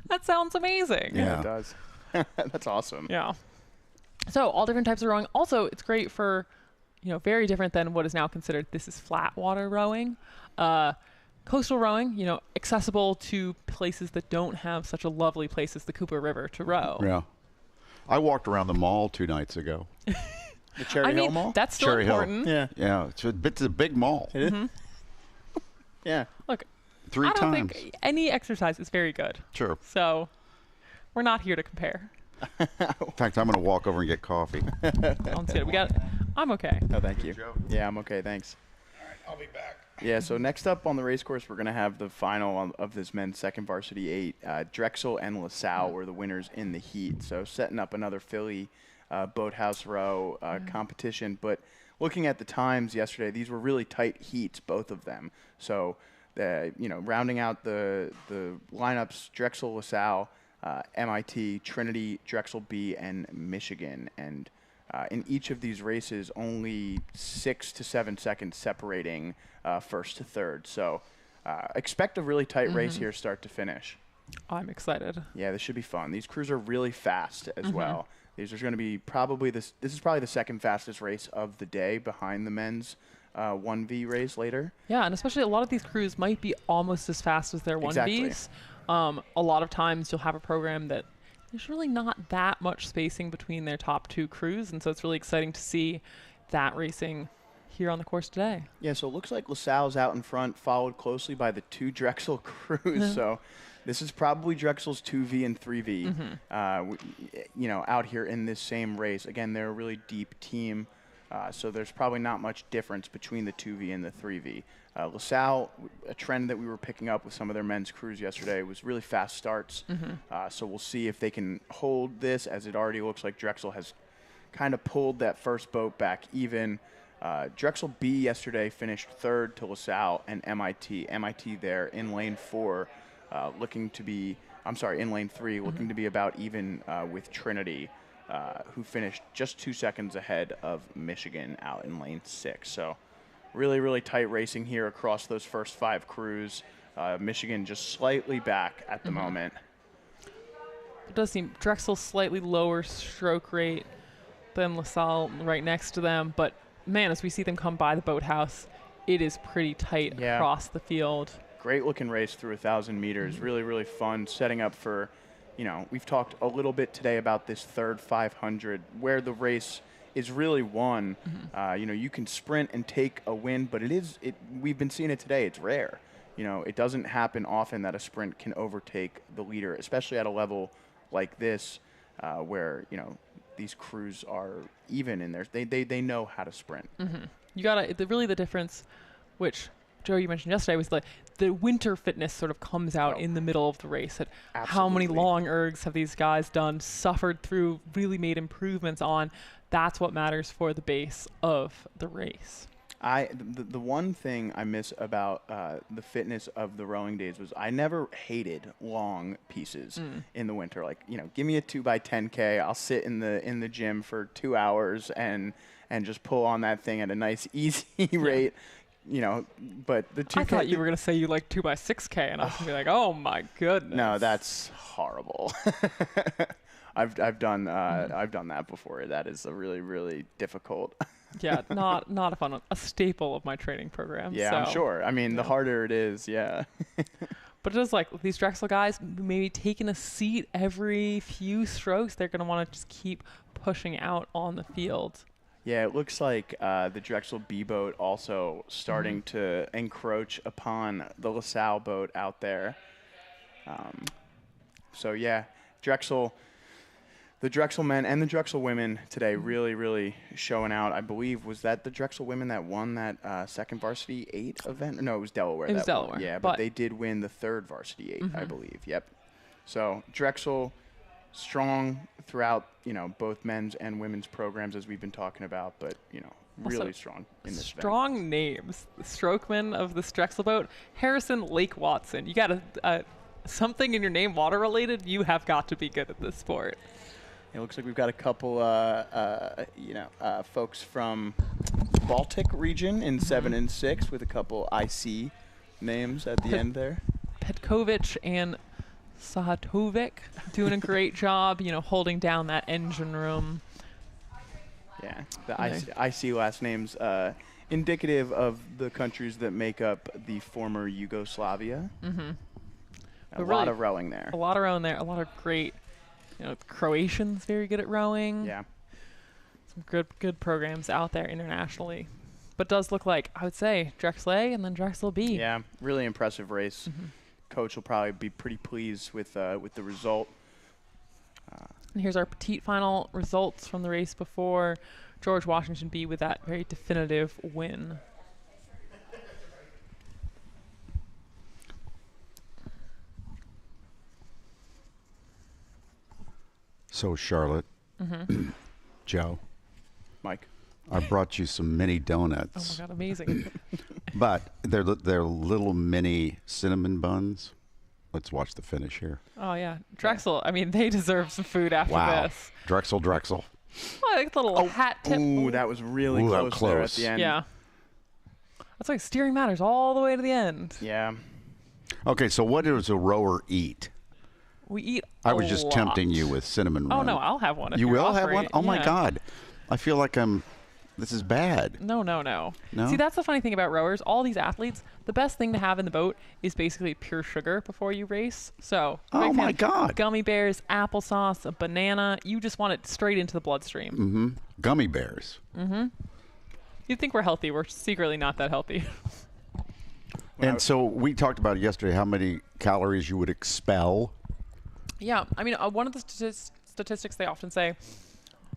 That sounds amazing. Yeah. It does. That's awesome. Yeah. So all different types of rowing. Also, it's great for, very different than what is now considered this is flat water rowing. Coastal rowing, accessible to places that don't have such a lovely place as the Cooper River to row. Yeah. I walked around the mall 2 nights ago. The Cherry Hill Mall? That's still Cherry Hill. important. Yeah. Yeah, it's a big mall. It is? Yeah. Look, 3 I don't times. think any exercise is very good. Sure. So we're not here to compare. In fact, I'm going to walk over and get coffee. Sounds good. I'm okay. No, thank you. Yeah, I'm okay. Thanks. All right, I'll be back. Yeah, so next up on the race course, we're going to have the final of this men's second varsity 8. Drexel and LaSalle were the winners in the heat. So setting up another Philly boathouse row competition. But looking at the times yesterday, these were really tight heats, both of them. So, rounding out the lineups, Drexel, LaSalle, MIT, Trinity, Drexel B, and Michigan. And in each of these races, only 6 to 7 seconds separating first to third. So expect a really tight race here, start to finish. I'm excited. Yeah, this should be fun. These crews are really fast as well. These are going to be probably this is probably the second fastest race of the day behind the men's 1V race later. Yeah, and especially a lot of these crews might be almost as fast as their 1Vs. A lot of times you'll have a program that there's really not that much spacing between their top 2 crews, and so it's really exciting to see that racing here on the course today. Yeah, so it looks like LaSalle's out in front, followed closely by the 2 Drexel crews. So this is probably Drexel's 2V and 3V, out here in this same race. Again, they're a really deep team, so there's probably not much difference between the 2V and the 3V. LaSalle, a trend that we were picking up with some of their men's crews yesterday, was really fast starts. So we'll see if they can hold this, as it already looks like Drexel has kind of pulled that first boat back even. Drexel B yesterday finished 3rd to LaSalle and MIT. MIT there in lane 4, in lane 3, looking to be about even with Trinity, who finished just 2 seconds ahead of Michigan out in lane 6. So really, really tight racing here across those first 5 crews. Michigan just slightly back at the moment. It does seem Drexel slightly lower stroke rate than LaSalle right next to them, but man, as we see them come by the boathouse, it is pretty tight across the field. Great looking race through 1,000 meters. Really, really fun. Setting up for, we've talked a little bit today about this third 500 where the race is really won. You can sprint and take a win, but we've been seeing it today. It's rare. It doesn't happen often that a sprint can overtake the leader, especially at a level like this, where, these crews are even in there. They know how to sprint. You really the difference, which Joe, you mentioned yesterday, was the winter fitness sort of comes out in the middle of the race. How many long ergs have these guys done, suffered through, really made improvements on? That's what matters for the base of the race. The one thing I miss about the fitness of the rowing days was I never hated long pieces in the winter. Like, give me a 2x10K. I'll sit in the gym for 2 hours and just pull on that thing at a nice easy rate. But the 2K. I thought you were gonna say you like 2x6K, and I was gonna be like, oh my goodness. No, that's horrible. I've done that before. That is a really, really difficult. Yeah, not a fun one. A staple of my training program. Yeah, so. I'm sure. I mean, the harder it is, yeah. But just like these Drexel guys, maybe taking a seat every few strokes, they're gonna want to just keep pushing out on the field. Yeah, it looks like the Drexel B boat also starting to encroach upon the LaSalle boat out there. So yeah, Drexel. The Drexel men and the Drexel women today really, really showing out. I believe, was that the Drexel women that won that second varsity 8 event? No, it was Delaware. It was Delaware. Yeah, but they did win the third varsity 8, I believe. Yep. So Drexel strong throughout, both men's and women's programs as we've been talking about, but, really Also, strong in this strong event. names. The strokeman of the Drexel boat, Harrison Lake Watson. You got something in your name water related, you have got to be good at this sport. It looks like we've got a couple, folks from Baltic region in 7 and 6 with a couple IC names at the end there. Petkovic and Sahatovic doing a great job, holding down that engine room. Yeah, the IC last names indicative of the countries that make up the former Yugoslavia. A lot of rowing there. A lot of rowing there. A lot of great, Croatians very good at rowing. Yeah. Some good programs out there internationally. But does look like, I would say, Drexel A and then Drexel B. Yeah, really impressive race. Coach will probably be pretty pleased with the result. And here's our petite final results from the race before. George Washington B with that very definitive win. So, Charlotte, Joe, Mike. I brought you some mini Oh donuts. my God, amazing. But they're little mini cinnamon buns. Let's watch the finish here. Oh yeah, Drexel. I mean, they deserve some food after Wow. this. Drexel. Oh, I like the little hat tip. Ooh, that was really Ooh, that close there at close. the end. Yeah. That's like steering matters all the way to the end. Yeah. Okay, so what does a rower eat? We eat. I was just tempting you with cinnamon Oh run. no, I'll have one. If You you're will have offering one? it. Oh my Yeah. God. I feel like this is bad. No. No? See, that's the funny thing about rowers. All these athletes, the best thing to have in the boat is basically pure sugar before you race. So, Oh big my fan. God. Gummy bears, applesauce, a banana. You just want it straight into the bloodstream. Gummy bears. You'd think we're healthy. We're secretly not that healthy. And so we talked about yesterday how many calories you would expel. Yeah, I mean, one of the statistics they often say,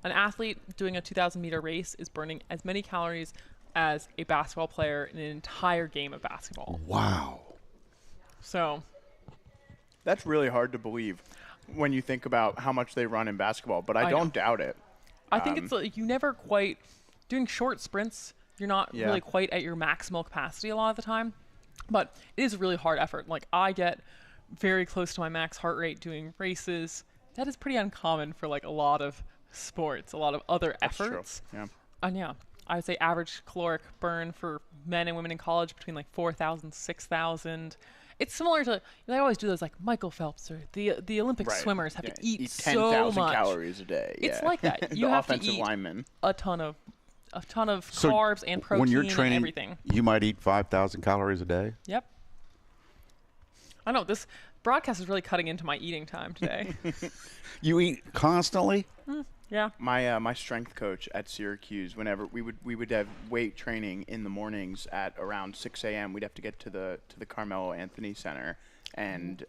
an athlete doing a 2,000-meter race is burning as many calories as a basketball player in an entire game of basketball. Wow. So, That's really hard to believe when you think about how much they run in basketball, but I don't doubt it. I think it's like you never quite, doing short sprints, you're not really quite at your maximal capacity a lot of the time. But it is a really hard effort. Like, I get very close to my max heart rate doing races. That is pretty uncommon for like a lot of sports, a lot of other efforts. True. Yeah. And yeah, I would say average caloric burn for men and women in college between like 4,000, 6,000. It's similar to, they always do those like Michael Phelps or the Olympic swimmers have to eat so 10,000 much. calories a day. It's yeah. like that. The You have to offensive eat lineman. a ton of So carbs and protein when you're training, and everything. you might eat 5,000 calories a day? Yep. I know this broadcast is really cutting into my eating time today. You eat constantly? Yeah. My strength coach at Syracuse, whenever we would have weight training in the mornings at around 6 a.m. We'd have to get to the Carmelo Anthony Center, and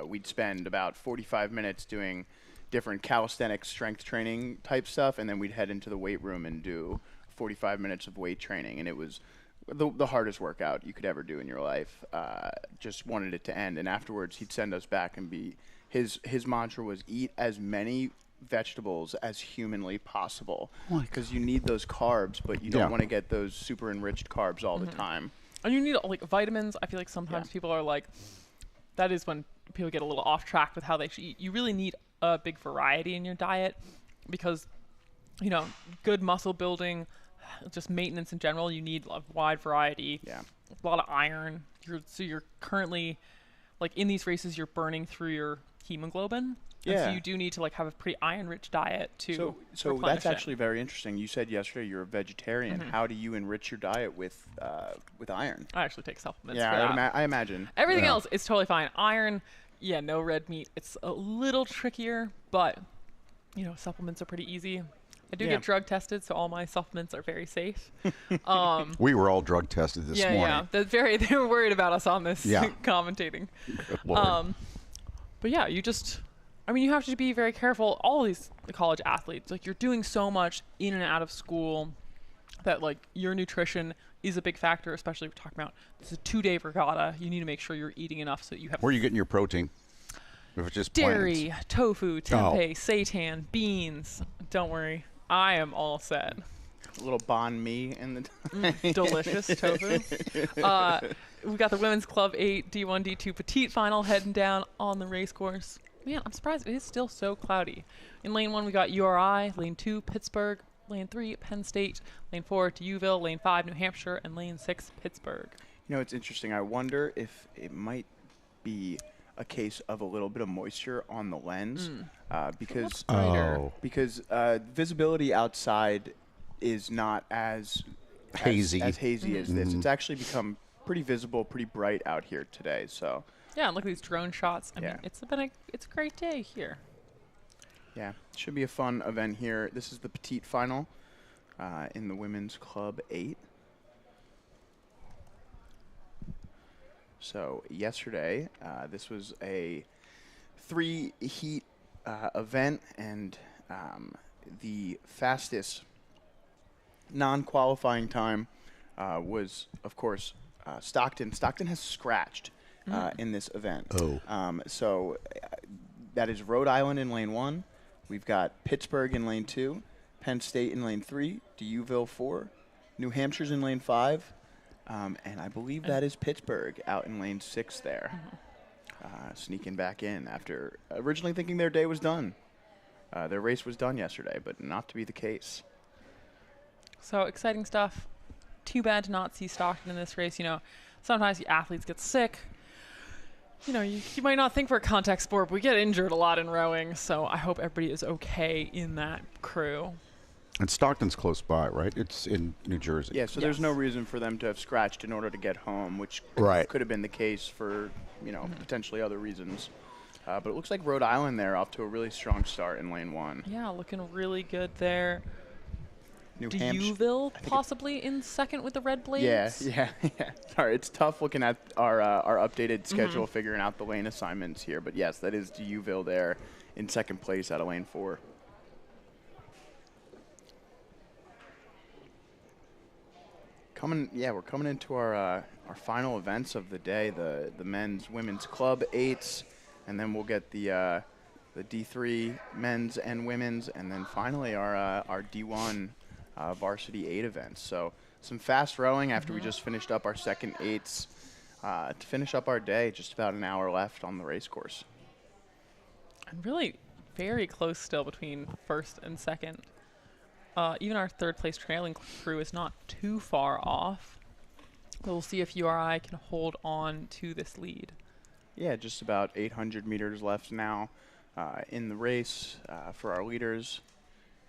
we'd spend about 45 minutes doing different calisthenics strength training type stuff, and then we'd head into the weight room and do 45 minutes of weight training, and it was the hardest workout you could ever do in your life. Just wanted it to end, and afterwards he'd send us back and his mantra was eat as many vegetables as humanly possible, because you need those carbs, but you don't want to get those super enriched carbs all the time. And you need like vitamins. I feel like sometimes people are like, that is when people get a little off track with how they should eat. You really need a big variety in your diet because, good muscle building, just maintenance in general, you need a wide variety. Yeah. A lot of iron. You're currently, like in these races, you're burning through your hemoglobin. And so you do need to like have a pretty iron-rich diet to So replenish that's actually very interesting. You said yesterday you're a vegetarian. How do you enrich your diet with iron? I actually take supplements. Yeah, for that. I imagine. Everything else is totally fine. Iron, no red meat. It's a little trickier, but supplements are pretty easy. I do get drug tested, so all my supplements are very safe. We were all drug tested this morning. Yeah. They were worried about us on this commentating. Lord. But yeah, you just I mean, you have to be very careful. All these college athletes, like, you're doing so much in and out of school that, like, your nutrition is a big factor, especially if we're talking about it's a 2-day regatta. You need to make sure you're eating enough so that you have. Where are you getting your protein? If it's just dairy, plants. tofu, tempeh, seitan, beans. Don't worry, I am all set. A little banh mi in the Delicious tofu. We've got the women's club 8 D1 D2 petite final heading down on the race course. Man, I'm surprised it is still so cloudy. In lane 1 we got URI, lane 2 Pittsburgh, lane 3 Penn State, lane 4 Duville, lane 5 New Hampshire, and lane 6 Pittsburgh. You know, it's interesting. I wonder if it might be a case of a little bit of moisture on the lens because visibility outside is not as hazy as this. It's actually become pretty visible, pretty bright out here today. So yeah, and look at these drone shots. I mean, it's a great day here. Yeah, it should be a fun event here. This is the petite final in the women's club 8. So yesterday, this was a 3-heat event, and the fastest non-qualifying time was, of course, Stockton. Stockton has scratched in this event. So that is Rhode Island in lane 1. We've got Pittsburgh in lane 2, Penn State in lane 3, Duville 4, New Hampshire's in lane 5, and I believe that is Pittsburgh out in lane 6 there, sneaking back in after originally thinking their day was done. Their race was done yesterday, but not to be the case. So exciting stuff. Too bad to not see Stockton in this race. You know, sometimes the athletes get sick. You know, you might not think for a contact sport, but we get injured a lot in rowing, so I hope everybody is okay in that crew. And Stockton's close by, right? It's in New Jersey. Yeah, so there's no reason for them to have scratched in order to get home, which could have been the case for, you know, potentially other reasons. But it looks like Rhode Island there off to a really strong start in lane 1. Yeah, looking really good there. New Duville possibly in second with the red blades. Yeah. Sorry, it's tough looking at our updated schedule, figuring out the lane assignments here. But yes, that is Duville there in second place out of lane 4. We're coming into our final events of the day, the men's, women's club 8s, and then we'll get the D3 men's and women's, and then finally our D1 varsity 8 events. So some fast rowing after we just finished up our second 8s to finish up our day. Just about an hour left on the race course. And really very close still between first and second. Even our third place trailing crew is not too far off. We'll see if URI can hold on to this lead. Yeah, just about 800 meters left now in the race for our leaders.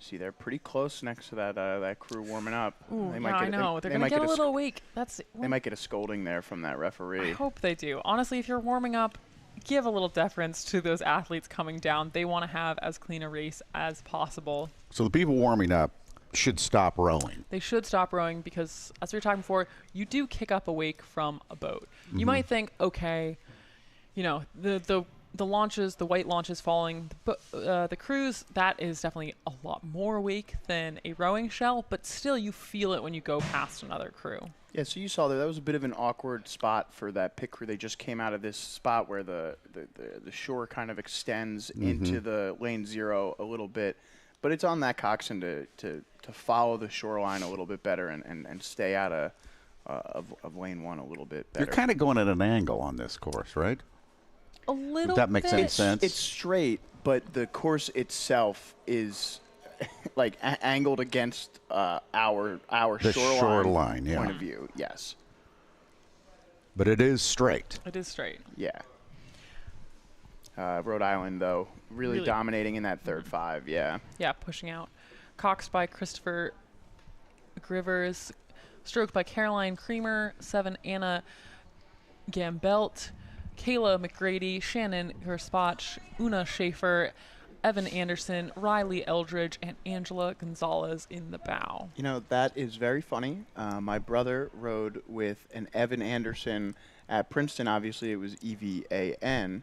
See, they're pretty close next to that crew warming up. Ooh, I know. They're going to get a little weak. They might get a scolding there from that referee. I hope they do. Honestly, if you're warming up, give a little deference to those athletes coming down. They want to have as clean a race as possible. So the people warming up should stop rowing. They should stop rowing because, as we were talking before, you do kick up a wake from a boat. You might think, okay, you know, the launches, the white launches falling, but the cruise, that is definitely a lot more wake than a rowing shell, but still you feel it when you go past another crew. Yeah, so you saw that was a bit of an awkward spot for that pit crew. They just came out of this spot where the shore kind of extends into the lane 0 a little bit, but it's on that coxswain to follow the shoreline a little bit better and stay out of lane 1 a little bit better. You're kind of going at an angle on this course, right? A little That makes any sense. It's straight, but the course itself is like angled against our shoreline point of view. Yes, but it is straight. It is straight. Yeah. Rhode Island, though, really dominating in that third 5. Yeah. Yeah, pushing out. Coxed by Christopher Grivers, stroked by Caroline Creamer, 7 Anna Gambelt, Kayla McGrady, Shannon Gerspach, Una Schaefer, Evan Anderson, Riley Eldridge, and Angela Gonzalez in the bow. You know, that is very funny. My brother rode with an Evan Anderson at Princeton. Obviously, it was EVAN.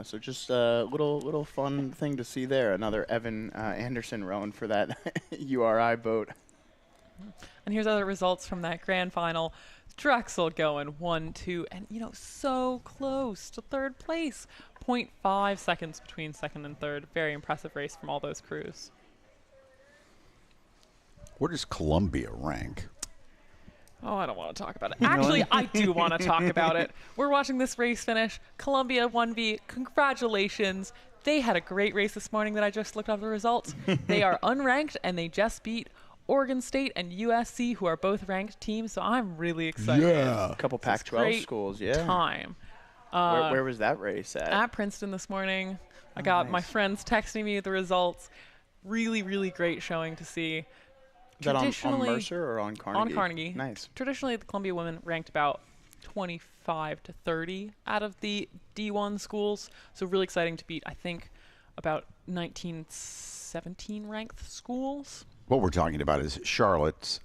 So just a little fun thing to see there. Another Evan Anderson rowing for that URI boat. And here's other results from that grand final. Drexel going 1-2, and so close to third place. 0.5 seconds between second and third. Very impressive race from all those crews. Where does Columbia rank? Oh, I don't want to talk about it. Actually, I do want to talk about it. We're watching this race finish. Columbia 1V, congratulations. They had a great race this morning that I just looked up the results. They are unranked, and they just beat Oregon State and USC, who are both ranked teams, so I'm really excited. Yeah. A couple Pac-12 schools, yeah. Time. Where was that race at? At Princeton this morning. I got my friends texting me the results. Really, really great showing to see. Is that on Mercer or on Carnegie? On Carnegie. Nice. Traditionally, the Columbia women ranked about 25 to 30 out of the D1 schools, so really exciting to beat, I think, about 19, 17 ranked schools. What we're talking about is Charlotte's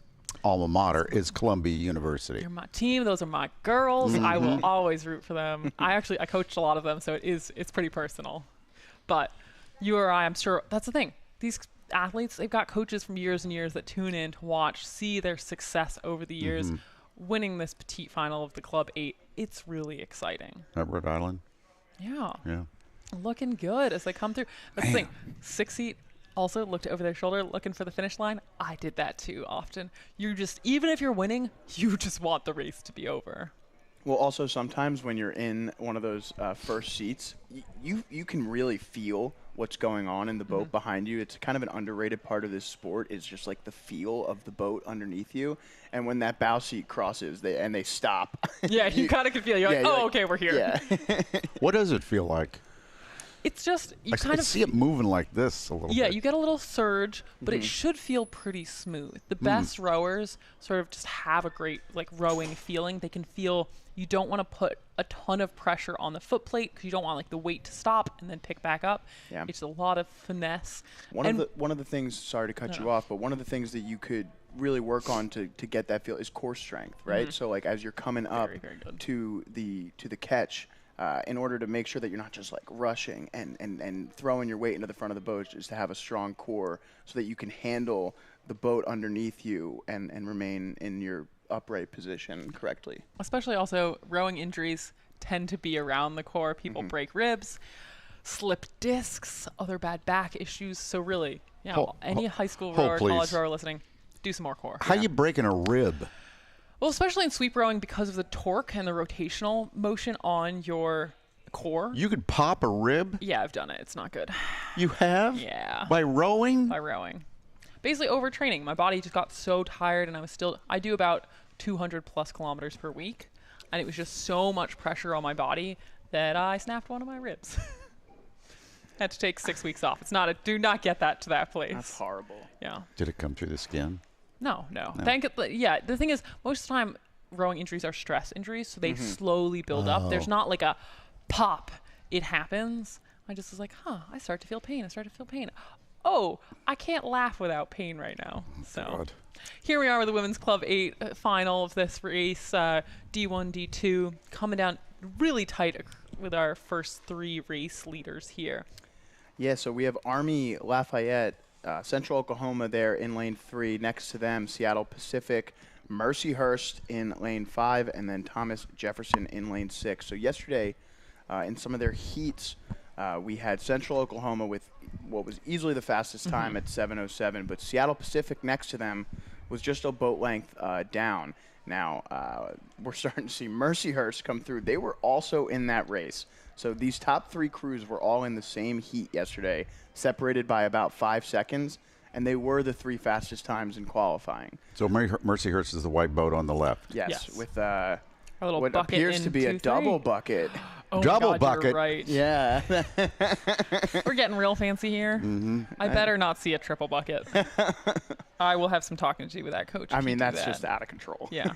alma mater is Columbia University. You're my team. Those are my girls. I will always root for them. I coached a lot of them, so it's pretty personal. But URI, I'm sure that's the thing. These athletes, they've got coaches from years and years that tune in to watch, see their success over the years. Winning this petite final of the Club 8, it's really exciting. At Rhode Island? Yeah. Yeah. Looking good as they come through. That's the thing. 6 seat also looked over their shoulder looking for the finish line. I did that too often. Even if you're winning, you just want the race to be over. Well, also sometimes when you're in one of those first seats, you can really feel what's going on in the boat behind you. It's kind of an underrated part of this sport is just like the feel of the boat underneath you. And when that bow seat crosses and they stop. Yeah, you kind of can feel. You're like, oh, okay, we're here. Yeah. What does it feel like? It's just I see it moving like this a little bit. Yeah, you get a little surge, but it should feel pretty smooth. The best rowers sort of just have a great rowing feeling. They can feel you don't want to put a ton of pressure on the foot plate because you don't want the weight to stop and then pick back up. Yeah. It's a lot of finesse. One of the things, sorry to cut you off, but one of the things that you could really work on to get that feel is core strength, right? So as you're coming up very good. to the catch, in order to make sure that you're not just rushing and throwing your weight into the front of the boat, is to have a strong core so that you can handle the boat underneath you and remain in your upright position correctly. Especially also rowing injuries tend to be around the core. People break ribs, slip discs, other bad back issues. So really, any high school rower, college rower listening, do some more core. How you breaking a rib? Well, especially in sweep rowing because of the torque and the rotational motion on your core. You could pop a rib? Yeah, I've done it. It's not good. You have? Yeah. By rowing? By rowing. Basically overtraining. My body just got so tired, and I do about 200 plus kilometers per week, and it was just so much pressure on my body that I snapped one of my ribs. Had to take 6 weeks off. Do not get that to that place. That's horrible. Yeah. Did it come through the skin? No. The thing is, most of the time, rowing injuries are stress injuries, so they slowly build up. There's not like a pop. It happens. I just was like, I start to feel pain. Oh, I can't laugh without pain right now. So God. Here we are with the Women's Club 8 final of this race. D1, D2, coming down really tight with our first 3 race leaders here. Yeah, so we have Army Lafayette, Central Oklahoma there in lane 3. Next to them, Seattle Pacific, Mercyhurst in lane 5, and then Thomas Jefferson in lane 6. So yesterday, in some of their heats, we had Central Oklahoma with what was easily the fastest time at 7:07, but Seattle Pacific next to them was just a boat length down. Now, we're starting to see Mercyhurst come through. They were also in that race. So these top 3 crews were all in the same heat yesterday, separated by about 5 seconds, and they were the 3 fastest times in qualifying. So Mercyhurst is the white boat on the left. Yes. With a little what bucket appears to be a double bucket. Oh Double my God, bucket. You're right. Yeah. We're getting real fancy here. I better not see a triple bucket. I will have some talking to do with that coach. I mean, that's just out of control. Yeah.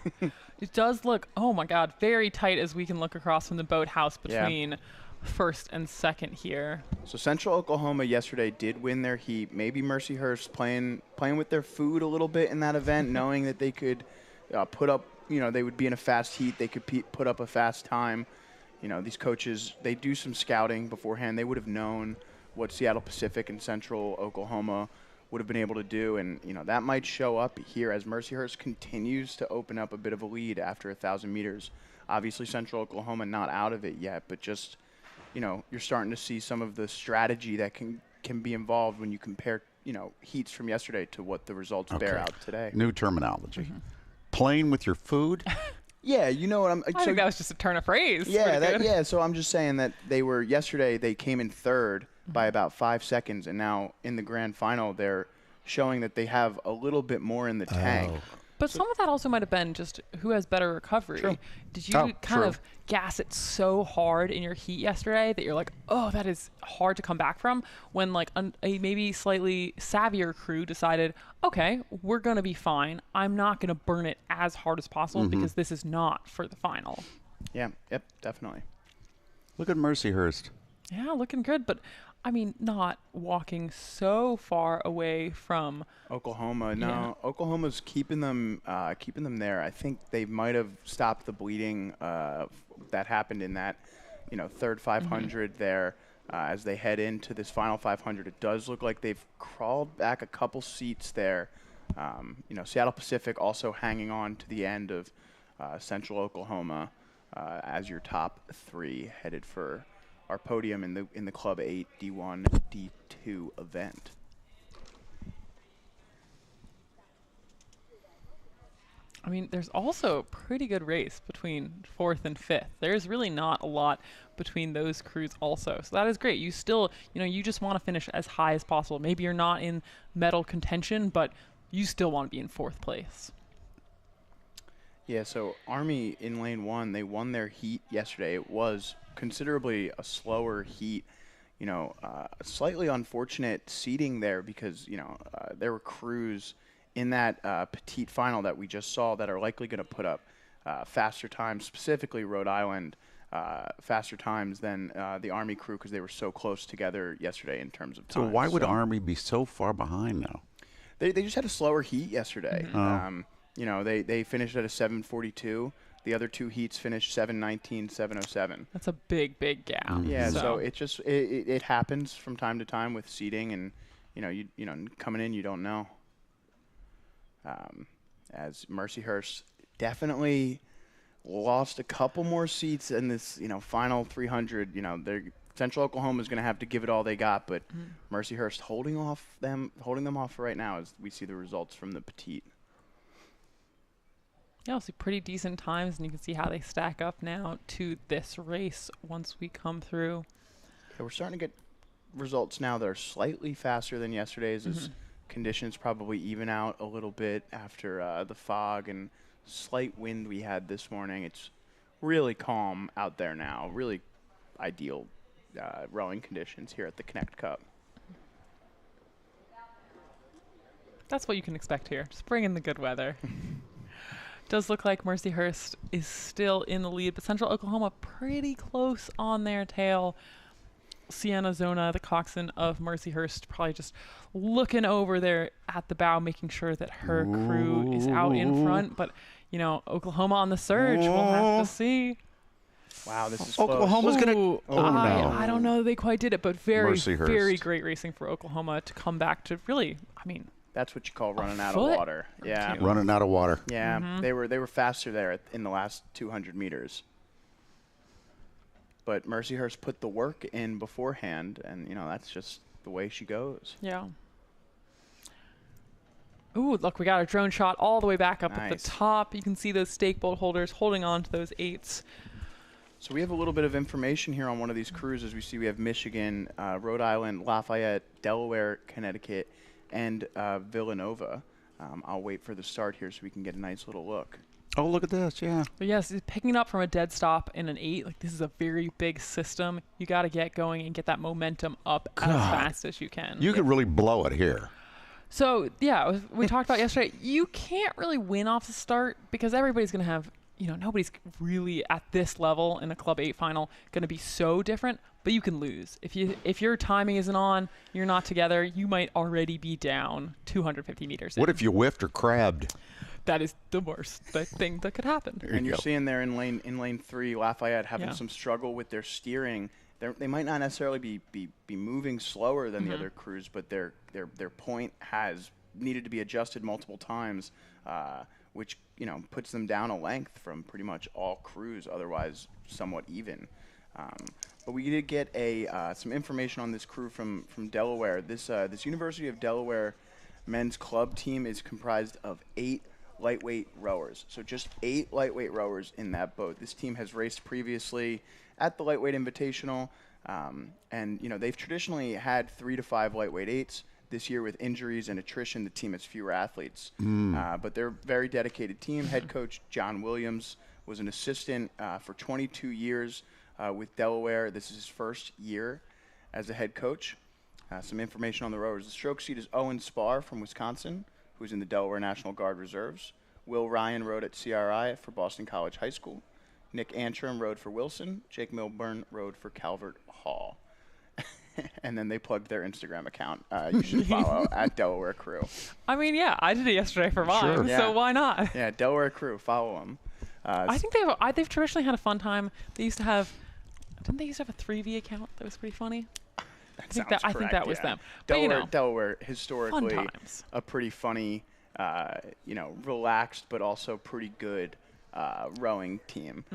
It does look, oh my God, very tight as we can look across from the boathouse between first and second here. So Central Oklahoma yesterday did win their heat. Maybe Mercyhurst playing with their food a little bit in that event, knowing that they could put up, they would be in a fast heat. They could put up a fast time. These coaches, they do some scouting beforehand. They would have known what Seattle Pacific and Central Oklahoma would have been able to do. And, that might show up here as Mercyhurst continues to open up a bit of a lead after 1,000 meters. Obviously, Central Oklahoma not out of it yet, but just, you're starting to see some of the strategy that can be involved when you compare, heats from yesterday to what the results bear out today. New terminology. Playing with your food? Yeah, you know what I'm. I think that was just a turn of phrase. Yeah, so I'm just saying that yesterday they came in third by about 5 seconds, and now in the grand final they're showing that they have a little bit more in the tank. But some of that also might have been just who has better recovery. True. Did you kind of gas it so hard in your heat yesterday that you're like, oh, that is hard to come back from? When like a maybe slightly savvier crew decided, okay, we're going to be fine. I'm not going to burn it as hard as possible because this is not for the final. Yeah, yep, definitely. Look at Mercyhurst. Yeah, looking good. But I mean, not walking so far away from Oklahoma. No, Oklahoma's keeping them there. I think they might have stopped the bleeding that happened in that, third 500 there as they head into this final 500. It does look like they've crawled back a couple seats there. Seattle Pacific also hanging on to the end of Central Oklahoma as your top three headed for our podium in the Club 8 D1 D2 event. I mean, there's also a pretty good race between fourth and fifth. There's really not a lot between those crews also. So that is great. You still, you just want to finish as high as possible. Maybe you're not in medal contention, but you still want to be in fourth place. Yeah, so Army in lane 1, they won their heat yesterday. It was considerably a slower heat, slightly unfortunate seating there because, there were crews in that petite final that we just saw that are likely going to put up faster times, specifically Rhode Island, faster times than the Army crew because they were so close together yesterday in terms of time. So why would Army be so far behind now? They just had a slower heat yesterday. They finished at a 7:42. The other two heats finished 7:19, 7:07. That's a big gap. Yeah, so it just it happens from time to time with seating, and coming in you don't know. As Mercyhurst definitely lost a couple more seats in this final 300. Central Oklahoma is going to have to give it all they got, but Mercyhurst holding them off right now as we see the results from the petite. Yeah, I'll see pretty decent times, and you can see how they stack up now to this race once we come through. Yeah, we're starting to get results now that are slightly faster than yesterday's as conditions probably even out a little bit after the fog and slight wind we had this morning. It's really calm out there now, really ideal rowing conditions here at the Knecht Cup. That's what you can expect here. Just bring in the good weather. Does look like Mercyhurst is still in the lead, but Central Oklahoma pretty close on their tail. Sienna Zona, the coxswain of Mercyhurst, probably just looking over there at the bow, making sure that her crew is out in front. But, Oklahoma on the surge. We'll have to see. Wow, this is Oklahoma's going to... I don't know they quite did it, but very Mercyhurst. great racing for Oklahoma to come back to really, that's what you call running out of water. Yeah, running out of water. Yeah, they were faster there in the last 200 meters. But Mercyhurst put the work in beforehand, and that's just the way she goes. Yeah. Ooh, look, we got our drone shot all the way back up at the top. You can see those stake bolt holders holding on to those 8s. So we have a little bit of information here on one of these crews. As we see, we have Michigan, Rhode Island, Lafayette, Delaware, Connecticut, and Villanova. I'll wait for the start here so we can get a nice little look. Oh, look at this, yeah. But yes, picking up from a dead stop in an 8, this is a very big system. You got to get going and get that momentum up as fast as you can. You could really blow it here. So, yeah, we talked about yesterday, you can't really win off the start because everybody's going to have nobody's really at this level in a Club 8 final going to be so different, but you can lose. If your timing isn't on, you're not together, you might already be down 250 meters in. What if you whiffed or crabbed? That is the worst thing that could happen. And you're seeing there in lane 3, Lafayette having some struggle with their steering. They might not necessarily be moving slower than the other crews, but their point has needed to be adjusted multiple times, which puts them down a length from pretty much all crews, otherwise somewhat even. But we did get some information on this crew from Delaware. This University of Delaware men's club team is comprised of 8 lightweight rowers. So just 8 lightweight rowers in that boat. This team has raced previously at the Lightweight Invitational, and they've traditionally had 3 to 5 lightweight 8s. This year, with injuries and attrition, the team has fewer athletes. But they're a very dedicated team. Head coach John Williams was an assistant for 22 years with Delaware. This is his first year as a head coach. Some information on the rowers. The stroke seat is Owen Spar from Wisconsin, who's in the Delaware National Guard Reserves. Will Ryan rowed at CRI for Boston College High School. Nick Antrim rowed for Wilson. Jake Milburn rowed for Calvert Hall. And then they plugged their Instagram account. You should follow at Delaware Crew. I mean, yeah, I did it yesterday for mine, Sure. so why not? Yeah, Delaware Crew, follow them. I think they've traditionally had a fun time. Didn't they used to have a 3V account that was pretty funny? I think that was them. Delaware historically fun times. A pretty funny, relaxed but also pretty good rowing team.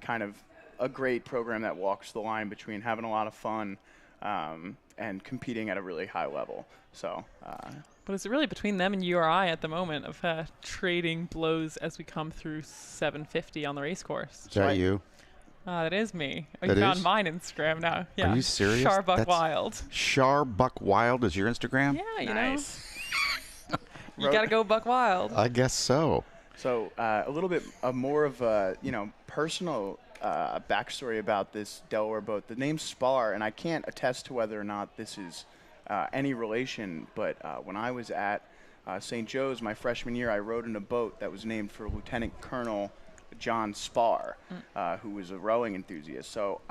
Kind of a great program that walks the line between having a lot of fun and competing at a really high level. So. But it's really between them and URI at the moment of trading blows as we come through 750 on the race course. Is that you? That is me. Oh, That you found is? mine Instagram now. Yeah. Are you serious? Sharbuck Wild. Sharbuck Wild is your Instagram? Yeah, you Nice. know. You got to go Buck Wild. I guess so. So a little bit more of a personal backstory about this Delaware boat. The name's Spar, and I can't attest to whether or not this is any relation, but when I was at St. Joe's my freshman year, I rowed in a boat that was named for Lieutenant Colonel John Spar, who was a rowing enthusiast. So,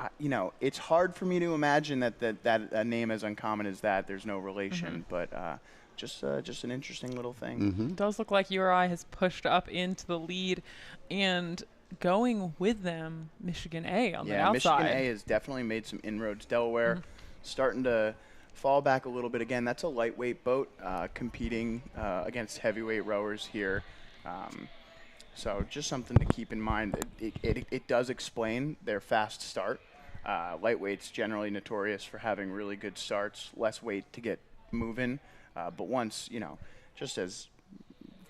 it's hard for me to imagine that a name as uncommon as that, there's no relation, but just an interesting little thing. It does look like URI has pushed up into the lead, and going with them, Michigan A on the outside. Michigan A has definitely made some inroads. Delaware starting to fall back a little bit again. That's a lightweight boat competing against heavyweight rowers here. So just something to keep in mind. It does explain their fast start. Lightweight's generally notorious for having really good starts, less weight to get moving. But once, just as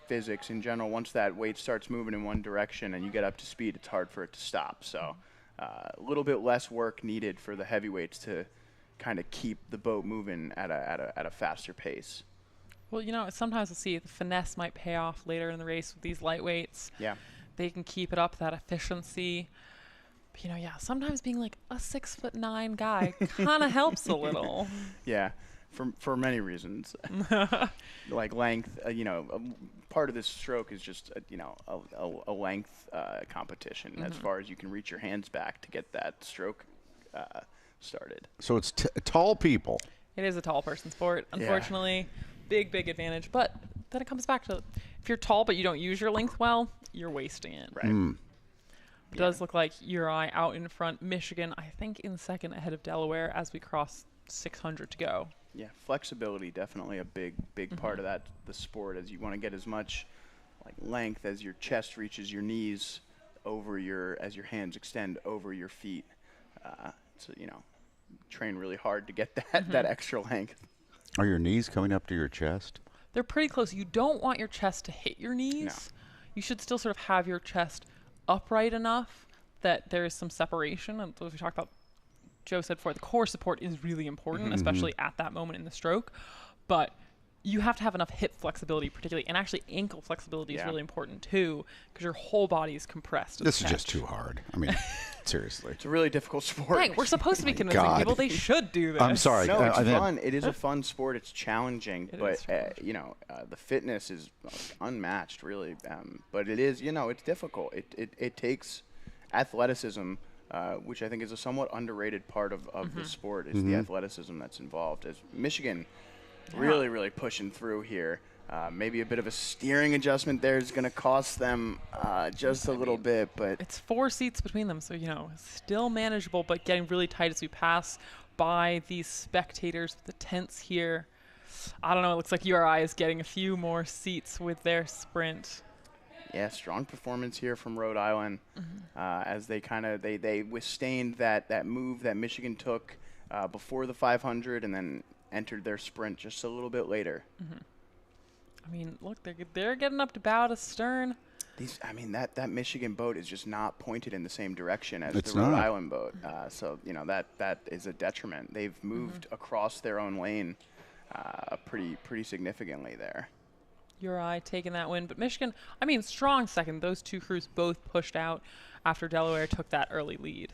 physics in general, once that weight starts moving in one direction and you get up to speed, it's hard for it to stop. So a little bit less work needed for the heavyweights to kind of keep the boat moving at a faster pace. Well, sometimes we'll see the finesse might pay off later in the race with these lightweights. Yeah. They can keep it up, that efficiency. But, sometimes being like a 6'9" guy kind of helps a little. Yeah, for many reasons. Like length, part of this stroke is just, a length competition as far as you can reach your hands back to get that stroke started. So it's tall people. It is a tall person sport, unfortunately. Yeah. Big advantage. But then it comes back to, if you're tall but you don't use your length well, you're wasting it. Right. It does look like URI out in front. Michigan, I think, in second ahead of Delaware as we cross 600 to go. Yeah, flexibility definitely a big part of the sport, as you want to get as much length as your chest reaches your knees as your hands extend over your feet. So train really hard to get that extra length. Are your knees coming up to your chest? They're pretty close. You don't want your chest to hit your knees. No. You should still sort of have your chest upright enough that there is some separation. And as we talked about, Joe said before, the core support is really important, especially at that moment in the stroke. But you have to have enough hip flexibility, particularly, and actually ankle flexibility is Yeah. really important too, because your whole body is compressed. to This the is just catch. too hard. I mean, seriously. It's a really difficult sport. Dang, we're supposed to be convincing God. people they should do this. I'm sorry. No, it's I think- fun. It is a fun sport. It's challenging, It but is challenging. the fitness is unmatched, really. But it is, it's difficult. It takes athleticism, which I think is a somewhat underrated part of the sport, is the athleticism that's involved. As Michigan, really pushing through here. Maybe a bit of a steering adjustment there is going to cost them just a little bit, but It's 4 seats between them, so, still manageable, but getting really tight as we pass by these spectators with the tents here. I don't know, it looks like URI is getting a few more seats with their sprint. yeah, strong performance here from Rhode Island as they withstand that move that Michigan took before the 500 and then entered their sprint just a little bit later. I mean, look, they're getting up to bow to stern. That Michigan boat is just not pointed in the same direction as It's the Rhode not. Island boat. So that is a detriment. They've moved across their own lane pretty significantly there. URI taking that win, but Michigan, strong second. Those two crews both pushed out after Delaware took that early lead.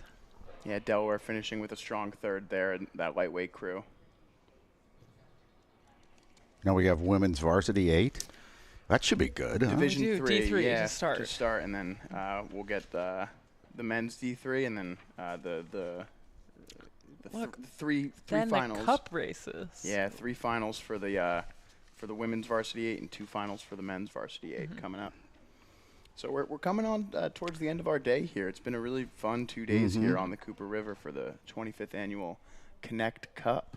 Yeah, Delaware finishing with a strong third there in that lightweight crew. Now we have women's varsity 8. That should be good. Huh? Division do 3, D3 yeah, to start. and then we'll get the men's D3, and then the Look, three Then finals. the cup races. Yeah, 3 finals for the women's varsity 8 and 2 finals for the men's varsity 8 coming up. So we're coming on towards the end of our day here. It's been a really fun 2 days here on the Cooper River for the 25th annual Knecht Cup,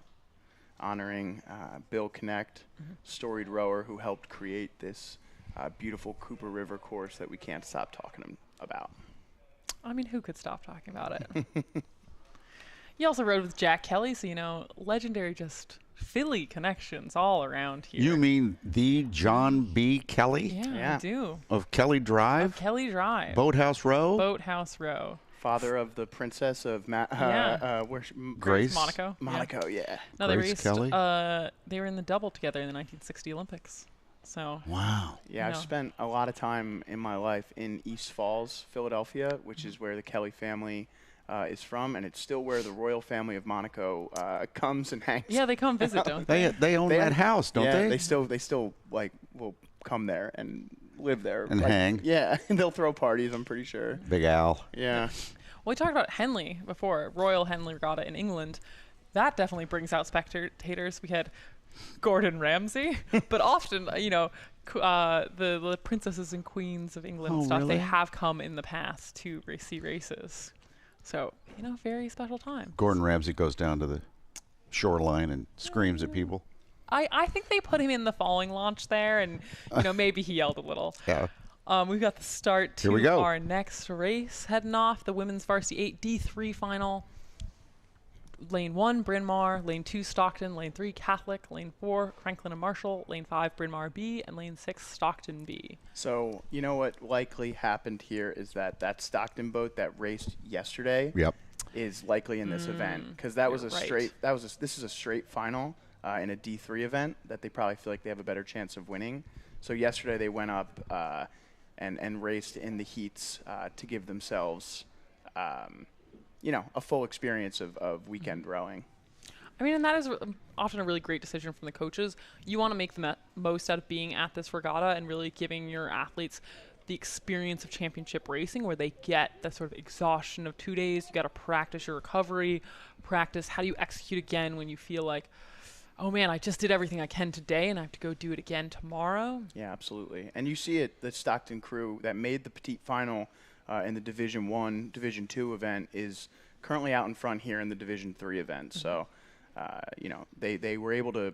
honoring Bill Knecht, storied rower who helped create this beautiful Cooper River course that we can't stop talking about. Who could stop talking about it? You also rode with Jack Kelly, so, legendary just Philly connections all around here. You mean the John B. Kelly Yeah, Yeah. I do. of Kelly Drive? Of Kelly Drive. Boathouse Row? Boathouse Row. Father of the princess of Yeah. Grace? Monaco. Yeah. Monaco, yeah. No, they Grace raced. Kelly? They were in the double together in the 1960 Olympics. So Wow. Yeah, I've No. spent a lot of time in my life in East Falls, Philadelphia, which is where the Kelly family is from, and it's still where the royal family of Monaco comes and hangs. yeah, they come visit, don't they? They own They that have- house, don't yeah, they? They still will come there and live there And hang. Yeah, they'll throw parties. I'm pretty sure. Big Al. Yeah, Well, we talked about Henley before, Royal Henley Regatta in England. That definitely brings out spectators. We had Gordon Ramsay, but often, the princesses and queens of England Oh, stuff, really? they have come in the past to see races. So, very special time. Gordon Ramsay goes down to the shoreline and screams at people. I think they put him in the falling launch there, and, maybe he yelled a little. Yeah. We've got the start Here we to go. our next race heading off, the women's varsity 8 D3 final. Lane 1, Bryn Mawr. Lane 2, Stockton. Lane 3, Catholic. Lane 4, Franklin and Marshall. Lane 5, Bryn Mawr B. And Lane 6, Stockton B. So you know what likely happened here is that Stockton boat that raced yesterday Yep. is likely in this event because that was a you're right. straight. This is a straight final in a D3 event that they probably feel like they have a better chance of winning. So yesterday they went up and raced in the heats to give themselves, a full experience of weekend rowing. And that is often a really great decision from the coaches. You want to make the most out of being at this regatta and really giving your athletes the experience of championship racing where they get that sort of exhaustion of 2 days. You got to practice your recovery, practice how do you execute again when you feel like, oh man, I just did everything I can today and I have to go do it again tomorrow. Yeah, absolutely. And you see it, the Stockton crew that made the petite final in the Division 1, Division 2 event is currently out in front here in the Division 3 event. So, they were able to,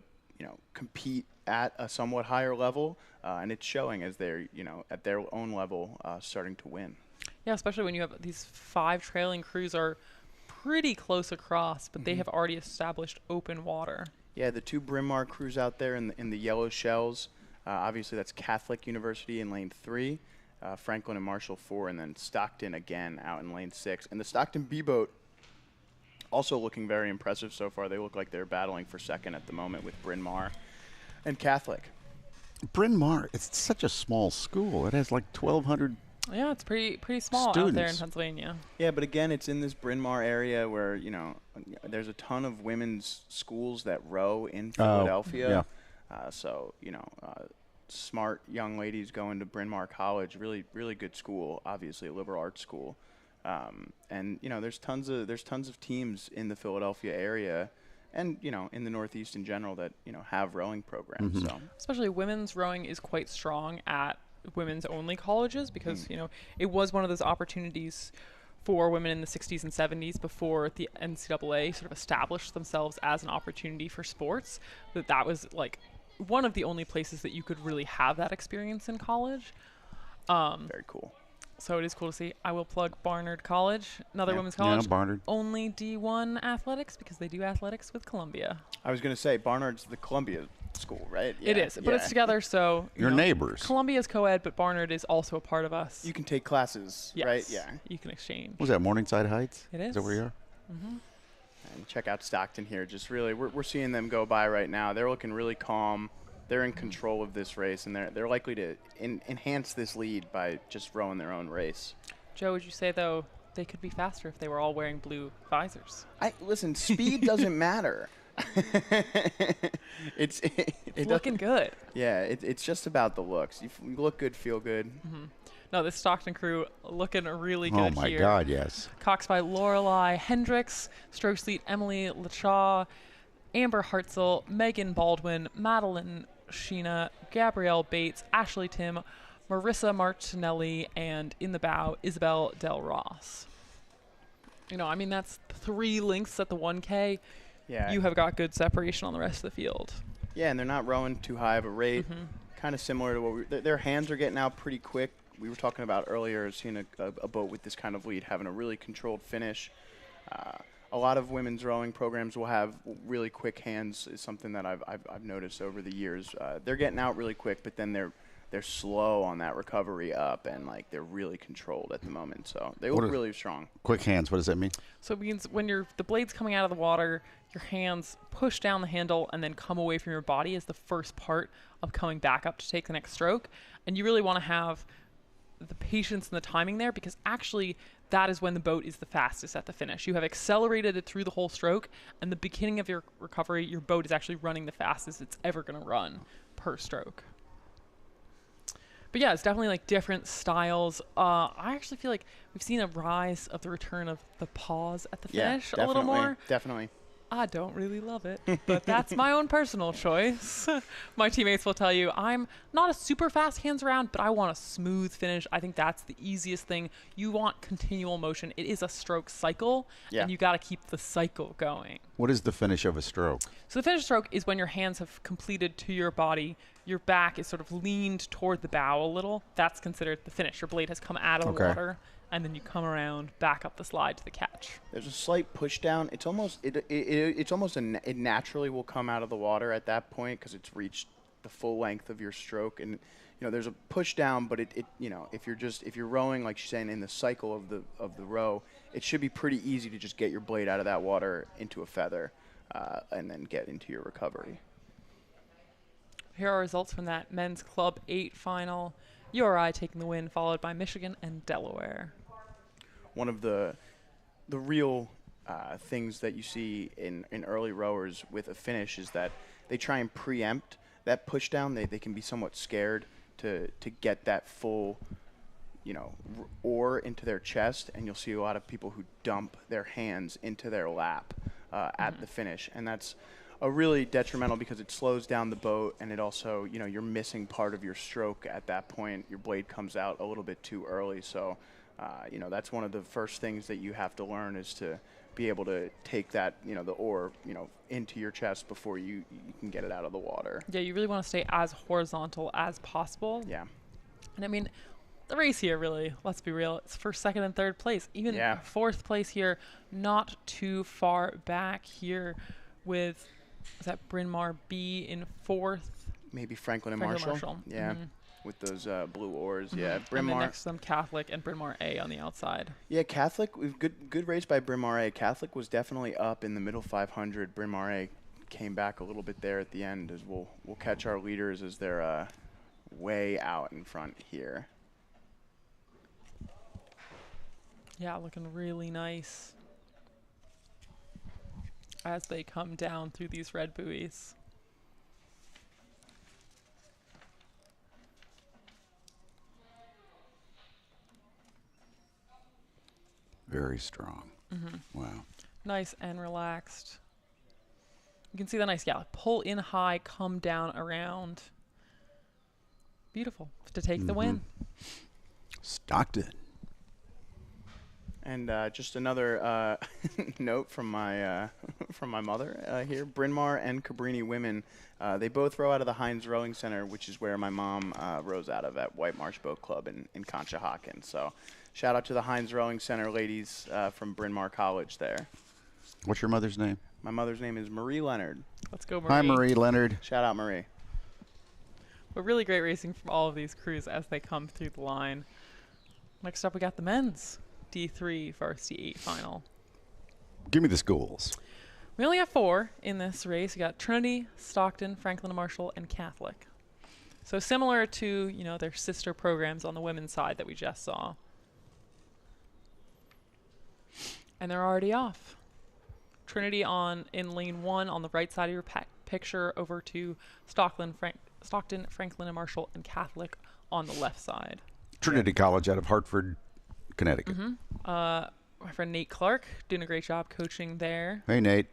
compete at a somewhat higher level, and it's showing as they're, at their own level starting to win. Yeah, especially when you have these 5 trailing crews are pretty close across, but they have already established open water. Yeah, the 2 Bryn Mawr crews out there in the yellow shells. Obviously, that's Catholic University in lane 3, Franklin and Marshall 4, and then Stockton again out in lane 6. And the Stockton B boat also looking very impressive so far. They look like they're battling for second at the moment with Bryn Mawr. And Catholic. Bryn Mawr, it's such a small school. It has like 1,200. Yeah, it's pretty small out there in Pennsylvania. Yeah, but again, it's in this Bryn Mawr area where, there's a ton of women's schools that row in Philadelphia. So, smart young ladies going to Bryn Mawr College, really, really good school, obviously a liberal arts school. And, there's tons of teams in the Philadelphia area and, in the Northeast in general that, have rowing programs. So especially women's rowing is quite strong at women's only colleges because, it was one of those opportunities for women in the 60s and 70s before the NCAA sort of established themselves as an opportunity for sports, that was like one of the only places that you could really have that experience in college. Very cool. So it is cool to see. I will plug Barnard College, another women's college. Yeah, Barnard. Only D1 athletics because they do athletics with Columbia. I was going to say, Barnard's the Columbia school, right? Yeah. It is, but it's together, so Your neighbors. Columbia's co-ed, but Barnard is also a part of us. You can take classes, Yes, right? Yeah. you can exchange. Was that Morningside Heights? It is. Is that where you are? And check out Stockton here. Just really, we're seeing them go by right now. They're looking really calm. They're in control of this race, and they're likely to enhance this lead by just rowing their own race. Joe, would you say, though, they could be faster if they were all wearing blue visors? Listen, speed doesn't matter. It's looking good. Yeah, it's just about the looks. You look good, feel good. No, this Stockton crew looking really good Oh, my here. God, yes. Cox by Lorelei Hendricks, stroke lead Emily Lachaw, Amber Hartzell, Megan Baldwin, Madeline Sheena, Gabrielle Bates, Ashley Tim, Marissa Martinelli, and in the bow, Isabel Del Ross. That's 3 lengths at the 1K. Yeah. You have got good separation on the rest of the field. Yeah, and they're not rowing too high of a rate. Kind of similar to what their hands are getting out pretty quick. We were talking about earlier, seeing a boat with this kind of lead having a really controlled finish. A lot of women's rowing programs will have really quick hands. Is something that I've noticed over the years. They're getting out really quick, but then they're slow on that recovery up, and they're really controlled at the moment. So they look really strong. Quick hands, what does that mean? So it means when the blade's coming out of the water, your hands push down the handle and then come away from your body is the first part of coming back up to take the next stroke. And you really want to have the patience and the timing there because actually that is when the boat is the fastest at the finish. You have accelerated it through the whole stroke, and the beginning of your recovery, your boat is actually running the fastest it's ever going to run per stroke. But yeah, it's definitely different styles. I actually feel like we've seen a rise of the return of the pause at the finish a little more. Definitely. I don't really love it, but that's my own personal choice. My teammates will tell you I'm not a super fast hands around, but I want a smooth finish. I think that's the easiest thing. You want continual motion. It is a stroke cycle, and you got to keep the cycle going. What is the finish of a stroke? So the finish stroke is when your hands have completed to your body. Your back is sort of leaned toward the bow a little. That's considered the finish. Your blade has come out of the water, and then you come around, back up the slide to the catch. There's a slight push down. It's almost it naturally will come out of the water at that point because it's reached the full length of your stroke, and there's a push down. But if you're rowing like she's saying in the cycle of the row, it should be pretty easy to just get your blade out of that water into a feather, and then get into your recovery. Here are results from that men's Club 8 final. URI taking the win, followed by Michigan and Delaware. One of the real things that you see in early rowers with a finish is that they try and preempt that push down. They can be somewhat scared to get that full oar into their chest, and you'll see a lot of people who dump their hands into their lap at the finish, and that's a really detrimental because it slows down the boat, and it also, you're missing part of your stroke at that point. Your blade comes out a little bit too early. So, that's one of the first things that you have to learn is to be able to take that, the oar, into your chest before you can get it out of the water. Yeah, you really want to stay as horizontal as possible. Yeah. And the race here really, let's be real, it's for second and third place. Even fourth place here, not too far back here with... Is that Bryn Mawr B in fourth? Maybe Franklin and Marshall. Yeah, with those blue oars. Yeah, Bryn and Mawr. then next to them, Catholic and Bryn Mawr A on the outside. Yeah, Catholic. Good race by Bryn Mawr A. Catholic was definitely up in the middle 500. Bryn Mawr A came back a little bit there at the end, as we'll catch our leaders as they're way out in front here. Yeah, looking really nice as they come down through these red buoys. Very strong. Wow. Nice and relaxed. You can see the nice, pull in high, come down around. Beautiful to take the win. Stockton. And just another note from my mother here. Bryn Mawr and Cabrini women, they both row out of the Heinz Rowing Center, which is where my mom rows out of at White Marsh Boat Club in Conshohocken. So shout out to the Heinz Rowing Center ladies from Bryn Mawr College there. What's your mother's name? My mother's name is Marie Leonard. Let's go, Marie. Hi, Marie Leonard. Shout out, Marie. But really great racing from all of these crews as they come through the line. Next up, we got the men's D3 varsity 8 final. Give me the schools. We only have 4 in this race. We got Trinity, Stockton, Franklin and Marshall, and Catholic. So similar to, their sister programs on the women's side that we just saw. And they're already off. Trinity in lane 1 on the right side of your picture, over to Stockton, Franklin and Marshall, and Catholic on the left side. Trinity College out of Hartford, Connecticut. My friend Nate Clark doing a great job coaching there. Hey, Nate.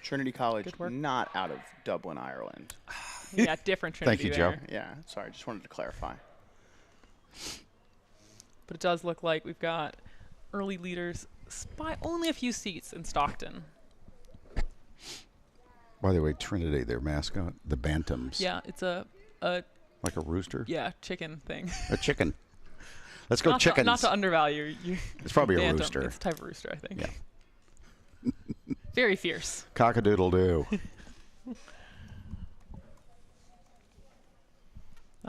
Trinity College, Good work. not out of Dublin, Ireland. Yeah, different Trinity. Thank you, there. Joe. Yeah, sorry, just wanted to clarify. But it does look like we've got early leaders by only a few seats in Stockton. By the way, Trinity, their mascot, the Bantams. Yeah, it's a Like a rooster? chicken thing. A chicken. Let's go chickens. Not to undervalue you. It's probably a Bantam. rooster. It's a type of rooster, I think. Yeah. Very fierce. Cock-a-doodle-doo.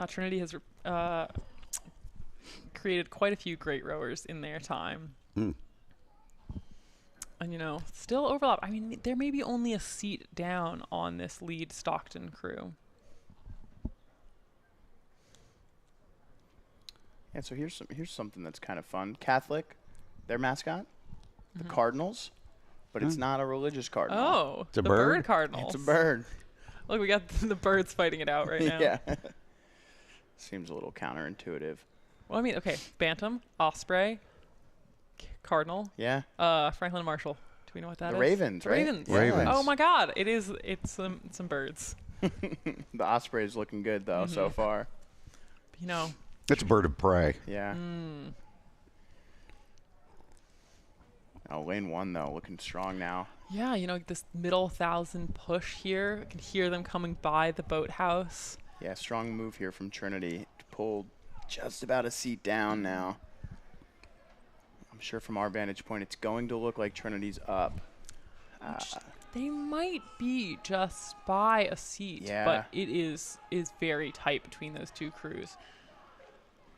Trinity has created quite a few great rowers in their time. Mm. And, still overlap. I mean, there may be only a seat down on this lead Stockton crew. Yeah, so here's something that's kind of fun. Catholic, their mascot, the Cardinals, but it's not a religious cardinal. Oh, It's a the bird? Cardinals. It's a bird. Look, we got the birds fighting it out right now. Yeah. Seems a little counterintuitive. Well, I mean, okay, Bantam, Osprey, Cardinal, Yeah. Franklin and Marshall. Do we know what that The is? Ravens, The right? Ravens. Yeah. Ravens. Oh my God, it's some birds. The Osprey is looking good though so far. It's a bird of prey. Yeah. Oh, lane 1 though, looking strong now. Yeah, this middle 1,000 push here. I can hear them coming by the boathouse. Yeah, strong move here from Trinity to pull just about a seat down now. I'm sure from our vantage point, it's going to look like Trinity's up. They might be just by a seat, Yeah. but it is very tight between those two crews.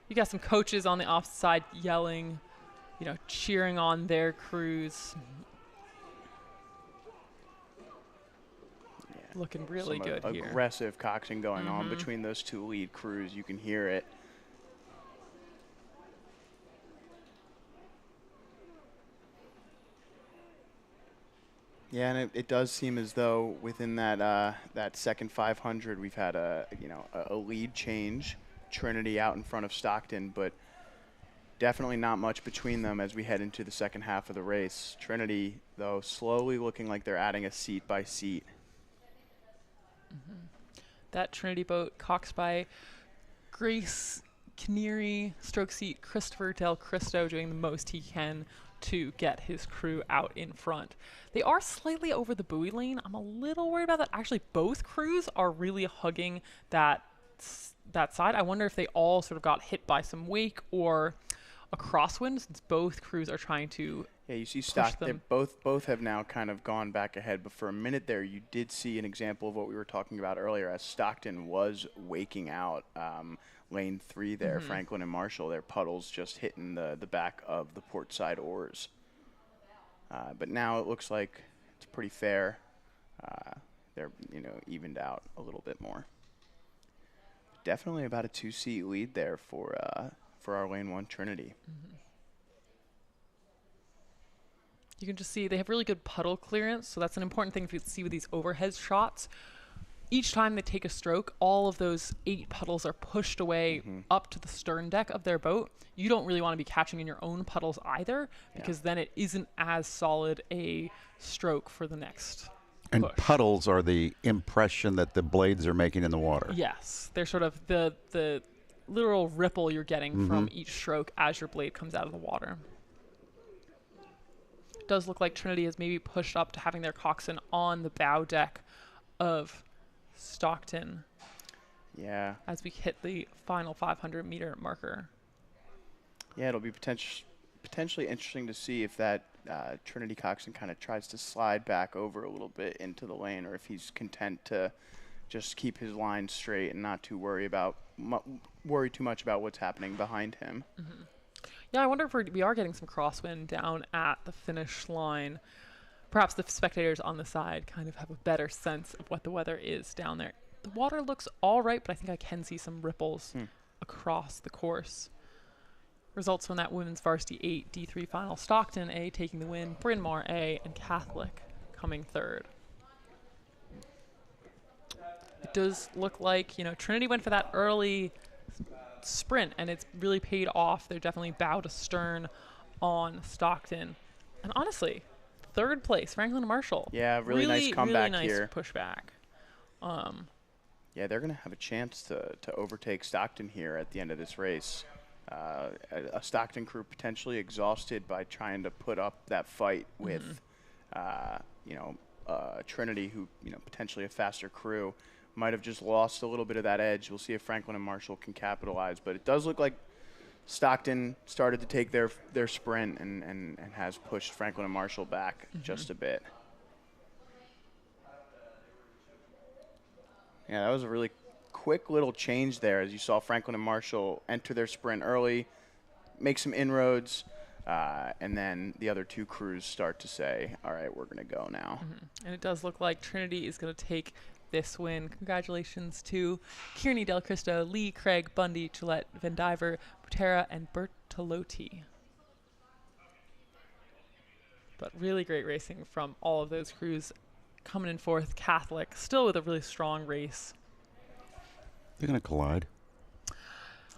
You got some coaches on the opposite side yelling, cheering on their crews. Yeah. Looking really Some good here. aggressive coxing going on between those two lead crews. You can hear it. Yeah, and it does seem as though within that second 500, we've had a lead change. Trinity out in front of Stockton, but definitely not much between them as we head into the second half of the race. Trinity, though, slowly looking like they're adding a seat by seat. That Trinity boat coxed by Grace Canary, stroke seat Christopher Del Cristo, doing the most he can to get his crew out in front. They are slightly over the buoy lane. I'm a little worried about that. Actually, both crews are really hugging that side. I wonder if they all sort of got hit by some wake or a crosswind, since both crews are trying to. Yeah, you see Stockton. Both have now kind of gone back ahead, but for a minute there, you did see an example of what we were talking about earlier, as Stockton was waking out lane 3 there. Franklin and Marshall, their puddles just hitting the back of the port side oars. But now it looks like it's pretty fair. they're evened out a little bit more. Definitely about a 2-seat lead there for our lane 1 Trinity. You can just see they have really good puddle clearance, so that's an important thing if you see with these overhead shots. Each time they take a stroke, all of those 8 puddles are pushed away up to the stern deck of their boat. You don't really want to be catching in your own puddles either, because then it isn't as solid a stroke for the next And push. puddles are the impression that the blades are making in the water. Yes, they're sort of the literal ripple you're getting from each stroke as your blade comes out of the water. It does look like Trinity has maybe pushed up to having their coxswain on the bow deck of Stockton. Yeah. As we hit the final 500-meter marker. Yeah, it'll be potentially interesting to see if that Trinity coxswain kind of tries to slide back over a little bit into the lane, or if he's content to just keep his line straight and not to worry too much about what's happening behind him. Yeah, I wonder if we are getting some crosswind down at the finish line. Perhaps the spectators on the side kind of have a better sense of what the weather is down there. The water looks all right, but I think I can see some ripples across the course. Results from that women's varsity 8 D3 final: Stockton A taking the win, Bryn Mawr A, and Catholic coming third. It does look like, Trinity went for that early sprint, and it's really paid off. They're definitely bow to stern on Stockton. And honestly, third place, Franklin and Marshall. Yeah, really nice comeback really nice here. Pushback. Yeah, they're going to have a chance to overtake Stockton here at the end of this race. A Stockton crew potentially exhausted by trying to put up that fight with, Trinity, who, potentially a faster crew, might have just lost a little bit of that edge. We'll see if Franklin and Marshall can capitalize. But it does look like Stockton started to take their sprint and has pushed Franklin and Marshall back just a bit. Yeah, that was a really quick little change there, as you saw Franklin and Marshall enter their sprint early, make some inroads, and then the other 2 crews start to say, all right, we're going to go now. And it does look like Trinity is going to take this win. Congratulations to Kearney, Del Cristo, Lee, Craig, Bundy, Gillette, Vendiver, Butera, and Bertolotti. But really great racing from all of those crews. Coming in fourth, Catholic, still with a really strong race. They're going to collide.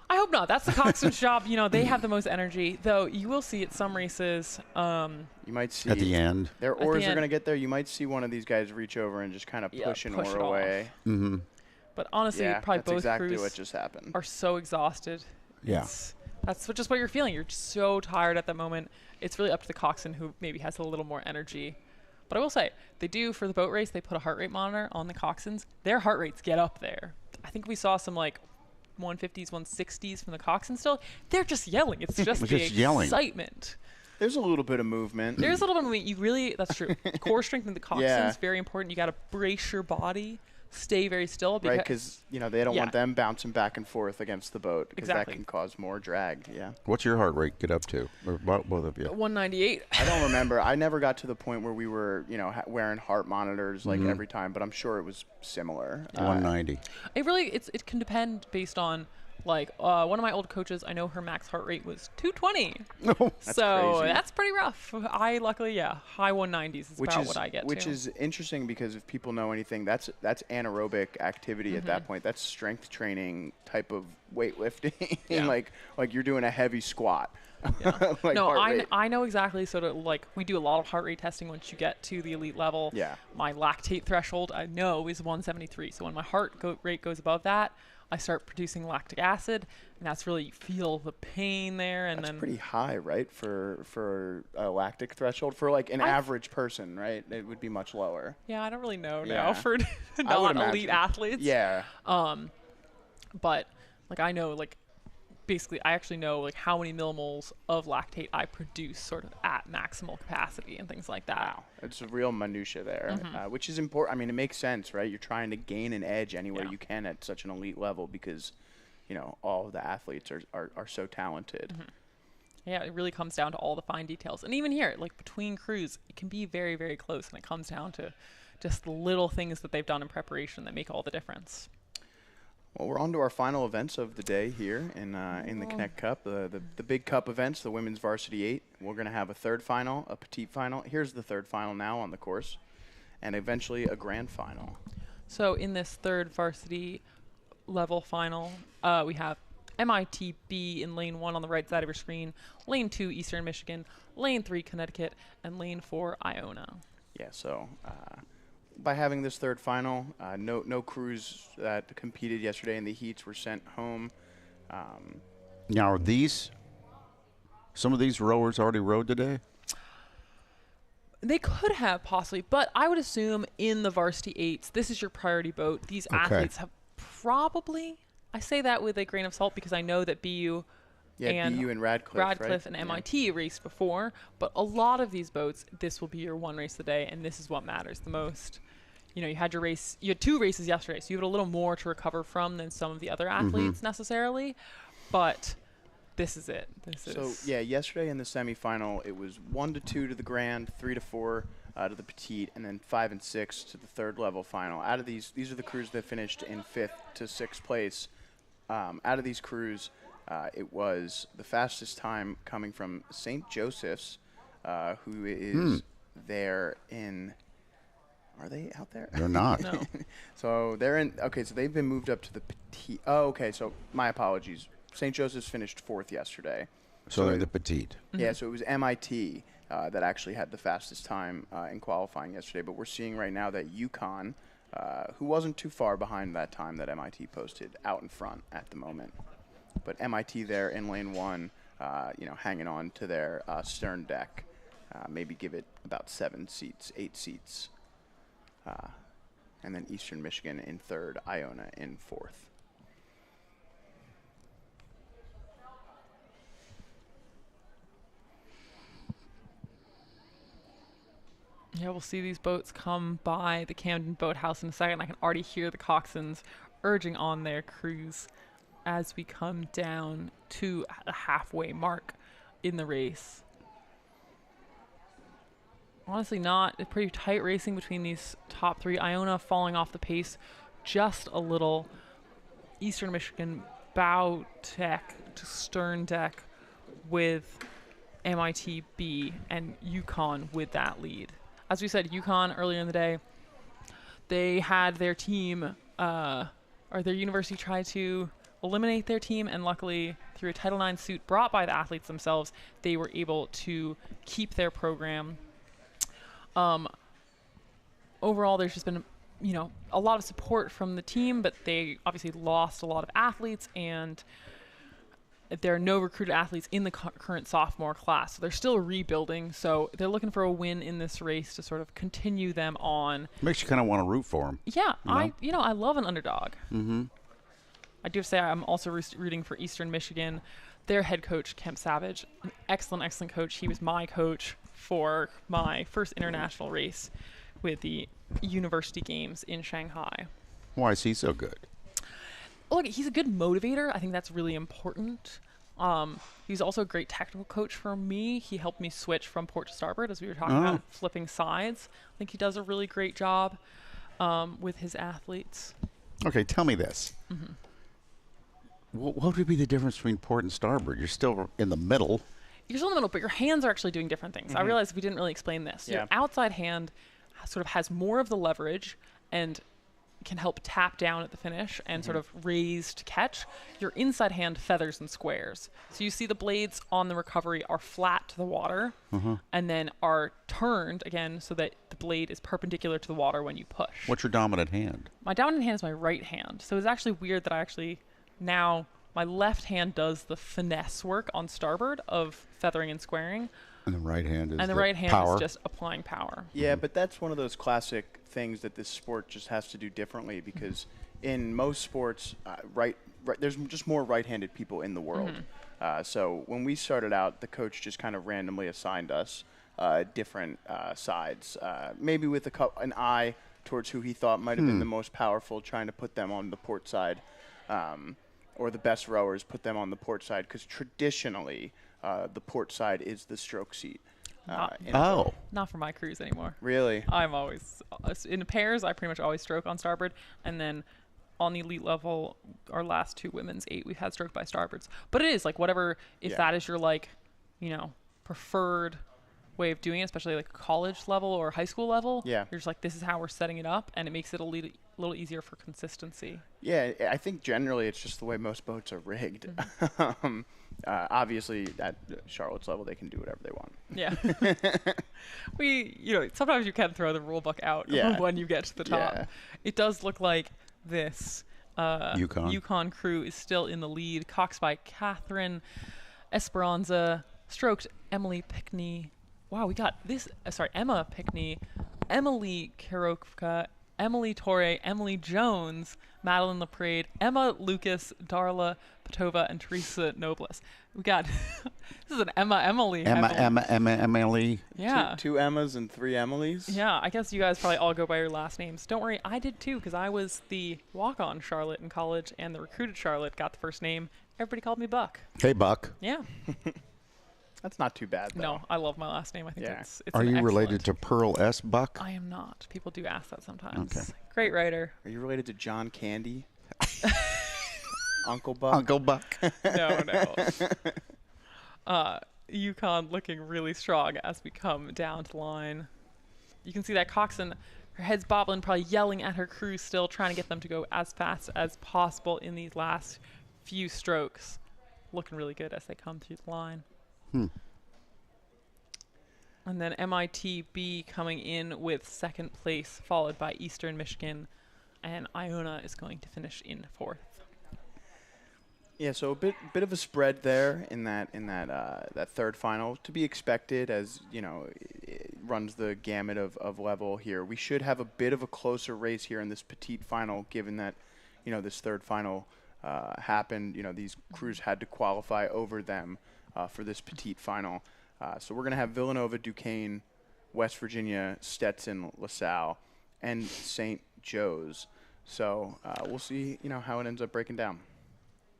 I hope not. That's the coxswain's job. They have the most energy, though you will see at some races. You might see at the end. Their oars are going to get there. You might see one of these guys reach over and just kind of push an oar away. But honestly, probably that's both exactly crews what just happened. Are so exhausted. Yeah. That's just what you're feeling. You're just so tired at that moment. It's really up to the coxswain, who maybe has a little more energy. But I will say, they do, for the boat race, they put a heart rate monitor on the coxswains. Their heart rates get up there. I think we saw some 150s, 160s from the coxswain still. They're just yelling. It's just the excitement. There's a little bit of movement. There's a little bit of movement. That's true. Core strength in the coxswain is very important. You got to brace your body, stay very still. Right, because they don't want them bouncing back and forth against the boat, because that can cause more drag. Yeah. What's your heart rate get up to, or both of you? 198. I don't remember. I never got to the point where we were, wearing heart monitors every time, but I'm sure it was similar. 190. It can depend based on, one of my old coaches, I know her max heart rate was 220. That's crazy. That's pretty rough. I luckily, high 190s is about what I get to. Which is interesting, because if people know anything, that's anaerobic activity at that point. That's strength training type of weightlifting. Like you're doing a heavy squat. Yeah. No, I know exactly. We do a lot of heart rate testing once you get to the elite level. Yeah. My lactate threshold, I know, is 173. So when my heart rate goes above that, I start producing lactic acid, and that's really, you feel the pain there. And that's pretty high, right, for a lactic threshold for an average person, right? It would be much lower. Yeah, I don't really know now for non-elite athletes. Yeah. But I know basically I actually know how many millimoles of lactate I produce sort of at maximal capacity and things like that. Wow, it's a real minutia there, which is important. I mean, it makes sense, right? You're trying to gain an edge anywhere you can at such an elite level, because all of the athletes are so talented. Yeah, it really comes down to all the fine details. And even here, between crews, it can be very, very close, and it comes down to just the little things that they've done in preparation that make all the difference. Well, we're on to our final events of the day here in the Knecht Cup, the big cup events, the women's varsity 8. We're going to have a third final, a petite final. Here's the third final now on the course, and eventually a grand final. So in this third varsity level final, we have MITB in lane 1 on the right side of your screen, lane 2 Eastern Michigan, lane 3 Connecticut, and lane 4 Iona. Yeah, so by having this third final, no crews that competed yesterday in the heats were sent home. Now, are some of these rowers already rowed today? They could have possibly, but I would assume in the varsity 8s, this is your priority boat. These athletes have probably, I say that with a grain of salt because I know that BU BU and Radcliffe, right? and MIT raced before, but a lot of these boats, this will be your one race a day, and this is what matters the most. You know, you had 2 races yesterday, so you had a little more to recover from than some of the other athletes necessarily, but this is it. Yesterday in the semifinal, it was 1-2 to the grand, 3-4 to the petite, and then 5 and 6 to the third level final. Out of these are the crews that finished in 5th to 6th place. Out of these crews, it was the fastest time coming from St. Joseph's, who is there in. Are they out there? They're not. No. So they're in. Okay, so they've been moved up to the petite. Oh, okay. So my apologies. St. Joseph's finished 4th yesterday. So they're the petite. Yeah, so it was MIT that actually had the fastest time in qualifying yesterday. But we're seeing right now that UConn, who wasn't too far behind that time that MIT posted, out in front at the moment. But MIT there in lane 1, hanging on to their stern deck, maybe give it about 8 seats. And then Eastern Michigan in 3rd, Iona in 4th. Yeah, we'll see these boats come by the Camden Boathouse in a second. I can already hear the coxswains urging on their crews as we come down to the halfway mark in the race. Honestly, not a pretty tight racing between these top 3. Iona falling off the pace just a little. Eastern Michigan bow deck to stern deck with MITB and UConn with that lead. As we said, UConn earlier in the day, they had their team, or their university try to eliminate their team, and luckily, through a Title IX suit brought by the athletes themselves, they were able to keep their program. Overall, there's just been, a lot of support from the team, but they obviously lost a lot of athletes, and there are no recruited athletes in the current sophomore class. So they're still rebuilding. So they're looking for a win in this race to sort of continue them on. Makes you kind of want to root for them. Yeah, I love an underdog. Mm-hmm. I do have to say I'm also rooting for Eastern Michigan. Their head coach, Kemp Savage, an excellent coach. He was my coach for my first international race with the university games in Shanghai. Why is he so good? Look, he's a good motivator. I think that's really important. He's also a great technical coach for me. He helped me switch from port to starboard, as we were talking about, flipping sides. I think he does a really great job with his athletes. Okay, tell me this. Mm-hmm. What would be the difference between port and starboard? You're still in the middle. You're still in the middle, but your hands are actually doing different things. I realized we didn't really explain this. Yeah. Your outside hand sort of has more of the leverage and can help tap down at the finish and sort of raise to catch. Your inside hand feathers and squares. So you see the blades on the recovery are flat to the water and then are turned again so that the blade is perpendicular to the water when you push. What's your dominant hand? My dominant hand is my right hand. So it's actually weird that now my left hand does the finesse work on starboard of feathering and squaring. And the right hand is and the right hand power. is just applying power. Yeah, but that's one of those classic things that this sport just has to do differently because in most sports, there's just more right-handed people in the world. So when we started out, the coach just kind of randomly assigned us different sides, maybe with an eye towards who he thought might have been the most powerful, trying to put them on the port side, or the best rowers put them on the port side, because traditionally the port side is the stroke seat. Not for my cruise anymore. Really? I'm always in pairs. I pretty much always stroke on starboard, and then on the elite level, our last 2 women's 8, we've had stroke by starboards. But it is like whatever. If that is your preferred way of doing it, especially like college level or high school level, you're just like, this is how we're setting it up, and it makes it a little easier for consistency. Yeah, I think generally it's just the way most boats are rigged. Obviously, at Charlotte's level, they can do whatever they want. Yeah. Sometimes you can throw the rule book out when you get to the top. Yeah. It does look like this Yukon crew is still in the lead. Cox by Catherine Esperanza, stroked Emily Pickney. Wow, we got this. Emma Pickney, Emily Karovka, Emily Torre, Emily Jones, Madeline LaPrade, Emma Lucas, Darla Petova, and Teresa Nobles. We got this is an Emily. Emily. Yeah. Two Emmas and 3 Emilys. Yeah, I guess you guys probably all go by your last names. Don't worry, I did too, because I was the walk-on Charlotte in college, and the recruited Charlotte got the first name. Everybody called me Buck. Hey, Buck. Yeah. That's not too bad, though. No, I love my last name. I think it's Are you related to Pearl S. Buck? I am not. People do ask that sometimes. Okay. Great writer. Are you related to John Candy? Uncle Buck? Uncle Buck. No. Yukon looking really strong as we come down to the line. You can see that Coxon, her head's bobbling, probably yelling at her crew still, trying to get them to go as fast as possible in these last few strokes. Looking really good as they come through the line. And then MITB coming in with 2nd place, followed by Eastern Michigan, and Iona is going to finish in 4th. Yeah, so a bit of a spread there in that 3rd final, to be expected, as it runs the gamut of level here. We should have a bit of a closer race here in this petite final, given that this 3rd final happened. These crews had to qualify over them for this petite final. So we're going to have Villanova, Duquesne, West Virginia, Stetson, LaSalle, and St. Joe's. So we'll see, how it ends up breaking down.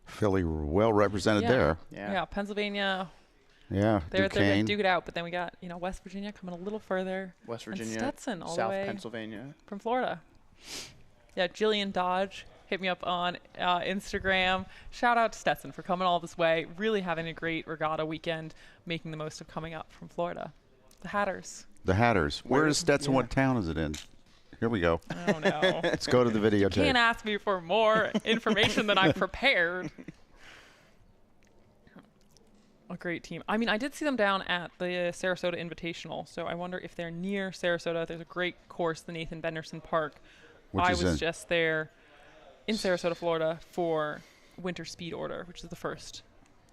Philly well represented there. Yeah, Pennsylvania. Yeah, they're going to duke it out. But then we got, West Virginia coming a little further. West Virginia, Stetson all South the way Pennsylvania. From Florida. Yeah, Jillian Dodge hit me up on Instagram. Shout out to Stetson for coming all this way. Really having a great regatta weekend, making the most of coming up from Florida. The Hatters. Where is Stetson? Yeah. What town is it in? Here we go. Oh, no. Let's go to the videotape. You can't ask me for more information than I've prepared. A great team. I mean, I did see them down at the Sarasota Invitational, so I wonder if they're near Sarasota. There's a greght course, the Nathan Benderson Park. I was just there in Sarasota, Florida, for Winter Speed Order, which is the first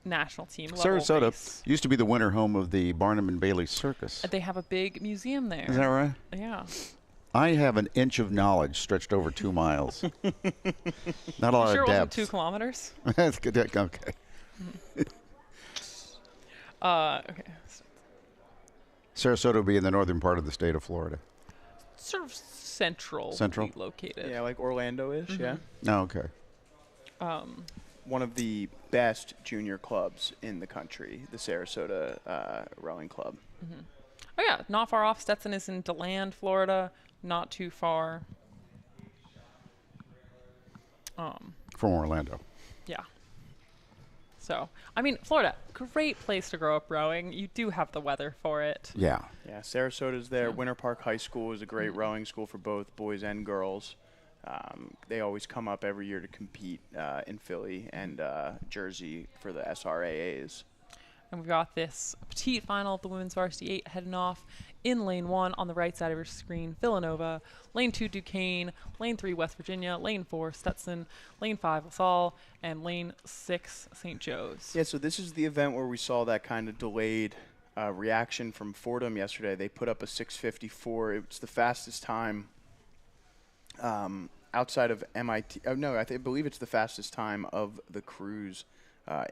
national team level Sarasota race. Used to be the winter home of the Barnum and Bailey Circus. They have a big museum there. Is that right? Yeah. I have an inch of knowledge stretched over 2 miles. Not a lot sure of depth. It wasn't 2 kilometers? That's good. Okay. Okay. Sarasota would be in the northern part of the state of Florida. Sort of central located. Yeah, like Orlando-ish, yeah. Oh, okay. One of the best junior clubs in the country, the Sarasota Rowing Club. Mm-hmm. Oh, yeah, not far off. Stetson is in DeLand, Florida. Not too far. From Orlando. Yeah. So, I mean, Florida, great place to grow up rowing. You do have the weather for it. Yeah. Yeah, Sarasota's there. Yeah. Winter Park High School is a great rowing school for both boys and girls. They always come up every year to compete in Philly and Jersey for the SRAAs. And we've got this petite final of the women's varsity 8 heading off in lane 1 on the right side of your screen, Villanova, lane 2 Duquesne, lane 3 West Virginia, lane 4 Stetson, lane 5 LaSalle, and lane 6 St. Joe's. Yeah, so this is the event where we saw that kind of delayed reaction from Fordham yesterday. They put up a 6:54. It's the fastest time outside of MIT. Oh, no, I believe it's the fastest time of the crews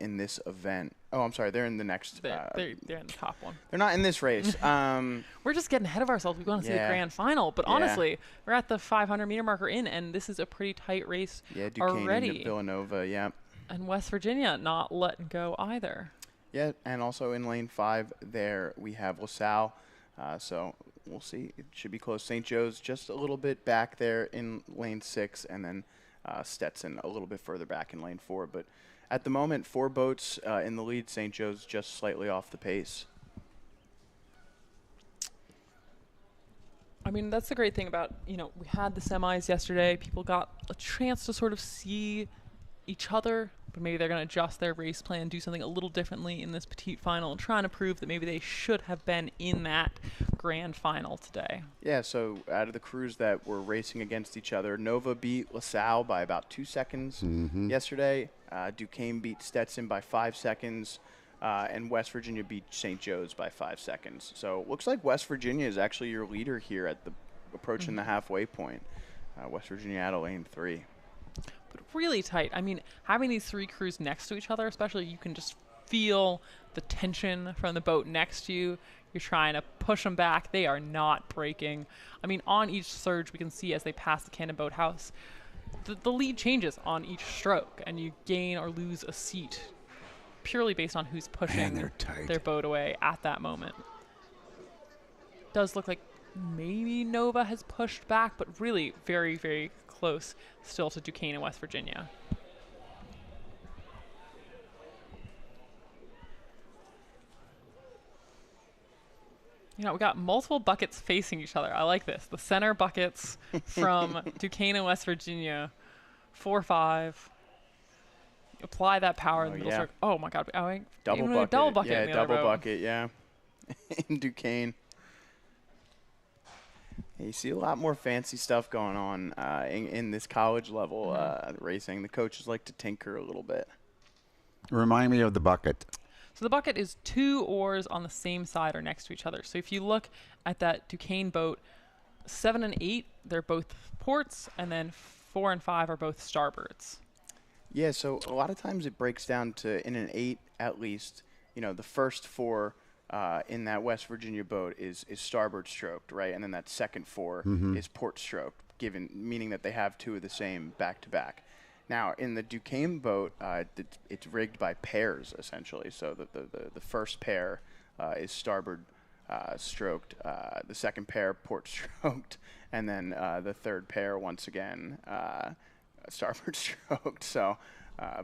in this event. Oh, I'm sorry. They're in the next. They're in the top one. They're not in this race. We're just getting ahead of ourselves. We want to see the grand final. But honestly, we're at the 500-meter marker in, and this is a pretty tight race Duquesne already. Into Villanova, yeah. And West Virginia not letting go either. Yeah, and also in lane 5 there we have LaSalle. So we'll see. It should be close. St. Joe's just a little bit back there in lane 6, and then Stetson a little bit further back in lane 4. But at the moment, 4 boats in the lead. St. Joe's just slightly off the pace. I mean, that's the great thing about, we had the semis yesterday. People got a chance to sort of see each other, but maybe they're going to adjust their race plan, do something a little differently in this petite final, and trying to prove that maybe they should have been in that grand final today. Yeah, so out of the crews that were racing against each other, Nova beat LaSalle by about 2 seconds yesterday. Duquesne beat Stetson by 5 seconds. And West Virginia beat St. Joe's by 5 seconds. So it looks like West Virginia is actually your leader here at the approaching the halfway point. West Virginia out of lane 3. But really tight. I mean, having these 3 crews next to each other, especially, you can just feel the tension from the boat next to you. You're trying to push them back. They are not breaking. I mean, on each surge, we can see as they pass the Cannon Boathouse, the lead changes on each stroke, and you gain or lose a seat purely based on who's pushing their boat away at that moment. Does look like maybe Nova has pushed back, but really very, very close still to Duquesne and West Virginia. We got multiple buckets facing each other. I like this. The center buckets from Duquesne and West Virginia, 4-5. Apply that power in the middle stroke. Oh my God! Double bucket. Double bucket. Yeah, in the double other boat. bucket. Yeah, in Duquesne. Yeah, you see a lot more fancy stuff going on in this college level racing. The coaches like to tinker a little bit. Remind me of the bucket. So the bucket is 2 oars on the same side or next to each other. So if you look at that Duquesne boat, 7 and 8, they're both ports, and then 4 and 5 are both starboards. Yeah, so a lot of times it breaks down to, in an 8 at least, the first 4 in that West Virginia boat is starboard stroked, right? And then that second 4 is port stroked, meaning that they have 2 of the same back to back. Now, in the Duquesne boat, it's rigged by pairs, essentially. So the first pair is starboard stroked, the second pair port stroked, and then the third pair, once again, starboard stroked. So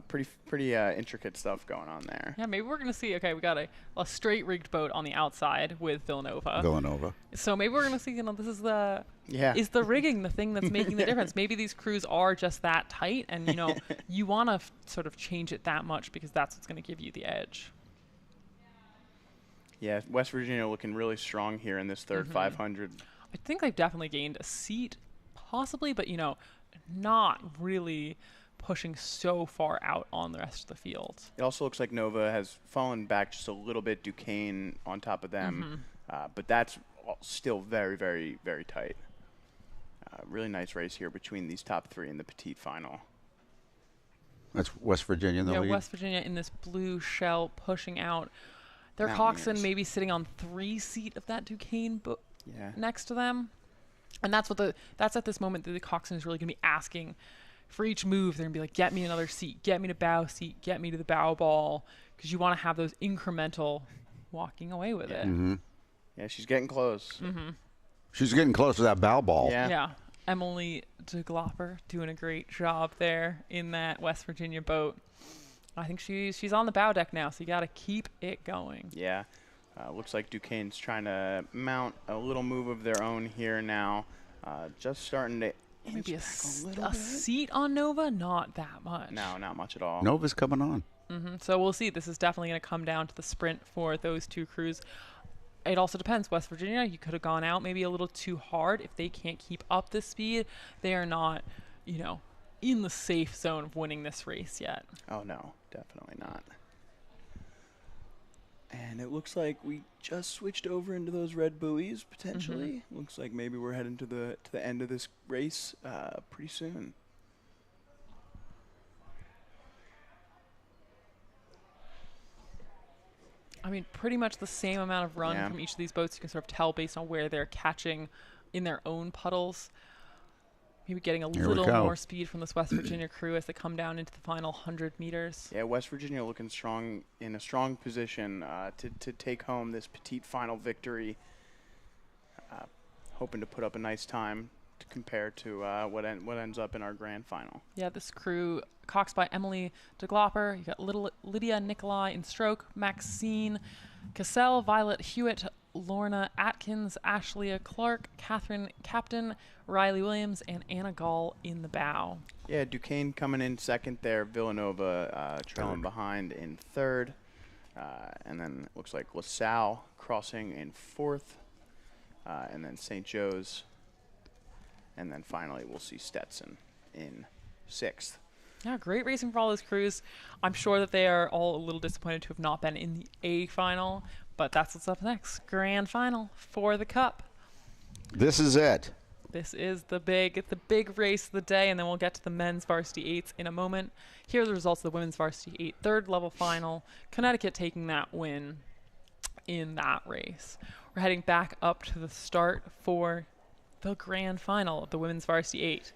pretty intricate stuff going on there. Yeah, maybe we're going to see, we got a straight rigged boat on the outside with Villanova. So maybe we're going to see, this is is the rigging the thing that's making the difference? Maybe these crews are just that tight, and, you want to sort of change it that much because that's what's going to give you the edge. Yeah, West Virginia looking really strong here in this third 500. I think they've definitely gained a seat, possibly, but, not really pushing so far out on the rest of the field. It also looks like Nova has fallen back just a little bit. Duquesne on top of them, but that's still very, very, very tight. Really nice race here between these top 3 in the petite final. That's West Virginia in the lead. Yeah, West Virginia in this blue shell pushing out. Their coxswain maybe sitting on 3 seat of that Duquesne boat next to them. And that's at this moment that the coxswain is really going to be asking for each move. They're going to be like, get me another seat, get me to bow seat, get me to the bow ball, because you want to have those incremental walking away with it. Yeah, she's getting close. She's getting close to that bow ball. Yeah. Emily DeGlopper doing a great job there in that West Virginia boat. I think she's on the bow deck now, so you got to keep it going. Yeah. Looks like Duquesne's trying to mount a little move of their own here now. Just starting to maybe a seat on Nova, not that much. No, not much at all. Nova's coming on. So we'll see. This is definitely going to come down to the sprint for those 2 crews. It also depends. West Virginia, you could have gone out maybe a little too hard. If they can't keep up this speed, they are not, in the safe zone of winning this race yet. Oh, no, definitely not. And it looks like we just switched over into those red buoys, potentially. Looks like maybe we're heading to the end of this race pretty soon. I mean, pretty much the same amount of run from each of these boats. You can sort of tell based on where they're catching in their own puddles. maybe getting a Here we little go. more speed from this West Virginia crew as they come down into the final 100 meters. Yeah, West Virginia looking strong, in a strong position to take home this petite final victory. Hoping to put up a nice time to compare to what ends up in our grand final. Yeah, this crew coxed by Emily DeGlopper. You got Lydia Nicolai in stroke, Maxine Cassell, Violet Hewitt, Lorna Atkins, Ashley Clark, Catherine Captain, Riley Williams, and Anna Gall in the bow. Yeah, Duquesne coming in second there. Villanova trailing behind in third. And then it looks like LaSalle crossing in fourth. And then St. Joe's. And then finally we'll see Stetson in sixth. Yeah, great racing for all those crews. I'm sure that they are all a little disappointed to have not been in the A final, but that's what's up next. Grand final for the Cup. This is it. This is the big race of the day, and then we'll get to the men's varsity 8s in a moment. Here are the results of the women's varsity 8 third level final. Connecticut taking that win in that race. We're heading back up to the start for the grand final of the women's varsity 8.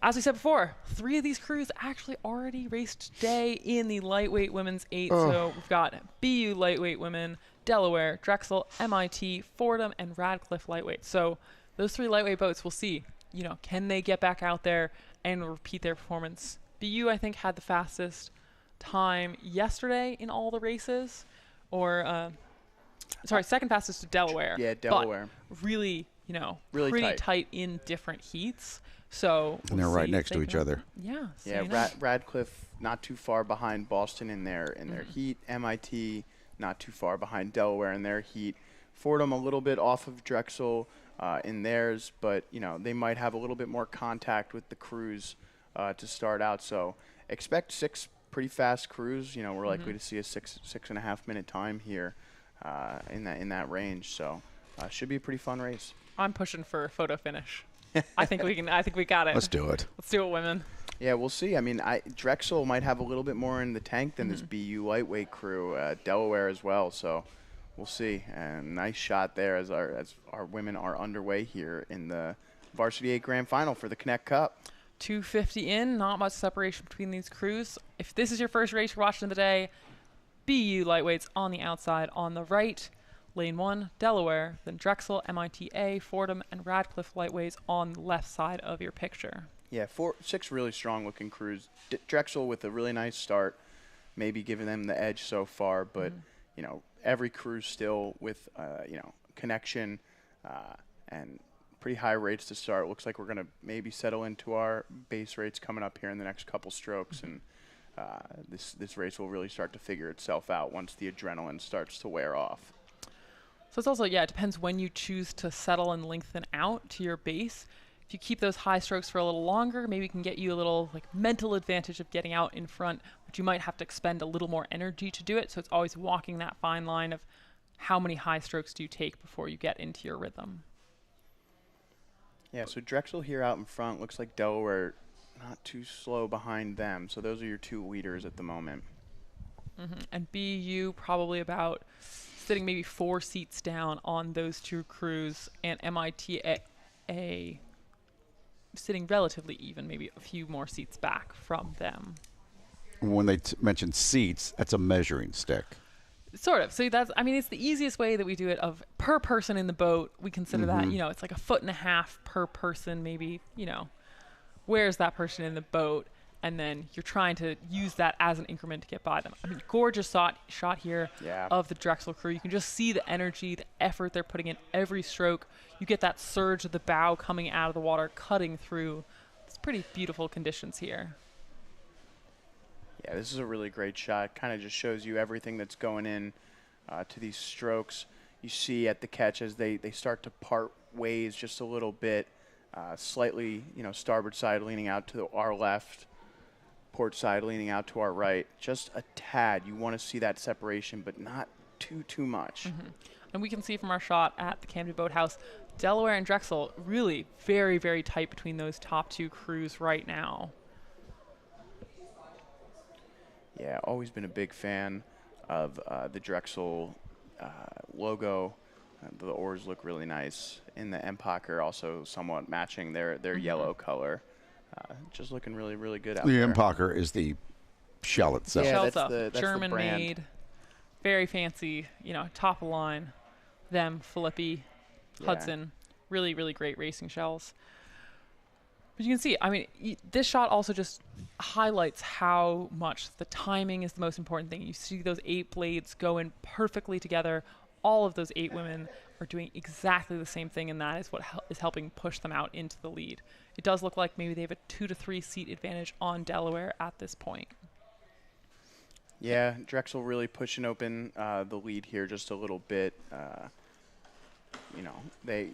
As we said before, 3 of these crews actually already raced today in the lightweight women's 8. So we've got BU lightweight women, Delaware, Drexel, MIT, Fordham, and Radcliffe lightweight. So those 3 lightweight boats, we'll see, can they get back out there and repeat their performance? BU, I think, had the fastest time yesterday in all the races, or second fastest to Delaware. Yeah, Delaware. But really, Really pretty tight. tight in different heats. So And they're we'll right see next if to they each can- other. Yeah. so Yeah, Radcliffe not too far behind Boston in their heat. MIT not too far behind Delaware in their heat. Fordham a little bit off of Drexel in theirs, but they might have a little bit more contact with the crews to start out. So expect 6 pretty fast crews. We're likely to see a 6.5 minute time here in that range. So should be a pretty fun race. I'm pushing for a photo finish. I think we can. I think we got it. Let's do it. Let's do it, women. Yeah, we'll see. I mean, Drexel might have a little bit more in the tank than this BU lightweight crew. Delaware as well. So we'll see. And nice shot there as our women are underway here in the Varsity 8 Grand Final for the Knecht Cup. 250 in. Not much separation between these crews. If this is your first race you're watching today, BU lightweights on the outside on the right. Lane 1, Delaware, then Drexel, MIT-A, Fordham, and Radcliffe lightweights on the left side of your picture. Yeah, 6 really strong-looking crews. Drexel with a really nice start, maybe giving them the edge so far, but every crew still with connection and pretty high rates to start. Looks like we're going to maybe settle into our base rates coming up here in the next couple strokes, and this race will really start to figure itself out once the adrenaline starts to wear off. So it's also, it depends when you choose to settle and lengthen out to your base. If you keep those high strokes for a little longer, maybe it can get you a little mental advantage of getting out in front, but you might have to expend a little more energy to do it. So it's always walking that fine line of how many high strokes do you take before you get into your rhythm. Yeah, so Drexel here out in front. Looks like Delaware not too slow behind them. So those are your 2 leaders at the moment. And BU probably about sitting maybe 4 seats down on those 2 crews, and MIT-A sitting relatively even, maybe a few more seats back from them. When they mention seats, that's a measuring stick. Sort of. So it's the easiest way that we do it of per person in the boat. We consider that, it's like 1.5 feet per person, maybe, where's that person in the boat? And then you're trying to use that as an increment to get by them. I mean, gorgeous shot here of the Drexel crew. You can just see the energy, the effort they're putting in every stroke. You get that surge of the bow coming out of the water, cutting through. It's pretty beautiful conditions here. Yeah, this is a really great shot. Kind of just shows you everything that's going in to these strokes. You see at the catch as they start to part ways just a little bit, slightly, starboard side leaning out to our left, port side leaning out to our right. Just a tad. You want to see that separation, but not too much. And we can see from our shot at the Camden Boathouse, Delaware and Drexel really very, very tight between those top 2 crews right now. Yeah, always been a big fan of the Drexel logo. The oars look really nice. In the Empacher, also somewhat matching their yellow color. Just looking really, really good out The there. Empacher is the shell itself. Yeah, Shell that's stuff. the German brand. made, very fancy, top of line. Them, Filippi, Hudson, really, really great racing shells. But you can see, I mean, this shot also just highlights how much the timing is the most important thing. You see those 8 blades go in perfectly together. All of those 8 women are doing exactly the same thing, and that is what is helping push them out into the lead. It does look like maybe they have a 2 to 3 seat advantage on Delaware at this point. Yeah, Drexel really pushing open the lead here just a little bit. They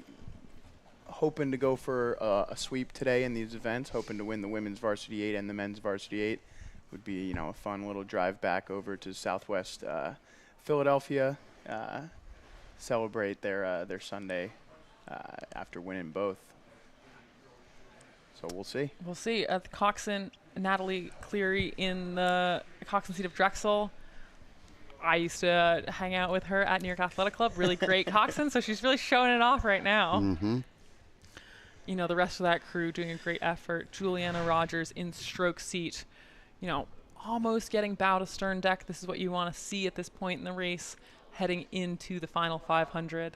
hoping to go for a sweep today in these events, hoping to win the women's varsity 8 and the men's varsity 8. Would be, a fun little drive back over to Southwest Philadelphia, celebrate their Sunday after winning both. So we'll see. We'll see. The coxswain, Natalie Cleary in the coxswain seat of Drexel. I used to hang out with her at New York Athletic Club. Really great coxswain, so she's really showing it off right now. Mm-hmm. The rest of that crew doing a great effort. Juliana Rogers in stroke seat, almost getting bow to stern deck. This is what you want to see at this point in the race, heading into the final 500.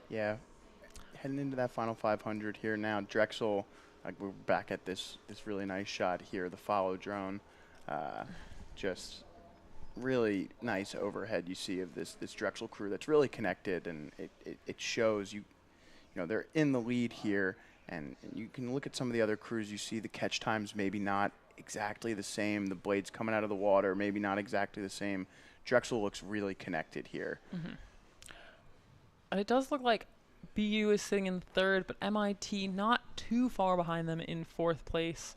Yeah, heading into that final 500 here now. Drexel, we're back at this really nice shot here, the follow drone. Just really nice overhead you see of this Drexel crew that's really connected, and it shows they're in the lead here, and you can look at some of the other crews. You see the catch times maybe not exactly the same. The blades coming out of the water maybe not exactly the same. Drexel looks really connected here. Mm-hmm. And it does look like BU is sitting in 3rd, but MIT not too far behind them in 4th place,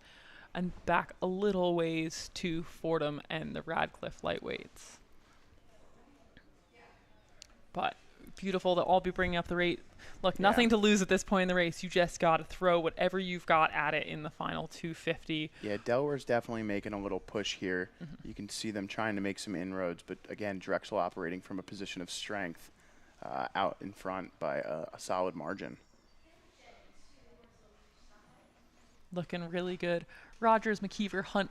and back a little ways to Fordham and the Radcliffe lightweights. But beautiful to all be bringing up the rate. Look, nothing to lose at this point in the race. You just got to throw whatever you've got at it in the final 250. Yeah, Delaware's definitely making a little push here. You can see them trying to make some inroads, but again, Drexel operating from a position of strength out in front by a solid margin. Looking really good. Rogers, McKeever, Hunt,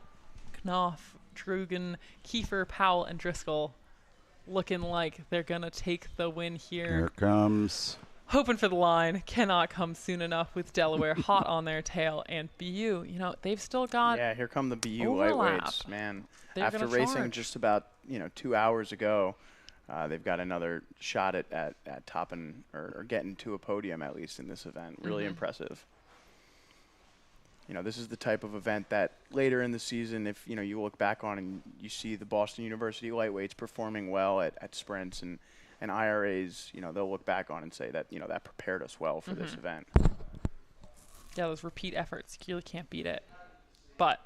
Knopf, Drugan, Kiefer, Powell, and Driscoll looking like they're going to take the win here. Here it comes. Hoping for the line. Cannot come soon enough with Delaware hot on their tail. And BU, they've still got Yeah, here come the BU overlap. lightweights, man. They're After gonna racing charge. just about 2 hours ago, they've got another shot at topping or getting to a podium at least in this event. Really impressive. This is the type of event that later in the season, if you look back on and you see the Boston University lightweights performing well at sprints and IRAs, they'll look back on and say that that prepared us well for this event. Yeah, those repeat efforts. You really can't beat it. But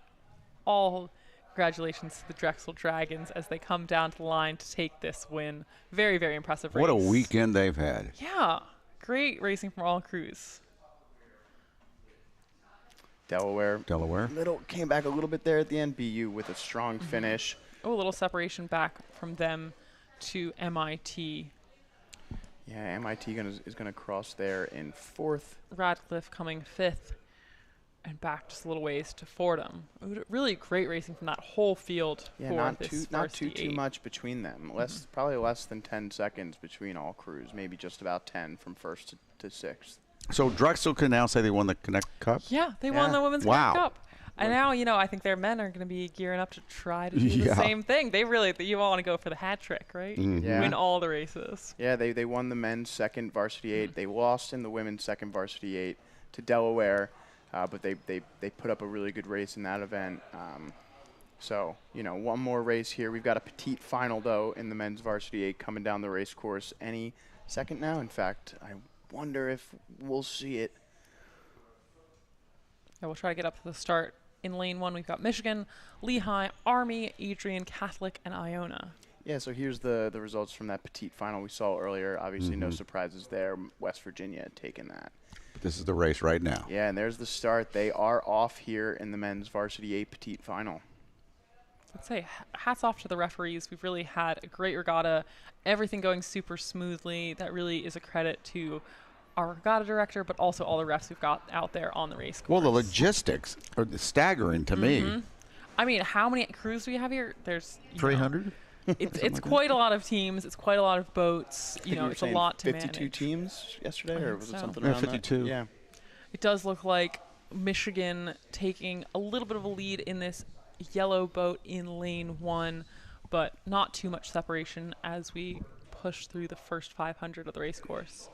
all congratulations to the Drexel Dragons as they come down to the line to take this win. Very, very impressive race. What a weekend they've had. Yeah, great racing from all crews. Delaware came back a little bit there at the end. BU with a strong finish. Oh, a little separation back from them to MIT. Yeah, MIT is going to cross there in 4th. Radcliffe coming 5th and back just a little ways to Fordham. Really great racing from that whole field. Yeah, for not too much between them. Probably less than 10 seconds between all crews. Maybe just about 10 from 1st to 6th. So Drexel can now say they won the Knecht Cup? Yeah, they won the Women's Wow. Knecht Cup. And now, I think their men are going to be gearing up to try to do the same thing. You want to go for the hat trick, right? Yeah. Win all the races. Yeah, they won the men's 2nd varsity 8. They lost in the women's 2nd varsity 8 to Delaware, but they put up a really good race in that event. So, one more race here. We've got a petite final, though, in the men's varsity 8 coming down the race course any second now. In fact, I wonder if we'll see it. Yeah, we'll try to get up to the start. In lane 1, we've got Michigan, Lehigh, Army, Adrian, Catholic, and Iona. Yeah, so here's the results from that petite final we saw earlier. Obviously, no surprises there. West Virginia had taken that. But this is the race right now. Yeah, and there's the start. They are off here in the men's varsity 8 petite final. I'd say hats off to the referees. We've really had a great regatta, everything going super smoothly. That really is a credit to our regatta director, but also all the refs we've got out there on the race course. Well, the logistics are staggering to me. I mean, how many crews do we have here? There's 300? It's quite a lot of teams. It's quite a lot of boats. You know, it's a lot to 52 manage. teams yesterday, or was it something Yeah, around 52. that? Yeah. It does look like Michigan taking a little bit of a lead in this yellow boat in lane 1, but not too much separation as we push through the first 500 of the race course.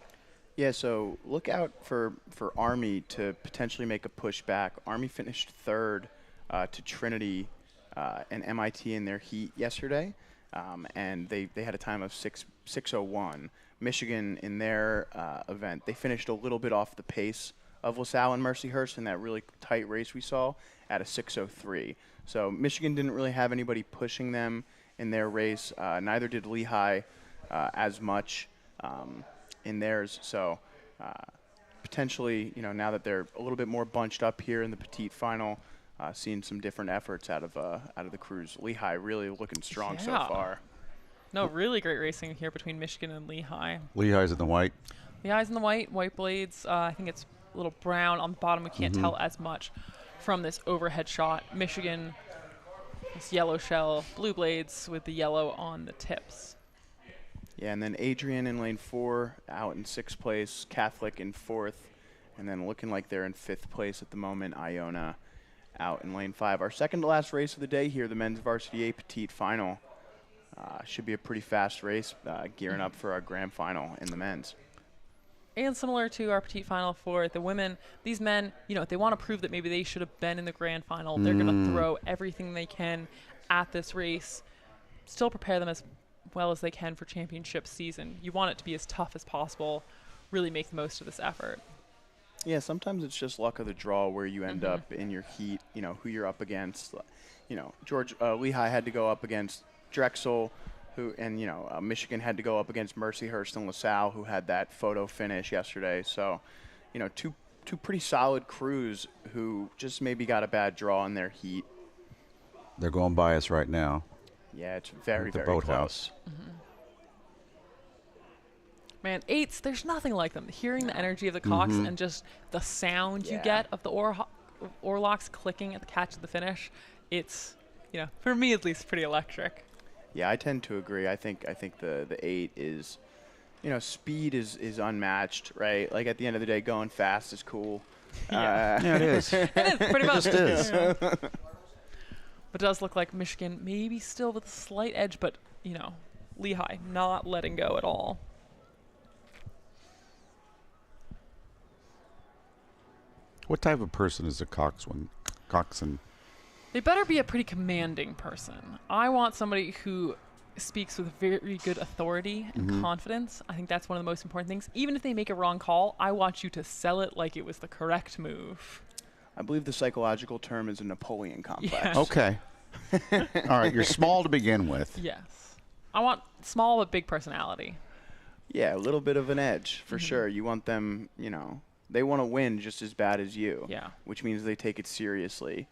Yeah, so look out for Army to potentially make a push back. Army finished 3rd to Trinity and MIT in their heat yesterday, and they had a time of 6:01. Michigan in their event, they finished a little bit off the pace of LaSalle and Mercyhurst in that really tight race we saw at a 6:03. So Michigan didn't really have anybody pushing them in their race. Neither did Lehigh as much in theirs. So potentially, you know, now that they're a little bit more bunched up here in the petite final, seeing some different efforts out of the crews. Lehigh really looking strong so far. No, really great racing here between Michigan and Lehigh. Lehigh's in the white. Lehigh's in the white blades. I think it's a little brown on the bottom. We can't tell as much from this overhead shot. Michigan, this yellow shell, blue blades with the yellow on the tips. Yeah, and then Adrian in lane 4 out in 6th place, Catholic in 4th, and then looking like they're in 5th place at the moment, Iona out in lane 5. Our second to last race of the day here, the men's varsity A petite final. Should be a pretty fast race, gearing up for our grand final in the men's. And similar to our petite final for the women, these men, you know, if they want to prove that maybe they should have been in the grand final, they're going to throw everything they can at this race, still prepare them as well as they can for championship season. You want it to be as tough as possible, really make the most of this effort. Yeah, sometimes it's just luck of the draw where you end up in your heat, you know, who you're up against. You know, Lehigh had to go up against Drexel, Michigan had to go up against Mercyhurst and LaSalle, who had that photo finish yesterday. So, you know, two pretty solid crews who just maybe got a bad draw in their heat. They're going by us right now. Yeah, it's very, the very boathouse. close. Man, 8s, there's nothing like them. Hearing the energy of the cocks and just the sound you get of the oarlocks clicking at the catch of the finish, it's, you know, for me at least, pretty electric. Yeah, I tend to agree. I think the 8 is, you know, speed is unmatched, right? Like at the end of the day, going fast is cool. Yeah, it is. It is, pretty much. It just is. But it does look like Michigan maybe still with a slight edge, but, you know, Lehigh not letting go at all. What type of person is a coxswain? They better be a pretty commanding person. I want somebody who speaks with very good authority and confidence. I think that's one of the most important things. Even if they make a wrong call, I want you to sell it like it was the correct move. I believe the psychological term is a Napoleon complex. Yes. Okay. All right, you're small to begin with. Yes. I want small but big personality. Yeah, a little bit of an edge, for sure. You want them, you know, they want to win just as bad as you. Yeah. Which means they take it seriously.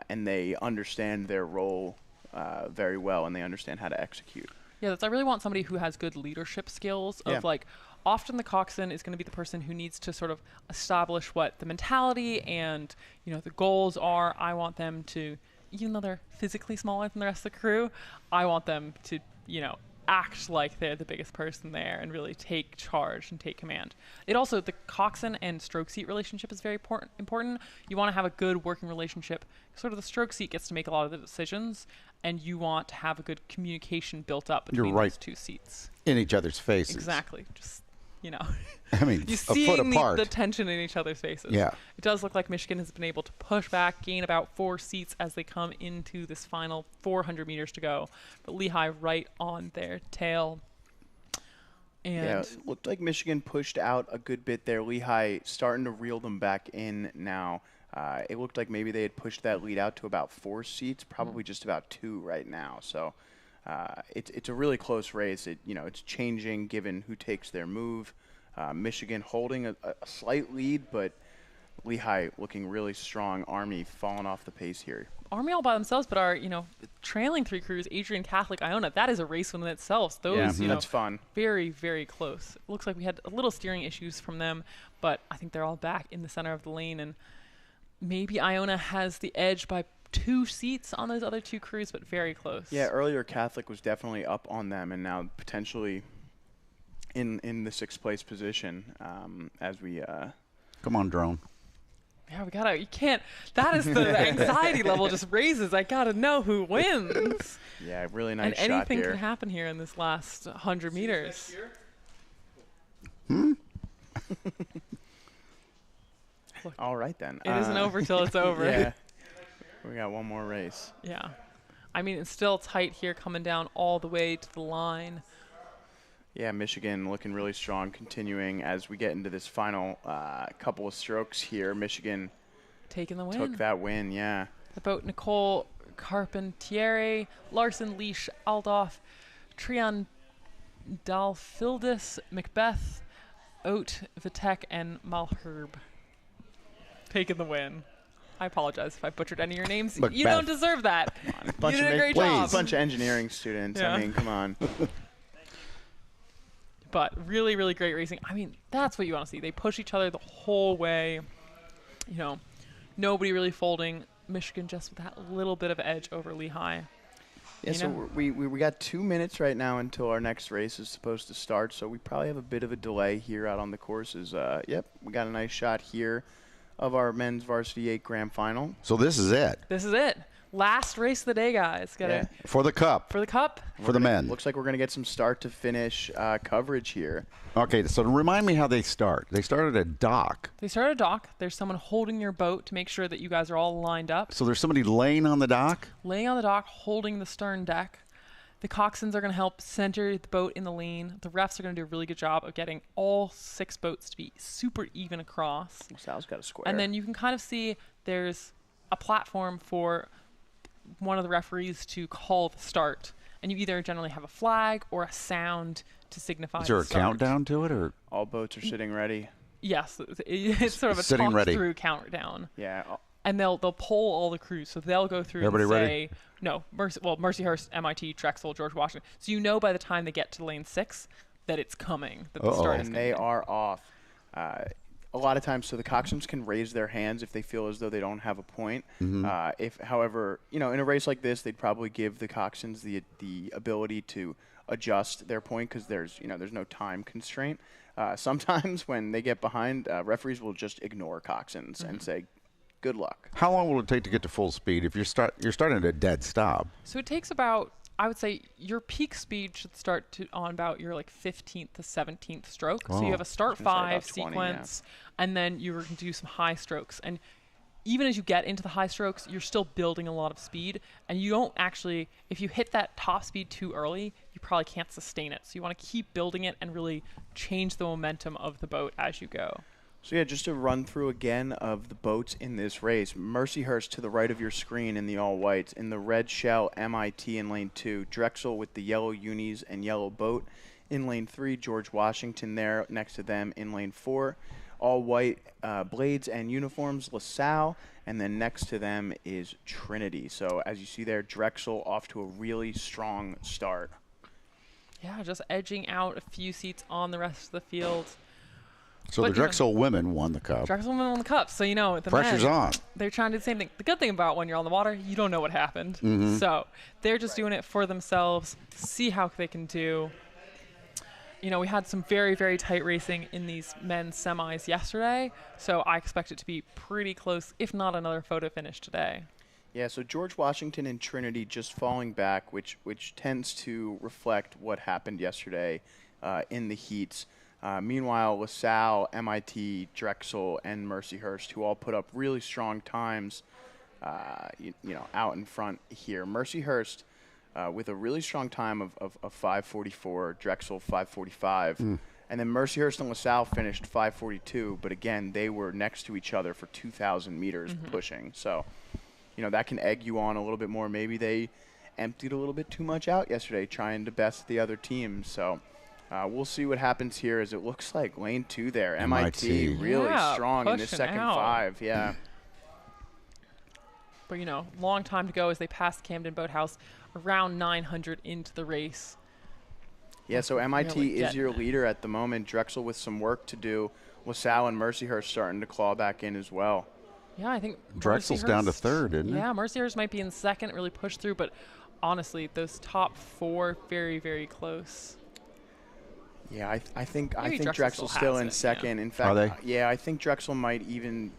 And they understand their role very well, and they understand how to execute. Yeah, I really want somebody who has good leadership skills of like, often the coxswain is going to be the person who needs to sort of establish what the mentality and, you know, the goals are. I want them to, even though they're physically smaller than the rest of the crew, I want them to, you know, act like they're the biggest person there and really take charge and take command. It also, the coxswain and stroke seat relationship is very important. You want to have a good working relationship. Sort of the stroke seat gets to make a lot of the decisions, and you want to have a good communication built up between those two seats. In each other's faces. Exactly. Just, you know, I mean, you a foot seeing apart. the tension in each other's faces. Yeah. It does look like Michigan has been able to push back, gain about 4 seats as they come into this final 400 meters to go. But Lehigh right on their tail. And yeah, it looked like Michigan pushed out a good bit there. Lehigh starting to reel them back in now. It looked like maybe they had pushed that lead out to about 4 seats, probably just about 2 right now. So it's a really close race. It's changing given who takes their move. Michigan holding a slight lead, but Lehigh looking really strong. Army falling off the pace here. Army all by themselves, but our, trailing 3 crews, Adrian, Catholic, Iona, that is a race within itself. Those, that's fun. Very, very close. It looks like we had a little steering issues from them, but I think they're all back in the center of the lane, and maybe Iona has the edge by 2 seats on those other 2 crews, but very close. Yeah, earlier Catholic was definitely up on them, and now potentially in the 6th place position as we. Come on, drone. Yeah, you can't, that is the anxiety level just raises. I gotta know who wins. Yeah, really nice shot here. And anything can happen here in this last 100 meters. All right, then. It isn't over till it's over. Yeah. We got one more race. Yeah. I mean, it's still tight here coming down all the way to the line. Yeah, Michigan looking really strong, continuing as we get into this final couple of strokes here. Michigan taking the win. Took that win, yeah. The boat Nicole Carpentier, Larson, Leash, Aldoff, Trion Dalfildis, Macbeth, Oat, Vitek, and Malherb. Taking the win. I apologize if I butchered any of your names. Macbeth. You don't deserve that. You did a great job. Bunch of engineering students. Yeah. I mean, come on. But really, really great racing. I mean, that's what you want to see. They push each other the whole way. Nobody really folding. Michigan just with that little bit of edge over Lehigh. Yeah, so we got 2 minutes right now until our next race is supposed to start. So we probably have a bit of a delay here out on the courses. Yep, we got a nice shot here of our men's varsity 8 grand final. So this is it. This is it. Last race of the day, guys. For the cup. For the cup. For the men. Looks like we're going to get some start to finish coverage here. Okay, so remind me how they start. They start at a dock. They start at a dock. There's someone holding your boat to make sure that you guys are all lined up. So there's somebody laying on the dock? Laying on the dock, holding the stern deck. The coxswains are going to help center the boat in the lane. The refs are going to do a really good job of getting all 6 boats to be super even across. Sal's got a square. And then you can kind of see there's a platform for one of the referees to call the start. And you either generally have a flag or a sound to signify Is there the a start. countdown to it, or? All boats are sitting ready. Yes, it's sort of a Sitting ready. talk-through countdown. Yeah. And they'll poll all the crews, so they'll go through Everybody and say, ready? no, Mercyhurst, MIT, Drexel, George Washington. So you know by the time they get to lane 6 that it's coming, that the start is And coming. they are off. A lot of times, so the coxswains can raise their hands if they feel as though they don't have a point. If, however, in a race like this, they'd probably give the coxswains the ability to adjust their point because there's no time constraint. Sometimes when they get behind, referees will just ignore coxswains and say, good luck. How long will it take to get to full speed if you're starting at a dead stop? So it takes about, I would say, your peak speed should start on about your 15th to 17th stroke. So you have a start 5 sequence, and then you're going to do some high strokes. And even as you get into the high strokes, you're still building a lot of speed. And you don't actually, if you hit that top speed too early, you probably can't sustain it. So you want to keep building it and really change the momentum of the boat as you go. So yeah, just to run through again of the boats in this race. Mercyhurst to the right of your screen in the all whites. In the red shell, MIT in lane 2. Drexel with the yellow unis and yellow boat. In lane 3, George Washington there next to them in lane 4. All white blades and uniforms, LaSalle. And then next to them is Trinity. So as you see there, Drexel off to a really strong start. Yeah, just edging out a few seats on the rest of the field. So the Drexel women won the cup. Drexel women won the cup, so the pressure's men, on. They're trying to do the same thing. The good thing about when you're on the water, you don't know what happened. So they're just doing it for themselves, see how they can do. We had some very, very tight racing in these men's semis yesterday, so I expect it to be pretty close, if not another photo finish today. Yeah, so George Washington and Trinity just falling back, which tends to reflect what happened yesterday in the heats. Meanwhile, LaSalle, MIT, Drexel, and Mercyhurst, who all put up really strong times, out in front here. Mercyhurst with a really strong time of 5:44, Drexel 5:45, and then Mercyhurst and LaSalle finished 5:42. But again, they were next to each other for 2,000 meters pushing. So, that can egg you on a little bit more. Maybe they emptied a little bit too much out yesterday, trying to best the other team. So. We'll see what happens here as it looks like lane 2 there. MIT. really Yeah, strong in this pushing second out. 5. Yeah. But, long time to go as they pass Camden Boathouse around 900 into the race. Yeah, so MIT Really is your getting it. leader at the moment. Drexel with some work to do. LaSalle and Mercyhurst starting to claw back in as well. Yeah, I think Drexel's down to Mercyhurst- third, isn't it? Yeah, Mercyhurst might be in second, really push through, but honestly, those top 4 very, very close. Yeah, I think Maybe Drexel's Drexel still has in it, second. yeah. In fact, Are they? yeah, I think Drexel might even.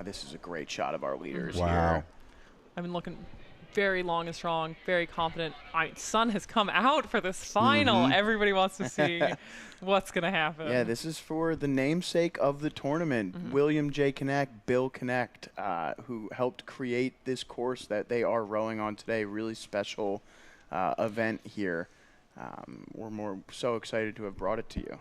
This is a great shot of our leaders Wow. here. I've been looking very long and strong, very confident. Sun has come out for this final. Everybody wants to see what's going to happen. Yeah, this is for the namesake of the tournament, William J. Knecht, Bill Knecht, who helped create this course that they are rowing on today. Really special event here. We're so excited to have brought it to you.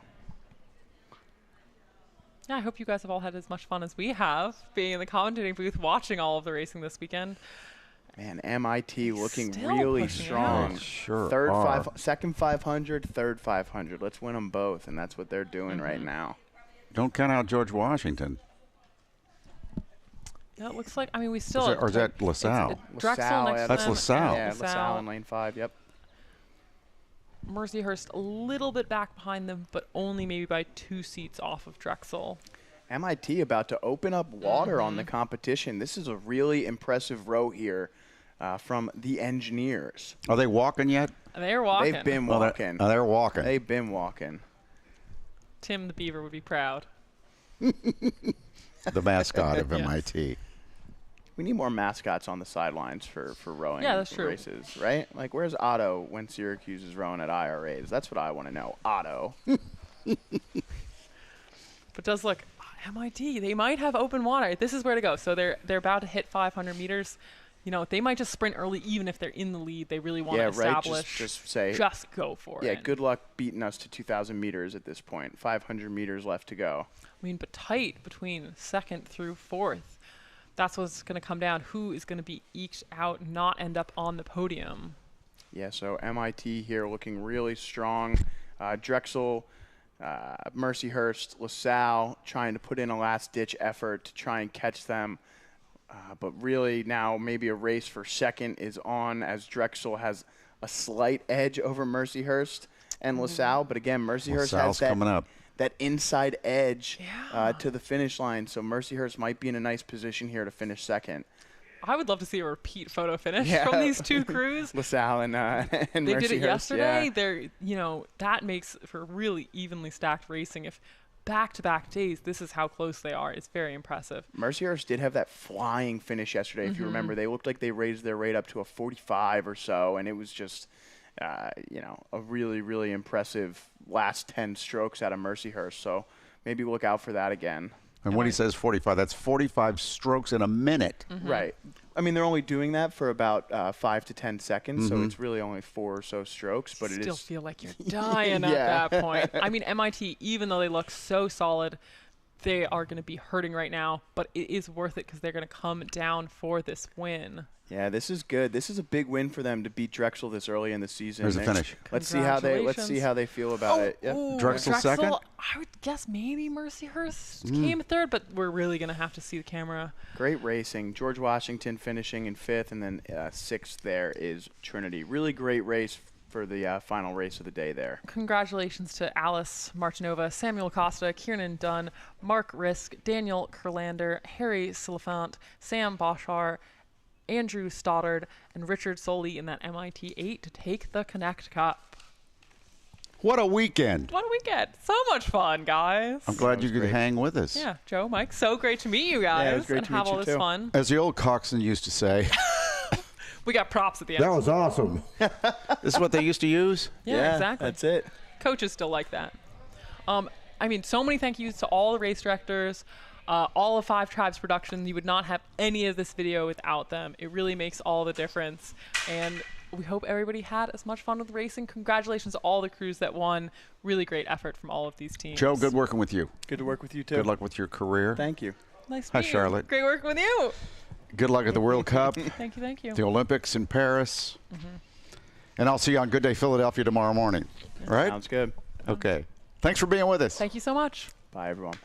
Yeah, I hope you guys have all had as much fun as we have being in the commentating booth watching all of the racing this weekend. Man, MIT looking Still really pushing strong. out. Sure Second 500, third 500. Let's win them both, and that's what they're doing right now. Don't count out George Washington. Yeah, it looks like, we still. Or is that LaSalle? Drexel LaSalle, next yeah, to That's them. LaSalle. Yeah, LaSalle. LaSalle in lane 5, yep. Mercyhurst a little bit back behind them, but only maybe by 2 seats off of Drexel. MIT about to open up water on the competition. This is a really impressive row here from the engineers. Are they walking yet? They're walking. They've been Oh, walking. they're walking. They've been walking. Tim the Beaver would be proud. The mascot of Yes. MIT. We need more mascots on the sidelines for rowing Yeah, that's true. races, right? Like, where's Otto when Syracuse is rowing at IRAs? That's what I want to know. Otto. But does look, MIT, they might have open water. This is where to go. So they're about to hit 500 meters. They might just sprint early, even if they're in the lead. They really want Yeah, to right. establish. Just say, Just go for it. yeah, good luck beating us to 2,000 meters at this point. 500 meters left to go. But tight between second through fourth. That's what's going to come down. Who is going to be eked out and not end up on the podium? Yeah, so MIT here looking really strong. Drexel, Mercyhurst, LaSalle trying to put in a last-ditch effort to try and catch them. But really now maybe a race for second is on as Drexel has a slight edge over Mercyhurst and LaSalle. But again, Mercyhurst LaSalle's has coming up. that inside edge to the finish line. So Mercyhurst might be in a nice position here to finish second. I would love to see a repeat photo finish Yeah. from these two crews. LaSalle and They did it Mercyhurst, yesterday. yeah. They're, that makes for really evenly stacked racing. If back-to-back days, this is how close they are. It's very impressive. Mercyhurst did have that flying finish yesterday. If you remember, they looked like they raised their rate up to a 45 or so, and it was just, a really, really impressive last 10 strokes out of Mercyhurst. So maybe look out for that again. And when he says 45, that's 45 strokes in a minute. Right. I mean, they're only doing that for about 5 to 10 seconds, so it's really only 4 or so strokes. But Still it is. feel like you're dying Yeah. at that point. MIT, even though they look so solid, they are going to be hurting right now, but it is worth it because they're going to come down for this win. Yeah, this is good. This is a big win for them to beat Drexel this early in the season. There's the And finish. Let's see how they feel about it. Yep. Ooh, Drexel second? I would guess maybe Mercyhurst came third, but we're really going to have to see the camera. Great racing. George Washington finishing in 5th, and then 6th there is Trinity. Really great race for the final race of the day there. Congratulations to Alice Martinova, Samuel Costa, Kiernan Dunn, Mark Risk, Daniel Kurlander, Harry Silifant, Sam Boschar, Andrew Stoddard, and Richard Soley in that MIT 8 to take the Knecht Cup. What a weekend. What do we get? So much fun, guys. I'm glad you was could great. hang with us. Yeah, Joe, Mike, so great to meet you guys Yeah, it was great and to have meet all you this too. fun. As the old coxswain used to say, We got props at the end. That was awesome. this is what they used to use? Yeah, exactly. That's it. Coaches still like that. So many thank yous to all the race directors, all of Five Tribes Production. You would not have any of this video without them. It really makes all the difference. And we hope everybody had as much fun with racing. Congratulations to all the crews that won. Really great effort from all of these teams. Joe, good working with you. Good to work with you, too. Good luck with your career. Thank you. Nice to Hi, meet you. Charlotte. Great working with you. Good luck at the World Cup, Thank you. the Olympics in Paris. And I'll see you on Good Day Philadelphia tomorrow morning. All right? Sounds good. Okay. Thanks for being with us. Thank you so much. Bye, everyone.